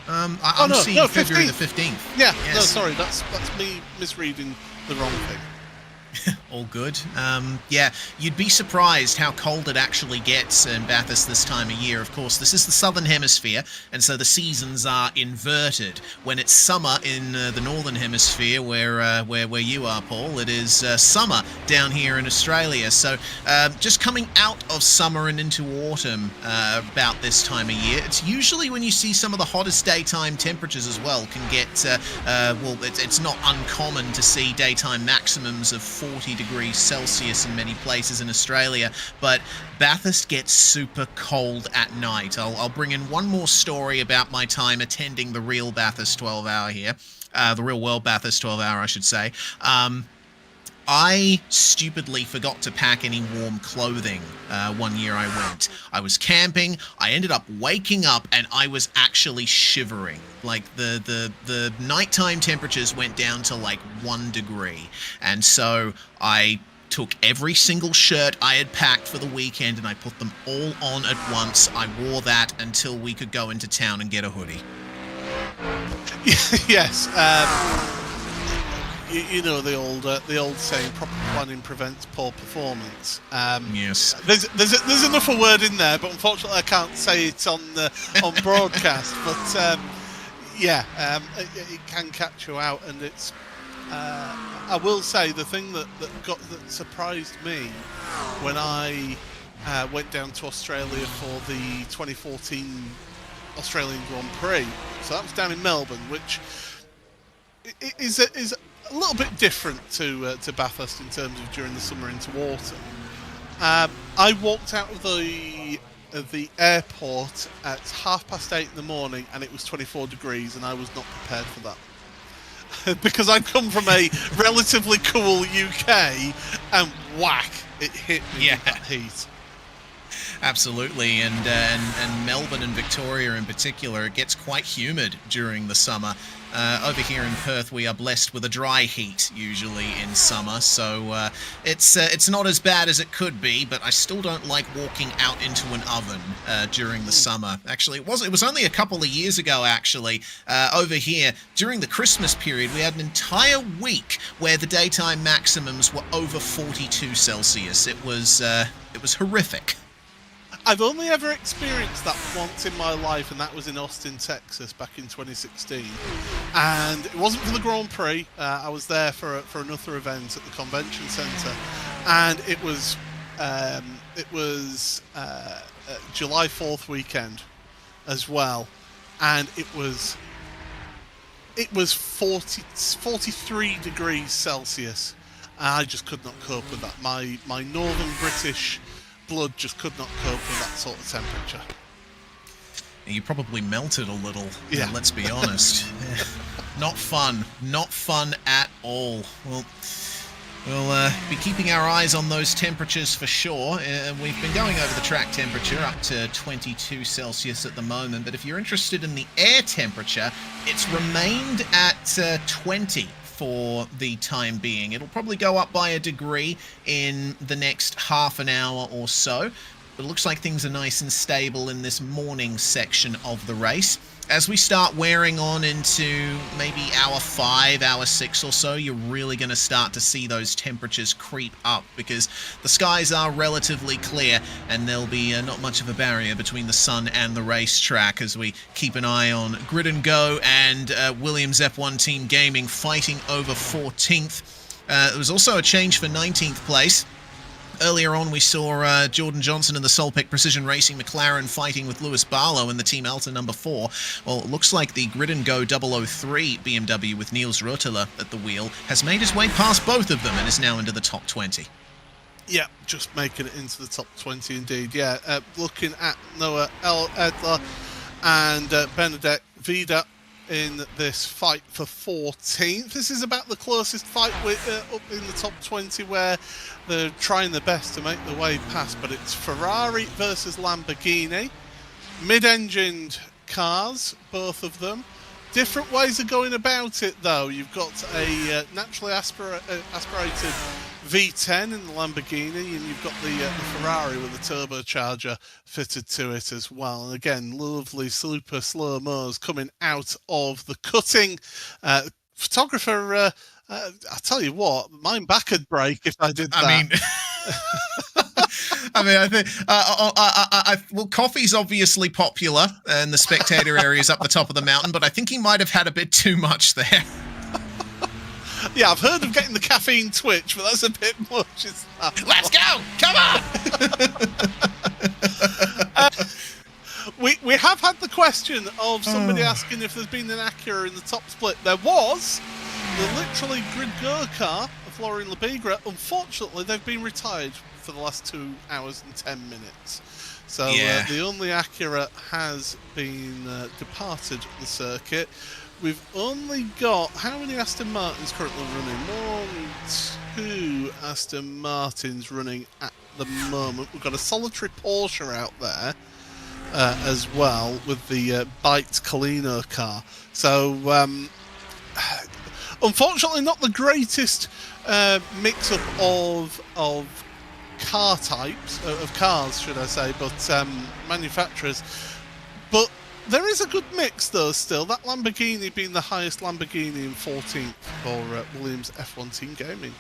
I'm seeing February the 15th. Yeah, yes. No, sorry, that's me misreading the wrong thing. All good. Yeah, you'd be surprised how cold it actually gets in Bathurst this time of year. Of course, this is the southern hemisphere, and so the seasons are inverted. When it's summer in the northern hemisphere, where you are, Paul, it is summer down here in Australia. So just coming out of summer and into autumn about this time of year, it's usually when you see some of the hottest daytime temperatures as well can get, it's not uncommon to see daytime maximums of 40 degrees Celsius in many places in Australia, but Bathurst gets super cold at night. I'll bring in one more story about my time attending the real Bathurst 12-hour here, the real world Bathurst 12-hour, I should say. I stupidly forgot to pack any warm clothing one year I went. I was camping, I ended up waking up, and I was actually shivering. Like, the nighttime temperatures went down to like 1 degree. And so I took every single shirt I had packed for the weekend and I put them all on at once. I wore that until we could go into town and get a hoodie. Yes. You know the old saying, proper planning prevents poor performance. Yes. There's enough a word in there, but unfortunately I can't say it on broadcast. But it can catch you out, and it's. I will say the thing that surprised me when I went down to Australia for the 2014 Australian Grand Prix. So that was down in Melbourne, which is a little bit different to Bathurst in terms of during the summer into autumn. I walked out of the airport at 8:30 in the morning, and it was 24 degrees, and I was not prepared for that. Because I'd come from a relatively cool UK, and whack, it hit me with that heat. Absolutely, and Melbourne and Victoria in particular, it gets quite humid during the summer. Over here in Perth, we are blessed with a dry heat usually in summer, so it's not as bad as it could be. But I still don't like walking out into an oven during the summer. Actually, it was only a couple of years ago. Actually, over here during the Christmas period, we had an entire week where the daytime maximums were over 42 Celsius. It was horrific. I've only ever experienced that once in my life, and that was in Austin, Texas, back in 2016. And it wasn't for the Grand Prix. I was there for another event at the convention centre, and it was July 4th weekend as well, and it was 43 degrees Celsius. I just could not cope with that. My northern British blood just could not cope with that sort of temperature. You probably melted a little. Yeah. Let's be honest. Not fun at all. Well, we'll be keeping our eyes on those temperatures for sure. We've been going over the track temperature up to 22 Celsius at the moment, but if you're interested in the air temperature, it's remained at 20 for the time being. It'll probably go up by a degree in the next half an hour or so, but it looks like things are nice and stable in this morning section of the race. as we start wearing on into maybe hour 5, hour 6 or so, you're really going to start to see those temperatures creep up because the skies are relatively clear and there'll be not much of a barrier between the sun and the racetrack as we keep an eye on Grid and Go and Williams F1 Team Gaming fighting over 14th. There was also a change for 19th place. Earlier on, we saw Jordan Johnson and the Solpic Precision Racing McLaren fighting with Lewis Barlow in the Team Alta number 4. Well, it looks like the Grid and Go 003 BMW with Niels Rotela at the wheel has made his way past both of them and is now into the top 20. Yeah, just making it into the top 20 indeed. Yeah, looking at Noah Edler and Benedek Vida in this fight for 14th. This is about the closest fight up in the top 20 where they're trying their best to make their way past, but it's Ferrari versus Lamborghini. Mid-engined cars, both of them. Different ways of going about it, though. You've got a naturally aspirated V10 in the Lamborghini, and you've got the Ferrari with a turbocharger fitted to it as well. And again, lovely super slow-mos coming out of the cutting. Photographer, I tell you what, mine back would break if I did that. I think, well, coffee's obviously popular, and the spectator area is up the top of the mountain, but I think he might have had a bit too much there. Yeah, I've heard of getting the caffeine twitch, but that's a bit much. Let's go! Come on! We have had the question of somebody asking if there's been an Acura in the top split. There was. The literally Grid Go car of Florian Lebigra. Unfortunately, they've been retired for the last 2 hours and 10 minutes. So the only Acura has been departed the circuit. We've only got, how many Aston Martins currently running? 1, 2 Aston Martins running at the moment. We've got a solitary Porsche out there as well with the Byte Colino car. So, unfortunately, not the greatest mix-up of car types, of cars, should I say, but manufacturers. But there is a good mix, though, still. That Lamborghini being the highest Lamborghini in 14th for Williams F1 Team Gaming.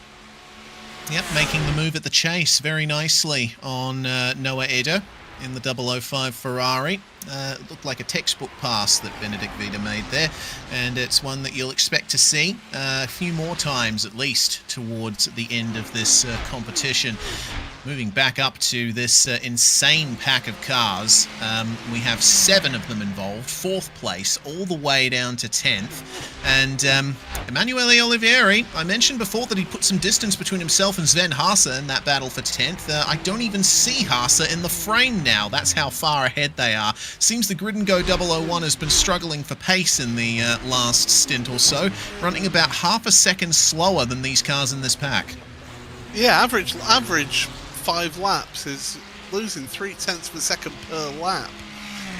Yep, making the move at the chase very nicely on Noah Eder in the 005 Ferrari. It looked like a textbook pass that Benedict Vida made there, and it's one that you'll expect to see a few more times at least towards the end of this competition. Moving back up to this insane pack of cars, we have 7 of them involved, 4th place, all the way down to 10th. And Emanuele Olivieri, I mentioned before that he put some distance between himself and Sven Haase in that battle for 10th. I don't even see Haase in the frame now. That's how far ahead they are. Seems the Grid and Go 001 has been struggling for pace in the last stint or so, running about half a second slower than these cars in this pack. Yeah, average 5 laps is losing 0.3 of a second per lap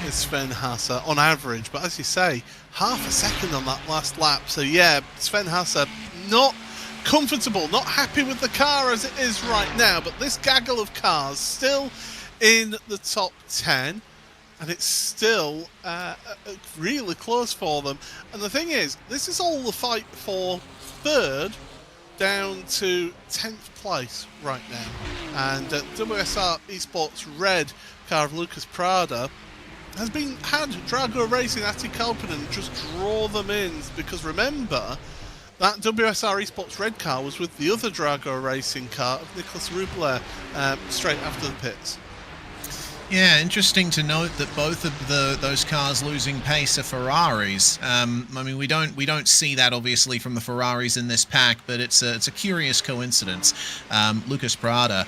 is Sven Haase on average, but as you say, half a second on that last lap. So yeah, Sven Haase not comfortable, not happy with the car as it is right now, but this gaggle of cars still in the top 10, and it's still really close for them. And the thing is, this is all the fight for 3rd down to 10th place right now. And WSR Esports Red car of Lucas Prada had Drago Racing Atti Kalpinen just draw them in, because remember that WSR Esports Red car was with the other Drago Racing car of Nicolas Rubler straight after the pits. Yeah, interesting to note that both of those cars losing pace are Ferraris. I mean, we don't see that obviously from the Ferraris in this pack, but it's a curious coincidence. Lucas Prada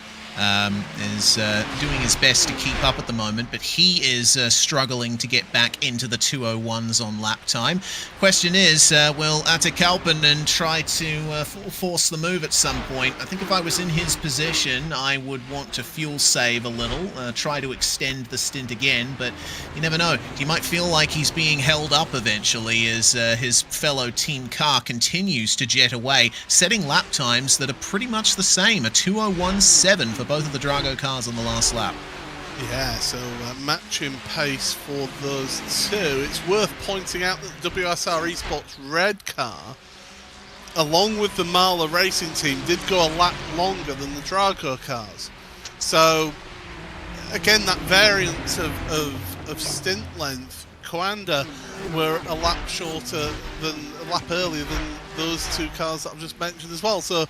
is doing his best to keep up at the moment, but he is struggling to get back into the 201s on lap time. Question is, will Atti Kalpinen try to force the move at some point? I think if I was in his position, I would want to fuel save a little, try to extend the stint again, but you never know. He might feel like he's being held up eventually as his fellow team car continues to jet away, setting lap times that are pretty much the same, a 2:01.7 for both of the Drago cars on the last lap. Yeah, so matching pace for those two. It's worth pointing out that the WSR Esports red car, along with the Marla racing team, did go a lap longer than the Drago cars. So, again, that variance of stint length, Coanda were a lap shorter than a lap earlier than those two cars that I've just mentioned as well. So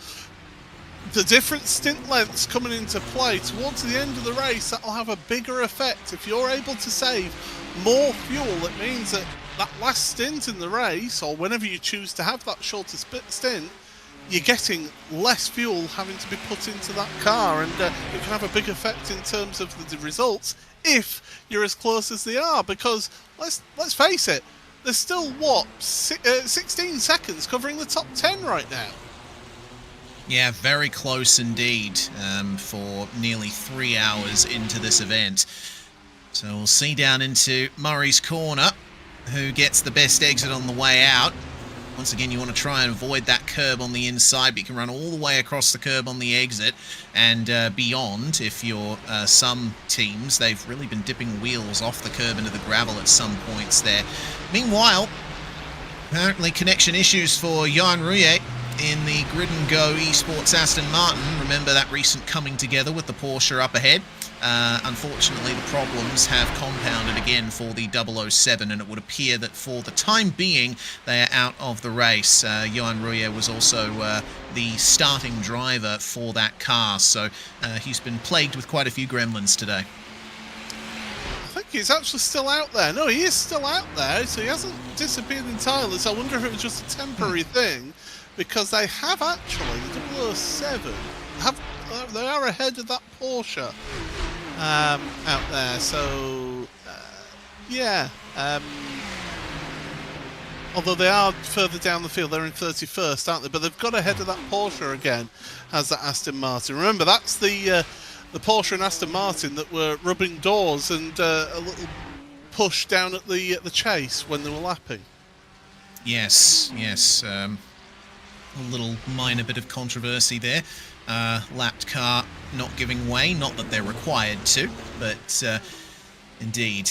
the different stint lengths coming into play towards the end of the race, that'll have a bigger effect. If you're able to save more fuel, it means that that last stint in the race, or whenever you choose to have that shorter stint, you're getting less fuel having to be put into that car, and it can have a big effect in terms of the results if you're as close as they are. Because let's face it, there's still 16 seconds covering the top 10 right now. Yeah, very close indeed, for nearly 3 hours into this event. So we'll see down into Murray's Corner who gets the best exit on the way out. Once again, you want to try and avoid that curb on the inside, but you can run all the way across the curb on the exit and beyond. If you're some teams, they've really been dipping wheels off the curb into the gravel at some points there. Meanwhile, apparently connection issues for Jan Rouillet in the Grid and Go Esports Aston Martin. Remember that recent coming together with the Porsche up ahead? Unfortunately, the problems have compounded again for the 007, and it would appear that for the time being, they are out of the race. Johan Rouillet was also the starting driver for that car, so he's been plagued with quite a few gremlins today. I think he's actually still out there. No, he is still out there, so he hasn't disappeared entirely. So I wonder if it was just a temporary thing, because they have actually, the 007, they are ahead of that Porsche out there. So, yeah. Although they are further down the field, they're in 31st, aren't they? But they've got ahead of that Porsche again, as that Aston Martin. Remember, that's the Porsche and Aston Martin that were rubbing doors and a little push down at the chase when they were lapping. Yes. A little minor bit of controversy there. Lapped car not giving way, not that they're required to, but indeed,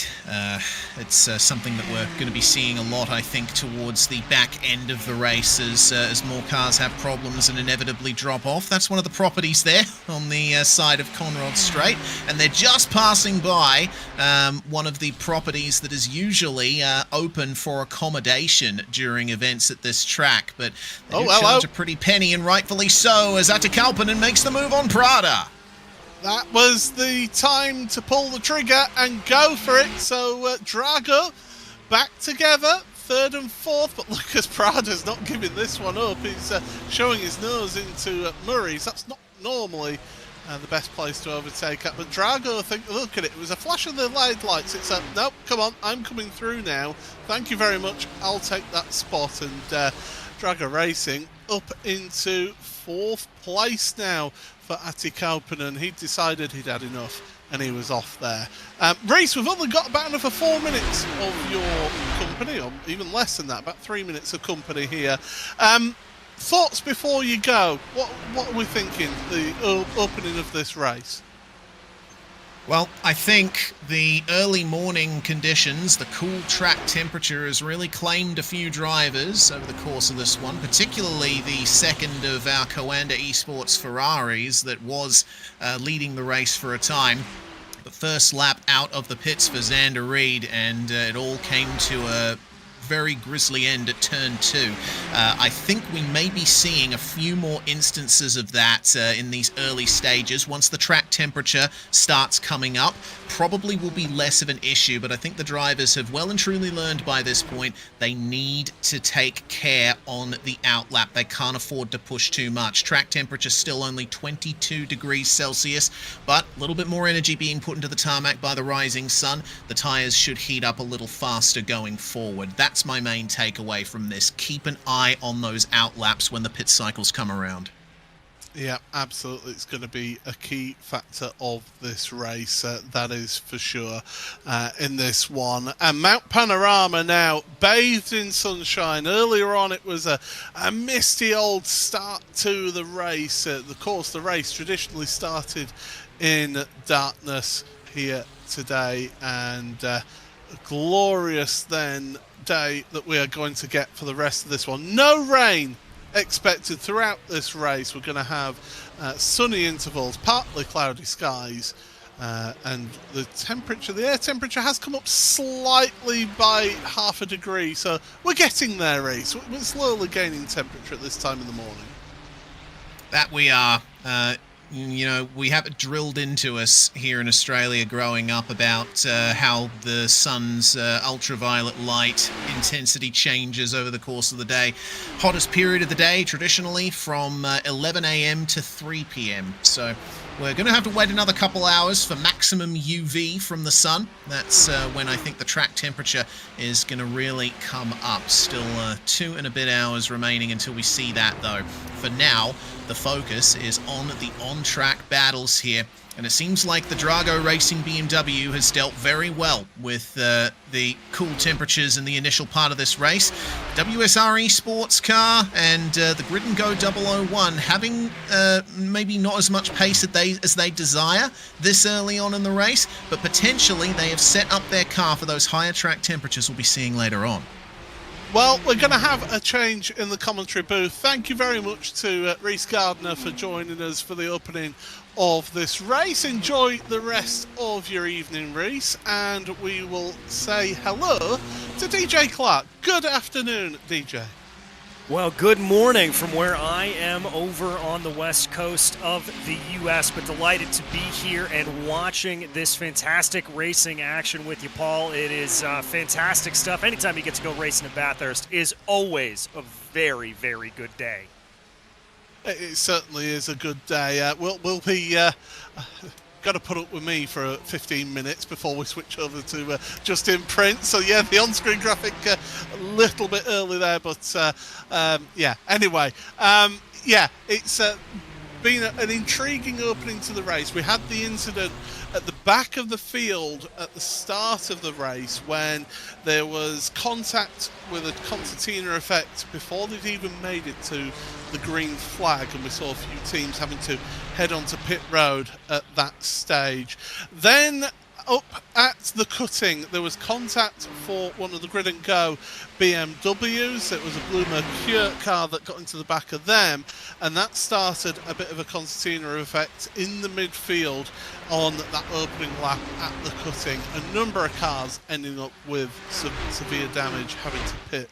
it's something that we're going to be seeing a lot, I think, towards the back end of the race as more cars have problems and inevitably drop off. That's one of the properties there on the side of Conrod Straight, and they're just passing by one of the properties that is usually open for accommodation during events at this track, but they do charge a pretty penny, and rightfully so, as Atte Kalpanen makes the move on Prada. That was the time to pull the trigger and go for it. So Drago back together, third and fourth, but Lucas Prada's not giving this one up. He's showing his nose into Murray's. That's not normally the best place to overtake at. But Drago, look at it. It was a flash of the lights. It's a, nope, come on, I'm coming through now. Thank you very much. I'll take that spot. And Drago Racing up into fourth place now for Atte Kalpanen. He decided he'd had enough and he was off there. Reese, we've only got about another 4 minutes of your company, or even less than that, about 3 minutes of company here. Thoughts before you go? What are we thinking, the opening of this race? Well, I think the early morning conditions, the cool track temperature has really claimed a few drivers over the course of this one, particularly the second of our Coanda Esports Ferraris that was leading the race for a time. The first lap out of the pits for Xander Reed, and it all came to a very grisly end at turn 2. I think we may be seeing a few more instances of that in these early stages. Once the track temperature starts coming up, probably will be less of an issue, but I think the drivers have well and truly learned by this point they need to take care on the outlap. They can't afford to push too much. Track temperature still only 22 degrees Celsius, but a little bit more energy being put into the tarmac by the rising sun. The tyres should heat up a little faster going forward. That's my main takeaway from this. Keep an eye on those outlaps when the pit cycles come around. Yeah, absolutely. It's going to be a key factor of this race, that is for sure, in this one. And Mount Panorama now, bathed in sunshine. Earlier on, it was a misty old start to the race. The race traditionally started in darkness, here today, and a glorious then day that we are going to get for the rest of this one. No rain expected throughout this race. We're going to have sunny intervals, partly cloudy skies, and the air temperature has come up slightly by half a degree, so we're getting there, Reece. We're slowly gaining temperature at this time in the morning. That we are. You know, we have it drilled into us here in Australia growing up about how the sun's ultraviolet light intensity changes over the course of the day. Hottest period of the day, traditionally, from 11 a.m. to 3 p.m. So we're going to have to wait another couple hours for maximum UV from the sun. That's when I think the track temperature is going to really come up. Still 2 and a bit hours remaining until we see that, though. For now, the focus is on the on-track battles here, and it seems like the Drago Racing BMW has dealt very well with the cool temperatures in the initial part of this race. WSR Esports car and the Grid & Go 001 having maybe not as much pace as they desire this early on in the race, but potentially they have set up their car for those higher track temperatures we'll be seeing later on. Well, we're going to have a change in the commentary booth. Thank you very much to Reece Gardner for joining us for the opening of this race. Enjoy the rest of your evening, Reece, and we will say hello to DJ Clark. Good afternoon, DJ. Well, good morning from where I am over on the west coast of the U.S., but delighted to be here and watching this fantastic racing action with you, Paul. It is fantastic stuff. Anytime you get to go racing in Bathurst is always a very, very good day. It certainly is a good day. We'll be... got to put up with me for 15 minutes before we switch over to just in print. So yeah, the on-screen graphic a little bit early there, but yeah. Anyway, yeah, it's been an intriguing opening to the race. We had the incident at the back of the field at the start of the race when there was contact with a concertina effect before they'd even made it to the green flag, and we saw a few teams having to head onto pit road at that stage. Then up at the cutting, there was contact for one of the Grid & Go BMWs. It was a Blue Mercure car that got into the back of them, and that started a bit of a concertina effect in the midfield on that opening lap at the cutting. A number of cars ending up with some severe damage, having to pit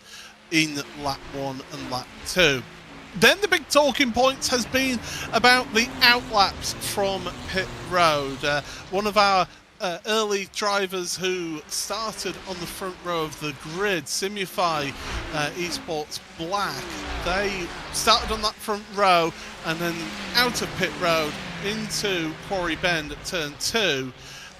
in lap 1 and lap 2. Then the big talking points has been about the outlaps from pit road. One of our early drivers who started on the front row of the grid, Simufy Esports Black, they started on that front row and then out of pit road into Quarry Bend at turn 2,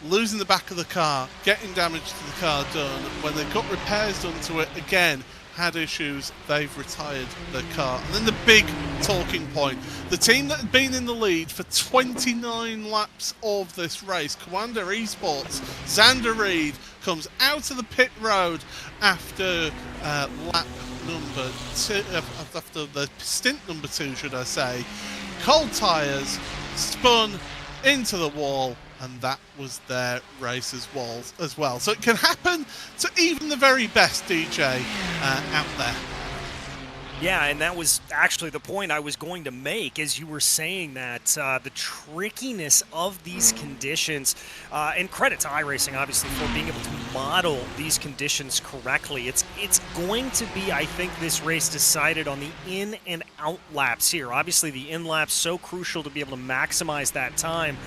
losing the back of the car, getting damage to the car done. When they got repairs done to it, again had issues, they've retired their car. And then the big talking point, the team that had been in the lead for 29 laps of this race, Commander Esports, Xander Reed, comes out of the pit road after lap number 2, after the stint number 2, should I say. Cold tyres, spun into the wall, and that was their race as well. So it can happen to even the very best, DJ, out there. Yeah, and that was actually the point I was going to make as you were saying that, the trickiness of these conditions, and credit to iRacing, obviously, for being able to model these conditions correctly. It's going to be, I think, this race decided on the in and out laps here. Obviously, the in laps so crucial to be able to maximize that time.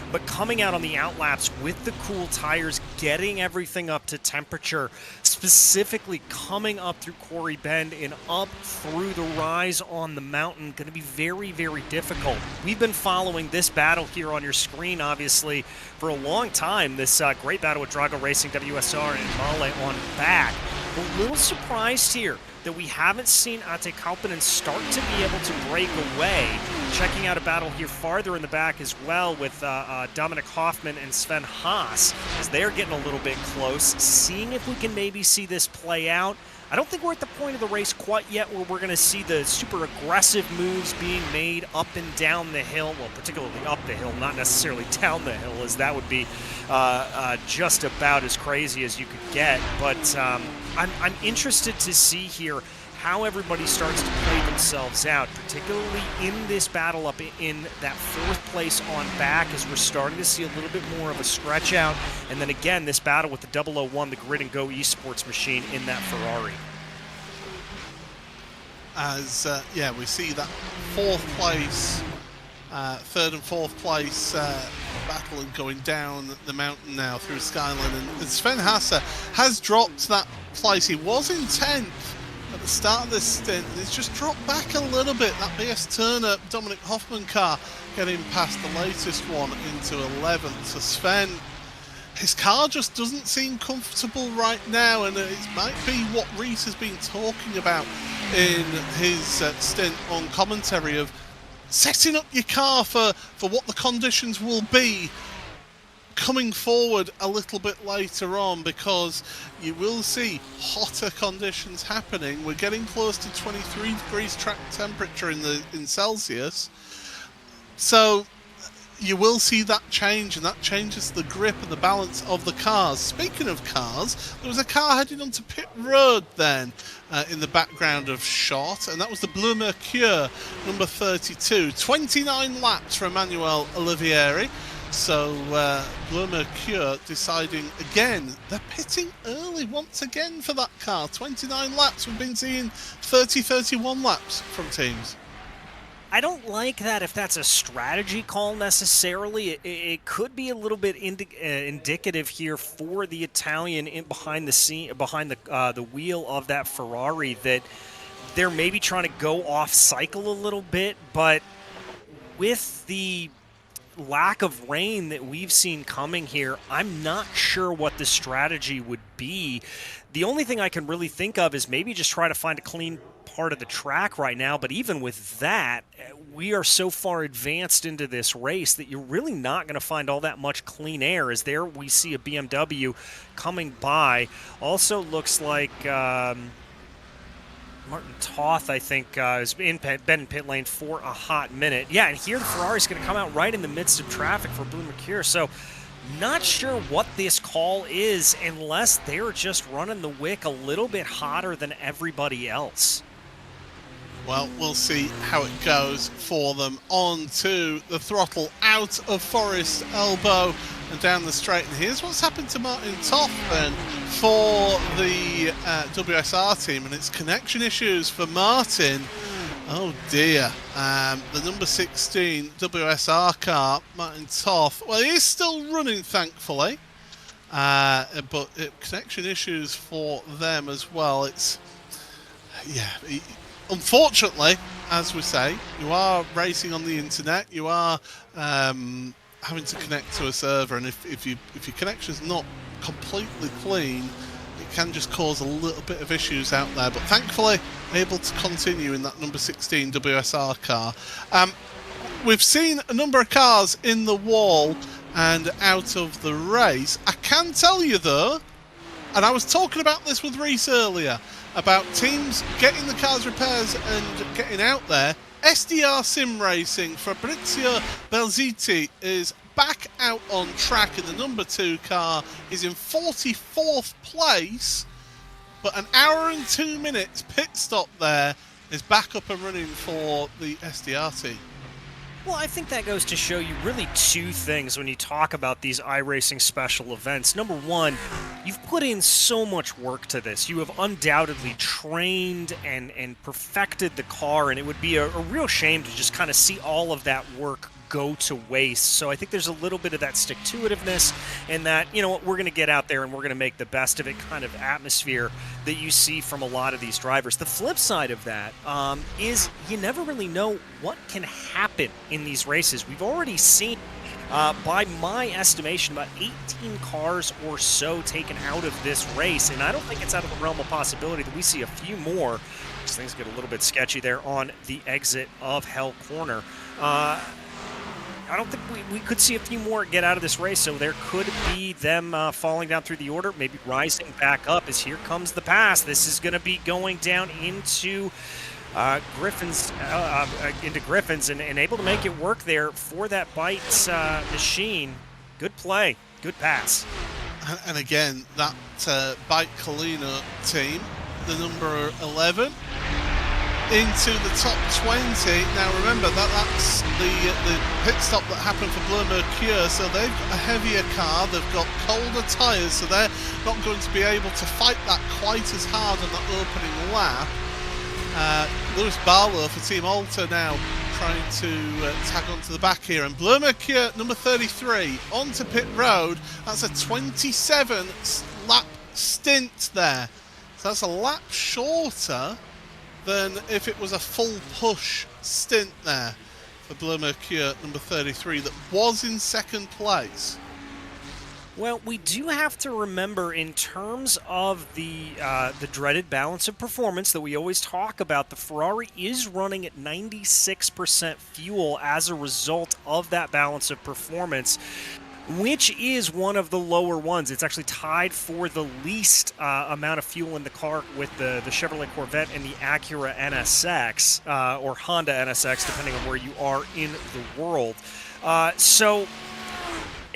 But coming out on the out laps with the cool tires, getting everything up to temperature, specifically coming up through Quarry Bend and up through the rise on the mountain, going to be very, very difficult. We've been following this battle here on your screen, obviously, for a long time. This great battle with Drago Racing, WSR, and Male on back. A little surprised here that we haven't seen Ate Kauppinen start to be able to break away. Checking out a battle here farther in the back as well with Dominic Hoffman and Sven Haas as they're getting a little bit close. Seeing if we can maybe see this play out. I don't think we're at the point of the race quite yet where we're going to see the super aggressive moves being made up and down the hill, well, particularly up the hill, not necessarily down the hill, as that would be just about as crazy as you could get. But I'm interested to see here how everybody starts to play themselves out, particularly in this battle up in that 4th place on back, as we're starting to see a little bit more of a stretch out. And then again, this battle with the 001, the Grid and Go esports machine in that Ferrari. As, yeah, we see that 4th place, 3rd and 4th place battling going down the mountain now through Skyline. And Sven Hasse has dropped that place. He was in 10th at the start of this stint, and it's just dropped back a little bit. That BS Turner Dominic Hoffman car getting past the latest one into 11th. So Sven, his car just doesn't seem comfortable right now, and it might be what Reese has been talking about in his stint on commentary of setting up your car for what the conditions will be coming forward a little bit later on, because you will see hotter conditions happening. We're getting close to 23 degrees track temperature in Celsius, so you will see that change, and that changes the grip and the balance of the cars. Speaking of cars, there was a car heading onto pit road then in the background of shot, and that was the Bleu Mercure number 32. 29 laps for Emmanuel Olivieri. So Bleu Mercure deciding again, they're pitting early once again for that car. 29 laps, we've been seeing 30-31 laps from teams. I don't like that if that's a strategy call necessarily. It could be a little bit indicative here for the Italian behind the wheel of that Ferrari, that they're maybe trying to go off cycle a little bit, but with the lack of rain that we've seen coming here, I'm not sure what the strategy would be. The only thing I can really think of is maybe just try to find a clean part of the track right now, but even with that, we are so far advanced into this race that you're really not going to find all that much clean air. As there we see a BMW coming by. Also looks like Martin Toth, I think, has been in pit lane for a hot minute. Yeah, and here the Ferrari's going to come out right in the midst of traffic for Bleu Mercure. So not sure what this call is, unless they're just running the wick a little bit hotter than everybody else. Well, we'll see how it goes for them. On to the throttle, out of Forest Elbow and down the straight. And here's what's happened to Martin Toth then for the WSR team, and it's connection issues for Martin. Oh dear. The number 16 WSR car, Martin Toth, well, he is still running, thankfully, but connection issues for them as well. It's, yeah, unfortunately, as we say, you are racing on the internet. You are having to connect to a server, and if your connection's not completely clean, it can just cause a little bit of issues out there. But thankfully, able to continue in that number 16 WSR car. We've seen a number of cars in the wall and out of the race. I can tell you though, and I was talking about this with Reese earlier, about teams getting the cars repairs and getting out there. SDR Sim Racing, Fabrizio Belziti is back out on track, and the number 2 car is in 44th place, but an hour and 2 minutes pit stop there is back up and running for the SDR team. Well, I think that goes to show you really two things when you talk about these iRacing special events. Number one, you've put in so much work to this. You have undoubtedly trained and perfected the car, and it would be a real shame to just kind of see all of that work go to waste. So I think there's a little bit of that stick-to-itiveness, and that, you know what, we're going to get out there and we're going to make the best of it kind of atmosphere that you see from a lot of these drivers. The flip side of that is you never really know what can happen in these races. We've already seen, by my estimation, about 18 cars or so taken out of this race, and I don't think it's out of the realm of possibility that we see a few more. These things get a little bit sketchy there on the exit of Hell Corner. I don't think we could see a few more get out of this race, so there could be them falling down through the order, maybe rising back up as here comes the pass. This is going to be going down into Griffin's and able to make it work there for that bite machine. Good play, good pass. And again, that Bike Colina team, the number 11, into the top 20. Now remember that's the pit stop that happened for Bleu Mercure, so they've got a heavier car, they've got colder tyres, so they're not going to be able to fight that quite as hard on that opening lap. Lewis Barlow for Team Alta now trying to tag onto the back here, and Bleu Mercure, number 33, onto pit road. That's a 27 lap stint there, so that's a lap shorter than if it was a full push stint there for Bleu Mercure, number 33, that was in second place. Well, we do have to remember, in terms of the dreaded balance of performance that we always talk about, the Ferrari is running at 96% fuel as a result of that balance of performance, which is one of the lower ones. It's actually tied for the least amount of fuel in the car with the Chevrolet Corvette and the Acura NSX, or Honda NSX, depending on where you are in the world. So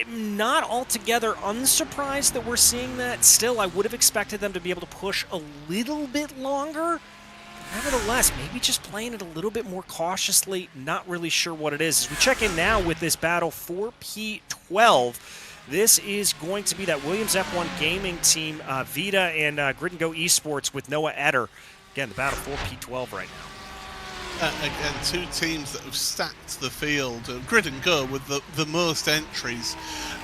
not altogether unsurprised that we're seeing that. Still, I would have expected them to be able to push a little bit longer. Nevertheless, maybe just playing it a little bit more cautiously. Not really sure what it is. As we check in now with this battle for P12, this is going to be that Williams F1 Gaming team, Vita and Grid and Go Esports with Noah Etter. Again, the battle for P12 right now. Again, two teams that have stacked the field. Grid and Go with the most entries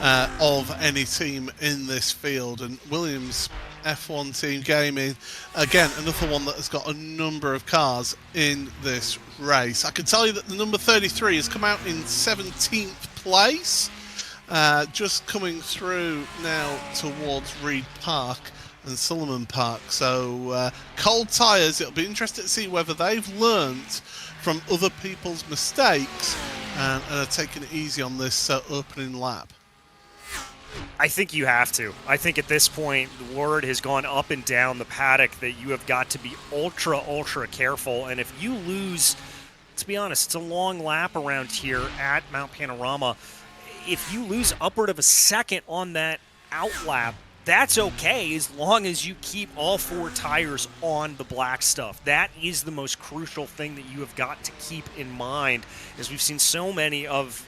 of any team in this field, and Williams F1 Team Gaming, again, another one that has got a number of cars in this race. I can tell you that the number 33 has come out in 17th place, just coming through now towards Reed Park and Solomon Park. So cold tyres, it'll be interesting to see whether they've learnt from other people's mistakes and are taking it easy on this opening lap. I think you have to. I think at this point, the word has gone up and down the paddock that you have got to be ultra, ultra careful. And if you lose, let's be honest, it's a long lap around here at Mount Panorama. If you lose upward of a second on that outlap, that's okay, as long as you keep all four tires on the black stuff. That is the most crucial thing that you have got to keep in mind, as we've seen so many of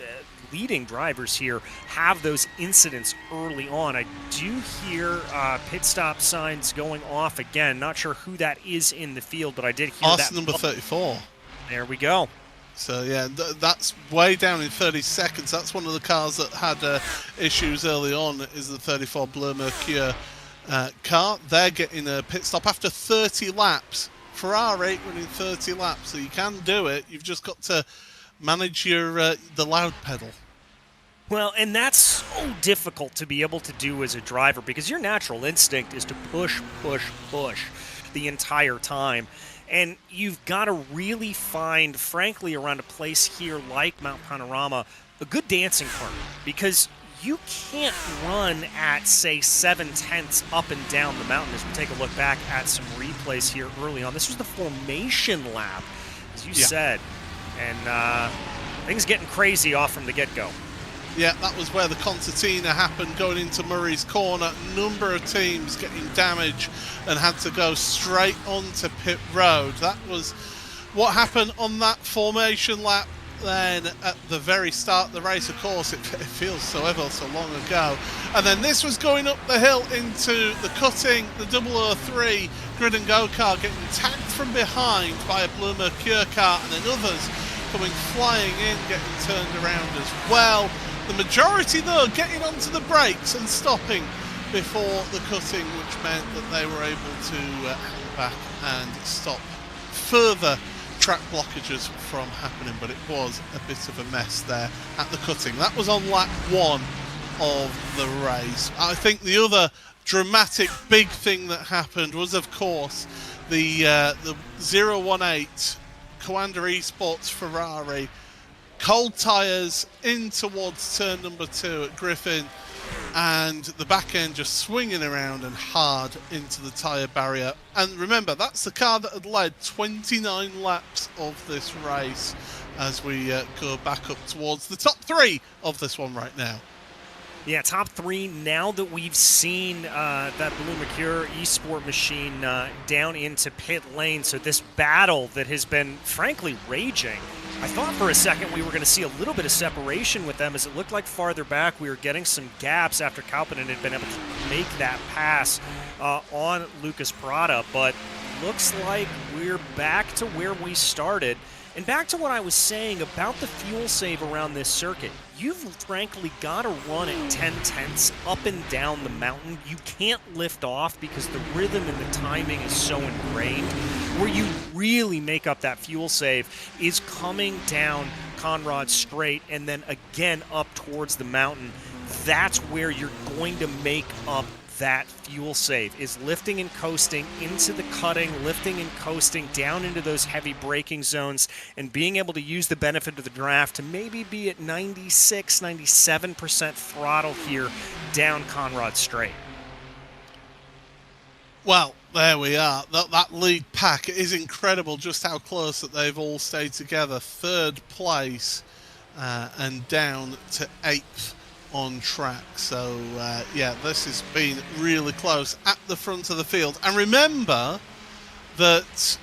leading drivers here have those incidents early on. I do hear pit stop signs going off again. Not sure who that is in the field, but I did hear Austin that. Number 34. There we go. So yeah, that's way down in 30 seconds. That's one of the cars that had issues early on, is the 34 Bleu Mercure car. They're getting a pit stop after 30 laps. Ferrari running 30 laps, so you can do it. You've just got to manage your the loud pedal. Well, and that's so difficult to be able to do as a driver, because your natural instinct is to push, push, push the entire time. And you've got to really find, frankly, around a place here like Mount Panorama, a good dancing partner, because you can't run at, say, 7/10 up and down the mountain. As we take a look back at some replays here early on, this was the formation lap, as you said, and things getting crazy off from the get-go. Yeah, that was where the concertina happened, going into Murray's Corner. Number of teams getting damage and had to go straight onto pit road. That was what happened on that formation lap then at the very start of the race. Of course, it feels so ever so long ago. And then this was going up the hill into the cutting, the 003 Grid and Go car getting tagged from behind by a Bleu Mercure car, and then others coming flying in, getting turned around as well. The majority, though, getting onto the brakes and stopping before the cutting, which meant that they were able to hang back and stop further track blockages from happening. But it was a bit of a mess there at the cutting. That was on lap 1 of the race. I think the other dramatic big thing that happened was, of course, the 018 Commander Esports Ferrari Cold tyres in towards turn number 2 at Griffin, and the back end just swinging around and hard into the tyre barrier. And remember, that's the car that had led 29 laps of this race as we go back up towards the top 3 of this one right now. Yeah, top 3 now that we've seen that Blue Mercure eSport machine down into pit lane. So this battle that has been, frankly, raging. I thought for a second we were going to see a little bit of separation with them, as it looked like farther back we were getting some gaps after Kalpinen had been able to make that pass on Lucas Prada. But looks like we're back to where we started. And back to what I was saying about the fuel save around this circuit. You've frankly got to run at 10/10ths up and down the mountain. You can't lift off because the rhythm and the timing is so ingrained. Where you really make up that fuel save is coming down Conrad Straight and then again up towards the mountain. That's where you're going to make up that fuel save, is lifting and coasting into the cutting, lifting and coasting down into those heavy braking zones, and being able to use the benefit of the draft to maybe be at 96, 97% throttle here down Conrad Straight. Well, there we are. That lead pack, it is incredible just how close that they've all stayed together. 3rd place and down to 8th on track. So yeah, this has been really close at the front of the field. And remember that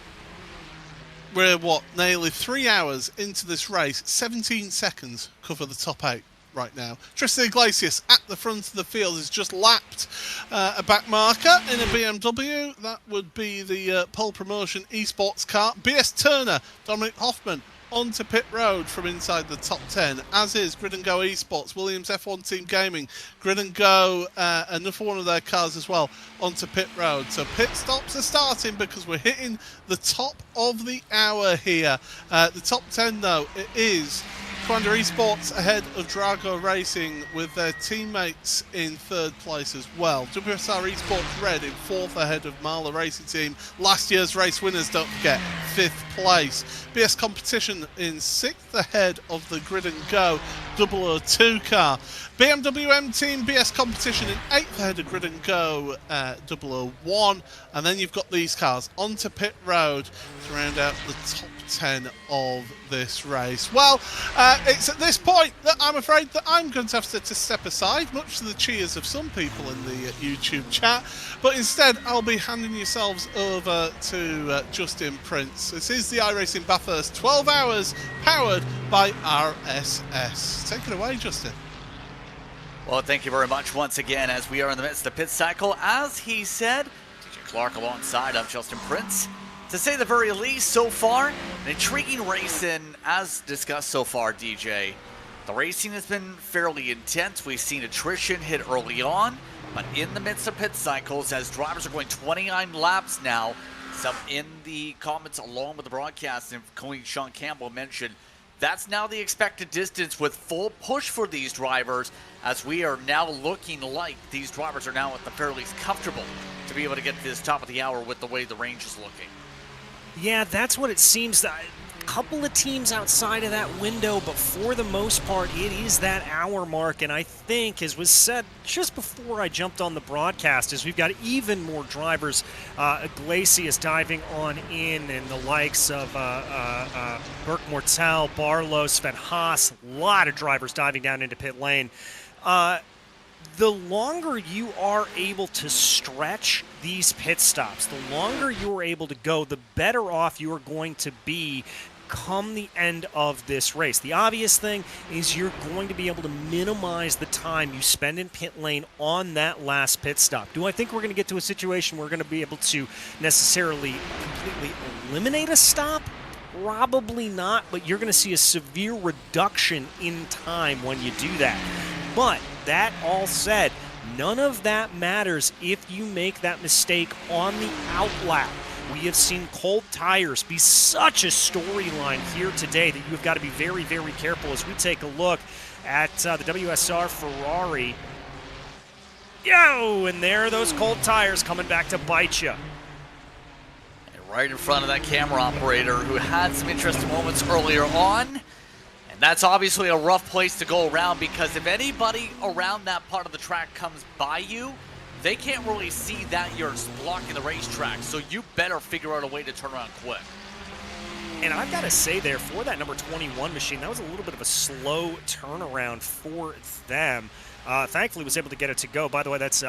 we're nearly 3 hours into this race. 17 seconds cover the top 8 right now. Tristan Iglesias at the front of the field has just lapped a back marker in a BMW. That would be the Pole Promotion eSports car. BS Turner, Dominic Hoffman onto pit road from inside the top 10, as is Grid and Go Esports, Williams F1 Team Gaming, Grid and Go, another one of their cars as well, onto pit road. So pit stops are starting because we're hitting the top of the hour here. The top 10 though, it is Commander Esports ahead of Drago Racing with their teammates in 3rd place as well. WSR Esports Red in 4th ahead of Marla Racing Team. Last year's race winners, don't forget, 5th place. BS Competition in 6th ahead of the Grid and Go 002 car. BMW M Team BS Competition in 8th ahead of Grid and Go 001. And then you've got these cars onto pit road to round out the top 10 of this race. Well, it's at this point that I'm afraid that I'm going to have to step aside, much to the cheers of some people in the YouTube chat, but instead I'll be handing yourselves over to Justin Prince. This is the iRacing Bathurst 12 hours powered by RSS. Take it away, Justin. Well, thank you very much once again, as we are in the midst of pit cycle. As he said, DJ Clark alongside of Justin Prince. To say the very least, so far, an intriguing race, and as discussed so far, DJ, the racing has been fairly intense. We've seen attrition hit early on, but in the midst of pit cycles, as drivers are going 29 laps now, some in the comments along with the broadcast, including Sean Campbell, mentioned that's now the expected distance with full push for these drivers, as we are now looking like these drivers are now at the fair least comfortable to be able to get to this top of the hour with the way the range is looking. Yeah, that's what it seems. A couple of teams outside of that window, but for the most part, it is that hour mark. And I think, as was said just before I jumped on the broadcast, is we've got even more drivers. Iglesias diving on in, and the likes of Burke Mortel, Barlow, Sven Haas, a lot of drivers diving down into pit lane. The longer you are able to stretch these pit stops, the longer you're able to go, the better off you are going to be come the end of this race. The obvious thing is you're going to be able to minimize the time you spend in pit lane on that last pit stop. Do I think we're going to get to a situation where we're going to be able to necessarily completely eliminate a stop? Probably not, but you're going to see a severe reduction in time when you do that. But that all said, none of that matters if you make that mistake on the outlap. We have seen cold tires be such a storyline here today that you've got to be very, very careful as we take a look at the WSR Ferrari. Yo, and there are those cold tires coming back to bite you. And right in front of that camera operator who had some interesting moments earlier on. That's obviously a rough place to go around, because if anybody around that part of the track comes by you, they can't really see that you're blocking the racetrack, so you better figure out a way to turn around quick. And I've got to say there, for that number 21 machine, that was a little bit of a slow turnaround for them. Thankfully was able to get it to go. By the way, that's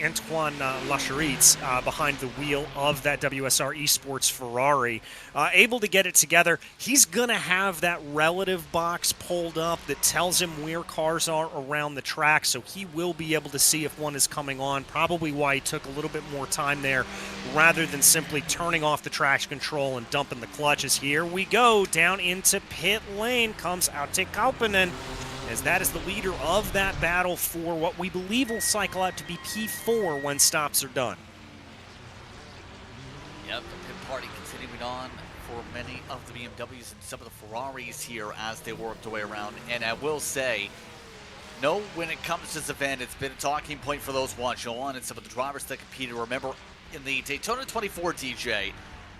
Antoine Lacharitz behind the wheel of that WSR Esports Ferrari, able to get it together. He's going to have that relative box pulled up that tells him where cars are around the track, so he will be able to see if one is coming on, probably why he took a little bit more time there rather than simply turning off the traction control and dumping the clutches. Here we go, down into pit lane comes Atte Kauppinen, as that is the leader of that battle for what we believe will cycle out to be P4 when stops are done. Yep, the pit party continuing on for many of the BMWs and some of the Ferraris here as they work their way around. And I will say, when it comes to this event, it's been a talking point for those watching on and some of the drivers that competed. Remember, in the Daytona 24 DJ,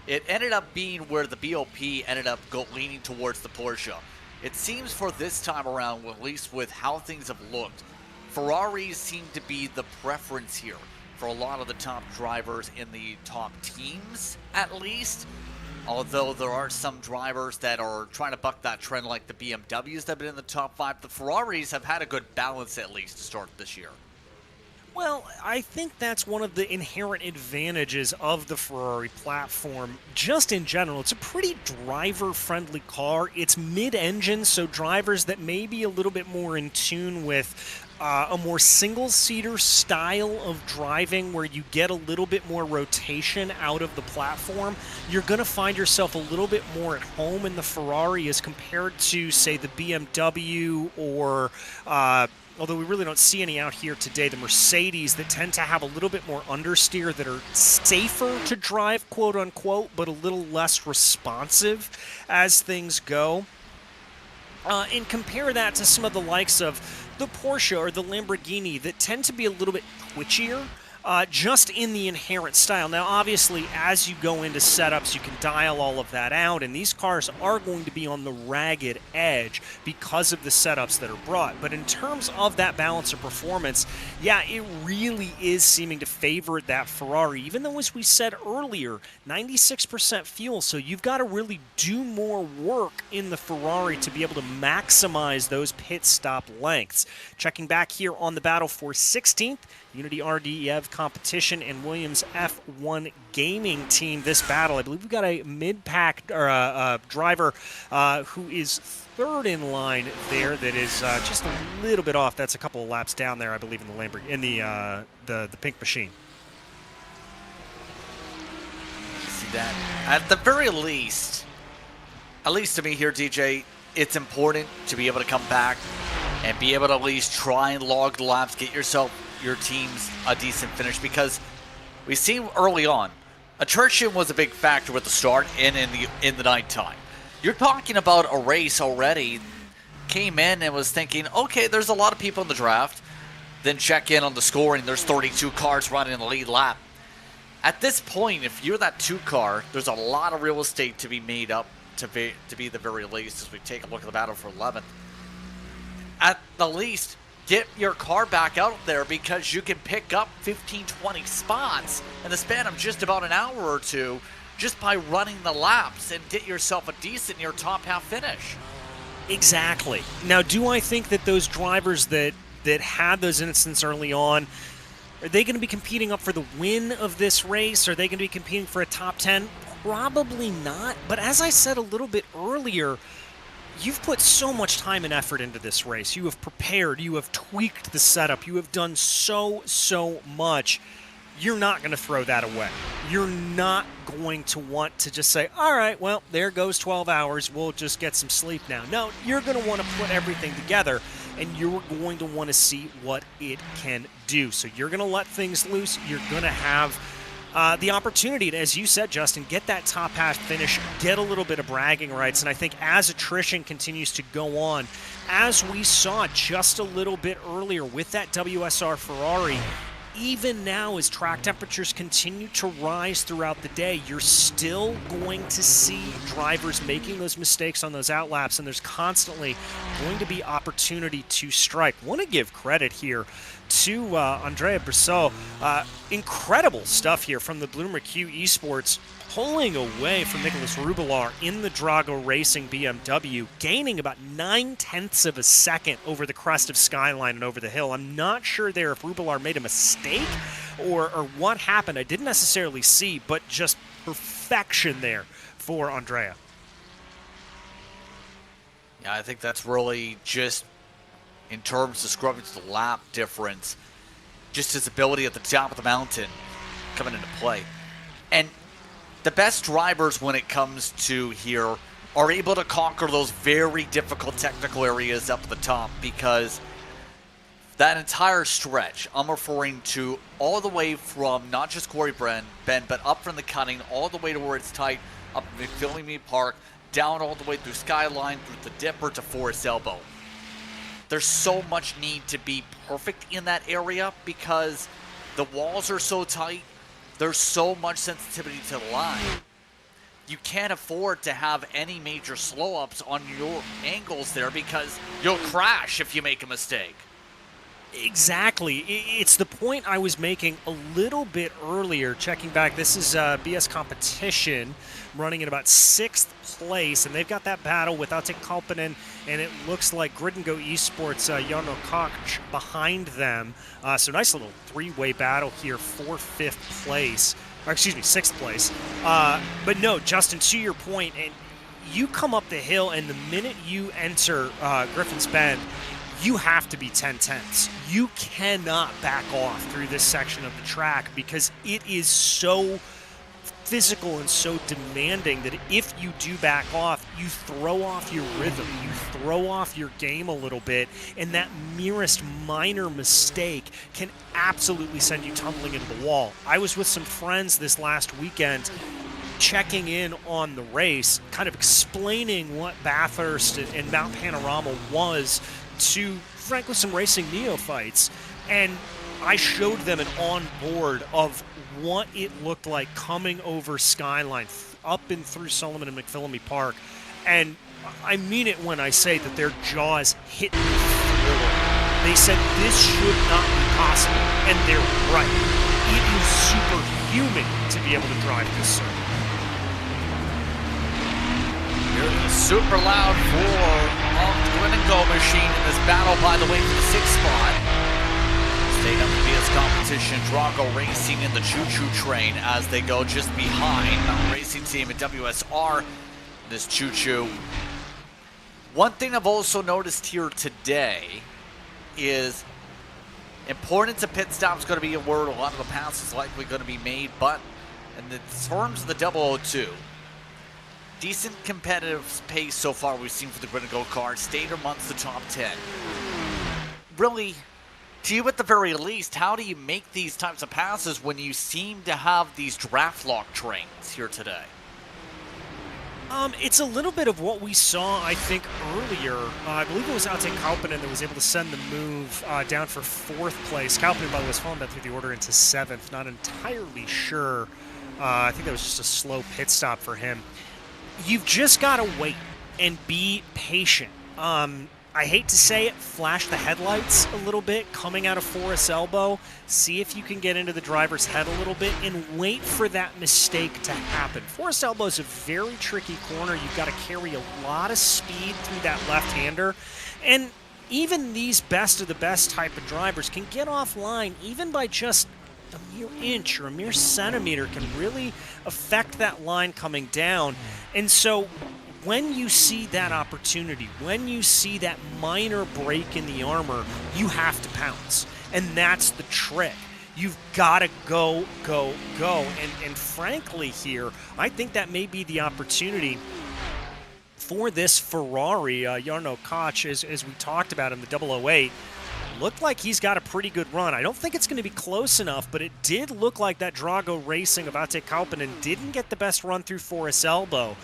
it ended up being where the BOP ended up leaning towards the Porsche. It seems for this time around, at least with how things have looked, Ferraris seem to be the preference here for a lot of the top drivers in the top teams, at least. Although there are some drivers that are trying to buck that trend, like the BMWs that have been in the top 5. The Ferraris have had a good balance, at least, to start this year. Well, I think that's one of the inherent advantages of the Ferrari platform. Just in general, it's a pretty driver-friendly car. It's mid-engine, so drivers that may be a little bit more in tune with a more single-seater style of driving where you get a little bit more rotation out of the platform, you're going to find yourself a little bit more at home in the Ferrari as compared to, say, the BMW or although we really don't see any out here today, the Mercedes, that tend to have a little bit more understeer, that are safer to drive, quote unquote, but a little less responsive as things go. And compare that to some of the likes of the Porsche or the Lamborghini that tend to be a little bit twitchier, just in the inherent style. Now, obviously, as you go into setups, you can dial all of that out, and these cars are going to be on the ragged edge because of the setups that are brought. But in terms of that balance of performance, yeah, it really is seeming to favor that Ferrari, even though, as we said earlier, 96% fuel, so you've got to really do more work in the Ferrari to be able to maximize those pit stop lengths. Checking back here on the battle for 16th, Unity RDEV Competition and Williams F1 Gaming Team. This battle, I believe we've got a mid-pack driver who is third in line there. That is just a little bit off. That's a couple of laps down there, I believe, in the Lamborghini, in the pink machine. See that? At the very least, at least to me here, DJ, it's important to be able to come back and be able to at least try and log the laps, get your teams a decent finish, because we see early on, attrition was a big factor at the start and in the nighttime. You're talking about a race already, came in and was thinking, okay, there's a lot of people in the draft, then check in on the scoring, there's 32 cars running in the lead lap. At this point, if you're that 2 car, there's a lot of real estate to be made up to be the very least as we take a look at the battle for 11th. At the least, get your car back out there, because you can pick up 15-20 spots in the span of just about an hour or two just by running the laps and get yourself a decent near top half finish. Exactly. Now, do I think that those drivers that had those incidents early on, are they going to be competing up for the win of this race? Are they going to be competing for a top 10? Probably not. But as I said a little bit earlier, you've put so much time and effort into this race. You have prepared. You have tweaked the setup. You have done so much. You're not going to throw that away. You're not going to want to just say, all right, well, there goes 12 hours. We'll just get some sleep now. No, you're going to want to put everything together, and you're going to want to see what it can do. So you're going to let things loose. You're going to have the opportunity to, as you said, Justin, get that top half finish, get a little bit of bragging rights. And I think as attrition continues to go on, as we saw just a little bit earlier with that WSR Ferrari, even now, as track temperatures continue to rise throughout the day, you're still going to see drivers making those mistakes on those outlaps, and there's constantly going to be opportunity to strike. Want to give credit here to Andrea Brissot. Incredible stuff here from the Bloomer Q Esports, pulling away from Nicholas Rubilar in the Drago Racing BMW, gaining about 9/10 of a second over the crest of Skyline and over the hill. I'm not sure there if Rubilar made a mistake or what happened. I didn't necessarily see, but just perfection there for Andrea. Yeah, I think that's really just, in terms of scrubbing to the lap difference, just his ability at the top of the mountain coming into play. And the best drivers when it comes to here are able to conquer those very difficult technical areas up at the top, because that entire stretch, I'm referring to all the way from not just Quarry Bend, but up from the cutting, all the way to where it's tight, up McPhillamy Park, down all the way through Skyline, through the Dipper to Forest Elbow. There's so much need to be perfect in that area because the walls are so tight. There's so much sensitivity to the line. You can't afford to have any major slow-ups on your angles there because you'll crash if you make a mistake. Exactly. It's the point I was making a little bit earlier. Checking back, this is BS Competition running in about 6th place, and they've got that battle with Attic Kalpanen, and it looks like Grid and Go Esports, Jarno Koch behind them. So nice little three-way battle here for 5th place. Or excuse me, 6th place. But no, Justin, to your point, and you come up the hill, and the minute you enter Griffin's Bend, you have to be 10/10ths. You cannot back off through this section of the track because it is so physical and so demanding that if you do back off, you throw off your rhythm, you throw off your game a little bit, and that merest minor mistake can absolutely send you tumbling into the wall. I was with some friends this last weekend checking in on the race, kind of explaining what Bathurst and Mount Panorama was to, frankly, some racing neophytes, and I showed them an onboard of what it looked like coming over Skyline, up and through Solomon and McPhillamy Park, and I mean it when I say that their jaws hit the floor. They said this should not be possible, and they're right. It is superhuman to be able to drive this circuit. Super loud for the Grid and Go machine in this battle, by the way, for the 6th spot. Staying up the BS Competition, Drago Racing in the choo-choo train as they go just behind Mountain Racing Team at WSR. This choo-choo. One thing I've also noticed here today is importance of pit stop is going to be a word. A lot of the pass is likely going to be made, but in the terms of the 002, decent competitive pace so far we've seen for the Grid and Go car. Stayed amongst the top 10. Really, to you at the very least, how do you make these types of passes when you seem to have these draft lock trains here today? It's a little bit of what we saw, I think, earlier. I believe it was Attic Kalpanen that was able to send the move down for 4th place. Kalpanen, by the way, was falling back through the order into 7th. Not entirely sure. I think that was just a slow pit stop for him. You've just got to wait and be patient. I hate to say it, flash the headlights a little bit coming out of Forest Elbow. See if you can get into the driver's head a little bit and wait for that mistake to happen. Forest Elbow is a very tricky corner. You've got to carry a lot of speed through that left-hander. And even these best of the best type of drivers can get offline even by just a mere inch or a mere centimeter can really affect that line coming down. And so when you see that opportunity, when you see that minor break in the armor, you have to pounce. And that's the trick. You've got to go, go, go. And frankly here, I think that may be the opportunity for this Ferrari, Jarno Koch, as we talked about in the 008. Looked like he's got a pretty good run. I don't think it's going to be close enough, but it did look like that Drago Racing of Attic Kalpanen didn't get the best run through Forest Elbow.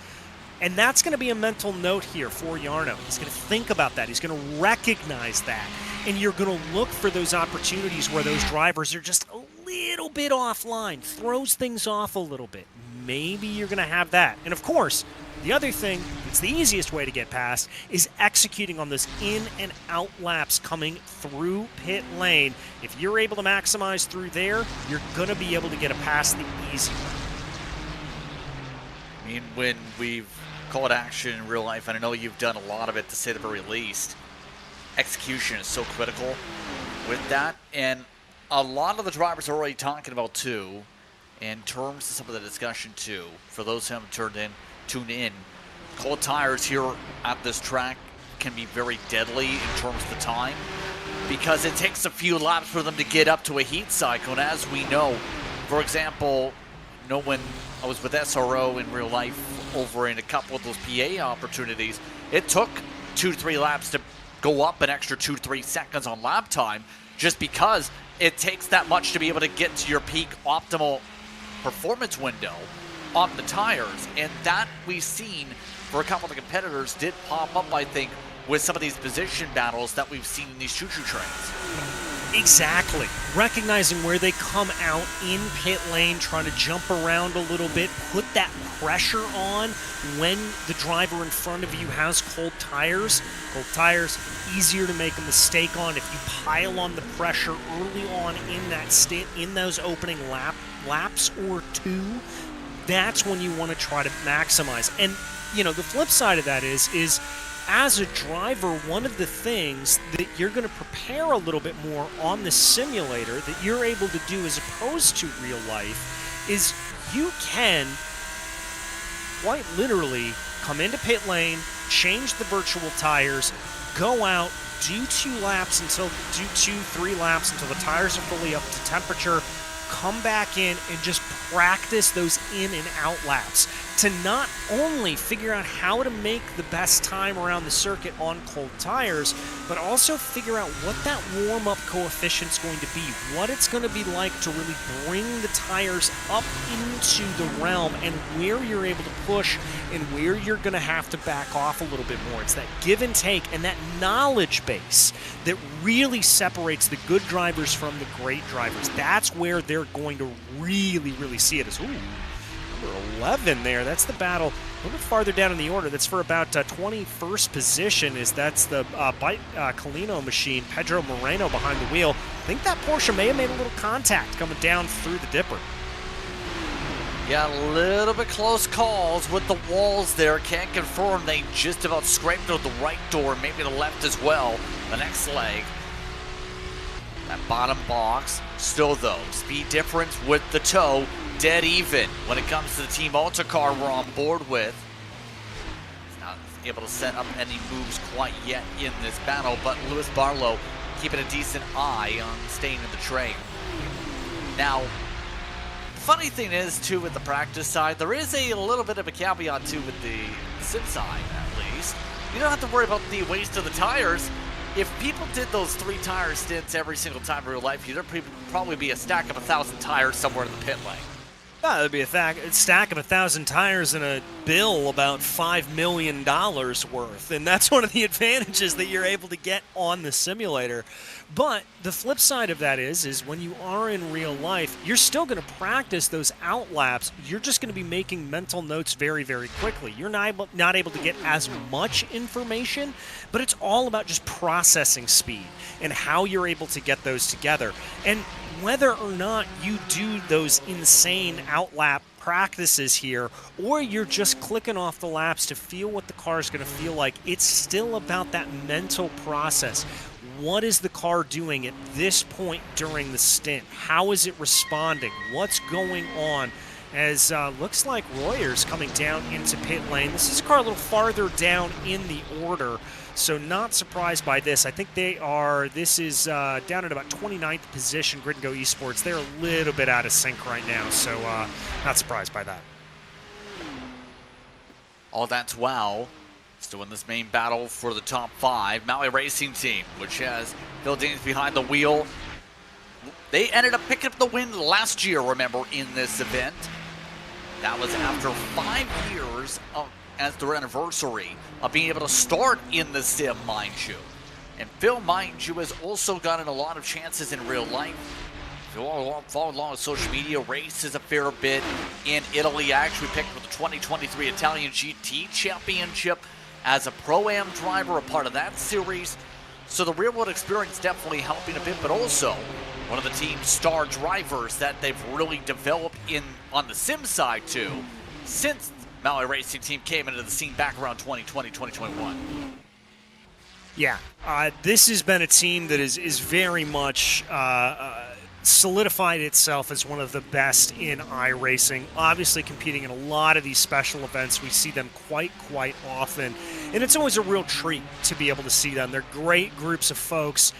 And that's going to be a mental note here for Jarno. He's going to think about that. He's going to recognize that. And you're going to look for those opportunities where those drivers are just a little bit offline, throws things off a little bit. Maybe you're going to have that. And of course, the other thing, it's the easiest way to get past, is executing on those in and out laps coming through pit lane. If you're able to maximize through there, you're going to be able to get a pass the easy way. I mean, when we've called action in real life, and I know you've done a lot of it to say the very least, execution is so critical with that. And a lot of the drivers are already talking about, too, in terms of some of the discussion, too, for those who haven't tuned in, cold tires here at this track can be very deadly in terms of the time because it takes a few laps for them to get up to a heat cycle. And as we know, for example, when I was with SRO in real life over in a couple of those PA opportunities, it took 2 to 3 laps to go up an extra 2 to 3 seconds on lap time just because it takes that much to be able to get to your peak optimal performance window on the tires. And that we've seen for a couple of the competitors did pop up, I think, with some of these position battles that we've seen in these choo-choo trains. Exactly. Recognizing where they come out in pit lane, trying to jump around a little bit, put that pressure on when the driver in front of you has cold tires. Cold tires, easier to make a mistake on. If you pile on the pressure early on in that stint, in those opening laps or 2, that's when you want to try to maximize. And, you know, the flip side of that is as a driver, one of the things that you're going to prepare a little bit more on the simulator that you're able to do as opposed to real life is you can quite literally come into pit lane, change the virtual tires, go out, do 3 laps until the tires are fully up to temperature, come back in and just practice those in and out laps to not only figure out how to make the best time around the circuit on cold tires, but also figure out what that warm-up coefficient is going to be, what it's going to be like to really bring the tires up into the realm and where you're able to push and where you're going to have to back off a little bit more. It's that give and take and that knowledge base that really separates the good drivers from the great drivers. That's where they're going to really, really see it as, ooh, number 11 there. That's the battle a little bit farther down in the order. That's for about 21st position. That's the Colino machine, Pedro Moreno behind the wheel. I think that Porsche may have made a little contact coming down through the dipper. Yeah, a little bit close calls with the walls there. Can't confirm. They just about scraped through the right door, maybe the left as well. The next leg. That bottom box. Still though, speed difference with the toe, dead even when it comes to the Team Ultra car we're on board with. He's not able to set up any moves quite yet in this battle, but Lewis Barlow keeping a decent eye on staying in the train. Now, funny thing is, too, with the practice side, there is a little bit of a caveat, too, with the sim side, at least. You don't have to worry about the waste of the tires. If people did those 3 tire stints every single time in real life, there'd probably be a stack of 1,000 tires somewhere in the pit lane. There'd be a stack of 1,000 tires and a bill about $5 million worth. And that's one of the advantages that you're able to get on the simulator. But the flip side of that is when you are in real life, you're still going to practice those out laps. You're just going to be making mental notes very, very quickly. You're not able to get as much information, but it's all about just processing speed and how you're able to get those together. And whether or not you do those insane out lap practices here, or you're just clicking off the laps to feel what the car is going to feel like, it's still about that mental process. What is the car doing at this point during the stint? How is it responding? What's going on? As looks like Royer's coming down into pit lane. This is a car a little farther down in the order, so not surprised by this. I think this is down at about 29th position, Grid & Go Esports. They're a little bit out of sync right now, so not surprised by that. All that's wow. Still in this main battle for the top 5. Maui Racing Team, which has Phil Deans behind the wheel. They ended up picking up the win last year, remember, in this event. That was after 5 years as their anniversary of being able to start in the sim, mind you. And Phil, mind you, has also gotten a lot of chances in real life. If you want to follow along on social media, races a fair bit in Italy. Actually picked for the 2023 Italian GT Championship as a Pro-Am driver, a part of that series. So the real-world experience definitely helping a bit, but also one of the team's star drivers that they've really developed on the sim side too, since the iRacing team came into the scene back around 2020, 2021. Yeah, this has been a team that is very much solidified itself as one of the best in iRacing. Obviously competing in a lot of these special events. We see them quite often. And it's always a real treat to be able to see them. They're great groups of folks.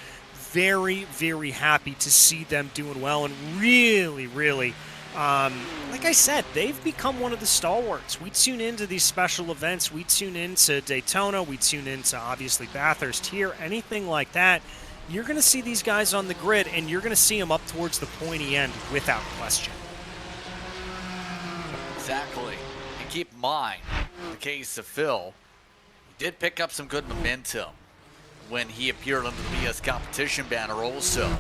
Very happy to see them doing well. And really, like I said, they've become one of the stalwarts. We tune into these special events. We tune into Daytona. We tune into, obviously, Bathurst here. Anything like that, you're going to see these guys on the grid, and you're going to see them up towards the pointy end without question. Exactly. And keep in mind, in the case of Phil, he did pick up some good momentum when he appeared under the BS competition banner also,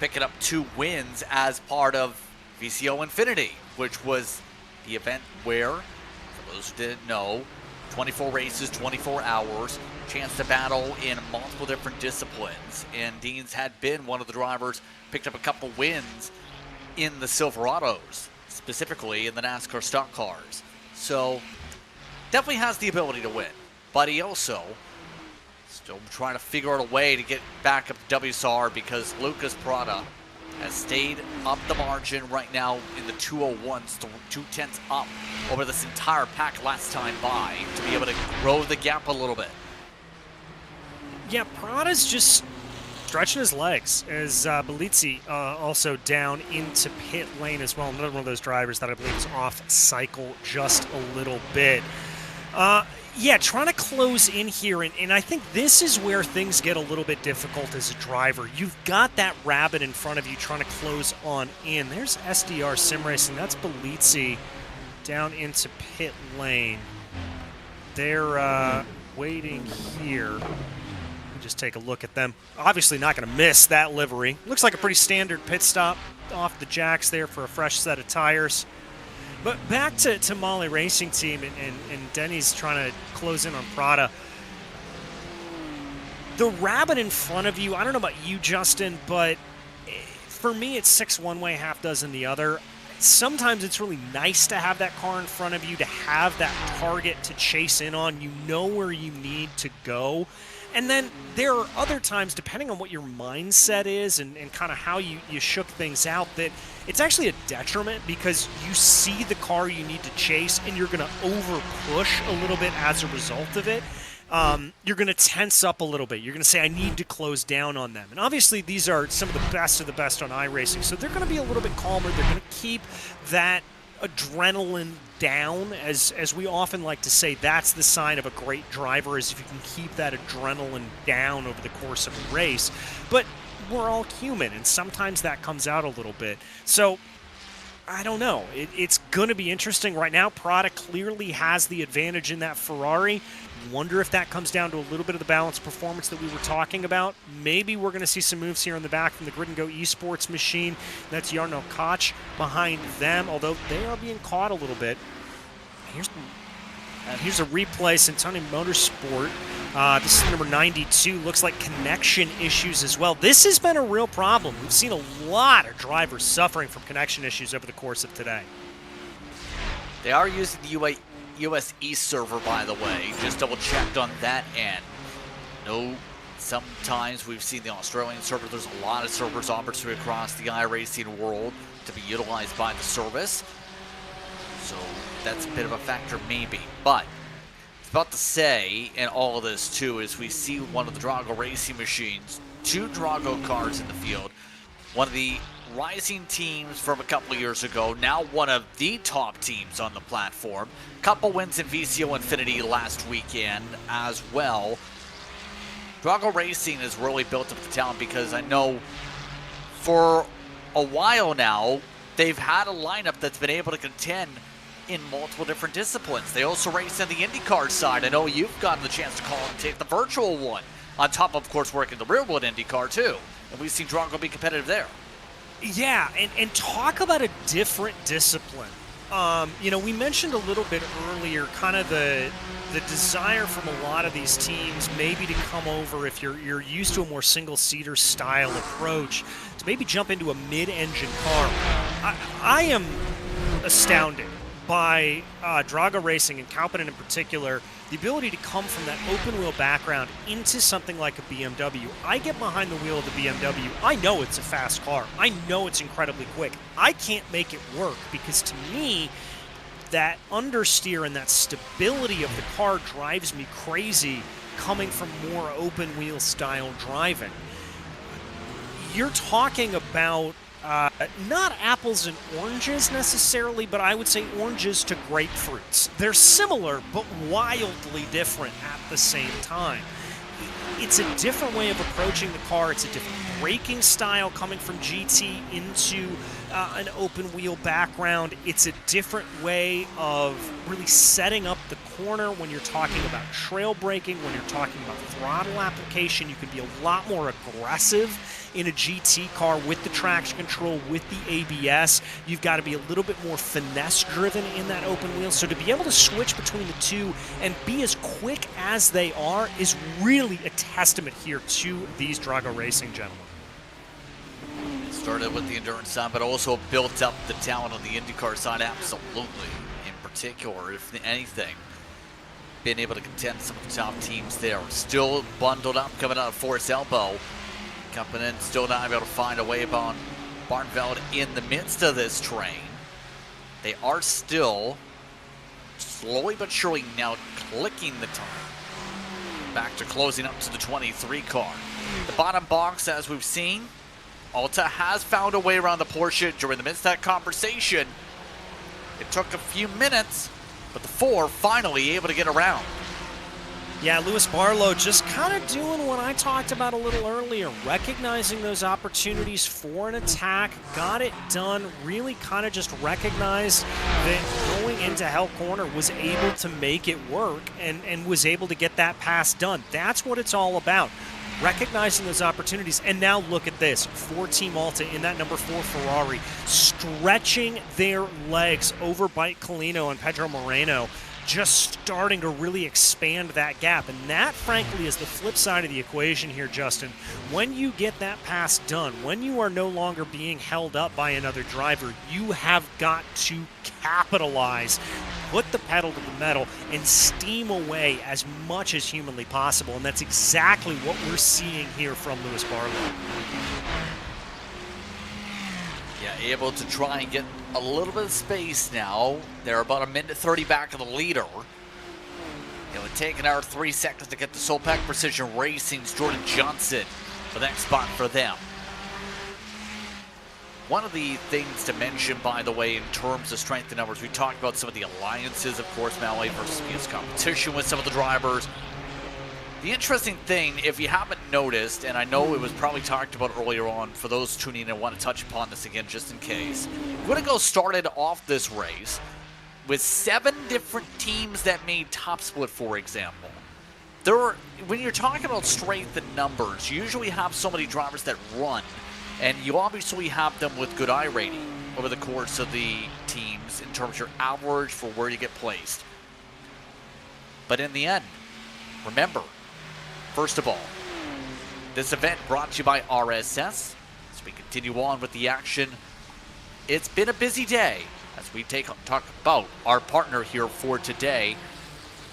picking up 2 wins as part of VCO Infinity, which was the event where, for those who didn't know, 24 races, 24 hours, chance to battle in multiple different disciplines. And Deans had been one of the drivers, picked up a couple wins in the Silverados, specifically in the NASCAR stock cars. So, definitely has the ability to win. But he also still trying to figure out a way to get back up to WSR because Lucas Prada has stayed up the margin right now in the 201s, 2/10 up over this entire pack last time by to be able to grow the gap a little bit. Yeah, Prada's just stretching his legs as Belizzi also down into pit lane as well. Another one of those drivers that I believe is off cycle just a little bit. Yeah, trying to close in here, and I think this is where things get a little bit difficult as a driver. You've got that rabbit in front of you trying to close on in. There's SDR Sim Racing. That's Belizzi down into pit lane. They're waiting here. Let me just take a look at them. Obviously not going to miss that livery. Looks like a pretty standard pit stop off the jacks there for a fresh set of tires. But back to Molly Racing Team, and Denny's trying to close in on Prada. The rabbit in front of you, I don't know about you, Justin, but for me it's 6 one way, half dozen the other. Sometimes it's really nice to have that car in front of you, to have that target to chase in on. You know where you need to go. And then there are other times, depending on what your mindset is and kind of how you shook things out, that it's actually a detriment because you see the car you need to chase and you're going to over-push a little bit as a result of it. You're going to tense up a little bit. You're going to say, I need to close down on them. And obviously these are some of the best on iRacing, so they're going to be a little bit calmer. They're going to keep that adrenaline down, as we often like to say. That's the sign of a great driver, is if you can keep that adrenaline down over the course of a race. But we're all human, and sometimes that comes out a little bit. So I don't know. It's going to be interesting. Right now, Prada clearly has the advantage in that Ferrari. Wonder if that comes down to a little bit of the balanced performance that we were talking about. Maybe we're going to see some moves here in the back from the Grid and Go Esports machine. That's Jarno Koch behind them, although they are being caught a little bit. Here's a replay, Centoni Motorsport. This is number 92. Looks like connection issues as well. This has been a real problem. We've seen a lot of drivers suffering from connection issues over the course of today. They are using the US East server, by the way. Just double checked on that end. No, sometimes we've seen the Australian server. There's a lot of servers opportunity across the iRacing world to be utilized by the service. So that's a bit of a factor maybe. But it's about to say, and all of this too, is we see one of the Drago racing machines, 2 Drago cars in the field. One of the rising teams from a couple of years ago, now one of the top teams on the platform. Couple wins in VCO Infinity last weekend as well. Drago Racing has really built up the talent, because I know for a while now they've had a lineup that's been able to contend in multiple different disciplines. They also race in the IndyCar side. I know you've gotten the chance to call and take the virtual one on top of course, working the rearwheel IndyCar too. And we've seen Drago be competitive there. Yeah, and talk about a different discipline. You know, we mentioned a little bit earlier kind of the desire from a lot of these teams maybe to come over, if you're used to a more single-seater style approach, to maybe jump into a mid-engine car. I am astounded by Drago Racing and Kauppanen in particular, the ability to come from that open-wheel background into something like a BMW. I get behind the wheel of the BMW. I know it's a fast car. I know it's incredibly quick. I can't make it work because to me, that understeer and that stability of the car drives me crazy coming from more open-wheel style driving. You're talking about not apples and oranges necessarily, but I would say oranges to grapefruits. They're similar, but wildly different at the same time. It's a different way of approaching the car. It's a different braking style coming from GT into an open wheel background. It's a different way of really setting up the corner when you're talking about trail braking, when you're talking about throttle application. You can be a lot more aggressive in a GT car with the traction control, with the ABS. You've got to be a little bit more finesse driven in that open wheel. So to be able to switch between the two and be as quick as they are is really a testament here to these Drago Racing gentlemen. Started with the endurance side, but also built up the talent on the IndyCar side, absolutely. In particular, if anything, been able to contend some of the top teams there. Still bundled up, coming out of Forest Elbow. Kauppanen still not able to find a way upon Barneveld in the midst of this train. They are still slowly but surely now clicking the time. Back to closing up to the 23 car. The bottom box, as we've seen, Alta has found a way around the Porsche during the midst of that conversation. It took a few minutes, but the four finally able to get around. Yeah, Lewis Barlow just kind of doing what I talked about a little earlier, recognizing those opportunities for an attack, got it done, really kind of just recognized that going into Hell Corner was able to make it work and was able to get that pass done. That's what it's all about, recognizing those opportunities. And now look at this, for Team Alta in that number 4 Ferrari, stretching their legs over Bike Colino and Pedro Moreno, just starting to really expand that gap. And that, frankly, is the flip side of the equation here, Justin. When you get that pass done, when you are no longer being held up by another driver, you have got to capitalize, put the pedal to the metal, and steam away as much as humanly possible. And that's exactly what we're seeing here from Lewis Barlow. Yeah, able to try and get a little bit of space now. They're about a minute 30 back of the leader. It would take an hour 3 seconds to get the Solpac Precision Racing's Jordan Johnson for the next spot for them. One of the things to mention, by the way, in terms of strength and numbers, we talked about some of the alliances, of course, Malay versus Muse competition with some of the drivers. The interesting thing, if you haven't noticed, and I know it was probably talked about earlier on, for those tuning in and want to touch upon this again just in case, we're going to go started off this race with 7 different teams that made top split, for example. When you're talking about strength and numbers, you usually have so many drivers that run, and you obviously have them with good I rating over the course of the teams in terms of your average for where you get placed. But in the end, remember, first of all, this event brought to you by RSS. As we continue on with the action, it's been a busy day as we talk about our partner here for today,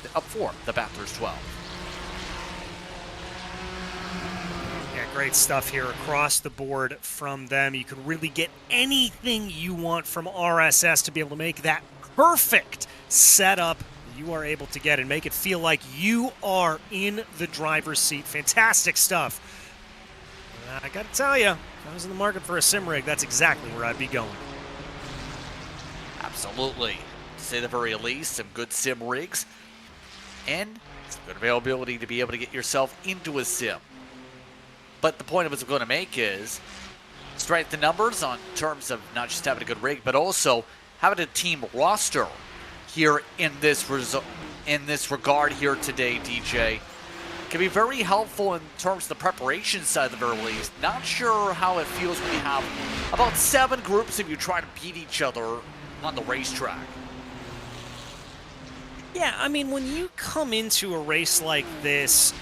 for the Bathurst 12. Yeah, great stuff here across the board from them. You can really get anything you want from RSS to be able to make that perfect setup you are able to get and make it feel like you are in the driver's seat. Fantastic stuff. I gotta tell you, if I was in the market for a sim rig, that's exactly where I'd be going. Absolutely. To say the very least, some good sim rigs and some good availability to be able to get yourself into a sim. But the point of what I'm going to make is strength and numbers on terms of not just having a good rig, but also having a team roster here in this regard here today, DJ. can be very helpful in terms of the preparation side of the very least. Not sure how it feels when you have about 7 groups of you trying to beat each other on the racetrack. Yeah, I mean, when you come into a race like this,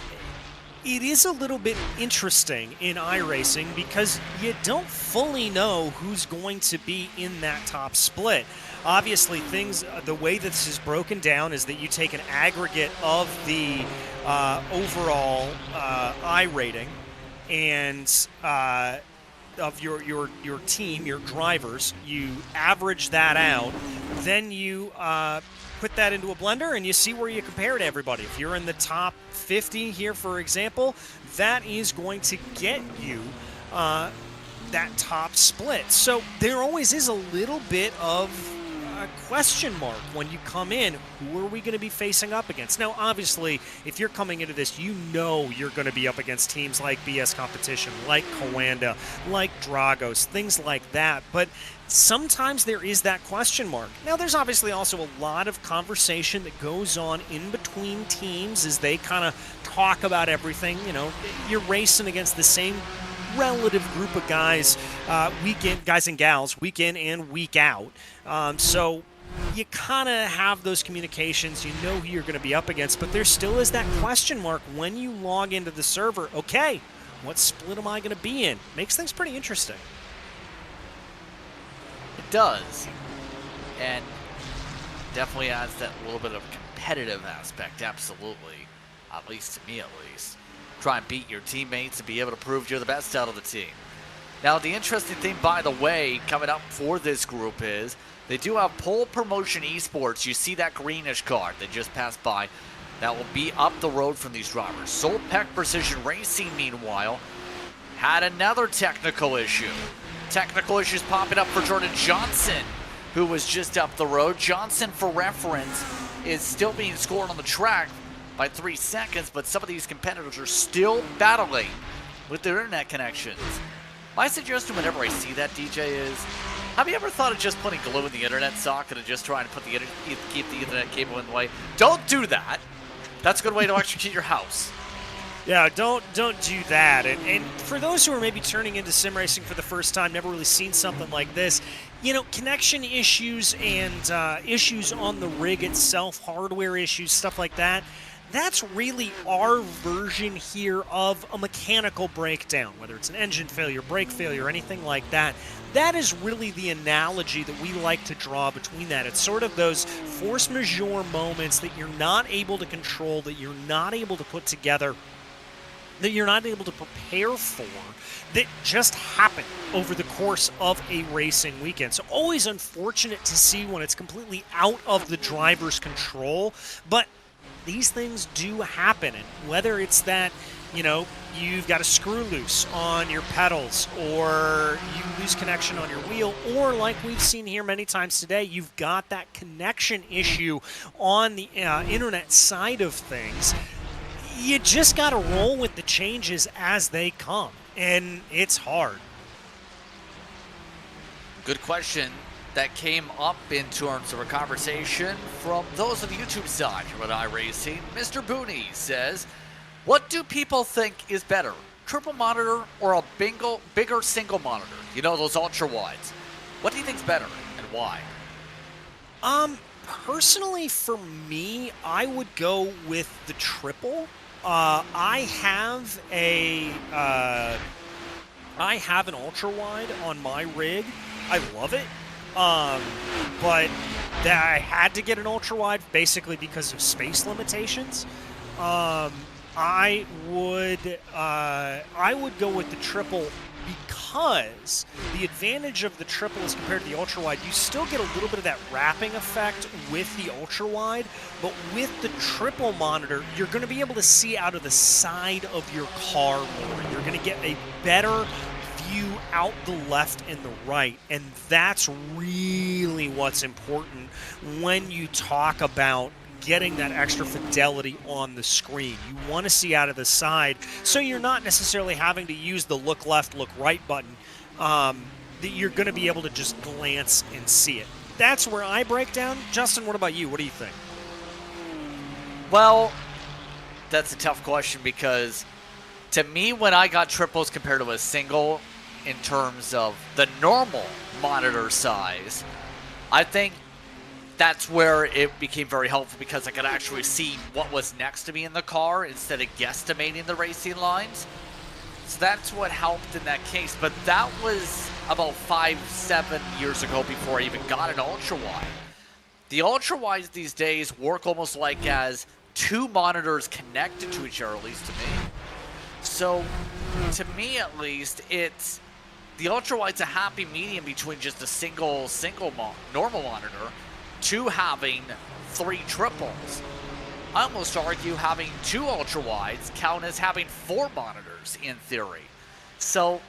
it is a little bit interesting in iRacing because you don't fully know who's going to be in that top split. Obviously, the way this is broken down is that you take an aggregate of the overall I rating and of your team, your drivers. You average that out, then you put that into a blender and you see where you compare to everybody. If you're in the top 50 here, for example, that is going to get you that top split. So there always is a little bit of a question mark when you come in. Who are we going to be facing up against? Now, obviously, if you're coming into this, you know you're going to be up against teams like BS Competition, like Coanda, like Dragos, things like that. But sometimes there is that question mark. Now, there's obviously also a lot of conversation that goes on in between teams as they kind of talk about everything. You know, you're racing against the same relative group of guys, guys and gals, week in and week out. So you kind of have those communications. You know who you're going to be up against, but there still is that question mark when you log into the server. Okay, what split am I going to be in? Makes things pretty interesting. It does, and definitely adds that little bit of competitive aspect, absolutely, at least to me at least. Try and beat your teammates and be able to prove you're the best out of the team. Now, the interesting thing, by the way, coming up for this group is they do have Pole Promotion Esports. You see that greenish car that just passed by. That will be up the road from these drivers. Solpec Precision Racing, meanwhile, had another technical issue. Technical issues popping up for Jordan Johnson, who was just up the road. Johnson, for reference, is still being scored on the track by 3 seconds, but some of these competitors are still battling with their internet connections. My suggestion whenever I see that, DJ, is, have you ever thought of just putting glue in the internet socket and just trying to put keep the internet cable in the way? Don't do that. That's a good way to execute your house. Yeah, don't do that. And for those who are maybe turning into sim racing for the first time, never really seen something like this, you know, connection issues and issues on the rig itself, hardware issues, stuff like that, that's really our version here of a mechanical breakdown, whether it's an engine failure, brake failure, anything like that. That is really the analogy that we like to draw between that. It's sort of those force majeure moments that you're not able to control, that you're not able to put together, that you're not able to prepare for, that just happen over the course of a racing weekend. So always unfortunate to see when it's completely out of the driver's control, but these things do happen. And whether it's that, you know, you've got a screw loose on your pedals, or you lose connection on your wheel, or like we've seen here many times today, you've got that connection issue on the internet side of things, you just got to roll with the changes as they come, and it's hard. Good question that came up in terms of a conversation from those on the YouTube side here at iRacing. Mr. Booney says, what do people think is better, triple monitor or a bigger single monitor? You know, those ultra wides. What do you think's better and why? Personally, for me, I would go with the triple. I have an ultra wide on my rig. I love it. But I had to get an ultra wide basically because of space limitations. I would go with the triple because the advantage of the triple as compared to the ultra wide, you still get a little bit of that wrapping effect with the ultra wide, but with the triple monitor, you're going to be able to see out of the side of your car more. You're going to get a better view out the left and the right, and that's really what's important when you talk about getting that extra fidelity on the screen. You want to see out of the side, so you're not necessarily having to use the look left, look right button, that you're going to be able to just glance and see it. That's where I break down. Justin, what about you? What do you think? Well, that's a tough question because to me, when I got triples compared to a single in terms of the normal monitor size, I think that's where it became very helpful because I could actually see what was next to me in the car instead of guesstimating the racing lines. So that's what helped in that case. But that was about 5-7 years ago before I even got an ultra-wide. The ultra-wides these days work almost like as two monitors connected to each other, at least to me. So, to me at least, the ultra-wide's a happy medium between just a single normal monitor to having 3 triples. I almost argue having 2 ultra-wides count as having 4 monitors in theory. So,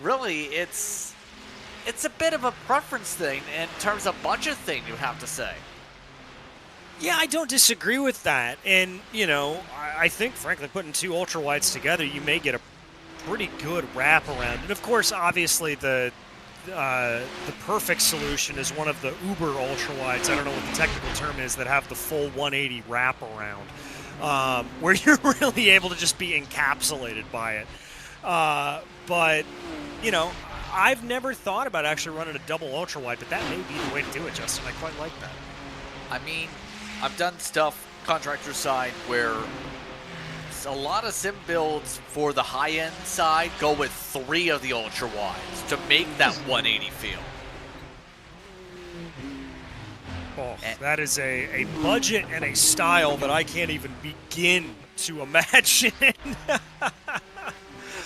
really, it's a bit of a preference thing in terms of budget thing, you'd have to say. Yeah, I don't disagree with that. And, you know, I think, frankly, putting 2 ultra-wides together, you may get a pretty good wraparound. And, of course, obviously, the perfect solution is one of the Uber ultra-wides, I don't know what the technical term is, that have the full 180 wraparound, where you're really able to just be encapsulated by it. But, you know, I've never thought about actually running a double ultra-wide, but that may be the way to do it, Justin. I quite like that. I mean, I've done stuff contractor side where a lot of sim builds for the high-end side go with 3 of the ultra-wides to make that 180 feel. Oh, that is a budget and a style that I can't even begin to imagine.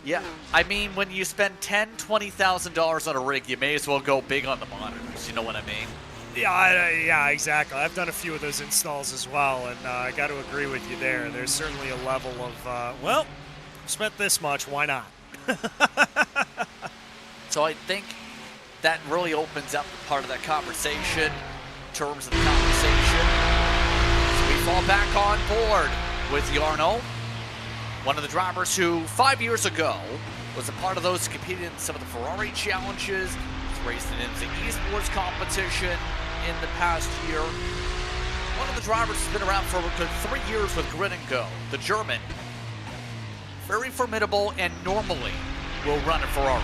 Yeah, I mean, when you spend $10,000, $20,000 on a rig, you may as well go big on the monitors, you know what I mean? Yeah, exactly. I've done a few of those installs as well, and I got to agree with you there. There's certainly a level of, well, spent this much, why not? So I think that really opens up part of that conversation in terms of the conversation. So we fall back on board with Jarno, one of the drivers who 5 years ago was a part of those who competed in some of the Ferrari challenges, raced in the esports competition in the past year. One of the drivers has been around for a good 3 years with Grid & Go, the German. Very formidable and normally will run a Ferrari.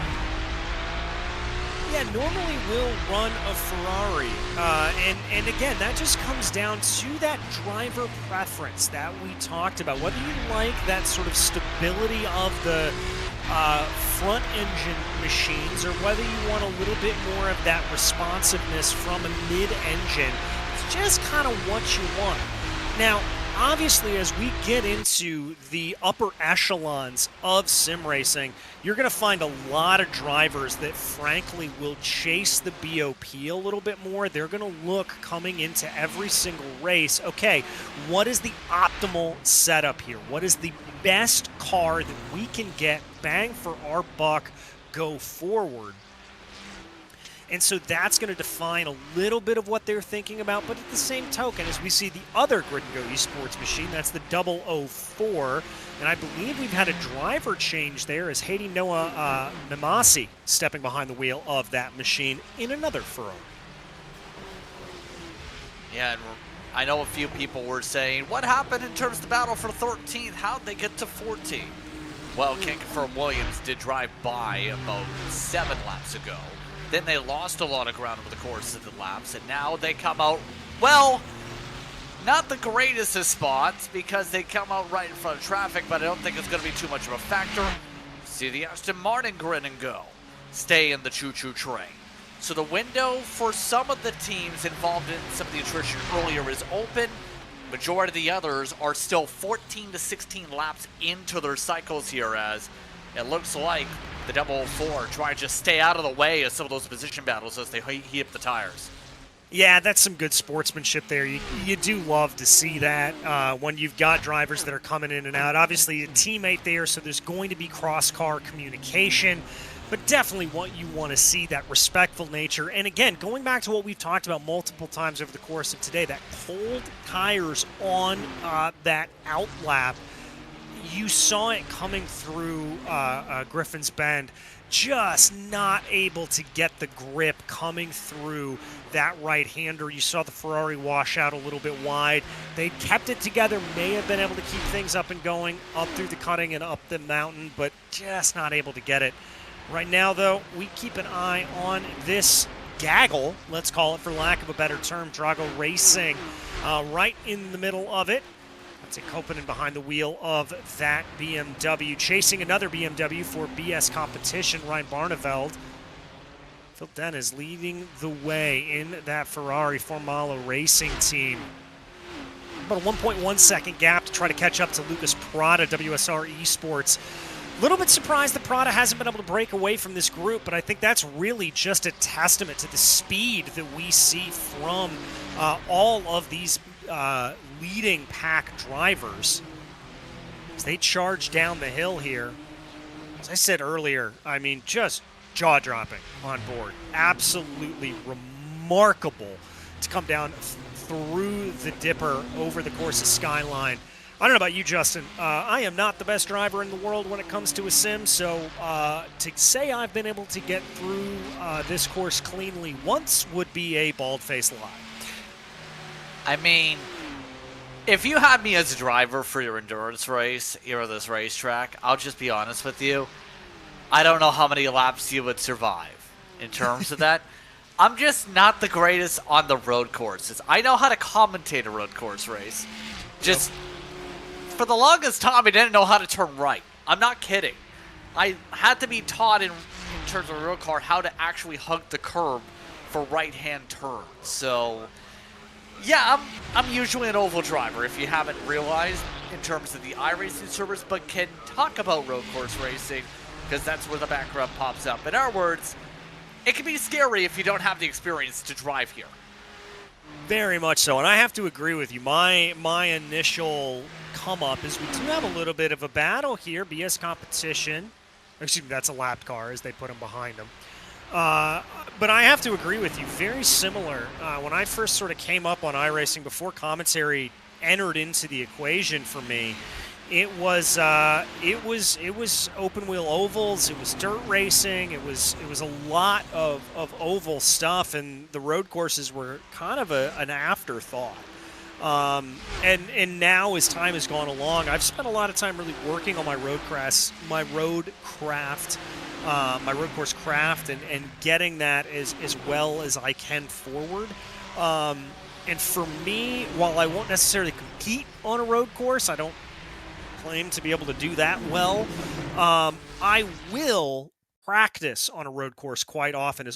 Yeah, normally will run a Ferrari. And again, that just comes down to that driver preference that we talked about. Whether you like that sort of stability of the front engine machines or whether you want a little bit more of that responsiveness from a mid-engine, it's just kind of what you want. Now, obviously, as we get into the upper echelons of sim racing, you're going to find a lot of drivers that, frankly, will chase the BOP a little bit more. They're going to look coming into every single race, okay, what is the optimal setup here? What is the best car that we can get bang for our buck go forward? And so that's going to define a little bit of what they're thinking about. But at the same token, as we see the other Grid & Go esports machine, that's the 004. And I believe we've had a driver change there as Haiti Noah Mimasi stepping behind the wheel of that machine in another Ferrari. Yeah, and I know a few people were saying, what happened in terms of the battle for 13th? How'd they get to 14th? Well, can't confirm Williams did drive by about 7 laps ago. Then they lost a lot of ground over the course of the laps, and now they come out, well, not the greatest of spots because they come out right in front of traffic, but I don't think it's going to be too much of a factor. See the Aston Martin Grid & Go stay in the choo-choo train. So the window for some of the teams involved in some of the attrition earlier is open. Majority of the others are still 14 to 16 laps into their cycles here, as it looks like the 004 trying to just stay out of the way of some of those position battles as they heat up the tires. Yeah, that's some good sportsmanship there. You do love to see that when you've got drivers that are coming in and out. Obviously, a teammate there, so there's going to be cross-car communication, but definitely what you want to see, that respectful nature. And again, going back to what we've talked about multiple times over the course of today, that cold tires on that outlap, you saw it coming through Griffin's Bend, just not able to get the grip coming through that right-hander. You saw the Ferrari wash out a little bit wide. They kept it together, may have been able to keep things up and going, up through the cutting and up the mountain, but just not able to get it. Right now, though, we keep an eye on this gaggle, let's call it for lack of a better term, Drago Racing, right in the middle of it. That's it, Kopinen behind the wheel of that BMW, chasing another BMW for BS Competition, Ryan Barneveld. Phil Dennis leading the way in that Ferrari Formalo Racing team. About a 1.1 second gap to try to catch up to Lucas Prada, WSR Esports. A little bit surprised that Prada hasn't been able to break away from this group, but I think that's really just a testament to the speed that we see from all of these leading pack drivers as they charge down the hill here. As I said earlier, I mean, just jaw-dropping on board. Absolutely remarkable to come down through the dipper over the course of Skyline. I don't know about you, Justin. I am not the best driver in the world when it comes to a sim, so to say I've been able to get through this course cleanly once would be a bald-faced lie. I mean, if you had me as a driver for your endurance race, or this racetrack, I'll just be honest with you. I don't know how many laps you would survive in terms of that. I'm just not the greatest on the road courses. I know how to commentate a road course race. Just... for the longest time, I didn't know how to turn right. I'm not kidding. I had to be taught in terms of a real car how to actually hug the curb for right-hand turns. So, yeah, I'm usually an oval driver, if you haven't realized, in terms of the iRacing servers, but can talk about road course racing, because that's where the background pops up. In our words, it can be scary if you don't have the experience to drive here. Very much so, and I have to agree with you. My initial come up is we do have a little bit of a battle here. BS Competition, excuse me, that's a lapped car as they put him behind him. But I have to agree with you. Very similar. When I first sort of came up on iRacing, before commentary entered into the equation for me, it was open wheel ovals. It was dirt racing. It was a lot of oval stuff, and the road courses were kind of an afterthought. And now as time has gone along, I've spent a lot of time really working on my road course craft, and getting that as well as I can forward. And for me, while I won't necessarily compete on a road course, I don't claim to be able to do that well. I will practice on a road course quite often.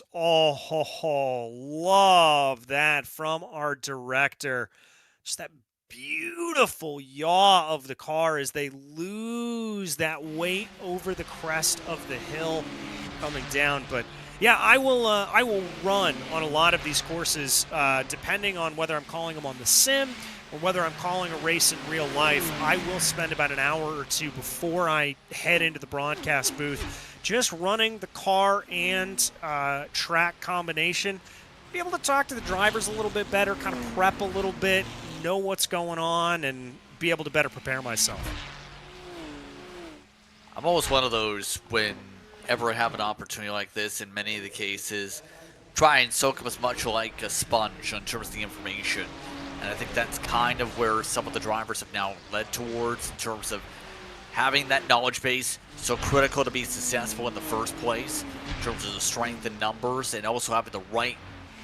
Love that from our director. Just that beautiful yaw of the car as they lose that weight over the crest of the hill coming down. But yeah, I will run on a lot of these courses, depending on whether I'm calling them on the sim or whether I'm calling a race in real life. I will spend about an hour or two before I head into the broadcast booth just running the car and track combination. Be able to talk to the drivers a little bit better, kind of prep a little bit, know what's going on, and be able to better prepare myself. I'm always one of those, whenever I have an opportunity like this, in many of the cases, try and soak up as much like a sponge in terms of the information. And I think that's kind of where some of the drivers have now led towards, in terms of having that knowledge base so critical to be successful in the first place, in terms of the strength in numbers, and also having the right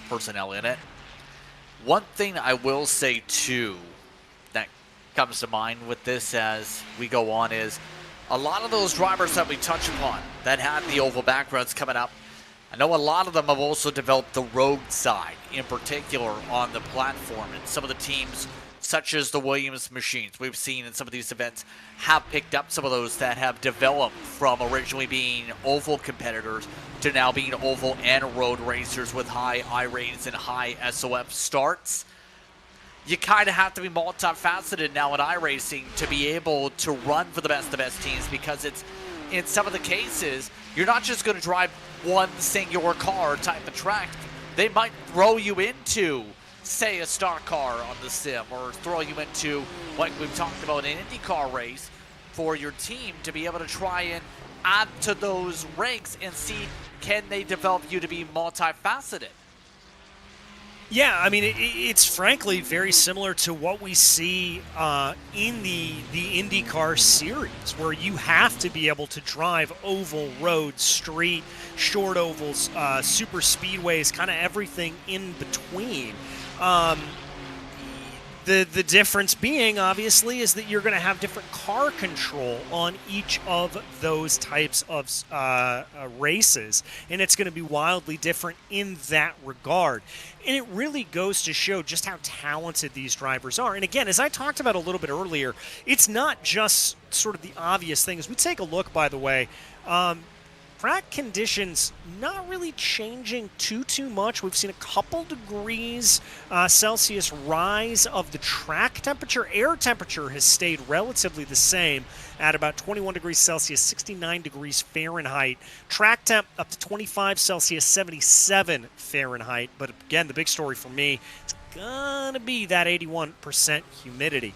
personnel in it. One thing I will say too that comes to mind with this as we go on is a lot of those drivers that we touch upon that have the oval backgrounds coming up, I know a lot of them have also developed the road side, in particular on the platform, and some of the teams such as the Williams machines we've seen in some of these events have picked up some of those that have developed from originally being oval competitors to now being oval and road racers with high I ratings and high SOF starts. You kind of have to be multifaceted now in iRacing to be able to run for the best of the best teams, because it's, in some of the cases, you're not just going to drive one singular car type of track. They might throw you into, say, a stock car on the sim, or throw you into, like we've talked about, an IndyCar race, for your team to be able to try and add to those ranks and see, can they develop you to be multifaceted? Yeah, I mean, it's frankly very similar to what we see in the IndyCar series, where you have to be able to drive oval, road, street, short ovals, super speedways, kind of everything in between. The difference being, obviously, is that you're going to have different car control on each of those types of races, and it's going to be wildly different in that regard. And it really goes to show just how talented these drivers are. And again, as I talked about a little bit earlier, it's not just sort of the obvious things. We take a look, by the way, track conditions not really changing too much. We've seen a couple degrees Celsius rise of the track temperature. Air temperature has stayed relatively the same at about 21 degrees Celsius, 69 degrees Fahrenheit. Track temp up to 25 Celsius, 77 Fahrenheit. But again, the big story for me is gonna be that 81% humidity.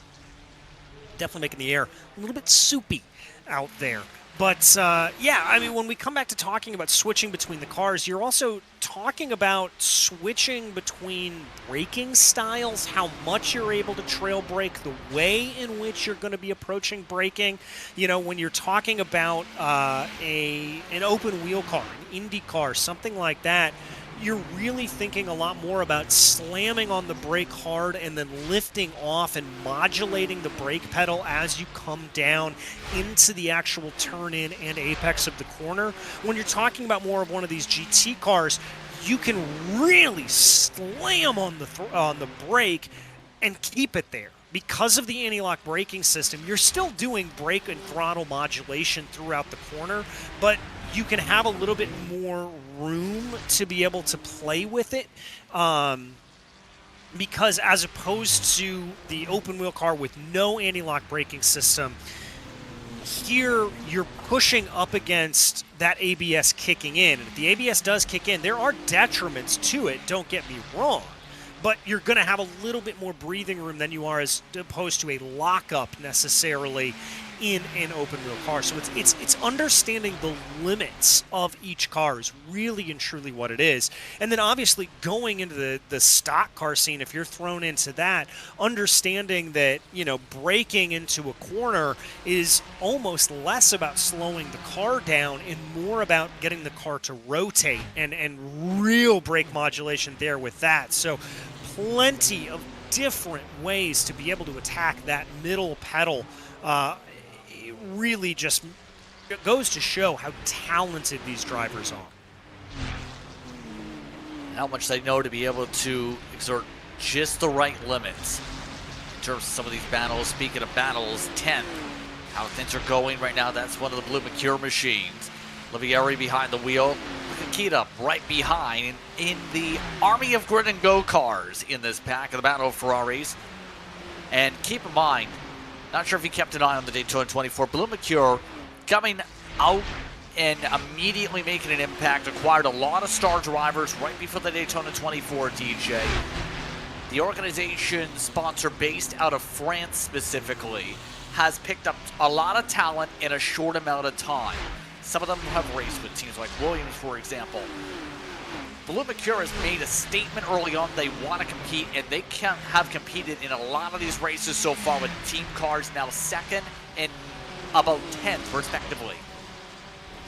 Definitely making the air a little bit soupy out there. But, yeah, I mean, when we come back to talking about switching between the cars, you're also talking about switching between braking styles, how much you're able to trail brake, the way in which you're going to be approaching braking. You know, when you're talking about an open wheel car, an Indy car, something like that, you're really thinking a lot more about slamming on the brake hard and then lifting off and modulating the brake pedal as you come down into the actual turn-in and apex of the corner. When you're talking about more of one of these GT cars, you can really slam on the brake and keep it there. Because of the anti-lock braking system, you're still doing brake and throttle modulation throughout the corner, but you can have a little bit more room to be able to play with it, because as opposed to the open wheel car with no anti-lock braking system, here you're pushing up against that ABS kicking in. And if the ABS does kick in, there are detriments to it, don't get me wrong, but you're going to have a little bit more breathing room than you are as opposed to a lockup necessarily in an open wheel car. So it's understanding the limits of each car is really and truly what it is. And then obviously going into the stock car scene, if you're thrown into that, understanding that, you know, braking into a corner is almost less about slowing the car down and more about getting the car to rotate and real brake modulation there with that. So plenty of different ways to be able to attack that middle pedal. It really just goes to show how talented these drivers are. How much they know to be able to exert just the right limits in terms of some of these battles. Speaking of battles, 10th, how things are going right now. That's one of the Blue Mercure machines. Livieri behind the wheel. Nikita right behind in the army of grid and go cars in this pack of the Battle of Ferraris. And keep in mind, not sure if you kept an eye on the Daytona 24. Blue Mercure coming out and immediately making an impact. Acquired a lot of star drivers right before the Daytona 24, DJ. The organization sponsor based out of France specifically has picked up a lot of talent in a short amount of time. Some of them have raced with teams like Williams, for example. Blue Mercure has made a statement early on they want to compete, and they have competed in a lot of these races so far with team cars now second and about 10th, respectively.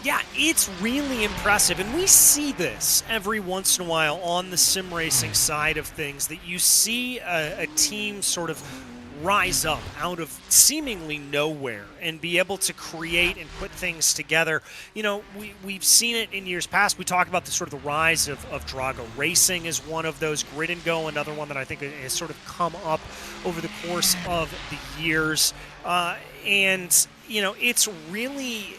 Yeah, it's really impressive, and we see this every once in a while on the sim racing side of things, that you see a team sort of rise up out of seemingly nowhere and be able to create and put things together. You know, we've seen it in years past. We talk about the sort of the rise of Drago Racing as one of those. Grid and Go, another one that I think has sort of come up over the course of the years. And, you know, it's really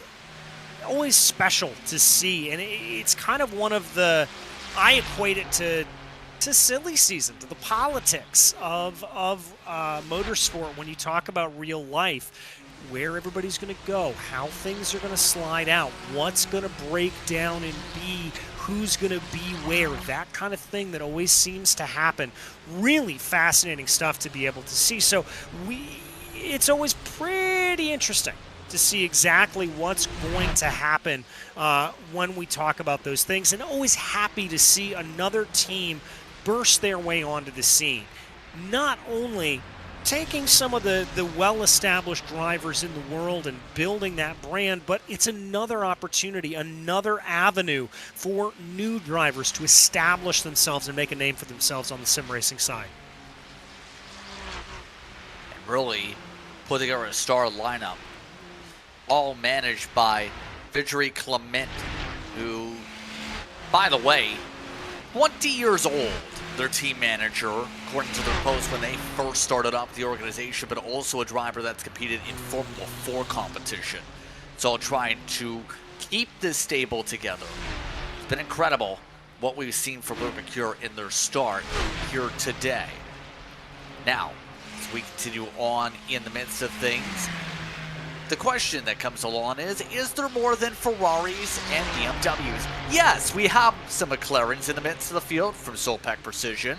always special to see. And it's kind of one of the, I equate it to silly season, to the politics of motorsport when you talk about real life, where everybody's going to go, how things are going to slide out, what's going to break down and be, who's going to be where, that kind of thing that always seems to happen. Really fascinating stuff to be able to see. So it's always pretty interesting to see exactly what's going to happen when we talk about those things, and always happy to see another team burst their way onto the scene. Not only taking some of the well-established drivers in the world and building that brand, but it's another opportunity, another avenue for new drivers to establish themselves and make a name for themselves on the sim racing side. And really putting together a star lineup, all managed by Vijay Clement, who, by the way, 20 years old, their team manager, according to their post when they first started up the organization, but also a driver that's competed in Formula 4 competition. So trying to keep this stable together. It's been incredible what we've seen from Blue Mercure in their start here today. Now, as we continue on in the midst of things, the question that comes along is there more than Ferraris and BMWs? Yes, we have some McLarens in the midst of the field from Solpac Precision.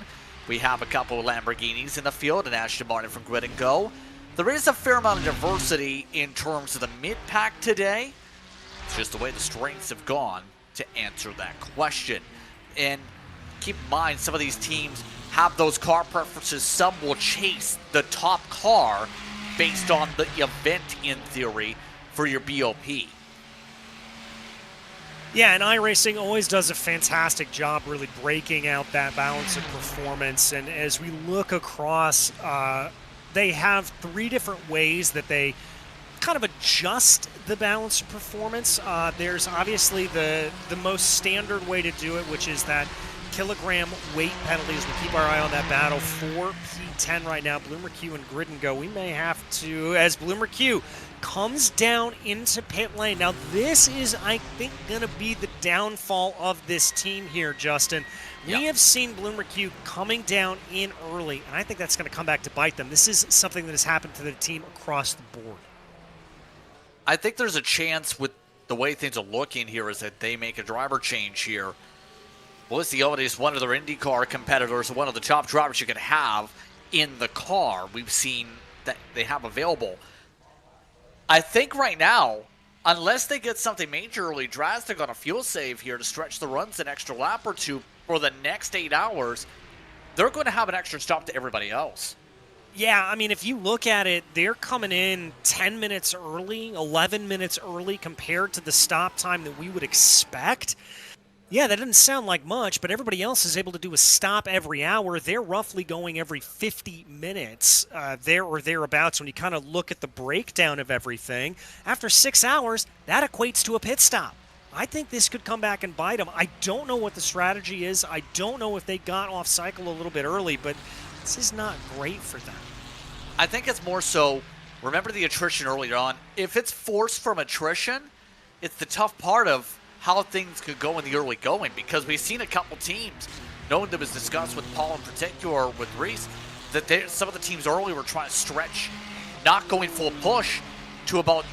We have a couple of Lamborghinis in the field and Aston Martin from Grid & Go. There is a fair amount of diversity in terms of the mid-pack today. It's just the way the strengths have gone to answer that question. And keep in mind, some of these teams have those car preferences. Some will chase the top car based on the event, in theory, for your BOP. Yeah, and iRacing always does a fantastic job really breaking out that balance of performance. And as we look across, they have 3 different ways that they kind of adjust the balance of performance. There's obviously the most standard way to do it, which is that kilogram weight penalty, as we keep our eye on that battle for P10 right now. Blue Mercure and Grid & Go. We may have to, as Blue Mercure comes down into pit lane. Now, this is, I think, going to be the downfall of this team here, Justin. We have seen Blue Mercure coming down in early, and I think that's going to come back to bite them. This is something that has happened to the team across the board. I think there's a chance with the way things are looking here is that they make a driver change here. Feliciotti is one of their IndyCar competitors, one of the top drivers you can have in the car. We've seen that they have available. I think right now, unless they get something majorly drastic on a fuel save here to stretch the runs an extra lap or two for the next 8 hours, they're going to have an extra stop to everybody else. Yeah, I mean, if you look at it, they're coming in 10 minutes early, 11 minutes early compared to the stop time that we would expect. Yeah, that doesn't sound like much, but everybody else is able to do a stop every hour. They're roughly going every 50 minutes, there or thereabouts, when you kind of look at the breakdown of everything. After 6 hours, that equates to a pit stop. I think this could come back and bite them. I don't know what the strategy is. I don't know if they got off cycle a little bit early, but this is not great for them. I think it's more so, remember the attrition earlier on. If it's forced from attrition, it's the tough part of how things could go in the early going, because we've seen a couple teams, knowing that was discussed with Paul in particular, with Reese, that some of the teams early were trying to stretch, not going full push to about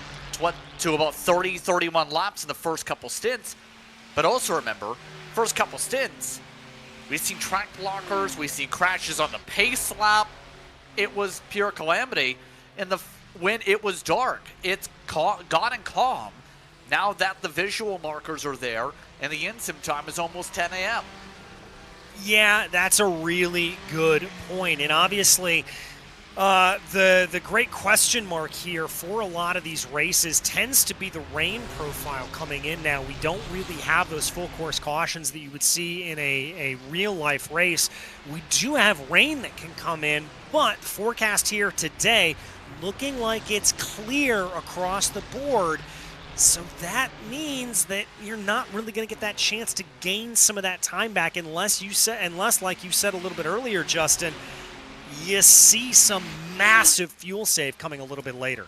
30, 31 laps in the first couple stints. But also remember, first couple stints, we've seen track blockers, we've seen crashes on the pace lap. It was pure calamity. And when it was dark, it's gotten calm. Now that the visual markers are there, and the in-sim time is almost 10 a.m. Yeah, that's a really good point. And obviously, the great question mark here for a lot of these races tends to be the rain profile coming in now. We don't really have those full course cautions that you would see in a real-life race. We do have rain that can come in, but the forecast here today looking like it's clear across the board. So that means that you're not really going to get that chance to gain some of that time back unless, like you said a little bit earlier, Justin, you see some massive fuel save coming a little bit later.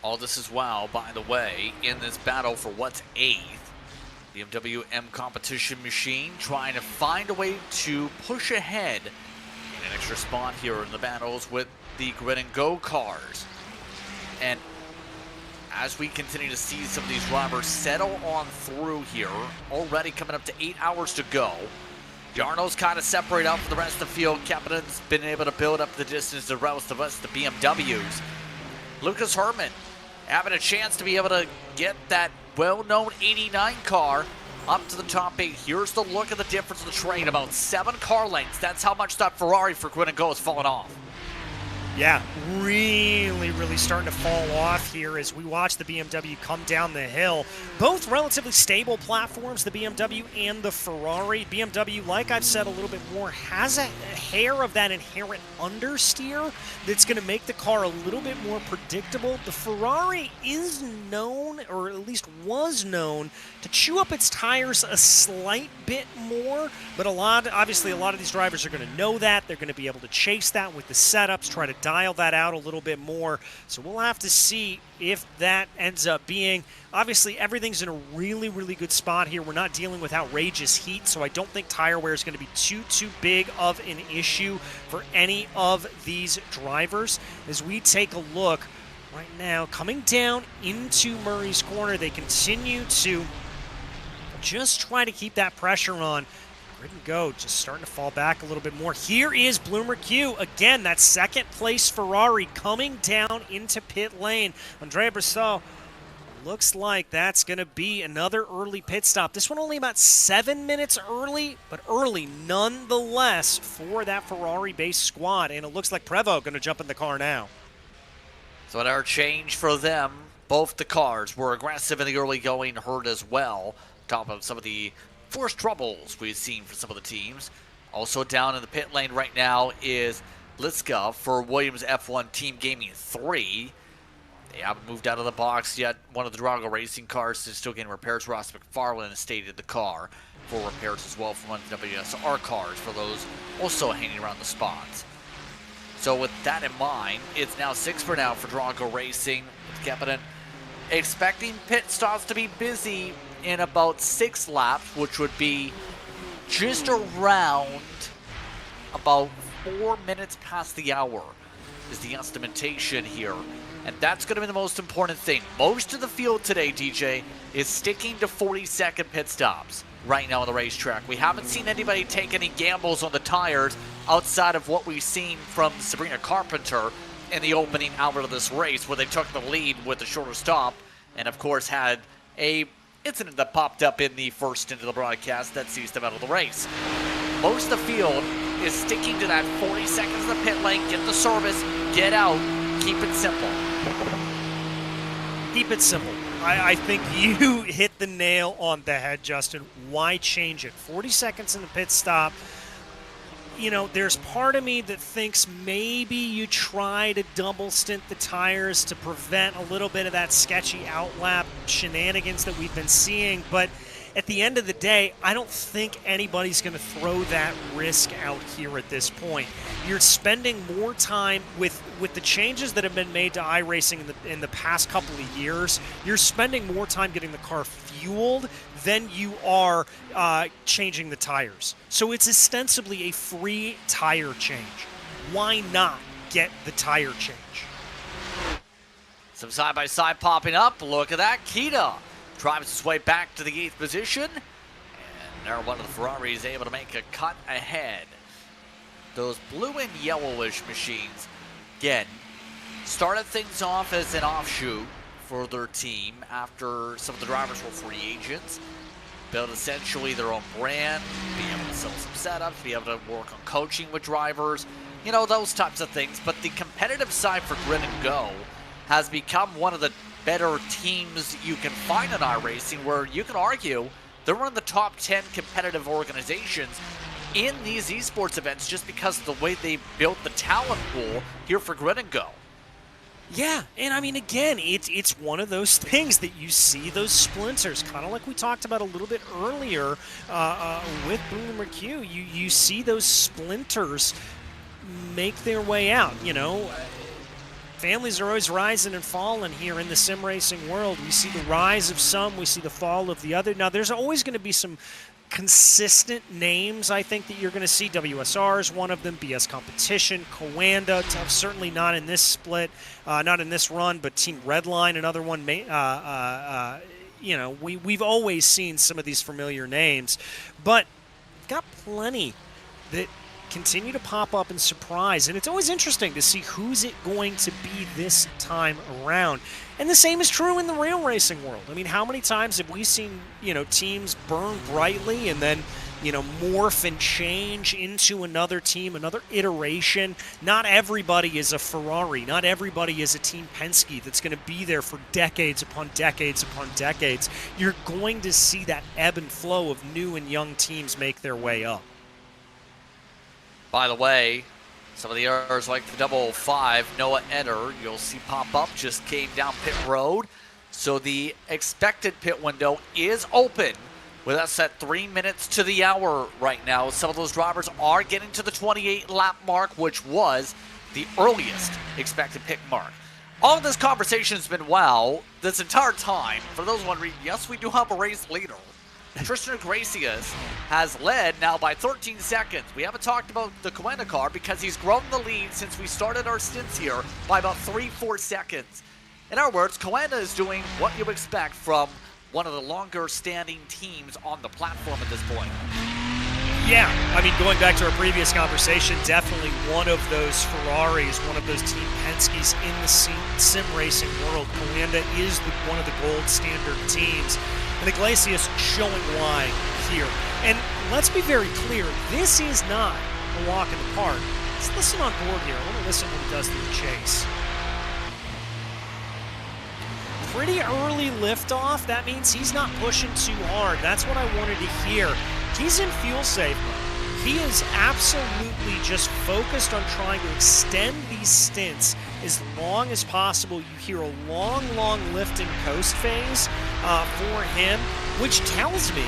All this as well, by the way, in this battle for what's 8th, BMW M competition machine trying to find a way to push ahead in an extra spot here in the battles with the Grid & Go cars. And as we continue to see some of these drivers settle on through here, already coming up to 8 hours to go, Jarno's kind of separate out from the rest of the field. Captain's been able to build up the distance to the rest of the BMWs. Lucas Herman having a chance to be able to get that well-known 89 car up to the top 8. Here's the look at the difference of the train. About 7 car lengths. That's how much that Ferrari for Gwin and Go has fallen off. Yeah, really starting to fall off here as we watch the BMW come down the hill. Both relatively stable platforms, the BMW and the Ferrari. BMW, like I've said a little bit more, has a hair of that inherent understeer that's going to make the car a little bit more predictable. The Ferrari is known, or at least was known, to chew up its tires a slight bit more, but obviously a lot of these drivers are going to know that. They're going to be able to chase that with the setups, try to dial that out a little bit more. So we'll have to see if that ends up being. Obviously, everything's in a really good spot here. We're not dealing with outrageous heat, so I don't think tire wear is going to be too big of an issue for any of these drivers. As we take a look right now, coming down into Murray's Corner, they continue to just try to keep that pressure on. Grid and Go just starting to fall back a little bit more. Here is Bloomer Q. Again, that second place Ferrari coming down into pit lane. Andrea Brissot, looks like that's going to be another early pit stop. This one only about 7 minutes early, but early nonetheless for that Ferrari-based squad. And it looks like Prevost going to jump in the car now. So another change for them. Both the cars were aggressive in the early going, hurt as well. Top of some of the forced troubles we've seen for some of the teams. Also down in the pit lane right now is Liska for Williams F1 Team Gaming 3. They haven't moved out of the box yet. One of the Drago Racing cars is still getting repairs. Ross McFarlane has stayed in the car for repairs as well from one of the WSR cars for those also hanging around the spots. So with that in mind, it's now 6 for now for Drago Racing. Captain expecting pit stops to be busy in about 6 laps, which would be just around about 4 minutes past the hour is the estimation here. And that's going to be the most important thing. Most of the field today, DJ, is sticking to 40-second pit stops right now on the racetrack. We haven't seen anybody take any gambles on the tires outside of what we've seen from Sabrina Carpenter in the opening hour of this race, where they took the lead with a shorter stop and, of course, had a incident that popped up in the first stint of the broadcast that sees them out of the race. Most of the field is sticking to that 40 seconds of the pit lane, get the service, get out, keep it simple. Keep it simple. I think you hit the nail on the head, Justin. Why change it? 40 seconds in the pit stop. You know, there's part of me that thinks maybe you try to double stint the tires to prevent a little bit of that sketchy outlap shenanigans that we've been seeing. But at the end of the day, I don't think anybody's going to throw that risk out here at this point. You're spending more time with the changes that have been made to iRacing in the past couple of years. You're spending more time getting the car fueled than you are changing the tires. So it's ostensibly a free tire change. Why not get the tire change? Some side-by-side popping up. Look at that. Kita drives his way back to the 8th position. And now one of the Ferraris able to make a cut ahead. Those blue and yellowish machines, again, started things off as an offshoot for their team after some of the drivers were free agents. Built essentially their own brand, be able to sell some setups, be able to work on coaching with drivers, you know, those types of things. But the competitive side for Grid and Go has become one of the better teams you can find in iRacing, where you can argue they're one of the top 10 competitive organizations in these esports events just because of the way they built the talent pool here for Grid and Go. Yeah, and I mean, again, it's one of those things that you see those splinters, kind of like we talked about a little bit earlier with Boomer Q. You see those splinters make their way out, you know. Families are always rising and falling here in the sim racing world. We see the rise of some, we see the fall of the other. Now, there's always going to be some consistent names, I think, that you're going to see. WSR is one of them, BS Competition, Coanda, certainly not in this split, not in this run, but Team Redline, another one. You know, we've always seen some of these familiar names. But got plenty that continue to pop up and surprise, and it's always interesting to see who's it going to be this time around. And the same is true in the rail racing world. I mean, how many times have we seen, teams burn brightly and then, morph and change into another team, another iteration? Not everybody is a Ferrari. Not everybody is a Team Penske that's going to be there for decades upon decades upon decades. You're going to see that ebb and flow of new and young teams make their way up. By the way, some of the errors like the 005, Noah Eder, you'll see pop up, just came down pit road. So the expected pit window is open with us at 3 minutes to the hour right now. Some of those drivers are getting to the 28 lap mark, which was the earliest expected pit mark. All of this conversation has been this entire time. For those wondering, yes, we do have a race leader. Tristan Iglesias has led now by 13 seconds. We haven't talked about the Coenda car because he's grown the lead since we started our stints here by about 3-4 seconds. In other words, Coenda is doing what you expect from one of the longer standing teams on the platform at this point. Yeah, I mean, going back to our previous conversation, definitely one of those Ferraris, one of those Team Penske's in the sim racing world. Coenda is one of the gold standard teams. And Iglesias showing why here. And let's be very clear, this is not a walk in the park. Let's listen on board here. I want to listen when he does through the chase. Pretty early liftoff. That means he's not pushing too hard. That's what I wanted to hear. He's in fuel safe mode. He is absolutely just focused on trying to extend these stints as long as possible. You hear a long lift and coast phase for him, which tells me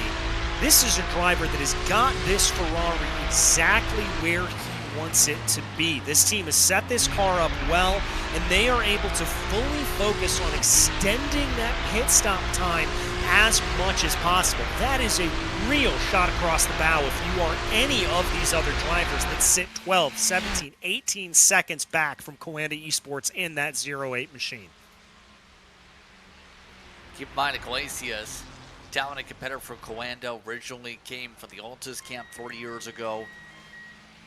this is a driver that has got this Ferrari exactly where he wants it to be. This team has set this car up well, and they are able to fully focus on extending that pit stop time as much as possible. That is a real shot across the bow if you are any of these other drivers that sit 12, 17, 18 seconds back from Coenda Esports in that 08 machine. Keep in mind, Iglesias, talented competitor for Coenda, originally came from the Altus camp 40 years ago.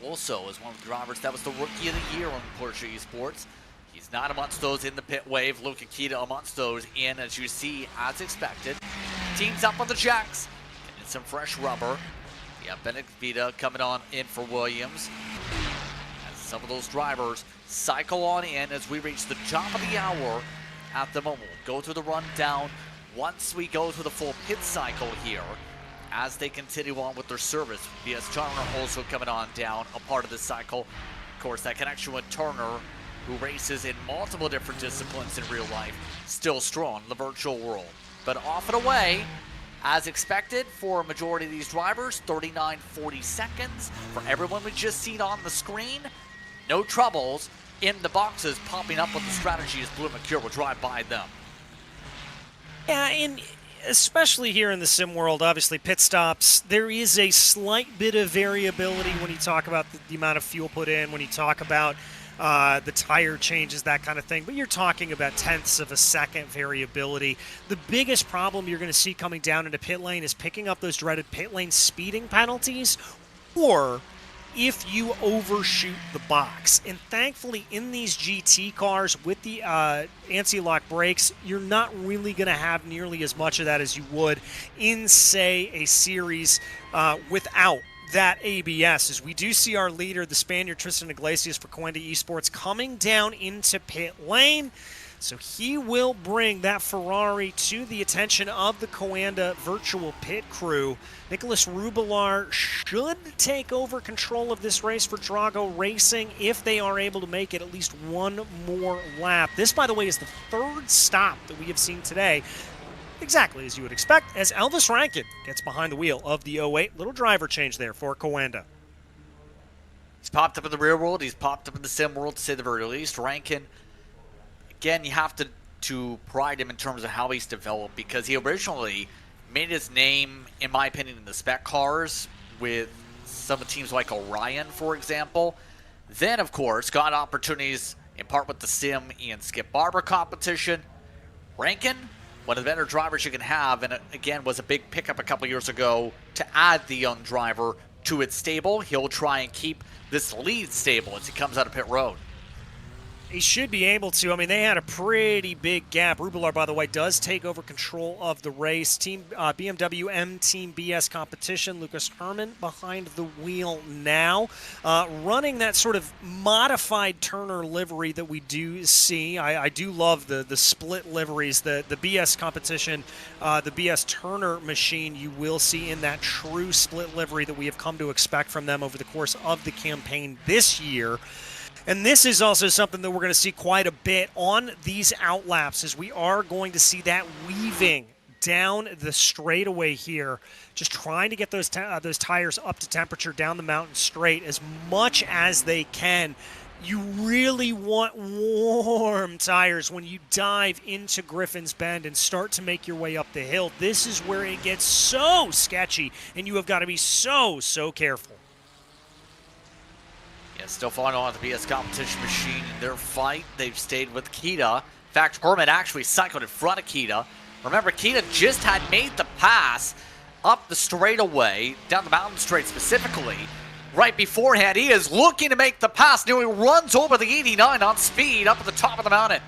Also, as one of the drivers that was the Rookie of the Year on Porsche Esports. He's not amongst those in the pit wave. Luca Kita amongst those in, as you see, as expected. Teams up on the jacks. Getting some fresh rubber. Yeah, Bennett Vita coming on in for Williams. As some of those drivers cycle on in as we reach the top of the hour at the moment. We'll go through the rundown once we go through the full pit cycle here as they continue on with their service. B.S. Turner also coming on down, a part of the cycle. Of course, that connection with Turner, who races in multiple different disciplines in real life, still strong in the virtual world. But off and away, as expected for a majority of these drivers, 39-40 seconds. For everyone we just seen on the screen, no troubles in the boxes popping up with the strategy as Blue McCure will drive by them. Yeah, and especially here in the sim world, obviously pit stops, there is a slight bit of variability when you talk about the amount of fuel put in, when you talk about the tire changes, that kind of thing, but you're talking about tenths of a second variability. The biggest problem you're going to see coming down into pit lane is picking up those dreaded pit lane speeding penalties, or if you overshoot the box. And thankfully in these GT cars with the anti-lock brakes, you're not really going to have nearly as much of that as you would in, say, a series without that ABS. As we do see our leader, the Spaniard Tristan Iglesias for Coenda Esports, coming down into pit lane. So he will bring that Ferrari to the attention of the Coenda virtual pit crew. Nicholas Rubilar should take over control of this race for Drago Racing if they are able to make it at least one more lap. This, by the way, is the third stop that we have seen today. Exactly as you would expect, as Elvis Rankin gets behind the wheel of the 08. Little driver change there for Coenda. He's popped up in the real world. He's popped up in the sim world, to say the very least. Rankin, again, you have to pride him in terms of how he's developed, because he originally made his name, in my opinion, in the spec cars with some of the teams like Orion, for example. Then, of course, got opportunities in part with the Sim and Skip Barber competition. Rankin, one of the better drivers you can have, and again, was a big pickup a couple years ago to add the young driver to it stable. He'll try and keep this lead stable as he comes out of pit road. He should be able to. I mean, they had a pretty big gap. Rubelar, by the way, does take over control of the race. Team BMW M Team BS competition. Lucas Herman behind the wheel now. Running that sort of modified Turner livery that we do see. I do love the split liveries. The BS competition, the BS Turner machine, you will see in that true split livery that we have come to expect from them over the course of the campaign this year. And this is also something that we're going to see quite a bit on these outlaps, as we are going to see that weaving down the straightaway here, just trying to get those tires up to temperature down the mountain straight as much as they can. You really want warm tires when you dive into Griffin's Bend and start to make your way up the hill. This is where it gets so sketchy, and you have got to be so careful. Yeah, still following on the BS competition machine in their fight. They've stayed with Kita. In fact, Herman actually cycled in front of Kita. Remember, Kita just had made the pass up the straightaway, down the mountain straight specifically. Right beforehand, he is looking to make the pass. Now he runs over the 89 on speed up at the top of the mountain.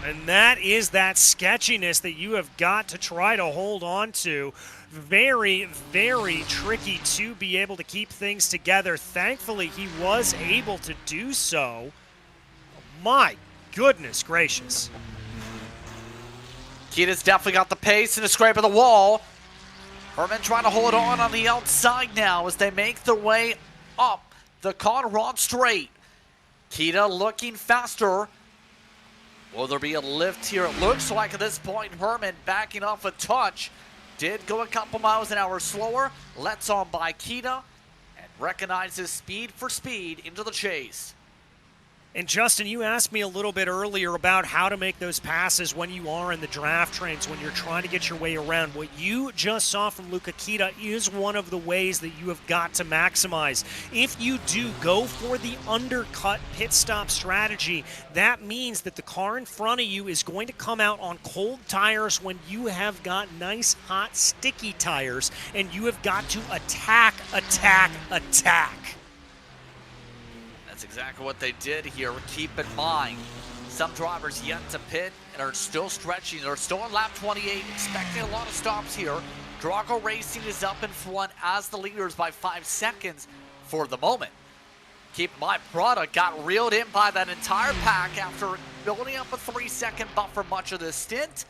And that is that sketchiness that you have got to try to hold on to. Very, very tricky to be able to keep things together. Thankfully, he was able to do so. My goodness gracious. Kita's definitely got the pace and a scrape of the wall. Herman trying to hold on the outside now as they make their way up the Conrad straight. Kita looking faster. Will there be a lift here? It looks like at this point Herman backing off a touch. Did go a couple miles an hour slower. Lets on by Kita and recognizes speed for speed into the chase. And Justin, you asked me a little bit earlier about how to make those passes when you are in the draft trains, when you're trying to get your way around. What you just saw from Luca Kita is one of the ways that you have got to maximize. If you do go for the undercut pit stop strategy, that means that the car in front of you is going to come out on cold tires when you have got nice, hot, sticky tires, and you have got to attack. That's exactly what they did here. Keep in mind, some drivers yet to pit and are still stretching. They're still on lap 28, expecting a lot of stops here. Drago Racing is up in front as the leaders by 5 seconds for the moment. Keep in mind, Prada got reeled in by that entire pack after building up a 3-second buffer much of this stint.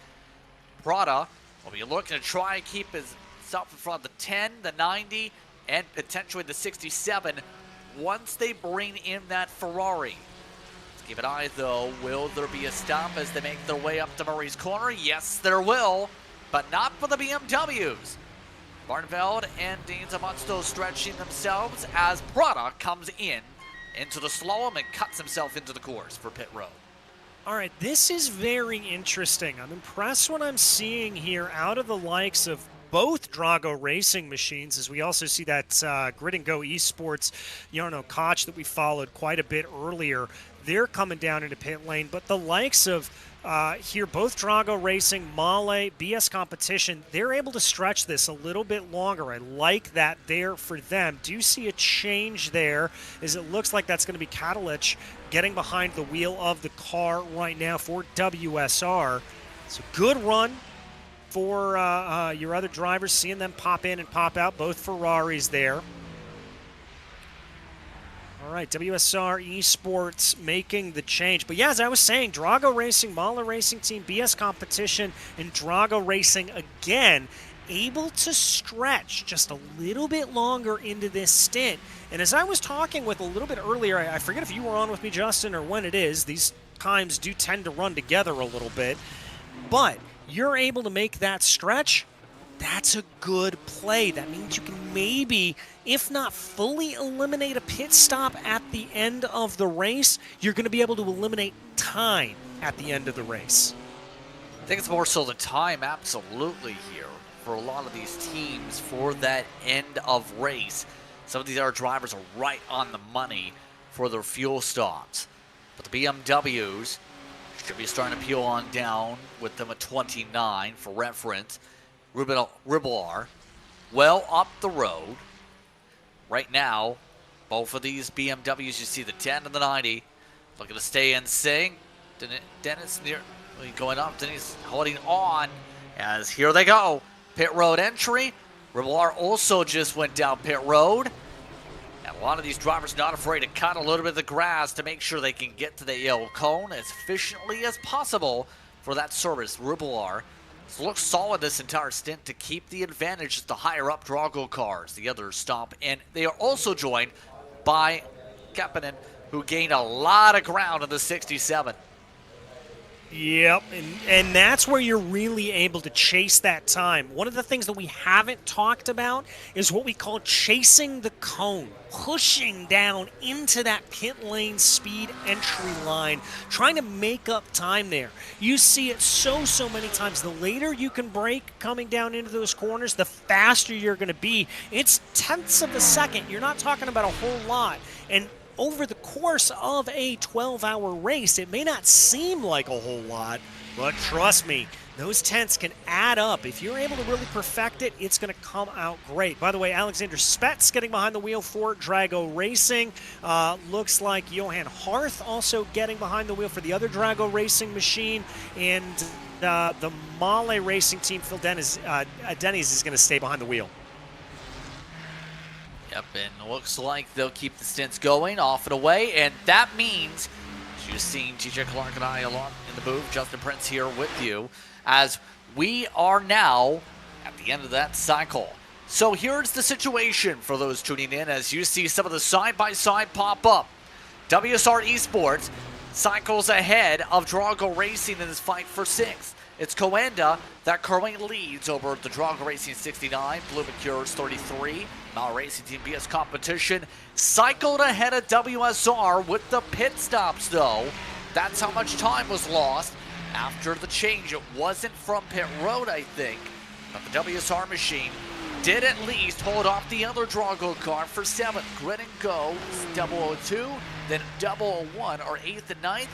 Prada will be looking to try and keep himself in front of the 10, the 90, and potentially the 67 once they bring in that Ferrari. Let's keep an eye though. Will there be a stop as they make their way up to Murray's corner? Yes, there will, but not for the BMWs. Barneveld and Deans Amatsto stretching themselves as Prada comes into the slalom and cuts himself into the course for pit road. All right, this is very interesting. I'm impressed what I'm seeing here out of the likes of both Drago Racing machines, as we also see that Grid and Go Esports Jarno Koch that we followed quite a bit earlier. They're coming down into pit lane, but the likes of here, both Drago Racing, Male, BS Competition, they're able to stretch this a little bit longer. I like that there for them. Do you see a change there, as it looks like that's going to be Katalich getting behind the wheel of the car right now for WSR. It's a good run for your other drivers, seeing them pop in and pop out, both Ferraris there. All right, WSR Esports making the change. But yeah, as I was saying, Drago Racing, Mahler Racing Team, BS Competition, and Drago Racing again, able to stretch just a little bit longer into this stint. And as I was talking with a little bit earlier, I forget if you were on with me, Justin, or when it is. These times do tend to run together a little bit. But you're able to make that stretch. That's a good play. That means you can maybe, if not fully eliminate a pit stop at the end of the race, you're going to be able to eliminate time at the end of the race. I think it's more so the time, absolutely, here for a lot of these teams for that end of race. Some of these other drivers are right on the money for their fuel stops. But the BMWs should be starting to peel on down with them at 29 for reference. Ribelar well up the road. Right now, both of these BMWs, you see the 10 and the 90, looking to stay in sync. Dennis near going up, then he's holding on as here they go. Pit road entry. Ribelar also just went down pit road. And a lot of these drivers not afraid to cut a little bit of the grass to make sure they can get to the yellow cone as efficiently as possible for that service. Ribelar looks solid this entire stint to keep the advantage as the higher up Drago cars. The others stop, and they are also joined by Kapanen, who gained a lot of ground in the 67. Yep, and that's where you're really able to chase that time. One of the things that we haven't talked about is what we call chasing the cone, pushing down into that pit lane speed entry line, trying to make up time there. You see it so many times. The later you can brake coming down into those corners, the faster you're going to be. It's tenths of a second. You're not talking about a whole lot. And over the course of a 12-hour race, it may not seem like a whole lot, but trust me, those tenths can add up. If you're able to really perfect it, it's going to come out great. By the way, Alexander Spets getting behind the wheel for Drago Racing. Looks like Johan Harth also getting behind the wheel for the other Drago Racing machine. And the Male Racing team, Phil Dennis is going to stay behind the wheel. Yep, and it looks like they'll keep the stints going off and away, and that means, as you've seen TJ Clark and I along in the booth, Justin Prince here with you, as we are now at the end of that cycle. So here's the situation for those tuning in as you see some of the side-by-side pop up. WSR Esports cycles ahead of Drago Racing in this fight for 6th. It's Coenda that currently leads over the Drago Racing 69, Blue Mercure's 33. Mount Racing Team BS competition cycled ahead of WSR with the pit stops though. That's how much time was lost after the change. It wasn't from pit road, I think, but the WSR machine did at least hold off the other Drago car for 7th. Grid and go, 002, then 001 or 8th and 9th.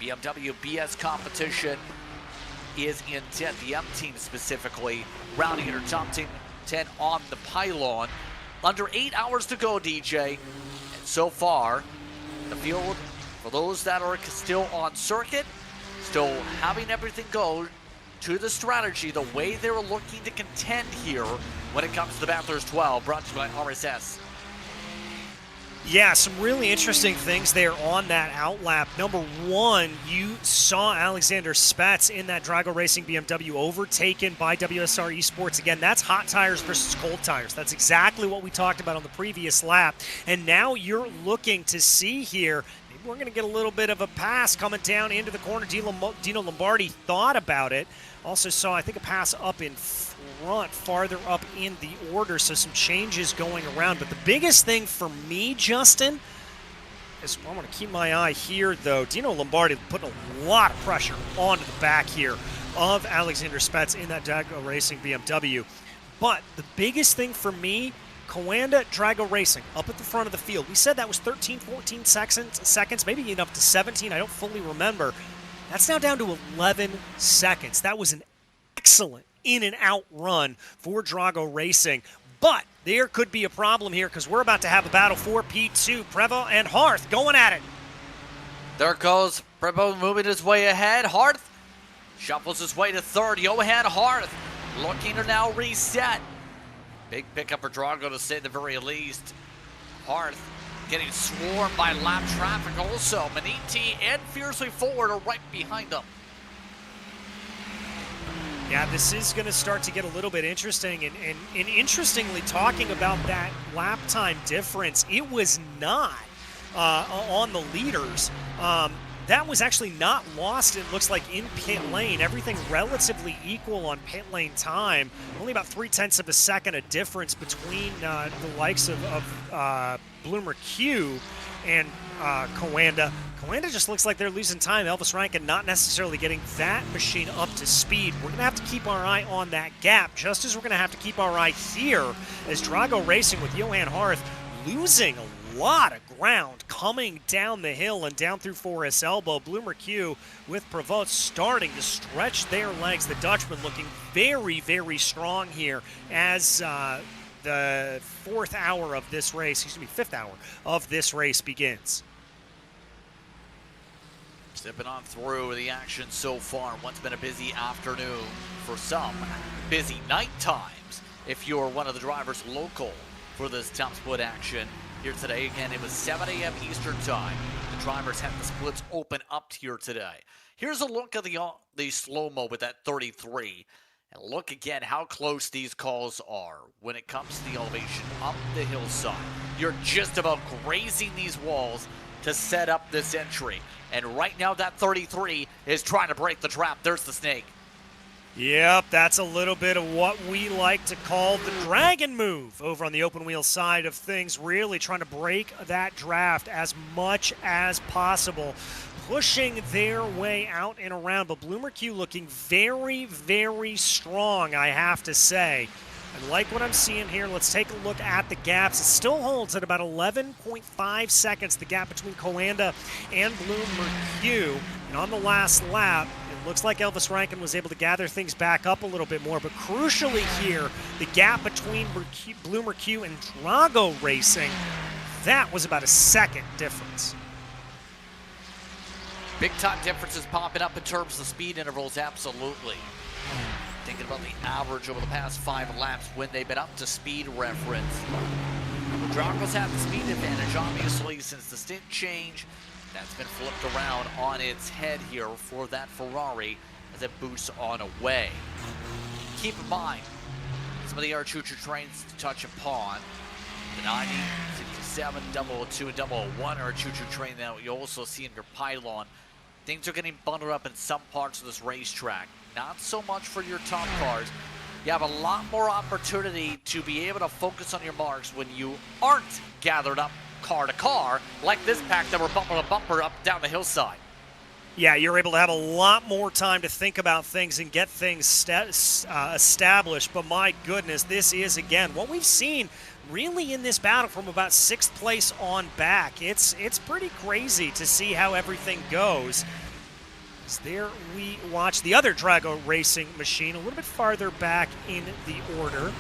BMW BS competition is in 10th. The M team specifically rounding her top 10 on the pylon. Under 8 hours to go, DJ. And so far, the field, for those that are still on circuit, still having everything go to the strategy, the way they're looking to contend here when it comes to the Bathurst 12, brought to you by RSS. Yeah, some really interesting things there on that outlap. Number one, you saw Alexander Spets in that Drago Racing BMW overtaken by WSR Esports. Again, that's hot tires versus cold tires. That's exactly what we talked about on the previous lap. And now you're looking to see here, maybe we're going to get a little bit of a pass coming down into the corner. Dino Lombardi thought about it. Also saw, I think, a pass up in front, farther up in the order, so some changes going around. But the biggest thing for me, Justin, is I want to keep my eye here, though. Dino Lombardi putting a lot of pressure onto the back here of Alexander Spets in that Drago Racing BMW. But the biggest thing for me, Coanda Drago Racing up at the front of the field. We said that was 13, 14 seconds, maybe even up to 17. I don't fully remember. That's now down to 11 seconds. That was an excellent in and out run for Drago Racing. But there could be a problem here because we're about to have a battle for P2. Prevo and Harth going at it. There goes Prevo moving his way ahead. Harth shuffles his way to 3rd. Johan Harth looking to now reset. Big pickup for Drago to say the very least. Harth getting swarmed by lap traffic also. Maniti and Fiercely Forward are right behind them. Yeah, this is going to start to get a little bit interesting. And interestingly, talking about that lap time difference, it was not on the leaders. That was actually not lost, it looks like, in pit lane. Everything relatively equal on pit lane time. Only about 0.3 of a second a difference between the likes of Bloomer Q and Coanda. Coanda just looks like they're losing time. Elvis Rankin not necessarily getting that machine up to speed. We're going to have to keep our eye on that gap, just as we're going to have to keep our eye here as Drago Racing with Johan Harth losing a lot of ground coming down the hill and down through Forest Elbow. Blue Mercure with Prevost starting to stretch their legs. The Dutchman looking very, very strong here as the fifth hour of this race begins. Sipping on through the action so far. What's been a busy afternoon for some, busy night times if you're one of the drivers local for this top split action here today. Again, it was 7 a.m. Eastern time. The drivers had the splits open up here today. Here's a look at the slow-mo with that 33. And look again how close these calls are when it comes to the elevation up the hillside. You're just about grazing these walls to set up this entry. And right now that 33 is trying to break the trap. There's the snake. Yep, that's a little bit of what we like to call the dragon move over on the open wheel side of things, really trying to break that draft as much as possible, pushing their way out and around. But Blue Mercure looking very, very strong, I have to say. I like what I'm seeing here. Let's take a look at the gaps. It still holds at about 11.5 seconds, the gap between Coanda and Blue Mercure. And on the last lap, it looks like Elvis Rankin was able to gather things back up a little bit more. But crucially here, the gap between Blue Mercure and Drago Racing, that was about a second difference. Big time differences popping up in terms of speed intervals, absolutely. Thinking about the average over the past 5 laps when they've been up to speed reference. Drago's had the speed advantage, obviously, since the stint change. That's been flipped around on its head here for that Ferrari as it boosts on away. Keep in mind, some of the air choo-choo trains to touch upon. The 90, 67, 002, and 001 are a choo-choo train that you also see in your pylon. Things are getting bundled up in some parts of this racetrack. Not so much for your top cars. You have a lot more opportunity to be able to focus on your marks when you aren't gathered up car to car, like this pack that were bumper to bumper up down the hillside. Yeah, you're able to have a lot more time to think about things and get things established. But my goodness, this is, again, what we've seen really in this battle from about 6th place on back. It's pretty crazy to see how everything goes. As there we watch the other Drago Racing machine a little bit farther back in the order.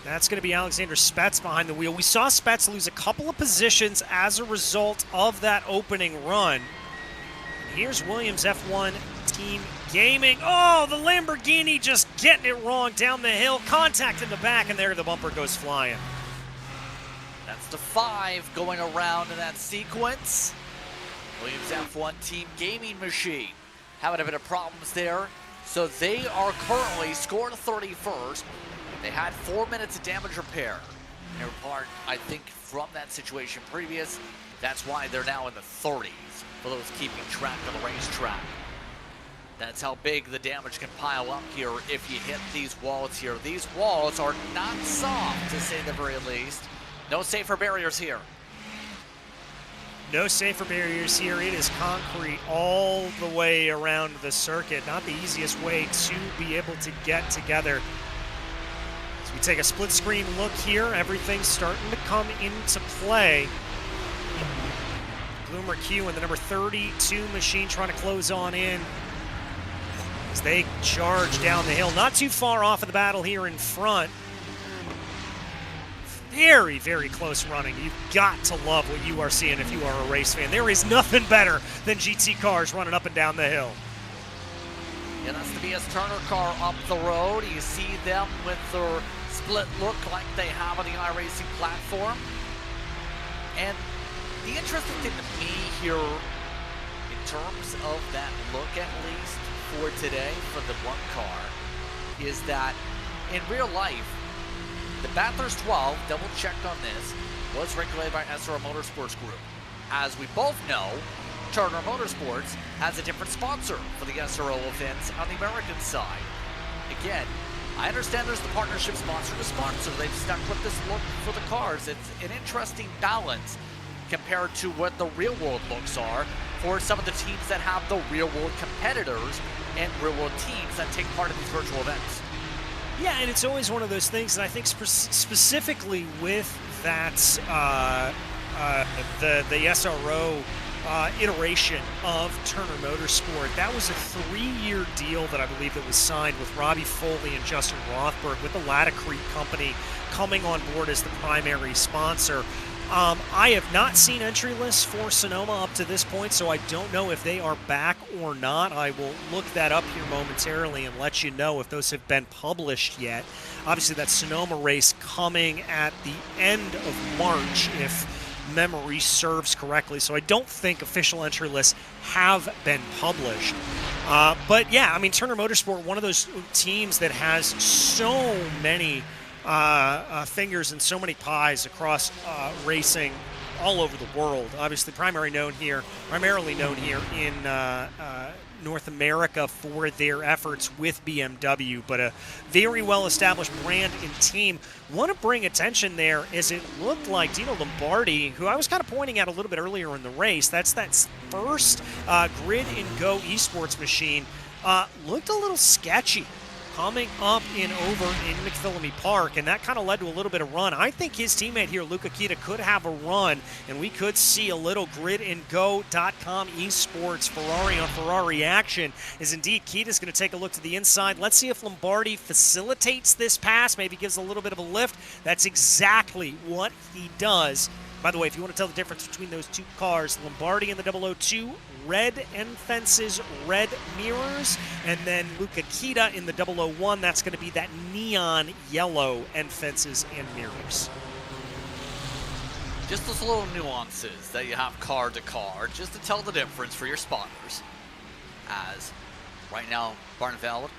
That's going to be Alexander Spetz behind the wheel. We saw Spetz lose a couple of positions as a result of that opening run. And here's Williams F1 Team Gaming. Oh, the Lamborghini just getting it wrong down the hill. Contact in the back, and there the bumper goes flying. That's the 5 going around in that sequence. Williams F1 Team Gaming machine having a bit of problems there. So they are currently scored 31st. They had 4 minutes of damage repair. They were part, I think, from that situation previous. That's why they're now in the 30s for those keeping track of the racetrack. That's how big the damage can pile up here if you hit these walls here. These walls are not soft, to say the very least. No safer barriers here. No safer barriers here. It is concrete all the way around the circuit. Not the easiest way to be able to get together. As we take a split screen look here, everything's starting to come into play. Blue Mercure and the number 32 machine trying to close on in as they charge down the hill. Not too far off of the battle here in front. Very, very close running. You've got to love what you are seeing if you are a race fan. There is nothing better than GT cars running up and down the hill. Yeah, that's the BS Turner car up the road. You see them with their split look like they have on the iRacing platform. And the interesting thing to me here, in terms of that look at least for today for the one car, is that in real life, the Bathurst 12, double-checked on this, was regulated by SRO Motorsports Group. As we both know, Turner Motorsports has a different sponsor for the SRO events on the American side. Again, I understand there's the partnership sponsor to sponsor. They've stuck with this look for the cars. It's an interesting balance compared to what the real-world looks are for some of the teams that have the real-world competitors and real-world teams that take part in these virtual events. Yeah, and it's always one of those things, and I think specifically with that, the SRO iteration of Turner Motorsport, that was a 3-year deal that I believe that was signed with Robbie Foley and Justin Rothberg with the Laticrete Company coming on board as the primary sponsor. I have not seen entry lists for Sonoma up to this point, so I don't know if they are back or not. I will look that up here momentarily and let you know if those have been published yet. Obviously, that Sonoma race coming at the end of March, if memory serves correctly, so I don't think official entry lists have been published. But yeah, I mean, Turner Motorsport, one of those teams that has so many fingers and so many pies across racing all over the world. Obviously, primarily known here in North America for their efforts with BMW, but a very well-established brand and team. Want to bring attention there as it looked like Dino Lombardi, who I was kind of pointing at a little bit earlier in the race, that's that first Grid and Go esports machine, looked a little sketchy coming up in McPhillamy Park, and that kind of led to a little bit of run. I think his teammate here, Luca Kita, could have a run, and we could see a little gridandgo.com esports Ferrari on Ferrari action, as indeed Kita's going to take a look to the inside. Let's see if Lombardi facilitates this pass, maybe gives a little bit of a lift. That's exactly what he does. By the way, if you want to tell the difference between those two cars, Lombardi in the 002, red end fences, red mirrors, and then Luca Kita in the 001, that's going to be that neon yellow end fences and mirrors. Just those little nuances that you have car to car, just to tell the difference for your spotters. As right now, Barneveld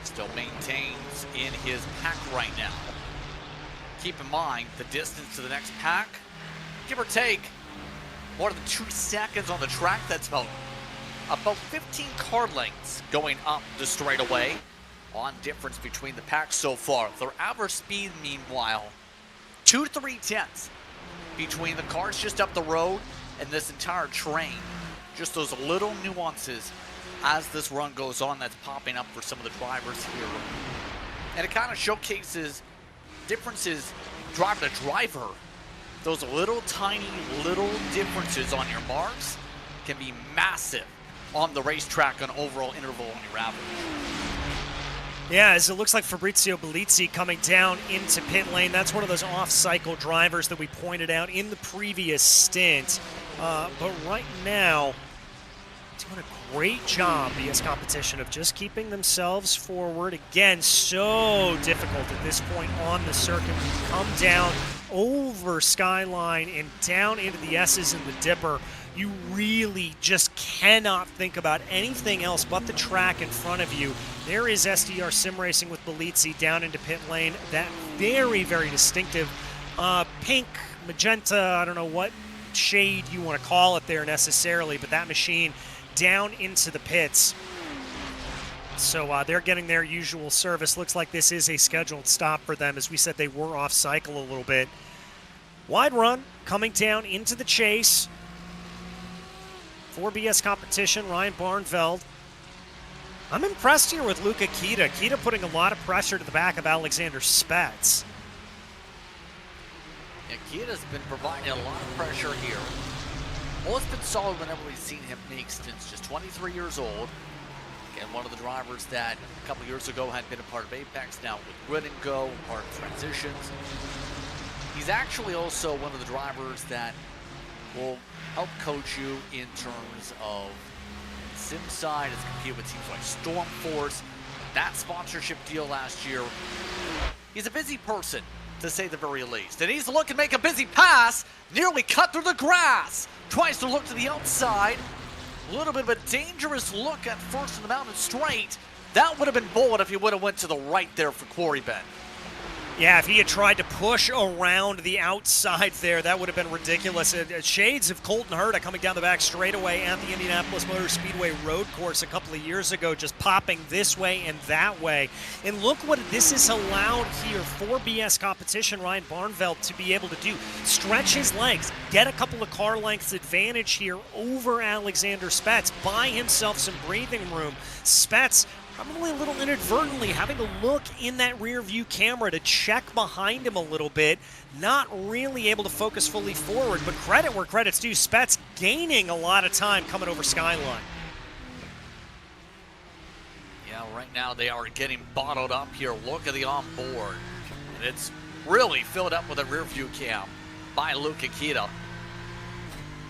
still maintains in his pack right now. Keep in mind the distance to the next pack, give or take more than 2 seconds on the track. That's about 15 car lengths going up the straightaway on difference between the packs so far. Their average speed, meanwhile, 2 to 3 tenths between the cars just up the road and this entire train. Just those little nuances as this run goes on that's popping up for some of the drivers here. And it kind of showcases differences driver to driver. Those little tiny little differences on your marks can be massive on the racetrack on overall interval on your average. Yeah, as it looks like Fabrizio Bellizzi coming down into pit lane. That's one of those off-cycle drivers that we pointed out in the previous stint. But right now, doing a great job, BS Competition, of just keeping themselves forward. Again, so difficult at this point on the circuit. We come down over Skyline and down into the S's and the Dipper. You really just cannot think about anything else but the track in front of you. There is SDR Sim Racing with Bellizzi down into pit lane. That very, very distinctive pink, magenta, I don't know what shade you want to call it there necessarily, but that machine down into the pits. So they're getting their usual service. Looks like this is a scheduled stop for them. As we said, they were off cycle a little bit. Wide run coming down into the chase for BS Competition, Ryan Barneveld. I'm impressed here with Luca Kita. Kita putting a lot of pressure to the back of Alexander Spetz. Yeah, Kita's been providing a lot of pressure here. Well, it's been solid whenever we've seen him make stints. Just 23 years old. Again, one of the drivers that a couple years ago had been a part of Apex, now with Grid and Go, part of Transitions. He's actually also one of the drivers that will help coach you in terms of sim side, has competed with teams like Stormforce, that sponsorship deal last year. He's a busy person, to say the very least. And he's looking to make a busy pass, nearly cut through the grass. Tries to look to the outside. A little bit of a dangerous look at first in the mountain straight. That would have been bold if he would have went to the right there for Quarry Bend. Yeah, if he had tried to push around the outside there, that would have been ridiculous. Shades of Colton Herta coming down the back straightaway at the Indianapolis Motor Speedway road course a couple of years ago, just popping this way and that way. And look what this has allowed here for BS Competition, Ryan Barneveld, to be able to do. Stretch his legs, get a couple of car lengths advantage here over Alexander Spetz, buy himself some breathing room. Spetz, probably a little inadvertently having to look in that rear view camera to check behind him a little bit, not really able to focus fully forward, but credit where credit's due. Spets gaining a lot of time coming over Skyline. Yeah, right now they are getting bottled up here. Look at the onboard. And it's really filled up with a rear view cam by Luca Kita.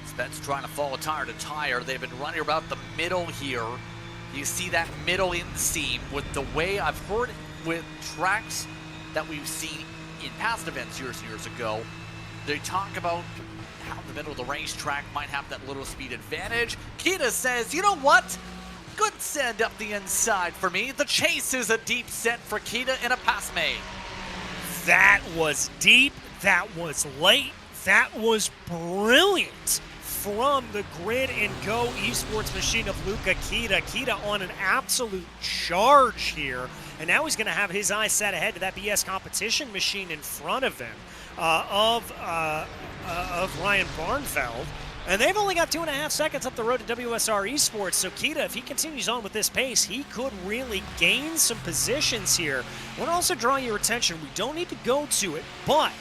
Spets trying to follow tire to tire. They've been running about the middle here. You see that middle inseam with the way I've heard with tracks that we've seen in past events years and years ago. They talk about how the middle of the racetrack might have that little speed advantage. Kita says, you know what? Good send up the inside for me. The chase is a deep set for Kita in a pass made. That was deep. That was late. That was brilliant from the Grid and Go esports machine of Luca Kita. Kita on an absolute charge here. And now he's going to have his eyes set ahead to that BS competition machine in front of him of Ryan Barnfeld. And they've only got 2.5 seconds up the road to WSR Esports. So Kita, if he continues on with this pace, he could really gain some positions here. I want to also draw your attention. We don't need to go to it, but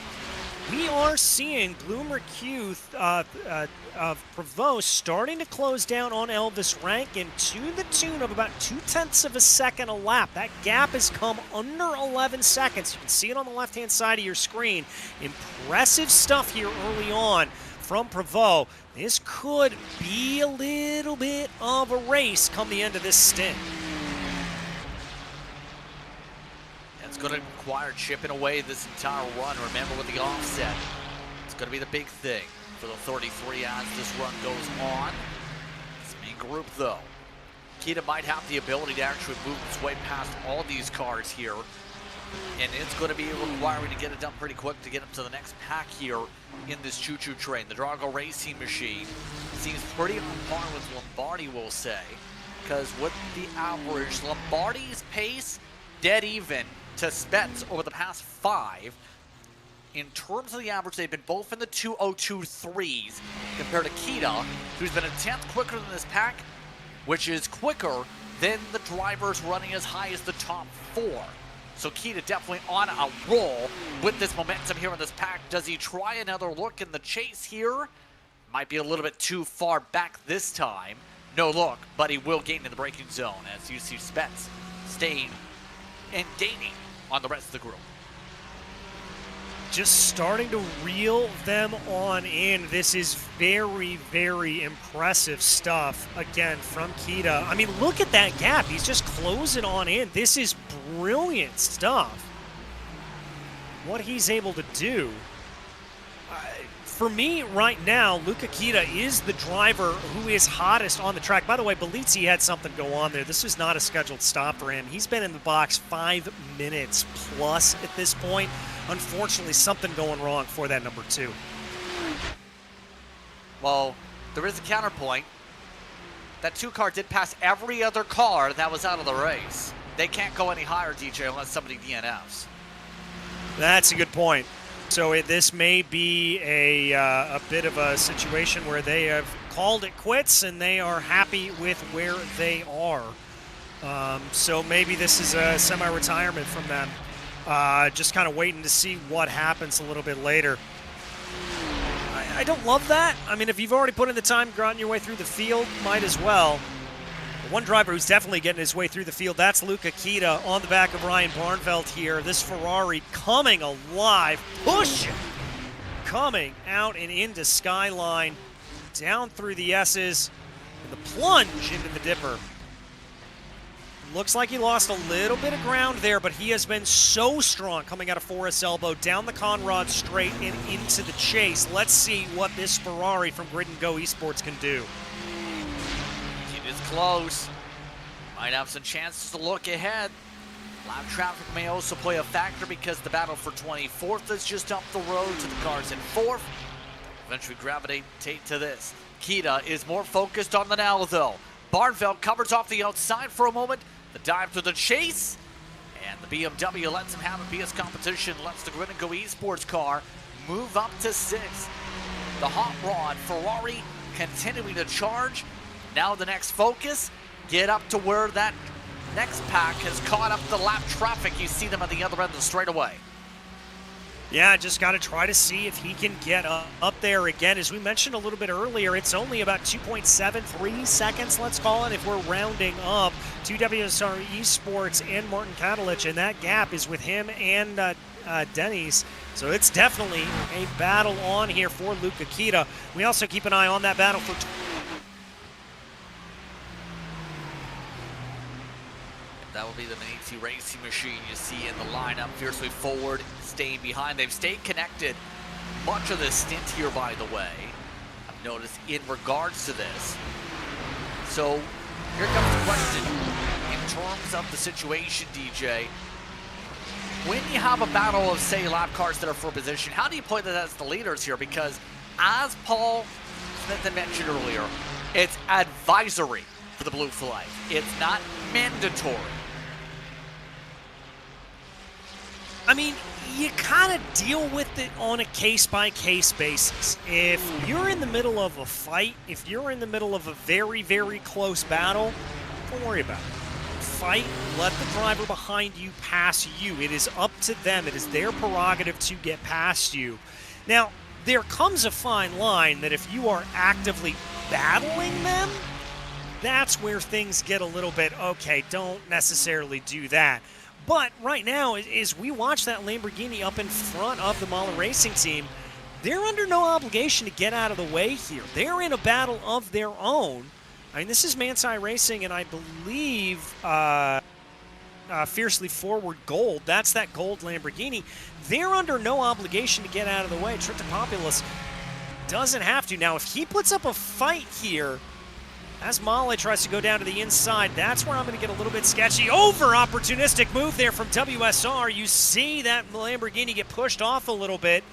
we are seeing Bloomer Q of Provost starting to close down on Elvis Rankin to the tune of about 0.2 of a second a lap. That gap has come under 11 seconds. You can see it on the left-hand side of your screen. Impressive stuff here early on from Provo. This could be a little bit of a race come the end of this stint. It's going to require chipping away this entire run. Remember, with the offset, it's going to be the big thing for the 33 as this run goes on. This main group, though, Kita might have the ability to actually move its way past all these cars here, and it's going to be requiring to get it done pretty quick to get up to the next pack here in this choo-choo train. The Drago Racing machine seems pretty on par with Lombardi, we'll say, because with the average, Lombardi's pace dead even to Spets over the past 5. In terms of the average, they've been both in the 2:02.3s compared to Kita, who's been a 10th quicker than this pack, which is quicker than the drivers running as high as the top 4. So Kita definitely on a roll with this momentum here in this pack. Does he try another look in the chase here? Might be a little bit too far back this time. No look, but he will gain in the braking zone as you see Spets staying and gaining on the rest of the group. Just starting to reel them on in. This is very, very impressive stuff, again, from Kita. I mean, look at that gap. He's just closing on in. This is brilliant stuff. What he's able to do. For me, right now, Luca Kita is the driver who is hottest on the track. By the way, Belizzi had something go on there. This was not a scheduled stop for him. He's been in the box 5 minutes plus at this point. Unfortunately, something going wrong for that number 2. Well, there is a counterpoint. That 2 car did pass every other car that was out of the race. They can't go any higher, DJ, unless somebody DNFs. That's a good point. So this may be a bit of a situation where they have called it quits and they are happy with where they are. So maybe this is a semi-retirement from them. Just kind of waiting to see what happens a little bit later. I don't love that. I mean, if you've already put in the time, gotten your way through the field, might as well. One driver who's definitely getting his way through the field, that's Luca Kita on the back of Ryan Barnfeld here. This Ferrari coming alive, pushing, coming out and into Skyline, down through the S's, and the plunge into the Dipper. Looks like he lost a little bit of ground there, but he has been so strong coming out of Forest Elbow, down the Conrad straight and into the chase. Let's see what this Ferrari from Grid and Go Esports can do. It is close. Might have some chances to look ahead. Lap traffic may also play a factor because the battle for 24th is just up the road to the cars in 4th. Eventually gravitate to this. Kita is more focused on the now, though. Barnfeld covers off the outside for a moment. The dive to the chase, and the BMW lets him have a BS competition, lets the Grid and Go Esports car move up to 6th. The hot rod Ferrari continuing to charge. Now the next focus, get up to where that next pack has caught up the lap traffic. You see them at the other end of the straightaway. Yeah, just got to try to see if he can get up there again. As we mentioned a little bit earlier, it's only about 2.73 seconds, let's call it, if we're rounding up to WSR Esports and Martin Katalich, and that gap is with him and Denny's. So it's definitely a battle on here for Luca Kita. We also keep an eye on that battle for... That will be the Maniti Racing Machine you see in the lineup, fiercely forward, staying behind. They've stayed connected much of this stint here, by the way. I've noticed in regards to this. So here comes the question. In terms of the situation, DJ, when you have a battle of, say, lap cars that are for position, how do you play that as the leaders here? Because as Paul Smith had mentioned earlier, it's advisory for the blue flag. It's not mandatory. I mean, you kind of deal with it on a case-by-case basis. If you're in the middle of a fight, if you're in the middle of a very, very close battle, don't worry about it. Fight, let the driver behind you pass you. It is up to them. It is their prerogative to get past you. Now, there comes a fine line that if you are actively battling them, that's where things get a little bit, okay, don't necessarily do that. But right now, as we watch that Lamborghini up in front of the Mahler Racing team, they're under no obligation to get out of the way here. They're in a battle of their own. I mean, this is Manti Racing, and I believe Fiercely Forward Gold. That's that gold Lamborghini. They're under no obligation to get out of the way. Tritopoulos doesn't have to. Now, if he puts up a fight here, as Mahler tries to go down to the inside, that's where I'm going to get a little bit sketchy. Opportunistic move there from WSR. You see that Lamborghini get pushed off a little bit.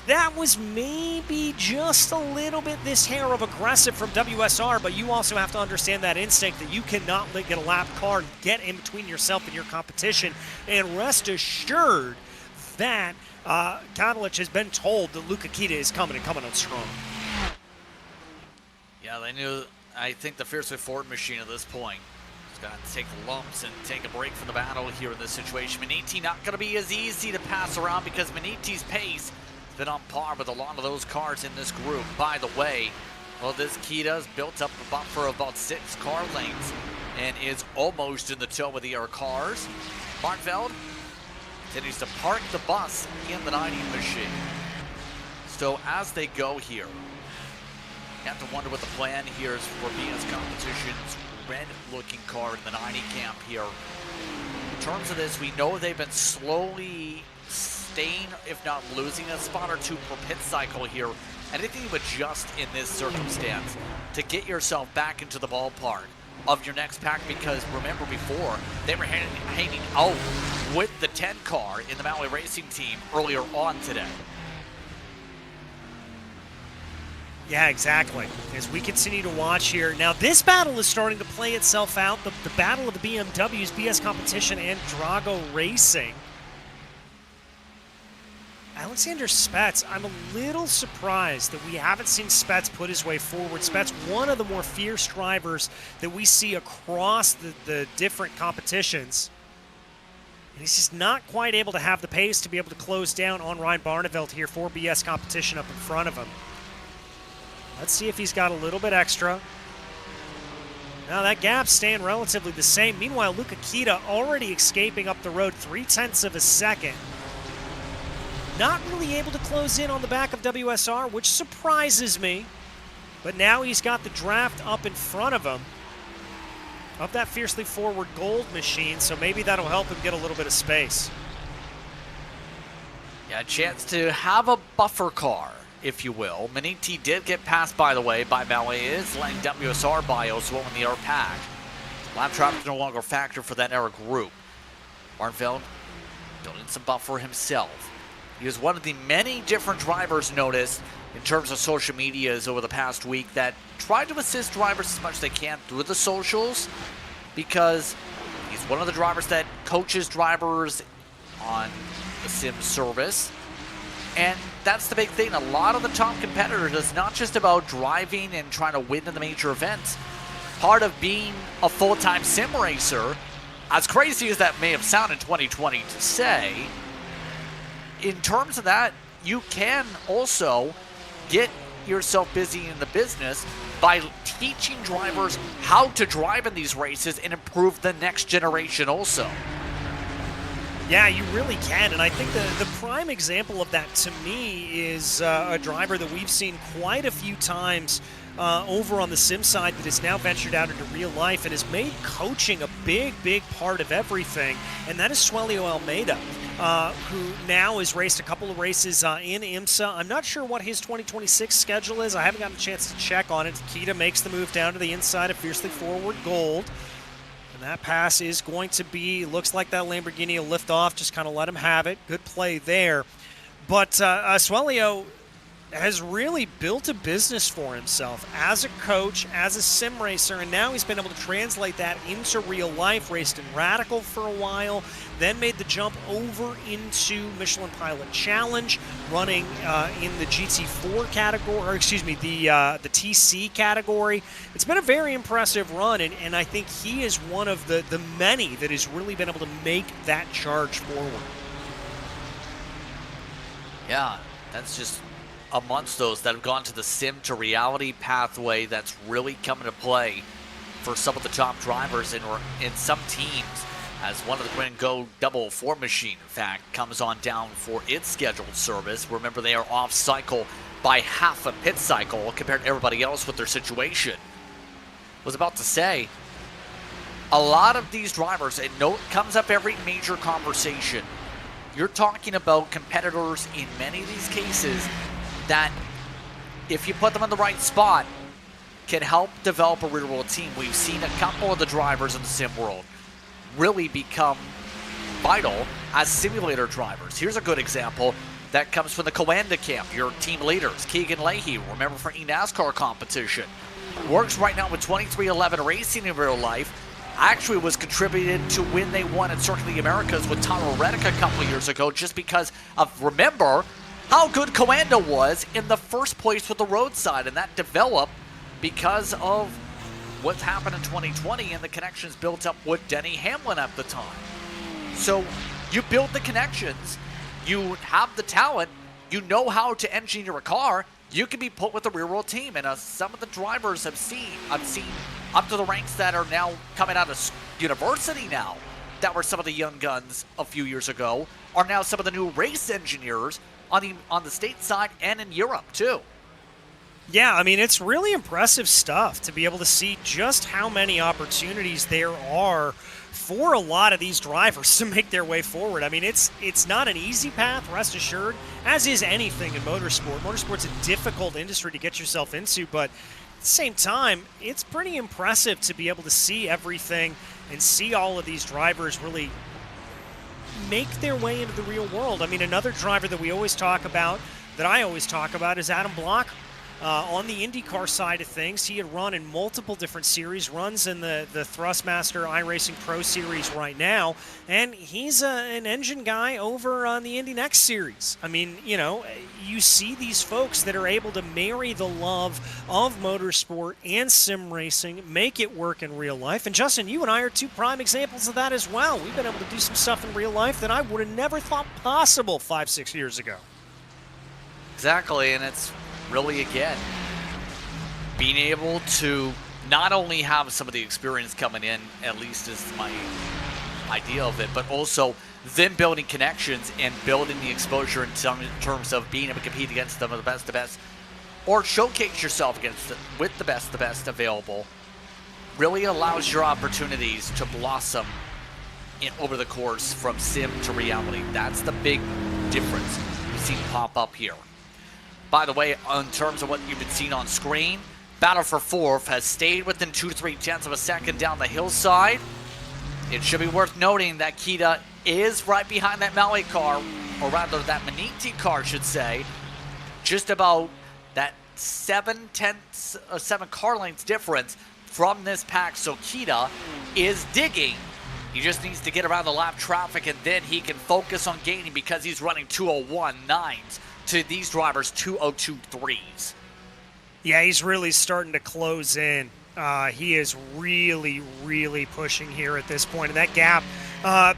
That was maybe just a little bit this hair of aggressive from WSR, but you also have to understand that instinct that you cannot get a lap car, get in between yourself and your competition, and rest assured that Katalich has been told that Luca Kita is coming and coming on strong. Yeah, they knew. I think the Fiercely Forward Machine at this point is going to take the lumps and take a break from the battle here in this situation. Maniti not going to be as easy to pass around because Maniti's pace has been on par with a lot of those cars in this group. By the way, well, this Kita's built up a buffer of about 6 car lengths and is almost in the tow with the other cars. Barnveld continues to park the bus in the 90 machine. So as they go here, you have to wonder what the plan here is for BS Competition's red-looking car in the 90 camp here. In terms of this, we know they've been slowly staying, if not losing, a spot or two per pit cycle here. Anything to adjust in this circumstance to get yourself back into the ballpark of your next pack, because remember before, they were hanging out with the 10 car in the Maui Racing team earlier on today. Yeah, exactly. As we continue to watch here. Now, this battle is starting to play itself out. The battle of the BMWs, BS Competition, and Drago Racing. Alexander Spets, I'm a little surprised that we haven't seen Spets put his way forward. Spets, one of the more fierce drivers that we see across the different competitions. And he's just not quite able to have the pace to be able to close down on Ryan Barneveld here for BS Competition up in front of him. Let's see if he's got a little bit extra. Now that gap's staying relatively the same. Meanwhile, Luca Kita already escaping up the road 0.3 of a second. Not really able to close in on the back of WSR, which surprises me. But now he's got the draft up in front of him of that Fiercely Forward Gold machine, so maybe that'll help him get a little bit of space. Yeah, a chance to have a buffer car, if you will. Maniti did get passed, by the way, by Maui, is letting WSR by as well in the air pack. Lap traffic is no longer a factor for that era group. Barneveld building some buffer himself. He was one of the many different drivers noticed in terms of social medias over the past week that tried to assist drivers as much as they can through the socials, because he's one of the drivers that coaches drivers on the sim service. And that's the big thing. A lot of the top competitors, it's not just about driving and trying to win in the major events. part of being a full-time sim racer, as crazy as that may have sounded in 2020 to say, in terms of that, you can also get yourself busy in the business by teaching drivers how to drive in these races and improve the next generation also. Yeah, you really can, and I think the prime example of that to me is a driver that we've seen quite a few times over on the sim side that has now ventured out into real life and has made coaching a big part of everything, and that is Suelio Almeida, who now has raced a couple of races in IMSA. I'm not sure what his 2026 schedule is. I haven't gotten a chance to check on it. Kita makes the move down to the inside of Fiercely Forward Gold. And that pass is going to be, looks like that Lamborghini will lift off, just kind of let him have it. Good play there. But Suelio has really built a business for himself as a coach, as a sim racer, and now he's been able to translate that into real life. Raced in Radical for a while, then made the jump over into Michelin Pilot Challenge, running in the GT4 category, or excuse me, the TC category. It's been a very impressive run, and I think he is one of the many that has really been able to make that charge forward. Yeah, that's just amongst those that have gone to the sim to reality pathway that's really come into play for some of the top drivers in some teams, as one of the Green Go 4 machine, in fact, comes on down for its scheduled service. Remember, they are off cycle by half a pit cycle compared to everybody else with their situation. Was about to say, a lot of these drivers, and note comes up every major conversation, you're talking about competitors in many of these cases that, if you put them in the right spot, can help develop a real-world team. We've seen a couple of the drivers in the sim world really become vital as simulator drivers. Here's a good example that comes from the Coanda camp. Your team leaders, Keegan Leahy, remember from eNASCAR competition, works right now with 2311 Racing in real life. Actually was contributed to when they won at Circuit of the Americas with Taro Reddick a couple of years ago, just because of, remember, how good Coanda was in the first place with the roadside, and that developed because of what happened in 2020 and the connections built up with Denny Hamlin at the time. So you build the connections, you have the talent, you know how to engineer a car, you can be put with a real-world team. And some of the drivers I've seen up to the ranks that are now coming out of university now, that were some of the young guns a few years ago, are now some of the new race engineers on the state side and in Europe too. Yeah, I mean, it's really impressive stuff to be able to see just how many opportunities there are for a lot of these drivers to make their way forward. I mean, it's not an easy path, rest assured, as is anything in motorsport. Motorsport's a difficult industry to get yourself into, but at the same time, it's pretty impressive to be able to see everything and see all of these drivers really make their way into the real world. I mean, another driver that I always talk about is Adam Block. On the IndyCar side of things, he had run in multiple different series, runs in the Thrustmaster iRacing Pro Series right now, and he's an engine guy over on the Indy Next Series. I mean, you know, you see these folks that are able to marry the love of motorsport and sim racing, make it work in real life. And Justin, you and I are two prime examples of that as well. We've been able to do some stuff in real life that I would have never thought possible 5-6 years ago. Exactly, and it's really, again, being able to not only have some of the experience coming in, at least is my idea of it, but also then building connections and building the exposure in terms of being able to compete against them, the best, or showcase yourself with the best available, really allows your opportunities to blossom over the course from sim to reality. That's the big difference we've seen pop up here. By the way, in terms of what you've been seeing on screen, Battle for Fourth has stayed within 2 to 3 tenths of a second down the hillside. It should be worth noting that Kita is right behind that Maui car, or rather that Maniti car, should say, just about that 7 car lengths difference from this pack. So Kita is digging. He just needs to get around the lap traffic, and then he can focus on gaining, because he's running 201.9s. to these drivers 202.3s. Yeah, he's really starting to close in He is really, really pushing here at this point, and that gap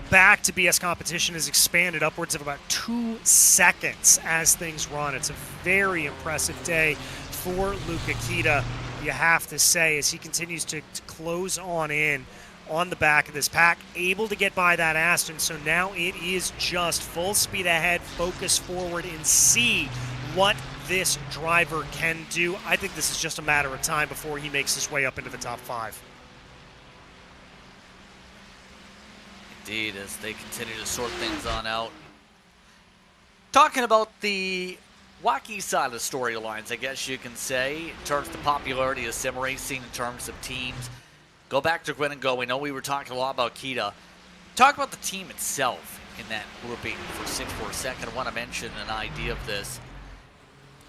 back to BS competition has expanded upwards of about 2 seconds as things run. It's a very impressive day for Luca Kita, you have to say, as he continues to close on in on the back of this pack, able to get by that Aston. So now it is just full speed ahead, focus forward, and see what this driver can do. I think this is just a matter of time before he makes his way up into the top 5. Indeed, as they continue to sort things on out. Talking about the wacky side of storylines, I guess you can say, in terms of the popularity of sim racing, in terms of teams. Go back to Grid and Go. We know we were talking a lot about Kita. Talk about the team itself in that grouping for a second. I want to mention an idea of this.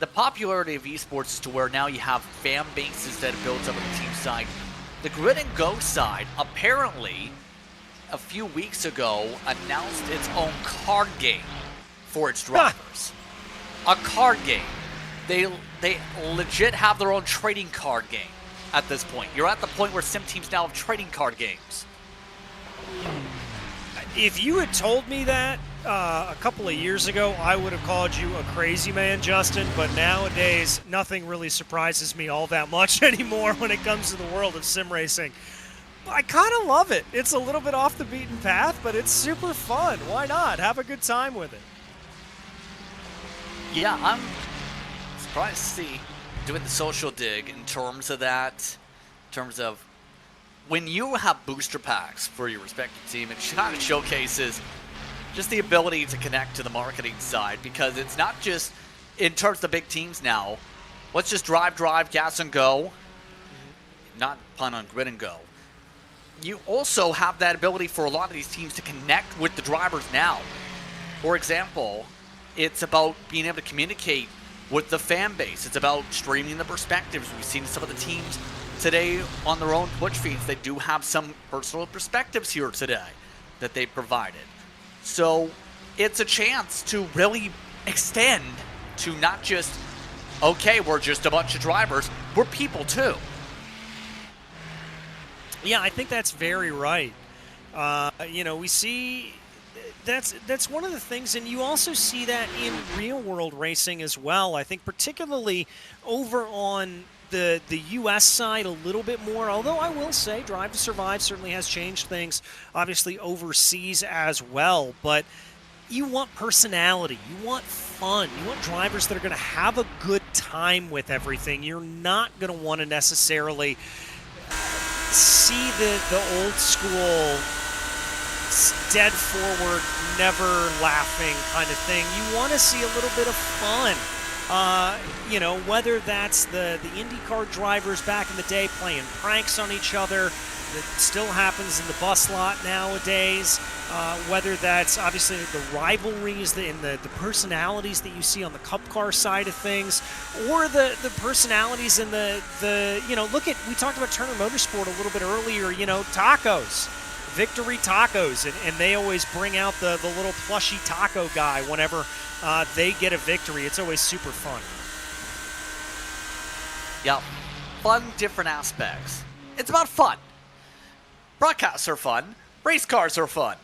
The popularity of esports is to where now you have fan bases that are built up on the team side. The Grid and Go side, apparently, a few weeks ago, announced its own card game for its drivers. A card game. They legit have their own trading card game at this point. You're at the point where sim teams now have trading card games. If you had told me that a couple of years ago, I would have called you a crazy man, Justin, but nowadays, nothing really surprises me all that much anymore when it comes to the world of sim racing. I kind of love it. It's a little bit off the beaten path, but it's super fun. Why not? Have a good time with it. Yeah, I'm surprised to see doing the social dig in terms of that, in terms of when you have booster packs for your respective team, it kind of showcases just the ability to connect to the marketing side, because it's not just in terms of the big teams now. Let's just drive, gas and go. Not pun on Grid and Go. You also have that ability for a lot of these teams to connect with the drivers now. For example, it's about being able to communicate with the fan base. It's about streaming the perspectives. We've seen some of the teams today on their own Twitch feeds. They do have some personal perspectives here today that they provided. So it's a chance to really extend to not just, okay, we're just a bunch of drivers, we're people too. Yeah, I think that's very right. We see that's one of the things, and you also see that in real-world racing as well. I think particularly over on the U.S. side a little bit more, although I will say Drive to Survive certainly has changed things, obviously overseas as well. But you want personality, you want fun, you want drivers that are going to have a good time with everything. You're not going to want to necessarily see the old school dead forward, never laughing kind of thing. You want to see a little bit of fun. Whether that's the IndyCar drivers back in the day playing pranks on each other, that still happens in the bus lot nowadays, whether that's obviously the rivalries and the personalities that you see on the Cup car side of things, or the personalities in we talked about Turner Motorsport a little bit earlier, tacos. Victory Tacos, and they always bring out the little plushy taco guy whenever they get a victory. It's always super fun. Yeah, fun, different aspects. It's about fun. Broadcasts are fun. Race cars are fun.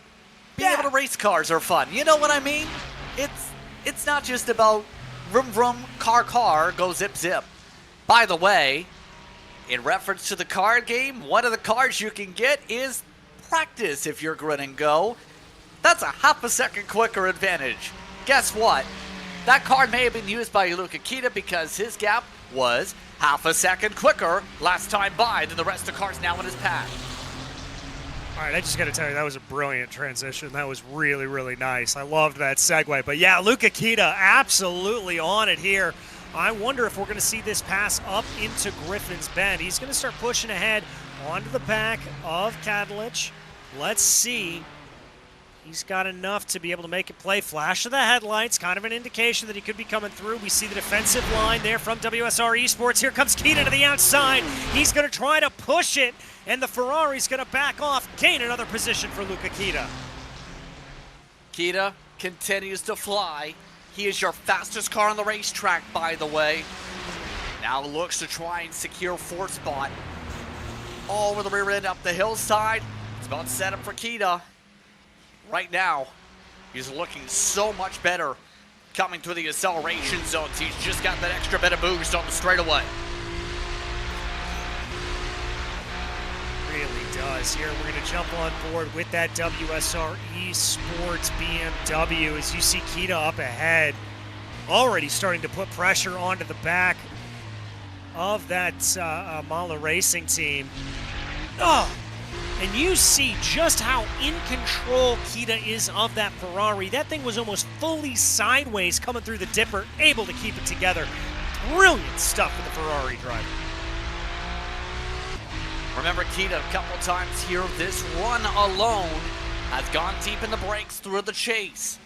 Being able to race cars are fun. You know what I mean? It's not just about vroom vroom, car, go zip zip. By the way, in reference to the card game, one of the cars you can get is practice if you're Grid and Go. That's a half a second quicker advantage. Guess what? That card may have been used by Luca Kita because his gap was half a second quicker last time by than the rest of the cars now in his pack. All right, I just got to tell you, that was a brilliant transition. That was really, really nice. I loved that segue. But yeah, Luca Kita absolutely on it here. I wonder if we're going to see this pass up into Griffin's Bend. He's going to start pushing ahead onto the back of Kadlich. Let's see. He's got enough to be able to make it play. Flash of the headlights, kind of an indication that he could be coming through. We see the defensive line there from WSR Esports. Here comes Kita to the outside. He's going to try to push it, and the Ferrari's going to back off, gain another position for Luca Kita. Kita continues to fly. He is your fastest car on the racetrack, by the way. Now looks to try and secure fourth spot. all over the rear end up the hillside. It's about set up for Kita. Right now, he's looking so much better coming through the acceleration zones. He's just got that extra bit of boost on the straightaway. Really does. Here we're going to jump on board with that WSR Esports BMW as you see Kita up ahead, already starting to put pressure onto the back of that Mala Racing team. Oh, and you see just how in control Kita is of that Ferrari. That thing was almost fully sideways coming through the dipper, able to keep it together. Brilliant stuff for the Ferrari driver. Remember, Kita a couple times here. This run alone has gone deep in the brakes through the chase.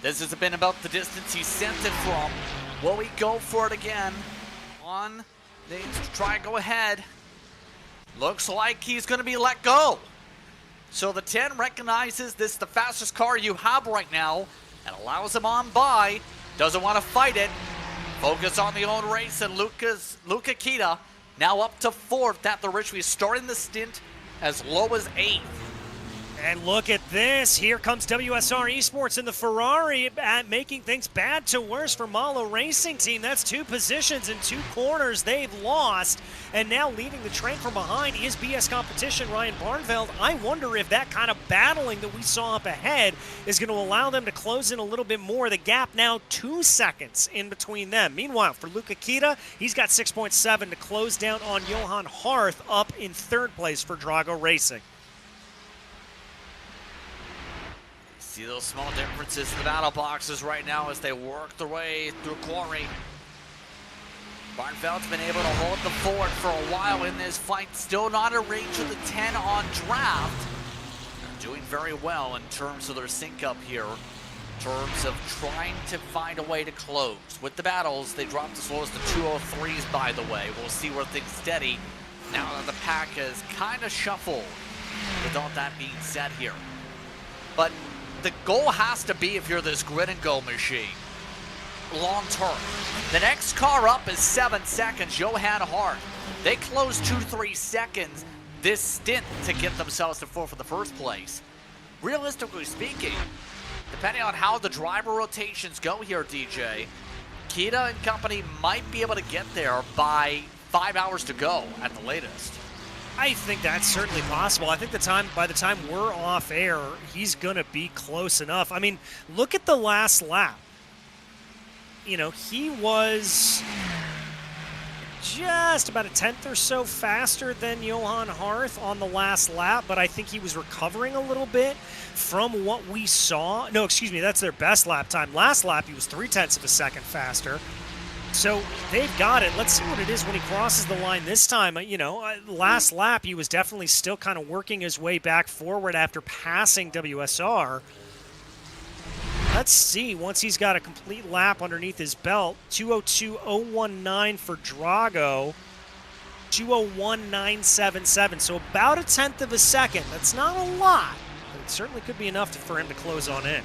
This has been about the distance he sent it from. Will he go for it again? They try and go ahead. Looks like he's going to be let go. So the 10 recognizes this is the fastest car you have right now and allows him on by. Doesn't want to fight it. Focus on the own race, and Luca Kita now up to 4th at the Ridgeway, starting the stint as low as 8th. And look at this. Here comes WSR Esports in the Ferrari, making things bad to worse for Mala Racing Team. That's 2 positions and 2 corners they've lost. And now leading the train from behind is BS Competition, Ryan Barnveld. I wonder if that kind of battling that we saw up ahead is going to allow them to close in a little bit more. The gap now 2 seconds in between them. Meanwhile, for Luca Kita, he's got 6.7 to close down on Johan Harth, up in 3rd place for Drago Racing. See those small differences in the battle boxes right now as they work their way through quarry. Barnfeld's been able to hold the fort for a while in this fight. Still not a range of the 10 on draft. They're doing very well in terms of their sync up here. In terms of trying to find a way to close. With the battles, they dropped as low as the 203s, by the way. We'll see where things steady now that the pack has kind of shuffled. With all that being said here. But the goal has to be, if you're this grid and go machine, long term. The next car up is 7 seconds, Johan Hart. They closed 2-3 seconds this stint to get themselves to 4th for the first place. Realistically speaking, depending on how the driver rotations go here, DJ, Kita and company might be able to get there by 5 hours to go at the latest. I think that's certainly possible. I think by the time we're off air, he's going to be close enough. I mean, look at the last lap. You know, he was just about a 10th or so faster than Johan Harth on the last lap, but I think he was recovering a little bit from what we saw. No, excuse me, that's their best lap time. Last lap, he was 0.3 of a second faster. So they've got it. Let's see what it is when he crosses the line this time. You know, last lap, he was definitely still kind of working his way back forward after passing WSR. Let's see, once he's got a complete lap underneath his belt, 2:02.019 for Drago, 2:01.977. So about a 10th of a second. That's not a lot, but it certainly could be enough for him to close on in.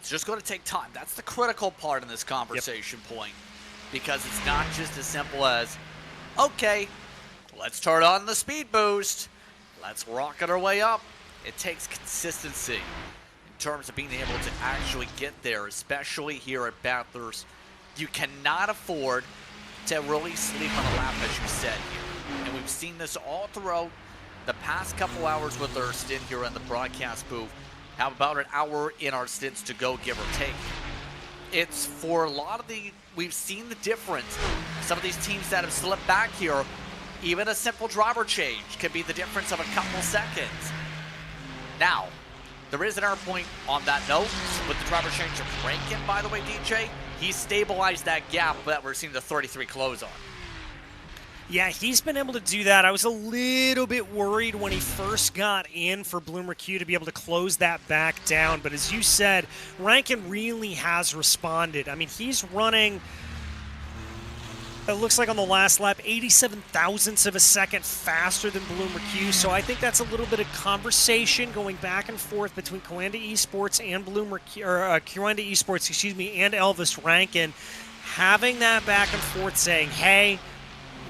It's just going to take time. That's the critical part in this conversation point, because it's not just as simple as, okay, let's turn on the speed boost. Let's rocket our way up. It takes consistency in terms of being able to actually get there, especially here at Bathurst. You cannot afford to really sleep on the lap, as you said here. And we've seen this all throughout the past couple hours with our stint here in the broadcast booth. Have about an hour in our stints to go, give or take. It's for a lot of we've seen the difference. Some of these teams that have slipped back here, even a simple driver change can be the difference of a couple seconds. Now, there is an error point on that note with the driver change of Rankin, by the way, DJ. He stabilized that gap that we're seeing the 33 close on. Yeah, he's been able to do that. I was a little bit worried when he first got in for Bloomer Q to be able to close that back down. But as you said, Rankin really has responded. I mean, he's running, it looks like on the last lap, 87 thousandths of a second faster than Bloomer Q. So I think that's a little bit of conversation going back and forth between Coanda Esports and Bloomer Q, or Coanda Esports, excuse me, and Elvis Rankin. Having that back and forth saying, hey,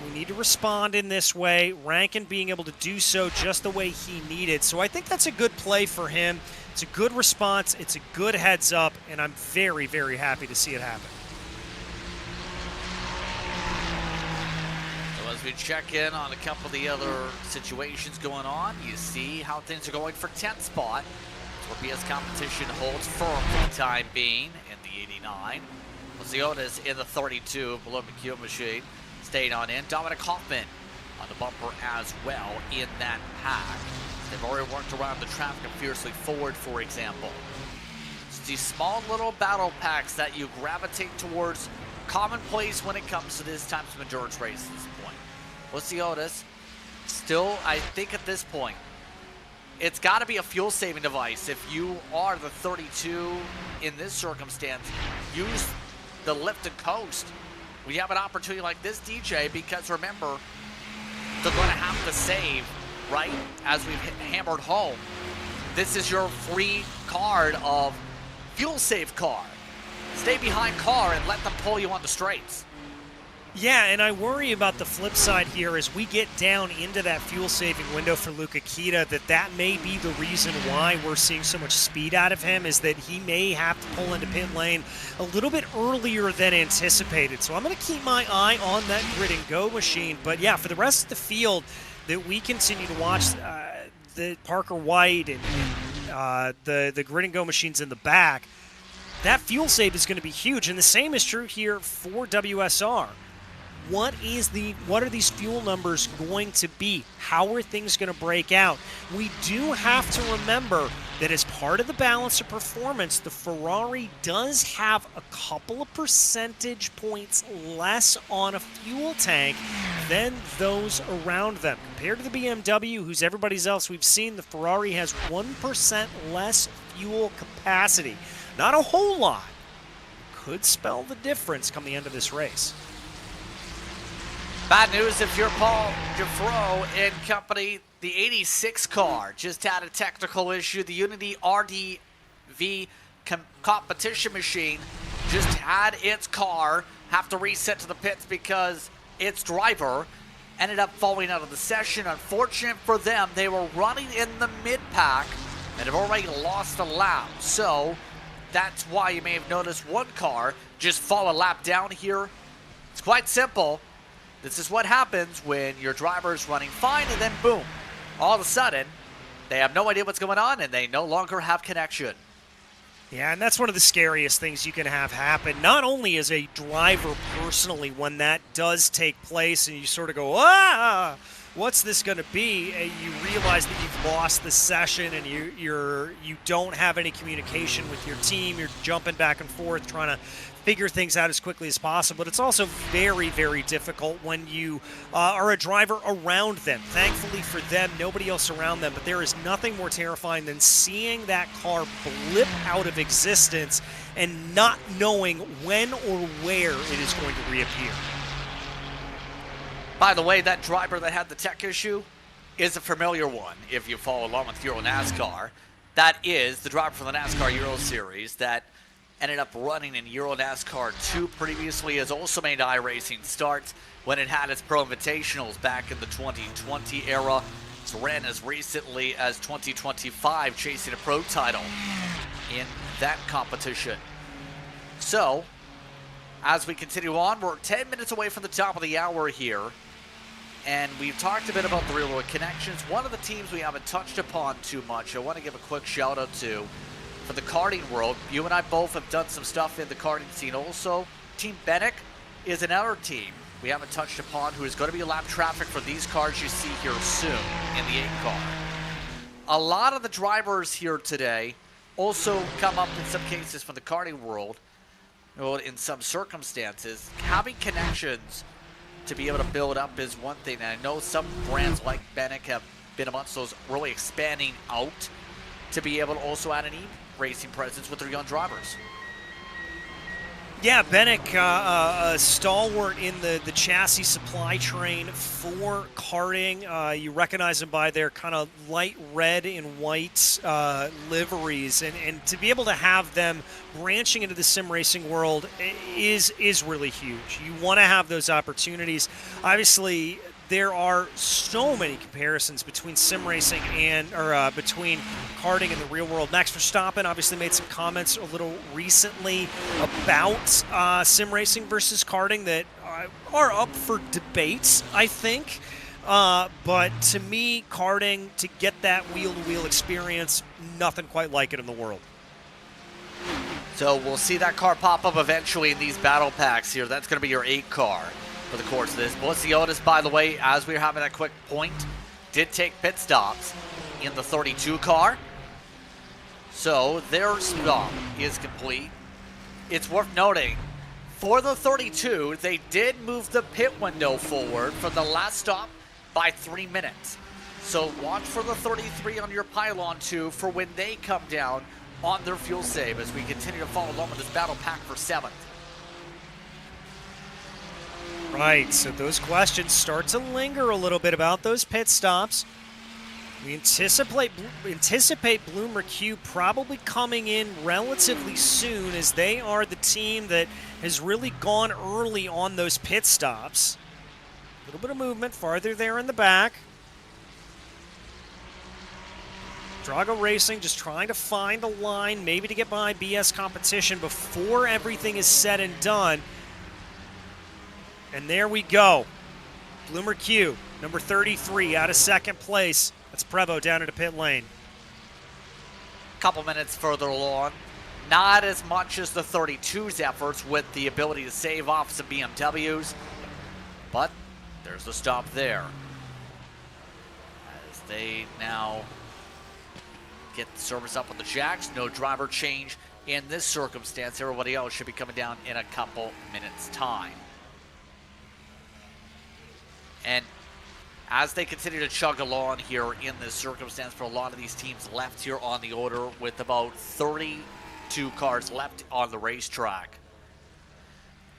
We need to respond in this way. Rankin being able to do so just the way he needed. So I think that's a good play for him. It's a good response. It's a good heads up, and I'm very, very happy to see it happen. So as we check in on a couple of the other situations going on, you see how things are going for 10th spot. PS competition holds firm for the time being in the 89. Leonis in the 32, below McHugh machine, staying on in. Dominic Hoffman on the bumper as well in that pack. They've already worked around the traffic and fiercely forward, for example. It's these small little battle packs that you gravitate towards, commonplace when it comes to this type of endurance race at this point. Leonis, still, I think at this point, it's got to be a fuel-saving device. If you are the 32 in this circumstance, use the lift and coast. We have an opportunity like this, DJ, because remember, they're going to have to save, right? As we've hammered home, this is your free card of fuel-save car. Stay behind car and let them pull you on the straights. Yeah, and I worry about the flip side here as we get down into that fuel-saving window for Luca Kita, that may be the reason why we're seeing so much speed out of him, is that he may have to pull into pit lane a little bit earlier than anticipated. So I'm going to keep my eye on that grid and go machine. But yeah, for the rest of the field, that we continue to watch the Parker White and the grid and go machines in the back, that fuel save is going to be huge. And the same is true here for WSR. What are these fuel numbers going to be? How are things going to break out? We do have to remember that as part of the balance of performance, the Ferrari does have a couple of percentage points less on a fuel tank than those around them. Compared to the BMW, who's everybody else we've seen, the Ferrari has 1% less fuel capacity. Not a whole lot. Could spell the difference come the end of this race. Bad news if you're Paul Giffreau and company. The 86 car just had a technical issue. The Unity RDV competition machine just had its car have to reset to the pits because its driver ended up falling out of the session. Unfortunate for them, they were running in the mid-pack and have already lost a lap. So that's why you may have noticed one car just fall a lap down here. It's quite simple. This is what happens when your driver is running fine and then boom, all of a sudden, they have no idea what's going on and they no longer have connection. Yeah, and that's one of the scariest things you can have happen, not only as a driver personally when that does take place and you sort of go, what's this going to be? And you realize that you've lost the session and you don't have any communication with your team. You're jumping back and forth trying to figure things out as quickly as possible. But it's also very, very difficult when you are a driver around them. Thankfully for them, nobody else around them. But there is nothing more terrifying than seeing that car blip out of existence and not knowing when or where it is going to reappear. By the way, that driver that had the tech issue is a familiar one if you follow along with Euro NASCAR. That is the driver from the NASCAR Euro Series that ended up running in Euro NASCAR 2 previously, has also made iRacing starts when it had its Pro Invitationals back in the 2020 era. It's ran as recently as 2025, chasing a Pro title in that competition. So, as we continue on, we're 10 minutes away from the top of the hour here. And we've talked a bit about the real-world connections. One of the teams we haven't touched upon too much, I want to give a quick shout-out to, for the karting world. You and I both have done some stuff in the karting scene also. Team Benek is another team we haven't touched upon who is going to be lap traffic for these cars you see here soon in the 8 car. A lot of the drivers here today also come up in some cases from the karting world. Well, in some circumstances, having connections to be able to build up is one thing. And I know some brands like Benek have been amongst those really expanding out to be able to also add an e-racing presence with their young drivers. Yeah, Bennick, a stalwart in the chassis supply train for karting. You recognize them by their kind of light red and white liveries, and to be able to have them branching into the sim racing world is really huge. You want to have those opportunities. Obviously, there are so many comparisons between sim racing between karting and the real world. Max Verstappen obviously made some comments a little recently about sim racing versus karting that are up for debate, I think. But to me, karting, to get that wheel-to-wheel experience, nothing quite like it in the world. So we'll see that car pop up eventually in these battle packs here. That's going to be your 8 car for the course of this. Bosiotis, by the way, as we were having that quick point, did take pit stops in the 32 car. So their stop is complete. It's worth noting, for the 32, they did move the pit window forward from the last stop by 3 minutes. So watch for the 33 on your pylon 2 for when they come down on their fuel save as we continue to follow along with this battle pack for 7th. Right, so those questions start to linger a little bit about those pit stops. We anticipate Bloomer Q probably coming in relatively soon, as they are the team that has really gone early on those pit stops. A little bit of movement farther there in the back. Drago Racing just trying to find a line, maybe to get behind BS Competition before everything is said and done. And there we go. Bloomer Q, number 33, out of second place. That's Prevo down into pit lane. Couple minutes further along. Not as much as the 32's efforts with the ability to save off some BMWs. But there's the stop there. As they now get the service up on the jacks. No driver change in this circumstance. Everybody else should be coming down in a couple minutes' time. And as they continue to chug along here in this circumstance, for a lot of these teams left here on the order with about 32 cars left on the racetrack.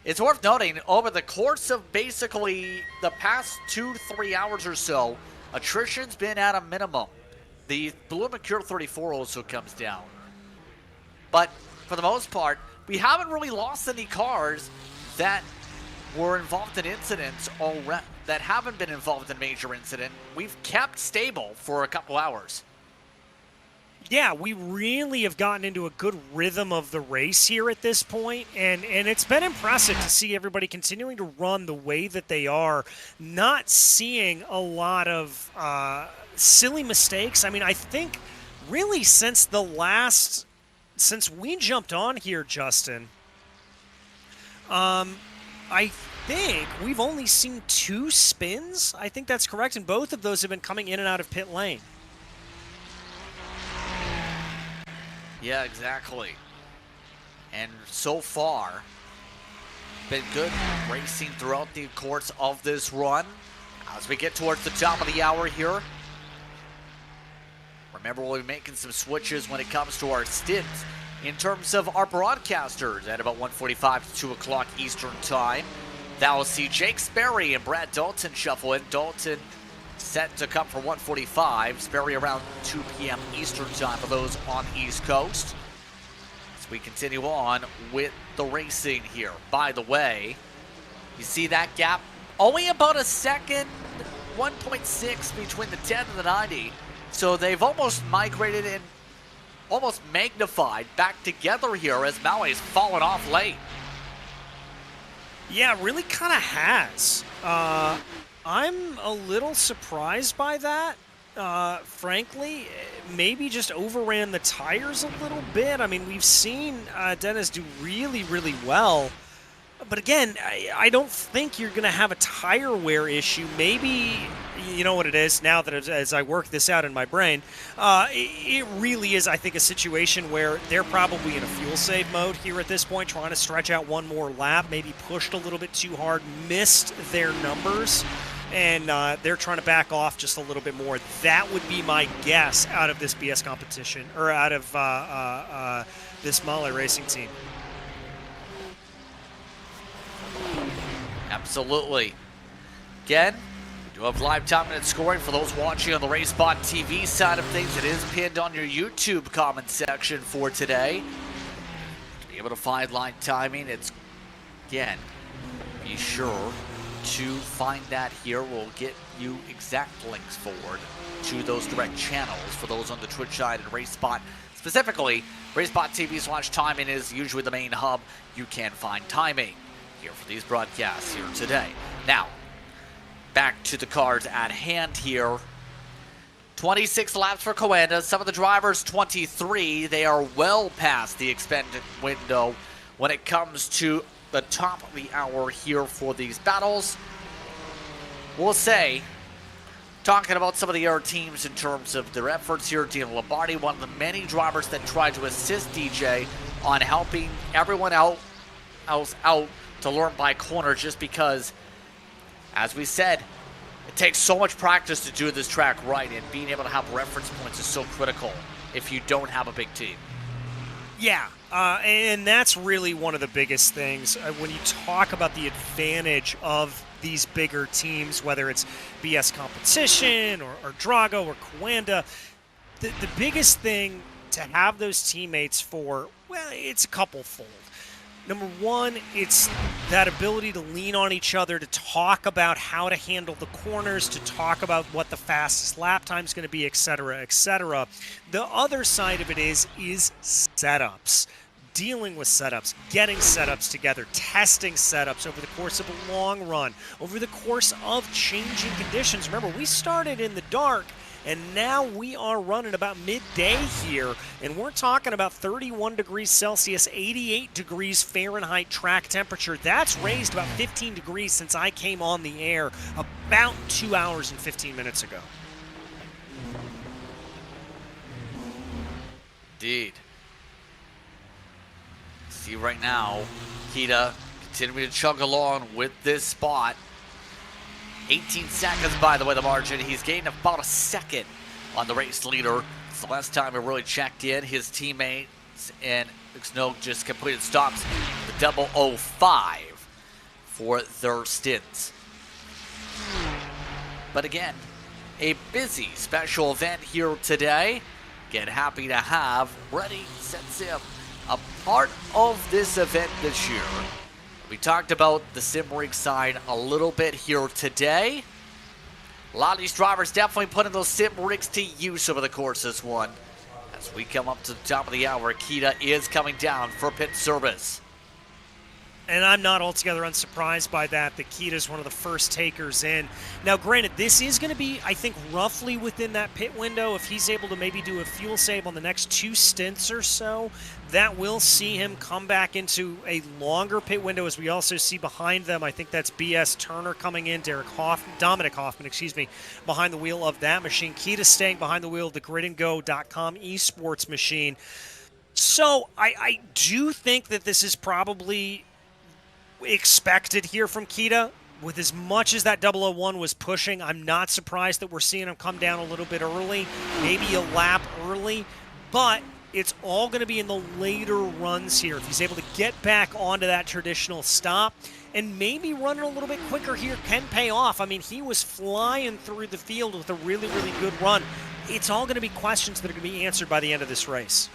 It's worth noting, over the course of basically the past 2 to 3 hours or so, attrition's been at a minimum. The Blue Mercure 34 also comes down. But for the most part, we haven't really lost any cars that were involved in incidents already, that haven't been involved in major incident. We've kept stable for a couple hours. Yeah, we really have gotten into a good rhythm of the race here at this point, and it's been impressive to see everybody continuing to run the way that they are, not seeing a lot of silly mistakes. I mean, I think really since we jumped on here, Justin, I think we've only seen 2 spins. I think that's correct, and both of those have been coming in and out of pit lane. Yeah, exactly. And so far, been good racing throughout the course of this run. As we get towards the top of the hour here, remember we'll be making some switches when it comes to our stint in terms of our broadcasters at about 1:45 to 2 o'clock Eastern time. That will see Jake Sperry and Brad Dalton shuffle in. Dalton set to come for 1:45. Sperry around 2 p.m. Eastern time for those on the East Coast. As we continue on with the racing here. By the way, you see that gap? Only about a second, 1.6 between the 10 and the 90. So they've almost migrated and almost magnified back together here as Maui's fallen off late. Yeah, really kind of has. I'm a little surprised by that, frankly. Maybe just overran the tires a little bit. I mean, we've seen Dennis do really, really well. But again, I don't think you're going to have a tire wear issue. Maybe, you know what it is, now that as I work this out in my brain, it really is, I think, a situation where they're probably in a fuel save mode here at this point, trying to stretch out one more lap, maybe pushed a little bit too hard, missed their numbers, and they're trying to back off just a little bit more. That would be my guess out of this BS competition, or out of this Mahle Racing team. Absolutely. Again, we do have live time minute scoring for those watching on the RaceBot TV side of things. It is pinned on your YouTube comment section for today. To be able to find line timing, it's, again, be sure to find that here. We'll get you exact links forward to those direct channels for those on the Twitch side and RaceBot. Specifically, RaceBot TV's watch timing is usually the main hub. You can find timing here for these broadcasts here today. Now, back to the cards at hand here. 26 laps for Coanda. Some of the drivers 23. They are well past the expended window when it comes to the top of the hour here for these battles. We'll say, talking about some of the other teams in terms of their efforts here, Dino Lombardi, one of the many drivers that tried to assist DJ on helping everyone else out to learn by corner, just because, as we said, it takes so much practice to do this track right, and being able to have reference points is so critical if you don't have a big team. Yeah, and that's really one of the biggest things when you talk about the advantage of these bigger teams, whether it's BS Competition or Drago or Coanda. The biggest thing to have those teammates for, well, it's a couple-fold. Number one, it's that ability to lean on each other, to talk about how to handle the corners, to talk about what the fastest lap time is going to be, et cetera, et cetera. The other side of it is setups. Dealing with setups, getting setups together, testing setups over the course of a long run, over the course of changing conditions. Remember, we started in the dark, and now we are running about midday here, and we're talking about 31 degrees Celsius, 88 degrees Fahrenheit track temperature. That's raised about 15 degrees since I came on the air about 2 hours and 15 minutes ago. Indeed. See right now, Kita continuing to chug along with this spot. 18 seconds, by the way, the margin. He's gained about a second on the race leader. It's the last time we really checked in. His teammates and Snow just completed stops the 005 for their stints. But again, a busy special event here today. Again, happy to have Ready, Set, Sim a part of this event this year. We talked about the sim rig side a little bit here today. A lot of these drivers definitely putting those sim rigs to use over the course of this one. As we come up to the top of the hour, Kita is coming down for pit service. And I'm not altogether unsurprised by that. The Kita's one of the first takers in. Now, granted, this is going to be, I think, roughly within that pit window. If he's able to maybe do a fuel save on the next 2 stints or so, that will see him come back into a longer pit window, as we also see behind them. I think that's BS Turner coming in, Dominic Hoffman, behind the wheel of that machine. Kita staying behind the wheel of the gridandgo.com esports machine. So I do think that this is probably expected here from Kita. With as much as that 001 was pushing, I'm not surprised that we're seeing him come down a little bit early, maybe a lap early, but it's all going to be in the later runs here. If he's able to get back onto that traditional stop and maybe running a little bit quicker here can pay off. I mean, he was flying through the field with a really, really good run. It's all going to be questions that are going to be answered by the end of this race.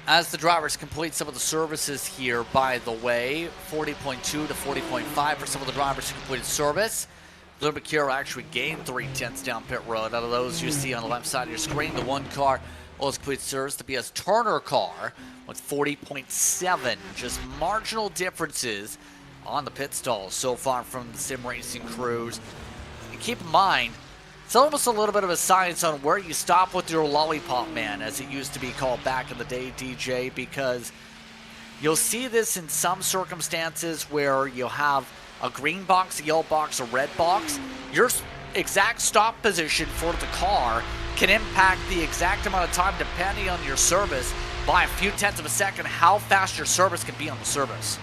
As the drivers complete some of the services here, by the way, 40.2 to 40.5 for some of the drivers who completed service. Blue McCure actually gained 3/10 down pit road. Out of those you see on the left side of your screen, the one car was completed service, the BS Turner car with 40.7. Just marginal differences on the pit stalls so far from the sim racing crews. And keep in mind, it's almost a little bit of a science on where you stop with your lollipop man, as it used to be called back in the day, DJ, because you'll see this in some circumstances where you'll have a green box, a yellow box, a red box. Your exact stop position for the car can impact the exact amount of time, depending on your service, by a few tenths of a second, how fast your service can be on the service.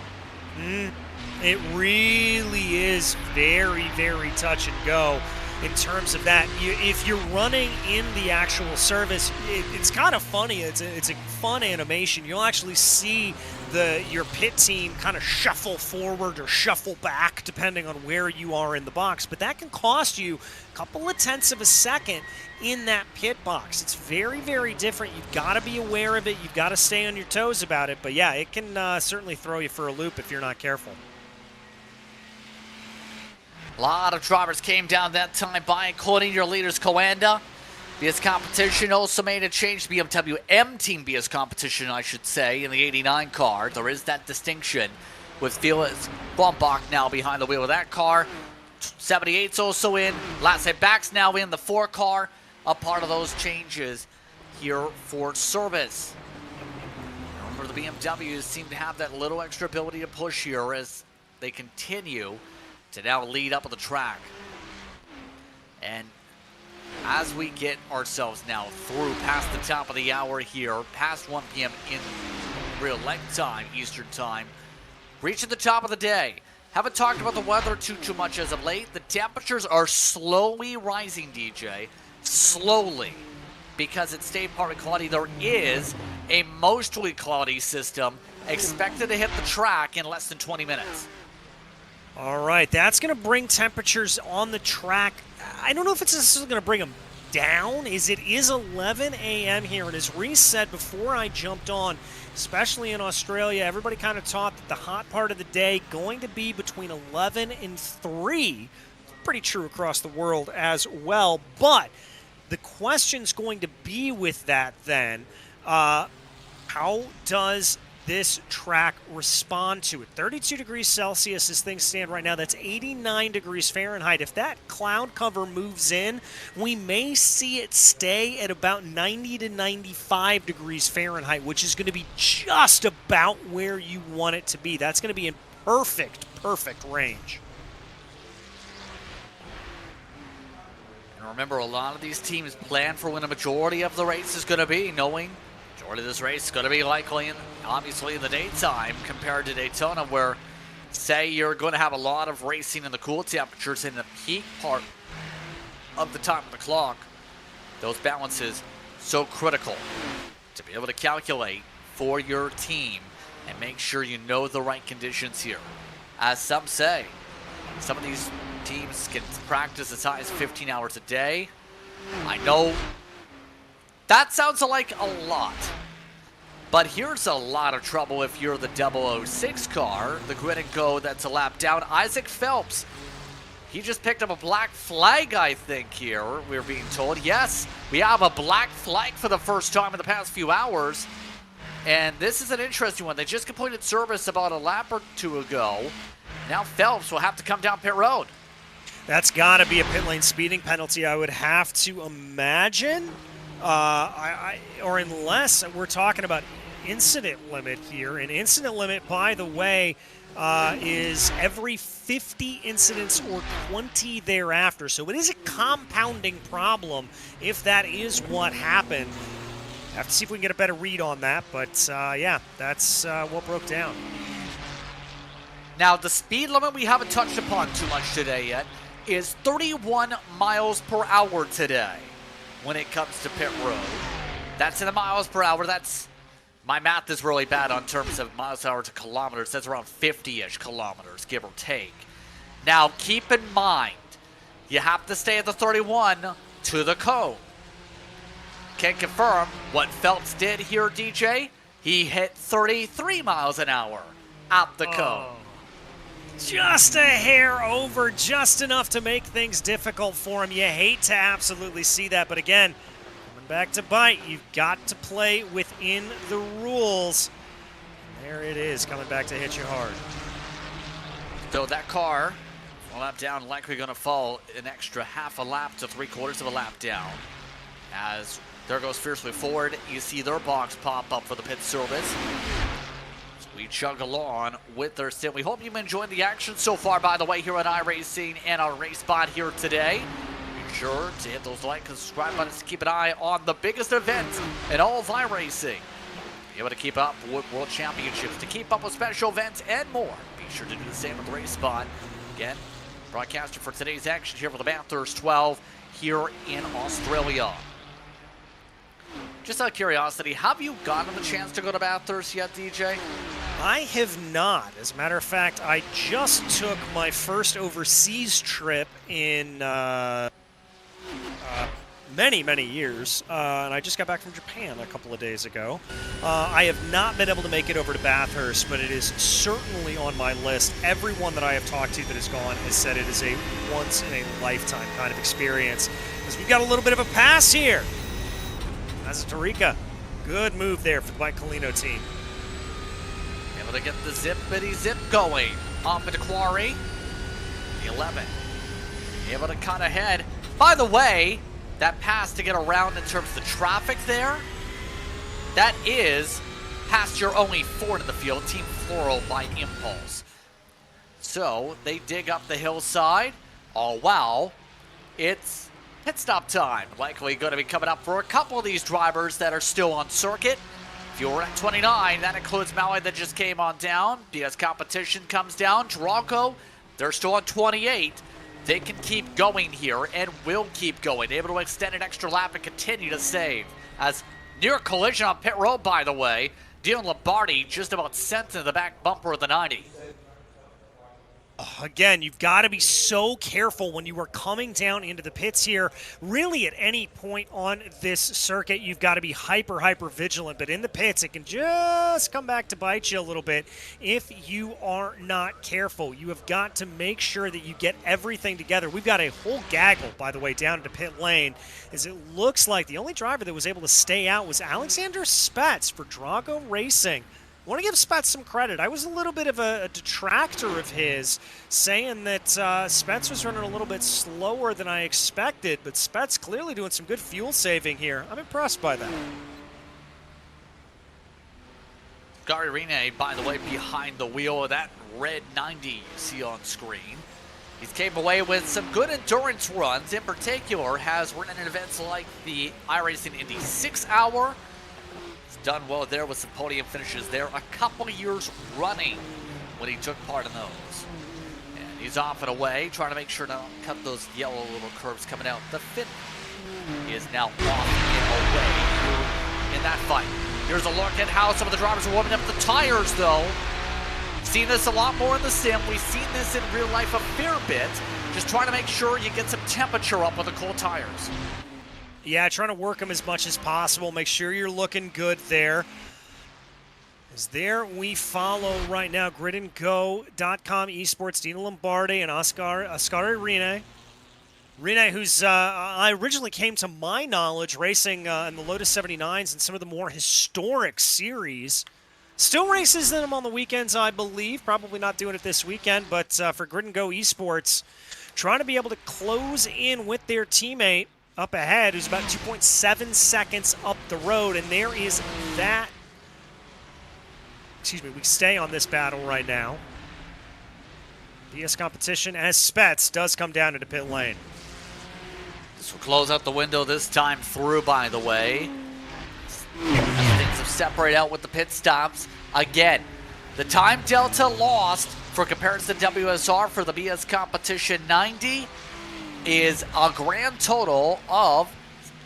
It really is very, very touch and go. in terms of that. If you're running in the actual service, it's kind of funny. It's a fun animation. You'll actually see your pit team kind of shuffle forward or shuffle back depending on where you are in the box, but that can cost you a couple of tenths of a second in that pit box. It's very, very different. You've got to be aware of it. You've got to stay on your toes about it, but yeah, it can certainly throw you for a loop if you're not careful. A lot of drivers came down that time by, including your leaders, Coanda. BS Competition also made a change to BMW M Team BS Competition, I should say, in the 89 car. There is that distinction with Felix Bombach now behind the wheel of that car. 78's also in. Lasse Back's now in the 4 car. A part of those changes here for service. Remember, the BMWs seem to have that little extra ability to push here as they continue to now lead up on the track. And as we get ourselves now through past the top of the hour here, past 1 p.m. in real life time, Eastern time, reaching the top of the day. Haven't talked about the weather too much as of late. The temperatures are slowly rising, DJ. Slowly. Because it's stayed partly cloudy. There is a mostly cloudy system expected to hit the track in less than 20 minutes. All right, that's going to bring temperatures on the track. I don't know if it's necessarily going to bring them down. It is 11 a.m. here, and as Reese said before I jumped on, especially in Australia, everybody kind of thought that the hot part of the day going to be between 11 and 3. Pretty true across the world as well, but the question's going to be with that then, how does this track respond to it? 32 degrees Celsius as things stand right now. That's 89 degrees Fahrenheit. If that cloud cover moves in, we may see it stay at about 90 to 95 degrees Fahrenheit, which is going to be just about where you want it to be. That's going to be in perfect range. And remember, a lot of these teams plan for when a majority of the race is going to be, knowing majority of this race is going to be likely, obviously, in the daytime compared to Daytona, where, say, you're going to have a lot of racing in the cool temperatures in the peak part of the time of the clock. Those balances so critical to be able to calculate for your team and make sure you know the right conditions here. As some say, some of these teams can practice as high as 15 hours a day. I know that sounds like a lot, but here's a lot of trouble if you're the 006 car, the Grid and Go that's a lap down. Isaac Phelps, he just picked up a black flag, I think, here, we're being told. Yes, we have a black flag for the first time in the past few hours, and this is an interesting one. They just completed service about a lap or two ago. Now Phelps will have to come down pit road. That's got to be a pit lane speeding penalty, I would have to imagine. Or unless we're talking about incident limit here. An incident limit, by the way, is every 50 incidents or 20 thereafter. So it is a compounding problem if that is what happened. Have to see if we can get a better read on that, but yeah, that's what broke down. Now, the speed limit we haven't touched upon too much today yet is 31 miles per hour today when it comes to pit road. That's in the miles per hour. That's, my math is really bad on terms of miles per hour to kilometers. That's around 50-ish kilometers, give or take. Now, keep in mind, you have to stay at the 31 to the cone. Can confirm what Phelps did here, DJ. He hit 33 miles an hour at the cone. Just a hair over, just enough to make things difficult for him. You hate to absolutely see that, but again, coming back to bite, you've got to play within the rules. And there it is, coming back to hit you hard. So that car, one lap down, likely going to fall an extra half a lap to 3/4 of a lap down. As there goes fiercely forward, you see their box pop up for the pit service. We chug along with their stint. We hope you've enjoyed the action so far, by the way, here at iRacing and our race spot here today. Be sure to hit those like and subscribe buttons to keep an eye on the biggest events in all of iRacing. Be able to keep up with World Championships, to keep up with special events and more. Be sure to do the same with the race spot. Again, broadcaster for today's action here for the Bathurst 12 here in Australia. Just out of curiosity, have you gotten the chance to go to Bathurst yet, DJ? I have not. As a matter of fact, I just took my first overseas trip in many, many years, and I just got back from Japan a couple of days ago. I have not been able to make it over to Bathurst, but it is certainly on my list. Everyone that I have talked to that has gone has said it is a once-in-a-lifetime kind of experience, because we've got a little bit of a pass here. That's Tarika. Good move there for the Mike Colino team. Able to get the zippity-zip going. Off into Quarry. The 11. Able to cut ahead. By the way, that pass to get around in terms of the traffic there, that is past your only Ford in the field, Team Floral by Impulse. So they dig up the hillside. Oh, wow. It's pit stop time. Likely going to be coming up for a couple of these drivers that are still on circuit. If you're at 29, that includes Maui that just came on down. BS Competition comes down. Dronco, they're still on 28. They can keep going here and will keep going. Able to extend an extra lap and continue to save. As near collision on pit road, by the way, Dion Lombardi just about sent into the back bumper of the 90. Again, you've got to be so careful when you are coming down into the pits here. Really, at any point on this circuit, you've got to be hyper vigilant. But in the pits, it can just come back to bite you a little bit if you are not careful. You have got to make sure that you get everything together. We've got a whole gaggle, by the way, down into pit lane, as it looks like the only driver that was able to stay out was Alexander Spets for Drago Racing. I want to give Spets some credit. I was a little bit of a detractor of his, saying that Spets was running a little bit slower than I expected, but Spets clearly doing some good fuel saving here. I'm impressed by that. Gary Rene, by the way, behind the wheel of that red 90 you see on screen. He's came away with some good endurance runs. In particular, has run in events like the iRacing Indy 6 Hour. Done well there with some podium finishes there a couple of years running when he took part in those. And he's off and away, trying to make sure to cut those yellow little curves coming out. The fit is now off and away in that fight. Here's a look at how some of the drivers are warming up the tires, though. Seen this a lot more in the sim. We've seen this in real life a fair bit. Just trying to make sure you get some temperature up with the cold tires. Yeah, trying to work them as much as possible. Make sure you're looking good there. As there we follow right now, gridandgo.com esports, Dina Lombardi and Ascari Rene. Rene, who's I originally came to my knowledge racing in the Lotus 79s and some of the more historic series. Still races them on the weekends, I believe. Probably not doing it this weekend, but for Grid and Go Esports, trying to be able to close in with their teammate up ahead, who's about 2.7 seconds up the road, and there is that. Excuse me, we stay on this battle right now. BS Competition as Spets does come down into pit lane. This will close out the window this time through, by the way. As things have separated out with the pit stops. Again, the time delta lost for comparison to WSR for the BS Competition 90 is a grand total of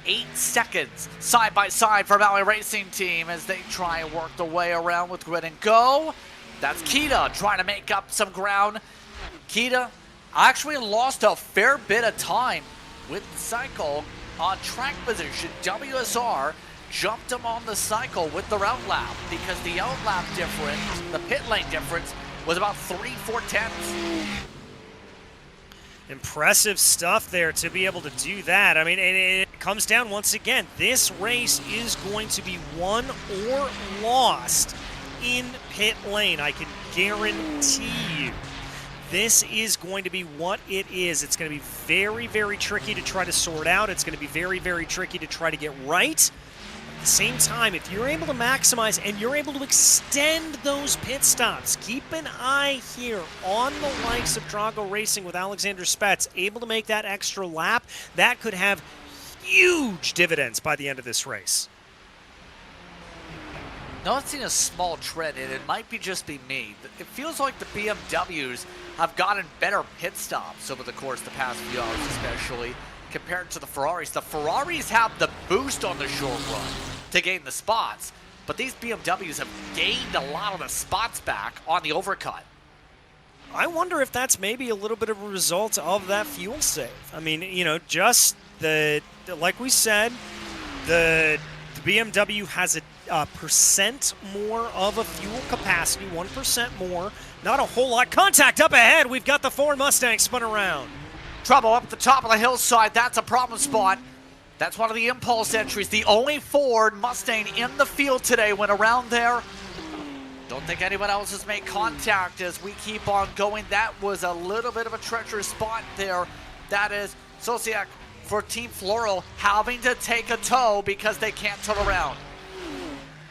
8 seconds side by side for Maui Racing Team as they try and work their way around with Grid and Go. That's Kita trying to make up some ground. Kita actually lost a fair bit of time with the cycle on track position. WSR jumped him on the cycle with their outlap because the outlap difference, the pit lane difference, was about 3/4. Impressive stuff there to be able to do that. I mean, it comes down once again. This race is going to be won or lost in pit lane. I can guarantee you. This is going to be what it is. It's going to be very tricky to try to sort out. It's going to be very tricky to try to get right. At the same time, if you're able to maximize and you're able to extend those pit stops, keep an eye here on the likes of Drago Racing with Alexander Spets, able to make that extra lap, that could have huge dividends by the end of this race. Noticing a small trend, and it might be just be me, but it feels like the BMWs have gotten better pit stops over the course of the past few hours, especially compared to the Ferraris. The Ferraris have the boost on the short run to gain the spots, but these BMWs have gained a lot of the spots back on the overcut. I wonder if that's maybe a little bit of a result of that fuel save. I mean, you know, just like we said, the BMW has a percent more of a fuel capacity, 1% more. Not a whole lot. Contact up ahead. We've got the Ford Mustang spun around. Trouble up at the top of the hillside. That's a problem spot. That's one of the impulse entries. The only Ford Mustang in the field today went around there. Don't think anyone else has made contact as we keep on going. That was a little bit of a treacherous spot there. That is Sosiak for Team Floral having to take a tow because they can't turn around.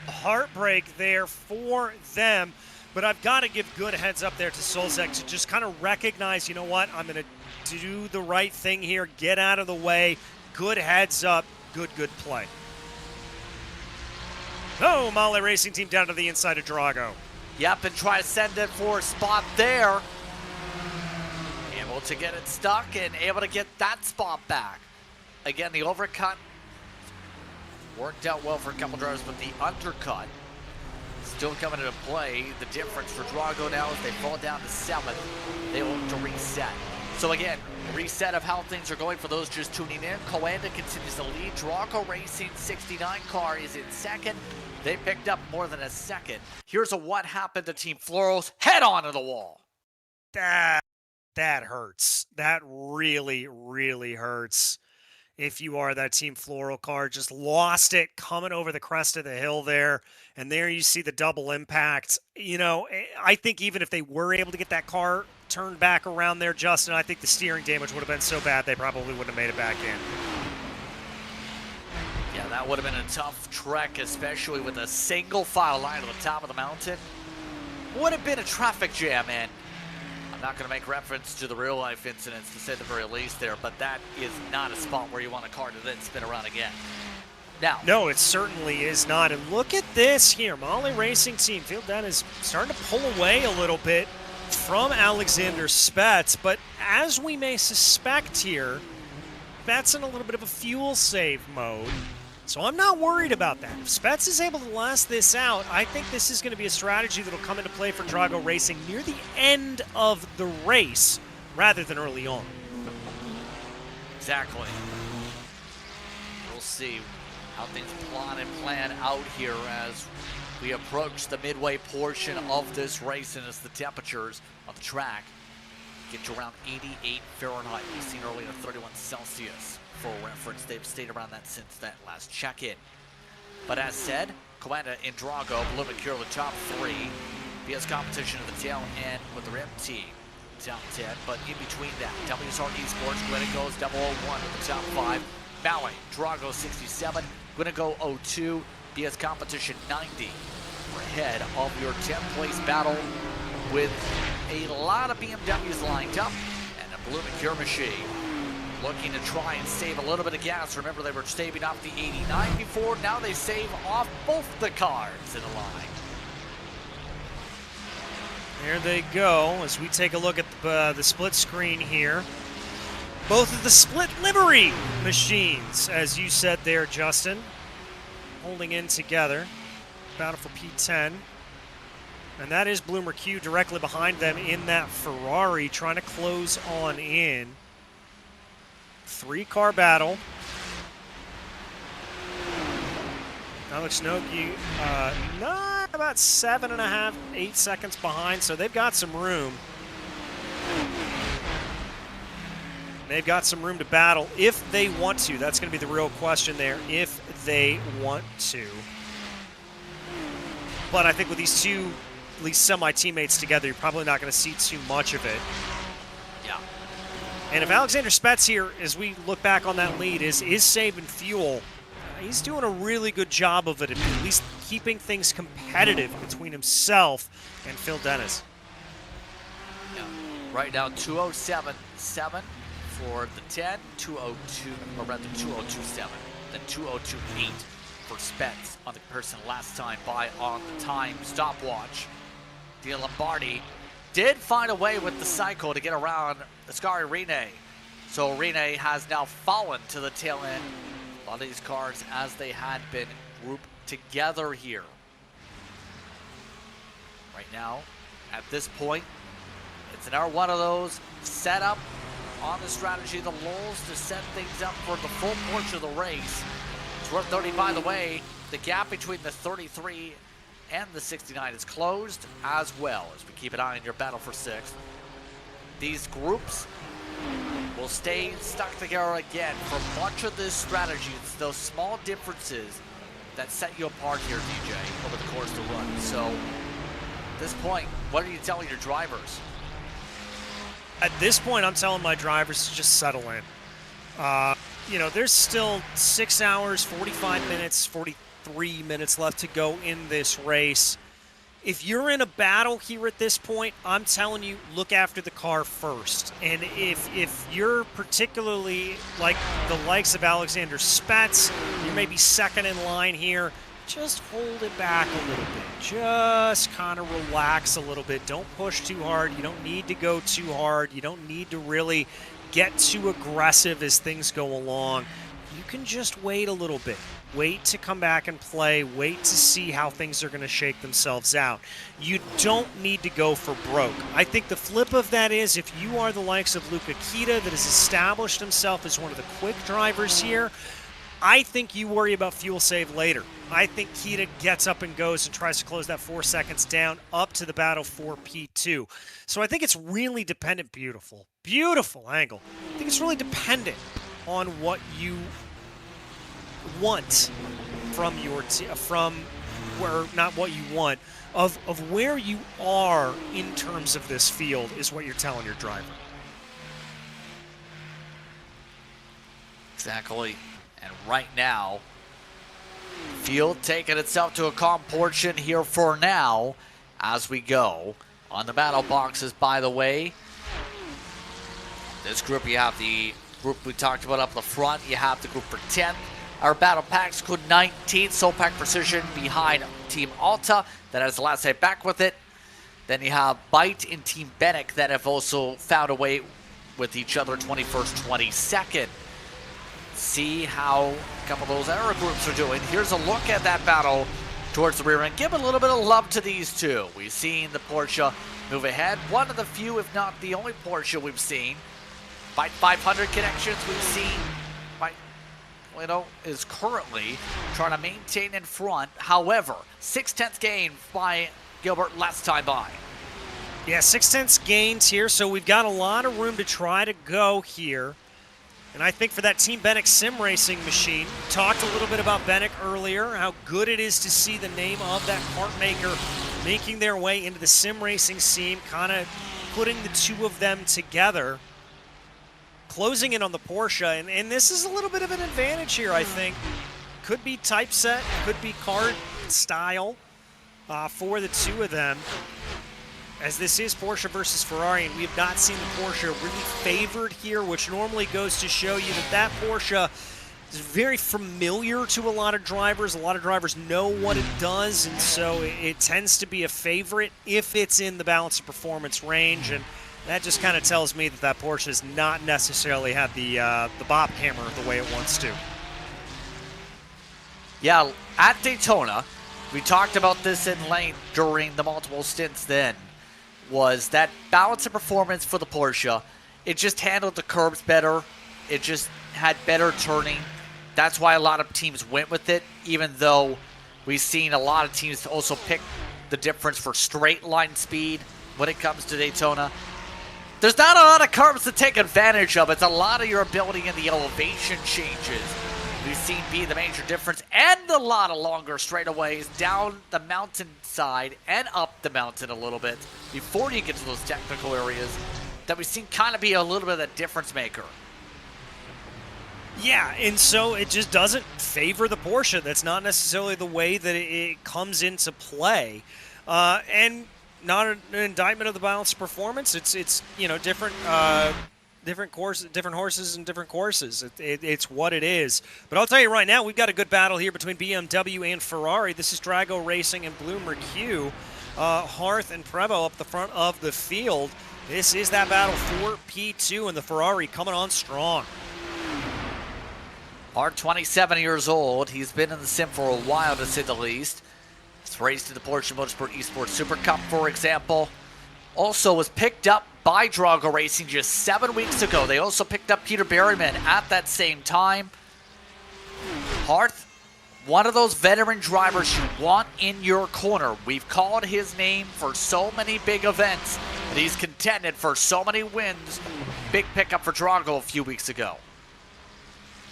Heartbreak there for them, but I've got to give good heads up there to Solzek to just kind of recognize, you know what, I'm going to do the right thing here, get out of the way, good heads up, good play. Oh, Molly Racing Team down to the inside of Drago. Yep, and try to send it for a spot there. Able to get it stuck and able to get that spot back. Again, the overcut worked out well for a couple drivers, but the undercut still coming into play. The difference for Drago now is they fall down to 7th. They look to reset. So again, reset of how things are going for those just tuning in. Coanda continues to lead. Drago Racing 69 car is in second. They picked up more than a second. Here's a what happened to Team Floral's head on to the wall. That hurts. That really hurts. If you are that Team Floral car, just lost it coming over the crest of the hill there. And there you see the double impact. You know, I think even if they were able to get that car turned back around there, Justin, I think the steering damage would have been so bad they probably wouldn't have made it back in. Yeah, that would have been a tough trek, especially with a single file line to the top of the mountain. Would have been a traffic jam, and I'm not going to make reference to the real-life incidents to say the very least there, but that is not a spot where you want a car to then spin around again. Now, no, it certainly is not. And look at this here. Molly Racing Team. Field that is starting to pull away a little bit from Alexander Spets, but as we may suspect here, Spets in a little bit of a fuel save mode. So I'm not worried about that. If Spets is able to last this out, I think this is going to be a strategy that will come into play for Drago Racing near the end of the race rather than early on. Exactly. We'll see how things plot and plan out here as we approach the midway portion of this race, and as the temperatures on the track get to around 88 Fahrenheit. We've seen earlier 31 Celsius. For reference, they've stayed around that since that last check-in. But as said, Coanda and Drago, Blue Mercure the top 3. BS competition at the tail end with their MT top 10. But in between that, WSR Esports, Gwynna goes 001 with the top 5. Maui, Drago 67, Gwynna go 02, BS competition 90. We're ahead of your 10th place battle with a lot of BMWs lined up and a Blue Mercure machine looking to try and save a little bit of gas. Remember, they were saving off the 89 before. Now they save off both the cars in a line. There they go as we take a look at the split screen here. Both of the split livery machines, as you said there, Justin, holding in together. Battle for P10. And that is Blue Mercure directly behind them in that Ferrari, trying to close on in. 3-car battle. Alex Noki, not about 7.5, 8 seconds behind, so they've got some room. They've got some room to battle if they want to. That's going to be the real question there, if they want to. But I think with these two, at least semi-teammates together, you're probably not going to see too much of it. Yeah. And if Alexander Spets here, as we look back on that lead, is saving fuel, he's doing a really good job of it, at least keeping things competitive between himself and Phil Dennis. Yeah. Right now, 207.7 for the 10, 202, or rather 202.7, then 202.8 for Spets on the person last time by on the time stopwatch. De Lombardi did find a way with the cycle to get around Ascari Rene. So Rene has now fallen to the tail end. A lot of these cars as they had been grouped together here. Right now, at this point, it's another one of those set up on the strategy, the lulls to set things up for the full portion of the race. It's worth noting, by the way, the gap between the 33 and the 69 is closed as well, as we keep an eye on your battle for 6th. These groups will stay stuck together again for much of this strategy. It's those small differences that set you apart here, DJ, over the course of the run. So, at this point, what are you telling your drivers? At this point, I'm telling my drivers to just settle in. You know, there's still 6 hours, 45 minutes, 43 minutes left to go in this race. If you're in a battle here at this point, I'm telling you, look after the car first. And if you're particularly like the likes of Alexander Spetz, you may be second in line here, just hold it back a little bit. Just kind of relax a little bit. Don't push too hard. You don't need to go too hard. You don't need to really get too aggressive as things go along. You can just wait a little bit. Wait to come back and play. Wait to see how things are going to shake themselves out. You don't need to go for broke. I think the flip of that is if you are the likes of Luca Kita that has established himself as one of the quick drivers here, I think you worry about fuel save later. I think Kita gets up and goes and tries to close that 4 seconds down up to the battle for P2. So I think it's really dependent. Beautiful angle. I think it's really dependent on what you want from your not what you want, of where you are in terms of this field is what you're telling your driver. Exactly. And right now, field taking itself to a calm portion here for now as we go. On the battle boxes, by the way, this group, you have the group we talked about up the front. You have the group for 10th. Our battle packs could 19th. Sopac Precision behind Team Alta that has the last hit back with it. Then you have Byte and Team Benek that have also found a way with each other 21st, 22nd. See how a couple of those other groups are doing. Here's a look at that battle towards the rear end. Give a little bit of love to these two. We've seen the Porsche move ahead. One of the few, if not the only Porsche we've seen. By 500 connections we've seen. Is currently trying to maintain in front. However, 6/10 gain by Gilbert last time by. Yeah, 6/10 gains here, so we've got a lot of room to try to go here. And I think for that Team Benek sim racing machine, talked a little bit about Benek earlier, how good it is to see the name of that kart maker making their way into the sim racing scene, kind of putting the two of them together, closing in on the Porsche. And this is a little bit of an advantage here, I think. Could be typeset, could be kart style for the two of them, as this is Porsche versus Ferrari, and we have not seen the Porsche really favored here, which normally goes to show you that Porsche is very familiar to a lot of drivers. A lot of drivers know what it does, and so it tends to be a favorite if it's in the balance of performance range, and that just kind of tells me that Porsche has not necessarily had the bop hammer the way it wants to. Yeah, at Daytona, we talked about this in length during the multiple stints then, was that balance of performance for the Porsche. It just handled the curbs better. It just had better turning. That's why a lot of teams went with it, even though we've seen a lot of teams also pick the difference for straight line speed when it comes to Daytona. There's not a lot of curbs to take advantage of. It's a lot of your ability in the elevation changes we've seen be the major difference, and a lot of longer straightaways down the mountainside and up the mountain a little bit before you get to those technical areas that we've seen kind of be a little bit of a difference maker. Yeah, and so it just doesn't favor the Porsche. That's not necessarily the way that it comes into play. And not an indictment of the balance of performance. It's different different horses and different courses. It's what it is. But I'll tell you right now, we've got a good battle here between BMW and Ferrari. This is Drago Racing and Blue Mercue. Hearth and Prevo up the front of the field. This is that battle for P2, and the Ferrari coming on strong. Hart, 27 years old. He's been in the sim for a while, to say the least. He's raced in the Porsche Motorsport Esports Super Cup, for example. Also was picked up by Drago Racing just 7 weeks ago. They also picked up Peter Berryman at that same time. Hart, one of those veteran drivers you want in your corner. We've called his name for so many big events, and he's contended for so many wins. Big pickup for Drago a few weeks ago.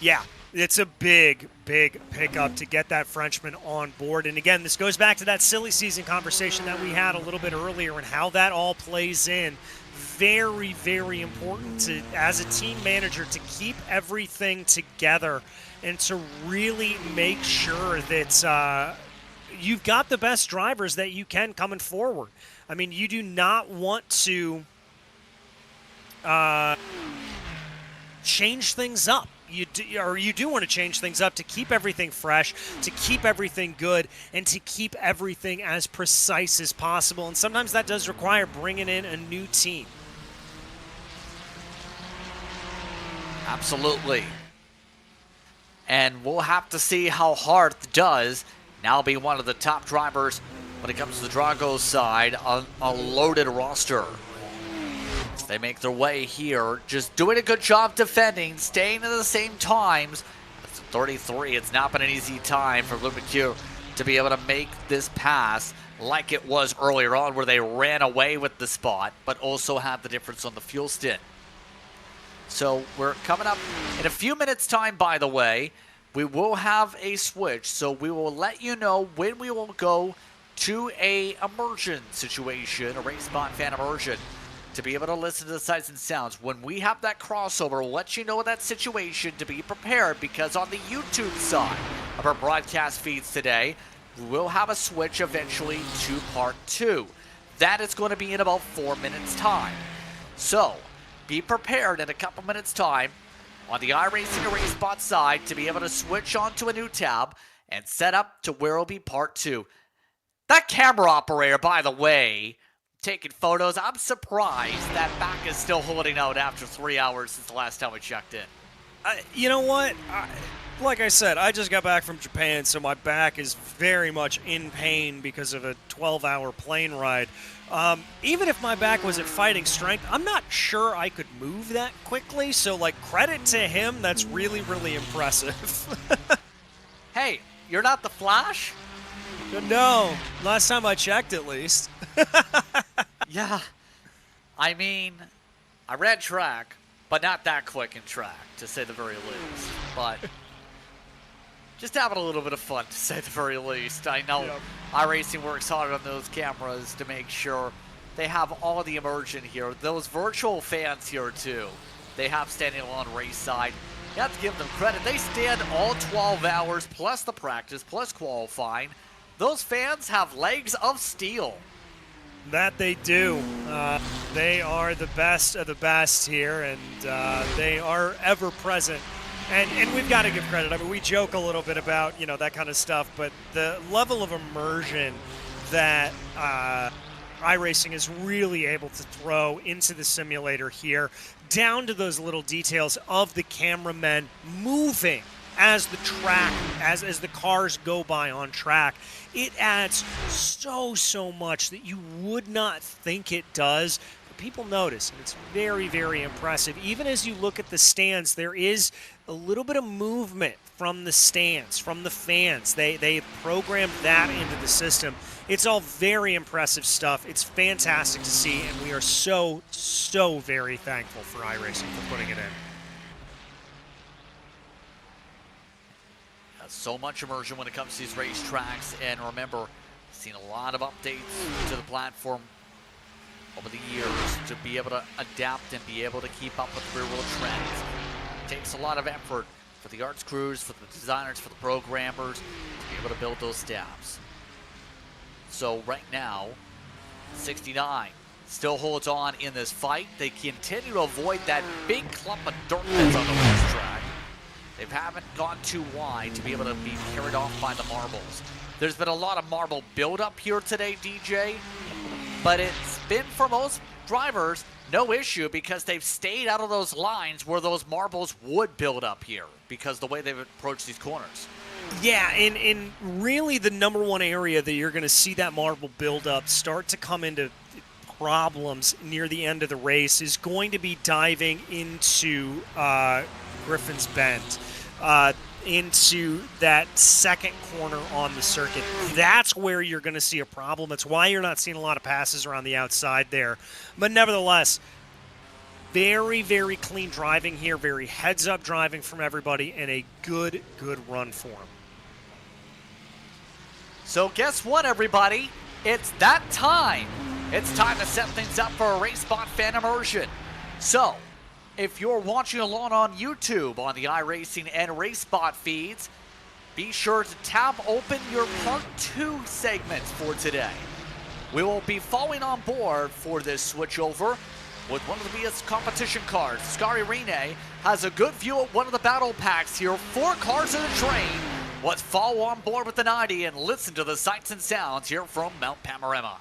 Yeah, it's a big, big pickup to get that Frenchman on board. And again, this goes back to that silly season conversation that we had a little bit earlier and how that all plays in. Very, very important to, as a team manager, to keep everything together and to really make sure that you've got the best drivers that you can coming forward. I mean, you do not want to change things up. You do want to change things up to keep everything fresh, to keep everything good, and to keep everything as precise as possible. And sometimes that does require bringing in a new team. Absolutely. And we'll have to see how Hearth does. Now be one of the top drivers when it comes to the Drago side on a loaded roster. They make their way here, just doing a good job defending, staying at the same times. It's 33. It's not been an easy time for Blue McHugh to be able to make this pass like it was earlier on, where they ran away with the spot, but also had the difference on the fuel stint. So we're coming up in a few minutes' time, by the way. We will have a switch, so we will let you know when we will go to a immersion situation, a race spot fan immersion, to be able to listen to the sights and sounds. When we have that crossover, we'll let you know that situation to be prepared, because on the YouTube side of our broadcast feeds today, we will have a switch eventually to part 2. That is going to be in about 4 minutes' time. So be prepared in a couple minutes' time on the iRacing Race Spot side to be able to switch onto a new tab and set up to where it'll be part 2. That camera operator, by the way, taking photos, I'm surprised that back is still holding out after 3 hours since the last time we checked in. You know what? Like I said, I just got back from Japan, so my back is very much in pain because of a 12-hour plane ride. Even if my back was at fighting strength, I'm not sure I could move that quickly, so, like, credit to him, that's really, really impressive. Hey, you're not the Flash? No, last time I checked, at least. Yeah, I mean, I ran track, but not that quick in track, to say the very least. But just having a little bit of fun, to say the very least. I know iRacing works hard on those cameras to make sure they have all the immersion here. Those virtual fans here, too, they have standing on race side. You have to give them credit. They stand all 12 hours, plus the practice, plus qualifying. Those fans have legs of steel. That they do. They are the best of the best here, and they are ever present. And we've got to give credit. I mean, we joke a little bit about, you know, that kind of stuff, but the level of immersion that iRacing is really able to throw into the simulator here, down to those little details of the cameramen moving as the track, as the cars go by on track, it adds so much that you would not think it does. But people notice, and it's very, very impressive. Even as you look at the stands, there is a little bit of movement from the stands, from the fans. They programmed that into the system. It's all very impressive stuff. It's fantastic to see, and we are so very thankful for iRacing for putting it in. So much immersion when it comes to these racetracks, and remember, I've seen a lot of updates to the platform over the years to be able to adapt and be able to keep up with real-world trends. It takes a lot of effort for the arts crews, for the designers, for the programmers to be able to build those stabs. So right now, 69 still holds on in this fight. They continue to avoid that big clump of dirt that's on the racetrack. They haven't gone too wide to be able to be carried off by the marbles. There's been a lot of marble buildup here today, DJ, but it's been, for most drivers, no issue because they've stayed out of those lines where those marbles would build up here because the way they've approached these corners. Yeah, and really the number one area that you're going to see that marble buildup start to come into problems near the end of the race is going to be diving into Griffin's Bend, into that second corner on the circuit. That's where you're going to see a problem. That's why you're not seeing a lot of passes around the outside there. But nevertheless, very, very clean driving here, very heads-up driving from everybody, and a good run for him. So guess what, everybody? It's that time. It's time to set things up for a RaceSpot fan immersion. So, if you're watching along on YouTube on the iRacing and RaceSpot feeds, be sure to tab open your Part 2 segments for today. We will be following on board for this switchover with one of the BS competition cars. Scary Rene has a good view of one of the battle packs here. 4 cars in the train. Let's follow on board with the 90 and listen to the sights and sounds here from Mount Panorama.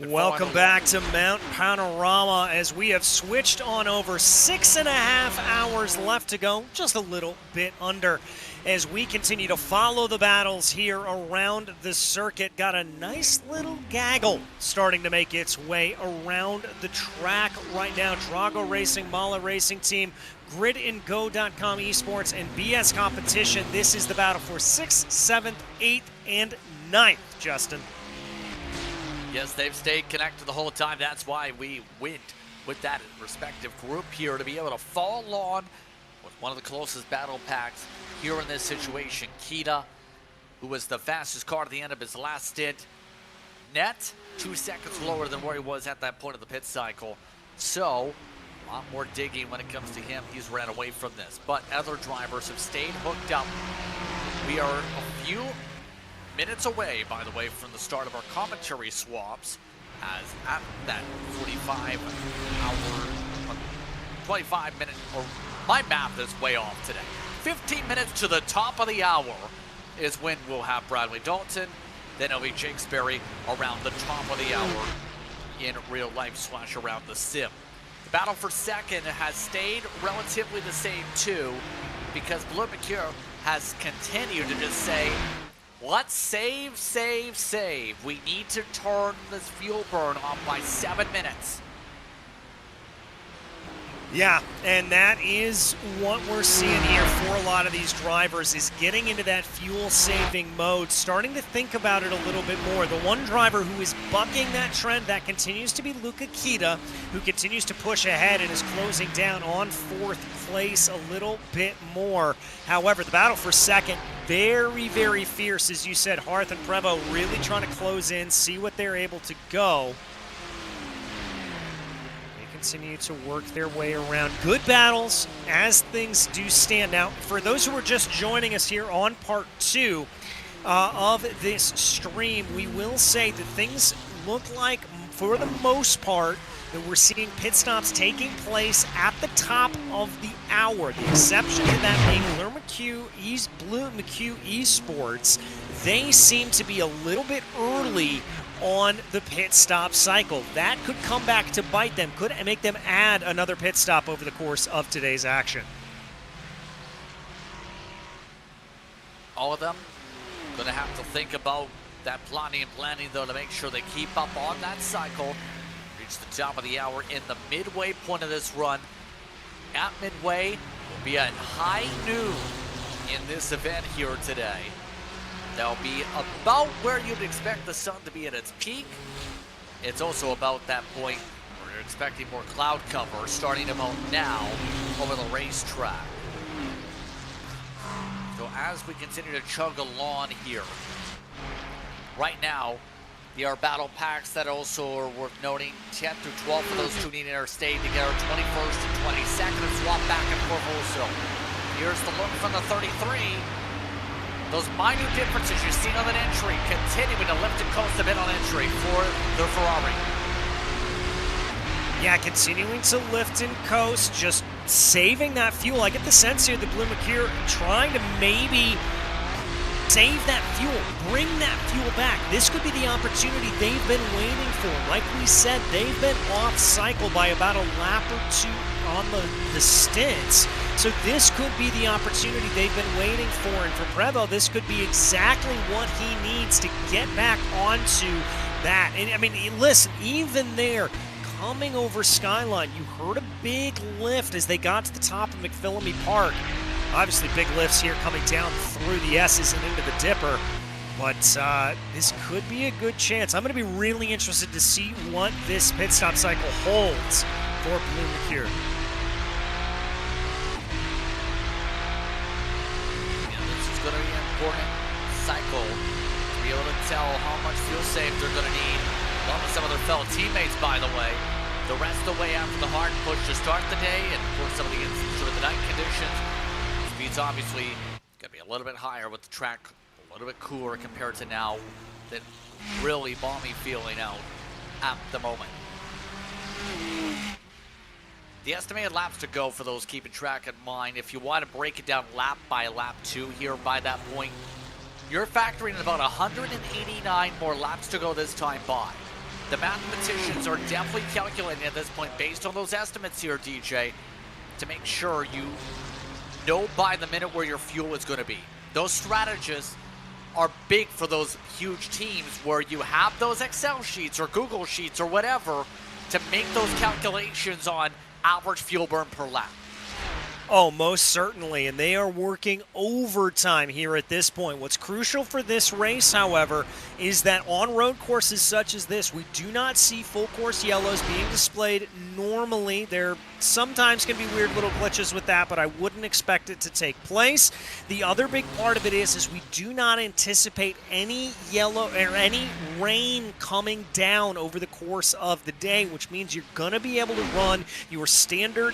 Welcome back to Mount Panorama as we have switched on over 6.5 hours left to go, just a little bit under, as we continue to follow the battles here around the circuit. Got a nice little gaggle starting to make its way around the track right now. Drago Racing, Mala Racing Team, GridandGo.com Esports, and BS Competition. This is the battle for 6th, 7th, 8th, and 9th, Justin. Yes, they've stayed connected the whole time. That's why we went with that respective group here to be able to fall on with one of the closest battle packs here in this situation. Kita, who was the fastest car at the end of his last stint, net 2 seconds lower than where he was at that point of the pit cycle. So a lot more digging when it comes to him. He's ran away from this, but other drivers have stayed hooked up. We are a few minutes away, by the way, from the start of our commentary swaps, as at that 25 minute, or my math is way off today. 15 minutes to the top of the hour is when we'll have Bradley Dalton, then it'll be Jake Sperry around the top of the hour in real life / around the sim. The battle for second has stayed relatively the same too, because Blue McCure has continued to just say, let's save, save, save. We need to turn this fuel burn off by 7 minutes. Yeah, and that is what we're seeing here for a lot of these drivers, is getting into that fuel-saving mode, starting to think about it a little bit more. The one driver who is bucking that trend, that continues to be Luca Kita, who continues to push ahead and is closing down on 4th place a little bit more. However, the battle for second, very, very fierce. As you said, Hearth and Prevo really trying to close in, see what they're able to go. Continue to work their way around. Good battles as things do stand. Now, for those who are just joining us here on part 2 of this stream, we will say that things look like, for the most part, that we're seeing pit stops taking place at the top of the hour. The exception to that being Blue McCue Esports. They seem to be a little bit early on the pit stop cycle. That could come back to bite them, could make them add another pit stop over the course of today's action. All of them going to have to think about that planning though, to make sure they keep up on that cycle. Reach the top of the hour in the midway point of this run. At midway will be at high noon in this event here today. That'll be about where you'd expect the sun to be at its peak. It's also about that point where you're expecting more cloud cover starting to mount now over the racetrack. So as we continue to chug along here, right now, there are battle packs that also are worth noting. 10th through 12th for those tuning in are staying together. 21st and 22nd and swap back and forth also. Here's the look from the 33. Those minute differences you've seen on that entry continuing to lift and coast a bit on entry for the Ferrari. Yeah, continuing to lift and coast, just saving that fuel. I get the sense here that Blue McCure trying to maybe save that fuel, bring that fuel back. This could be the opportunity they've been waiting for. Like we said, they've been off cycle by about a lap or 2 on the stints. So this could be the opportunity they've been waiting for. And for Prevo, this could be exactly what he needs to get back onto that. And I mean, listen, even there, coming over Skyline, you heard a big lift as they got to the top of McPhillamy Park. Obviously, big lifts here coming down through the S's and into the Dipper. But this could be a good chance. I'm going to be really interested to see what this pit stop cycle holds for Blue McCure. Going to be an important cycle to be able to tell how much fuel save they're going to need, along with some of their fellow teammates, by the way. The rest of the way after the hard push to start the day, and of course some of the night conditions. Speed's obviously going to be a little bit higher with the track a little bit cooler compared to now, than really balmy feeling out at the moment. The estimated laps to go for those keeping track in mind, if you want to break it down lap by lap 2 here by that point, you're factoring in about 189 more laps to go this time by. The mathematicians are definitely calculating at this point, based on those estimates here, DJ, to make sure you know by the minute where your fuel is going to be. Those strategists are big for those huge teams where you have those Excel sheets or Google Sheets or whatever to make those calculations on average fuel burn per lap. Oh, most certainly, and they are working overtime here at this point. What's crucial for this race, however, is that on road courses such as this, we do not see full course yellows being displayed normally. There sometimes can be weird little glitches with that, but I wouldn't expect it to take place. The other big part of it is we do not anticipate any yellow or any rain coming down over the course of the day, which means you're going to be able to run your standard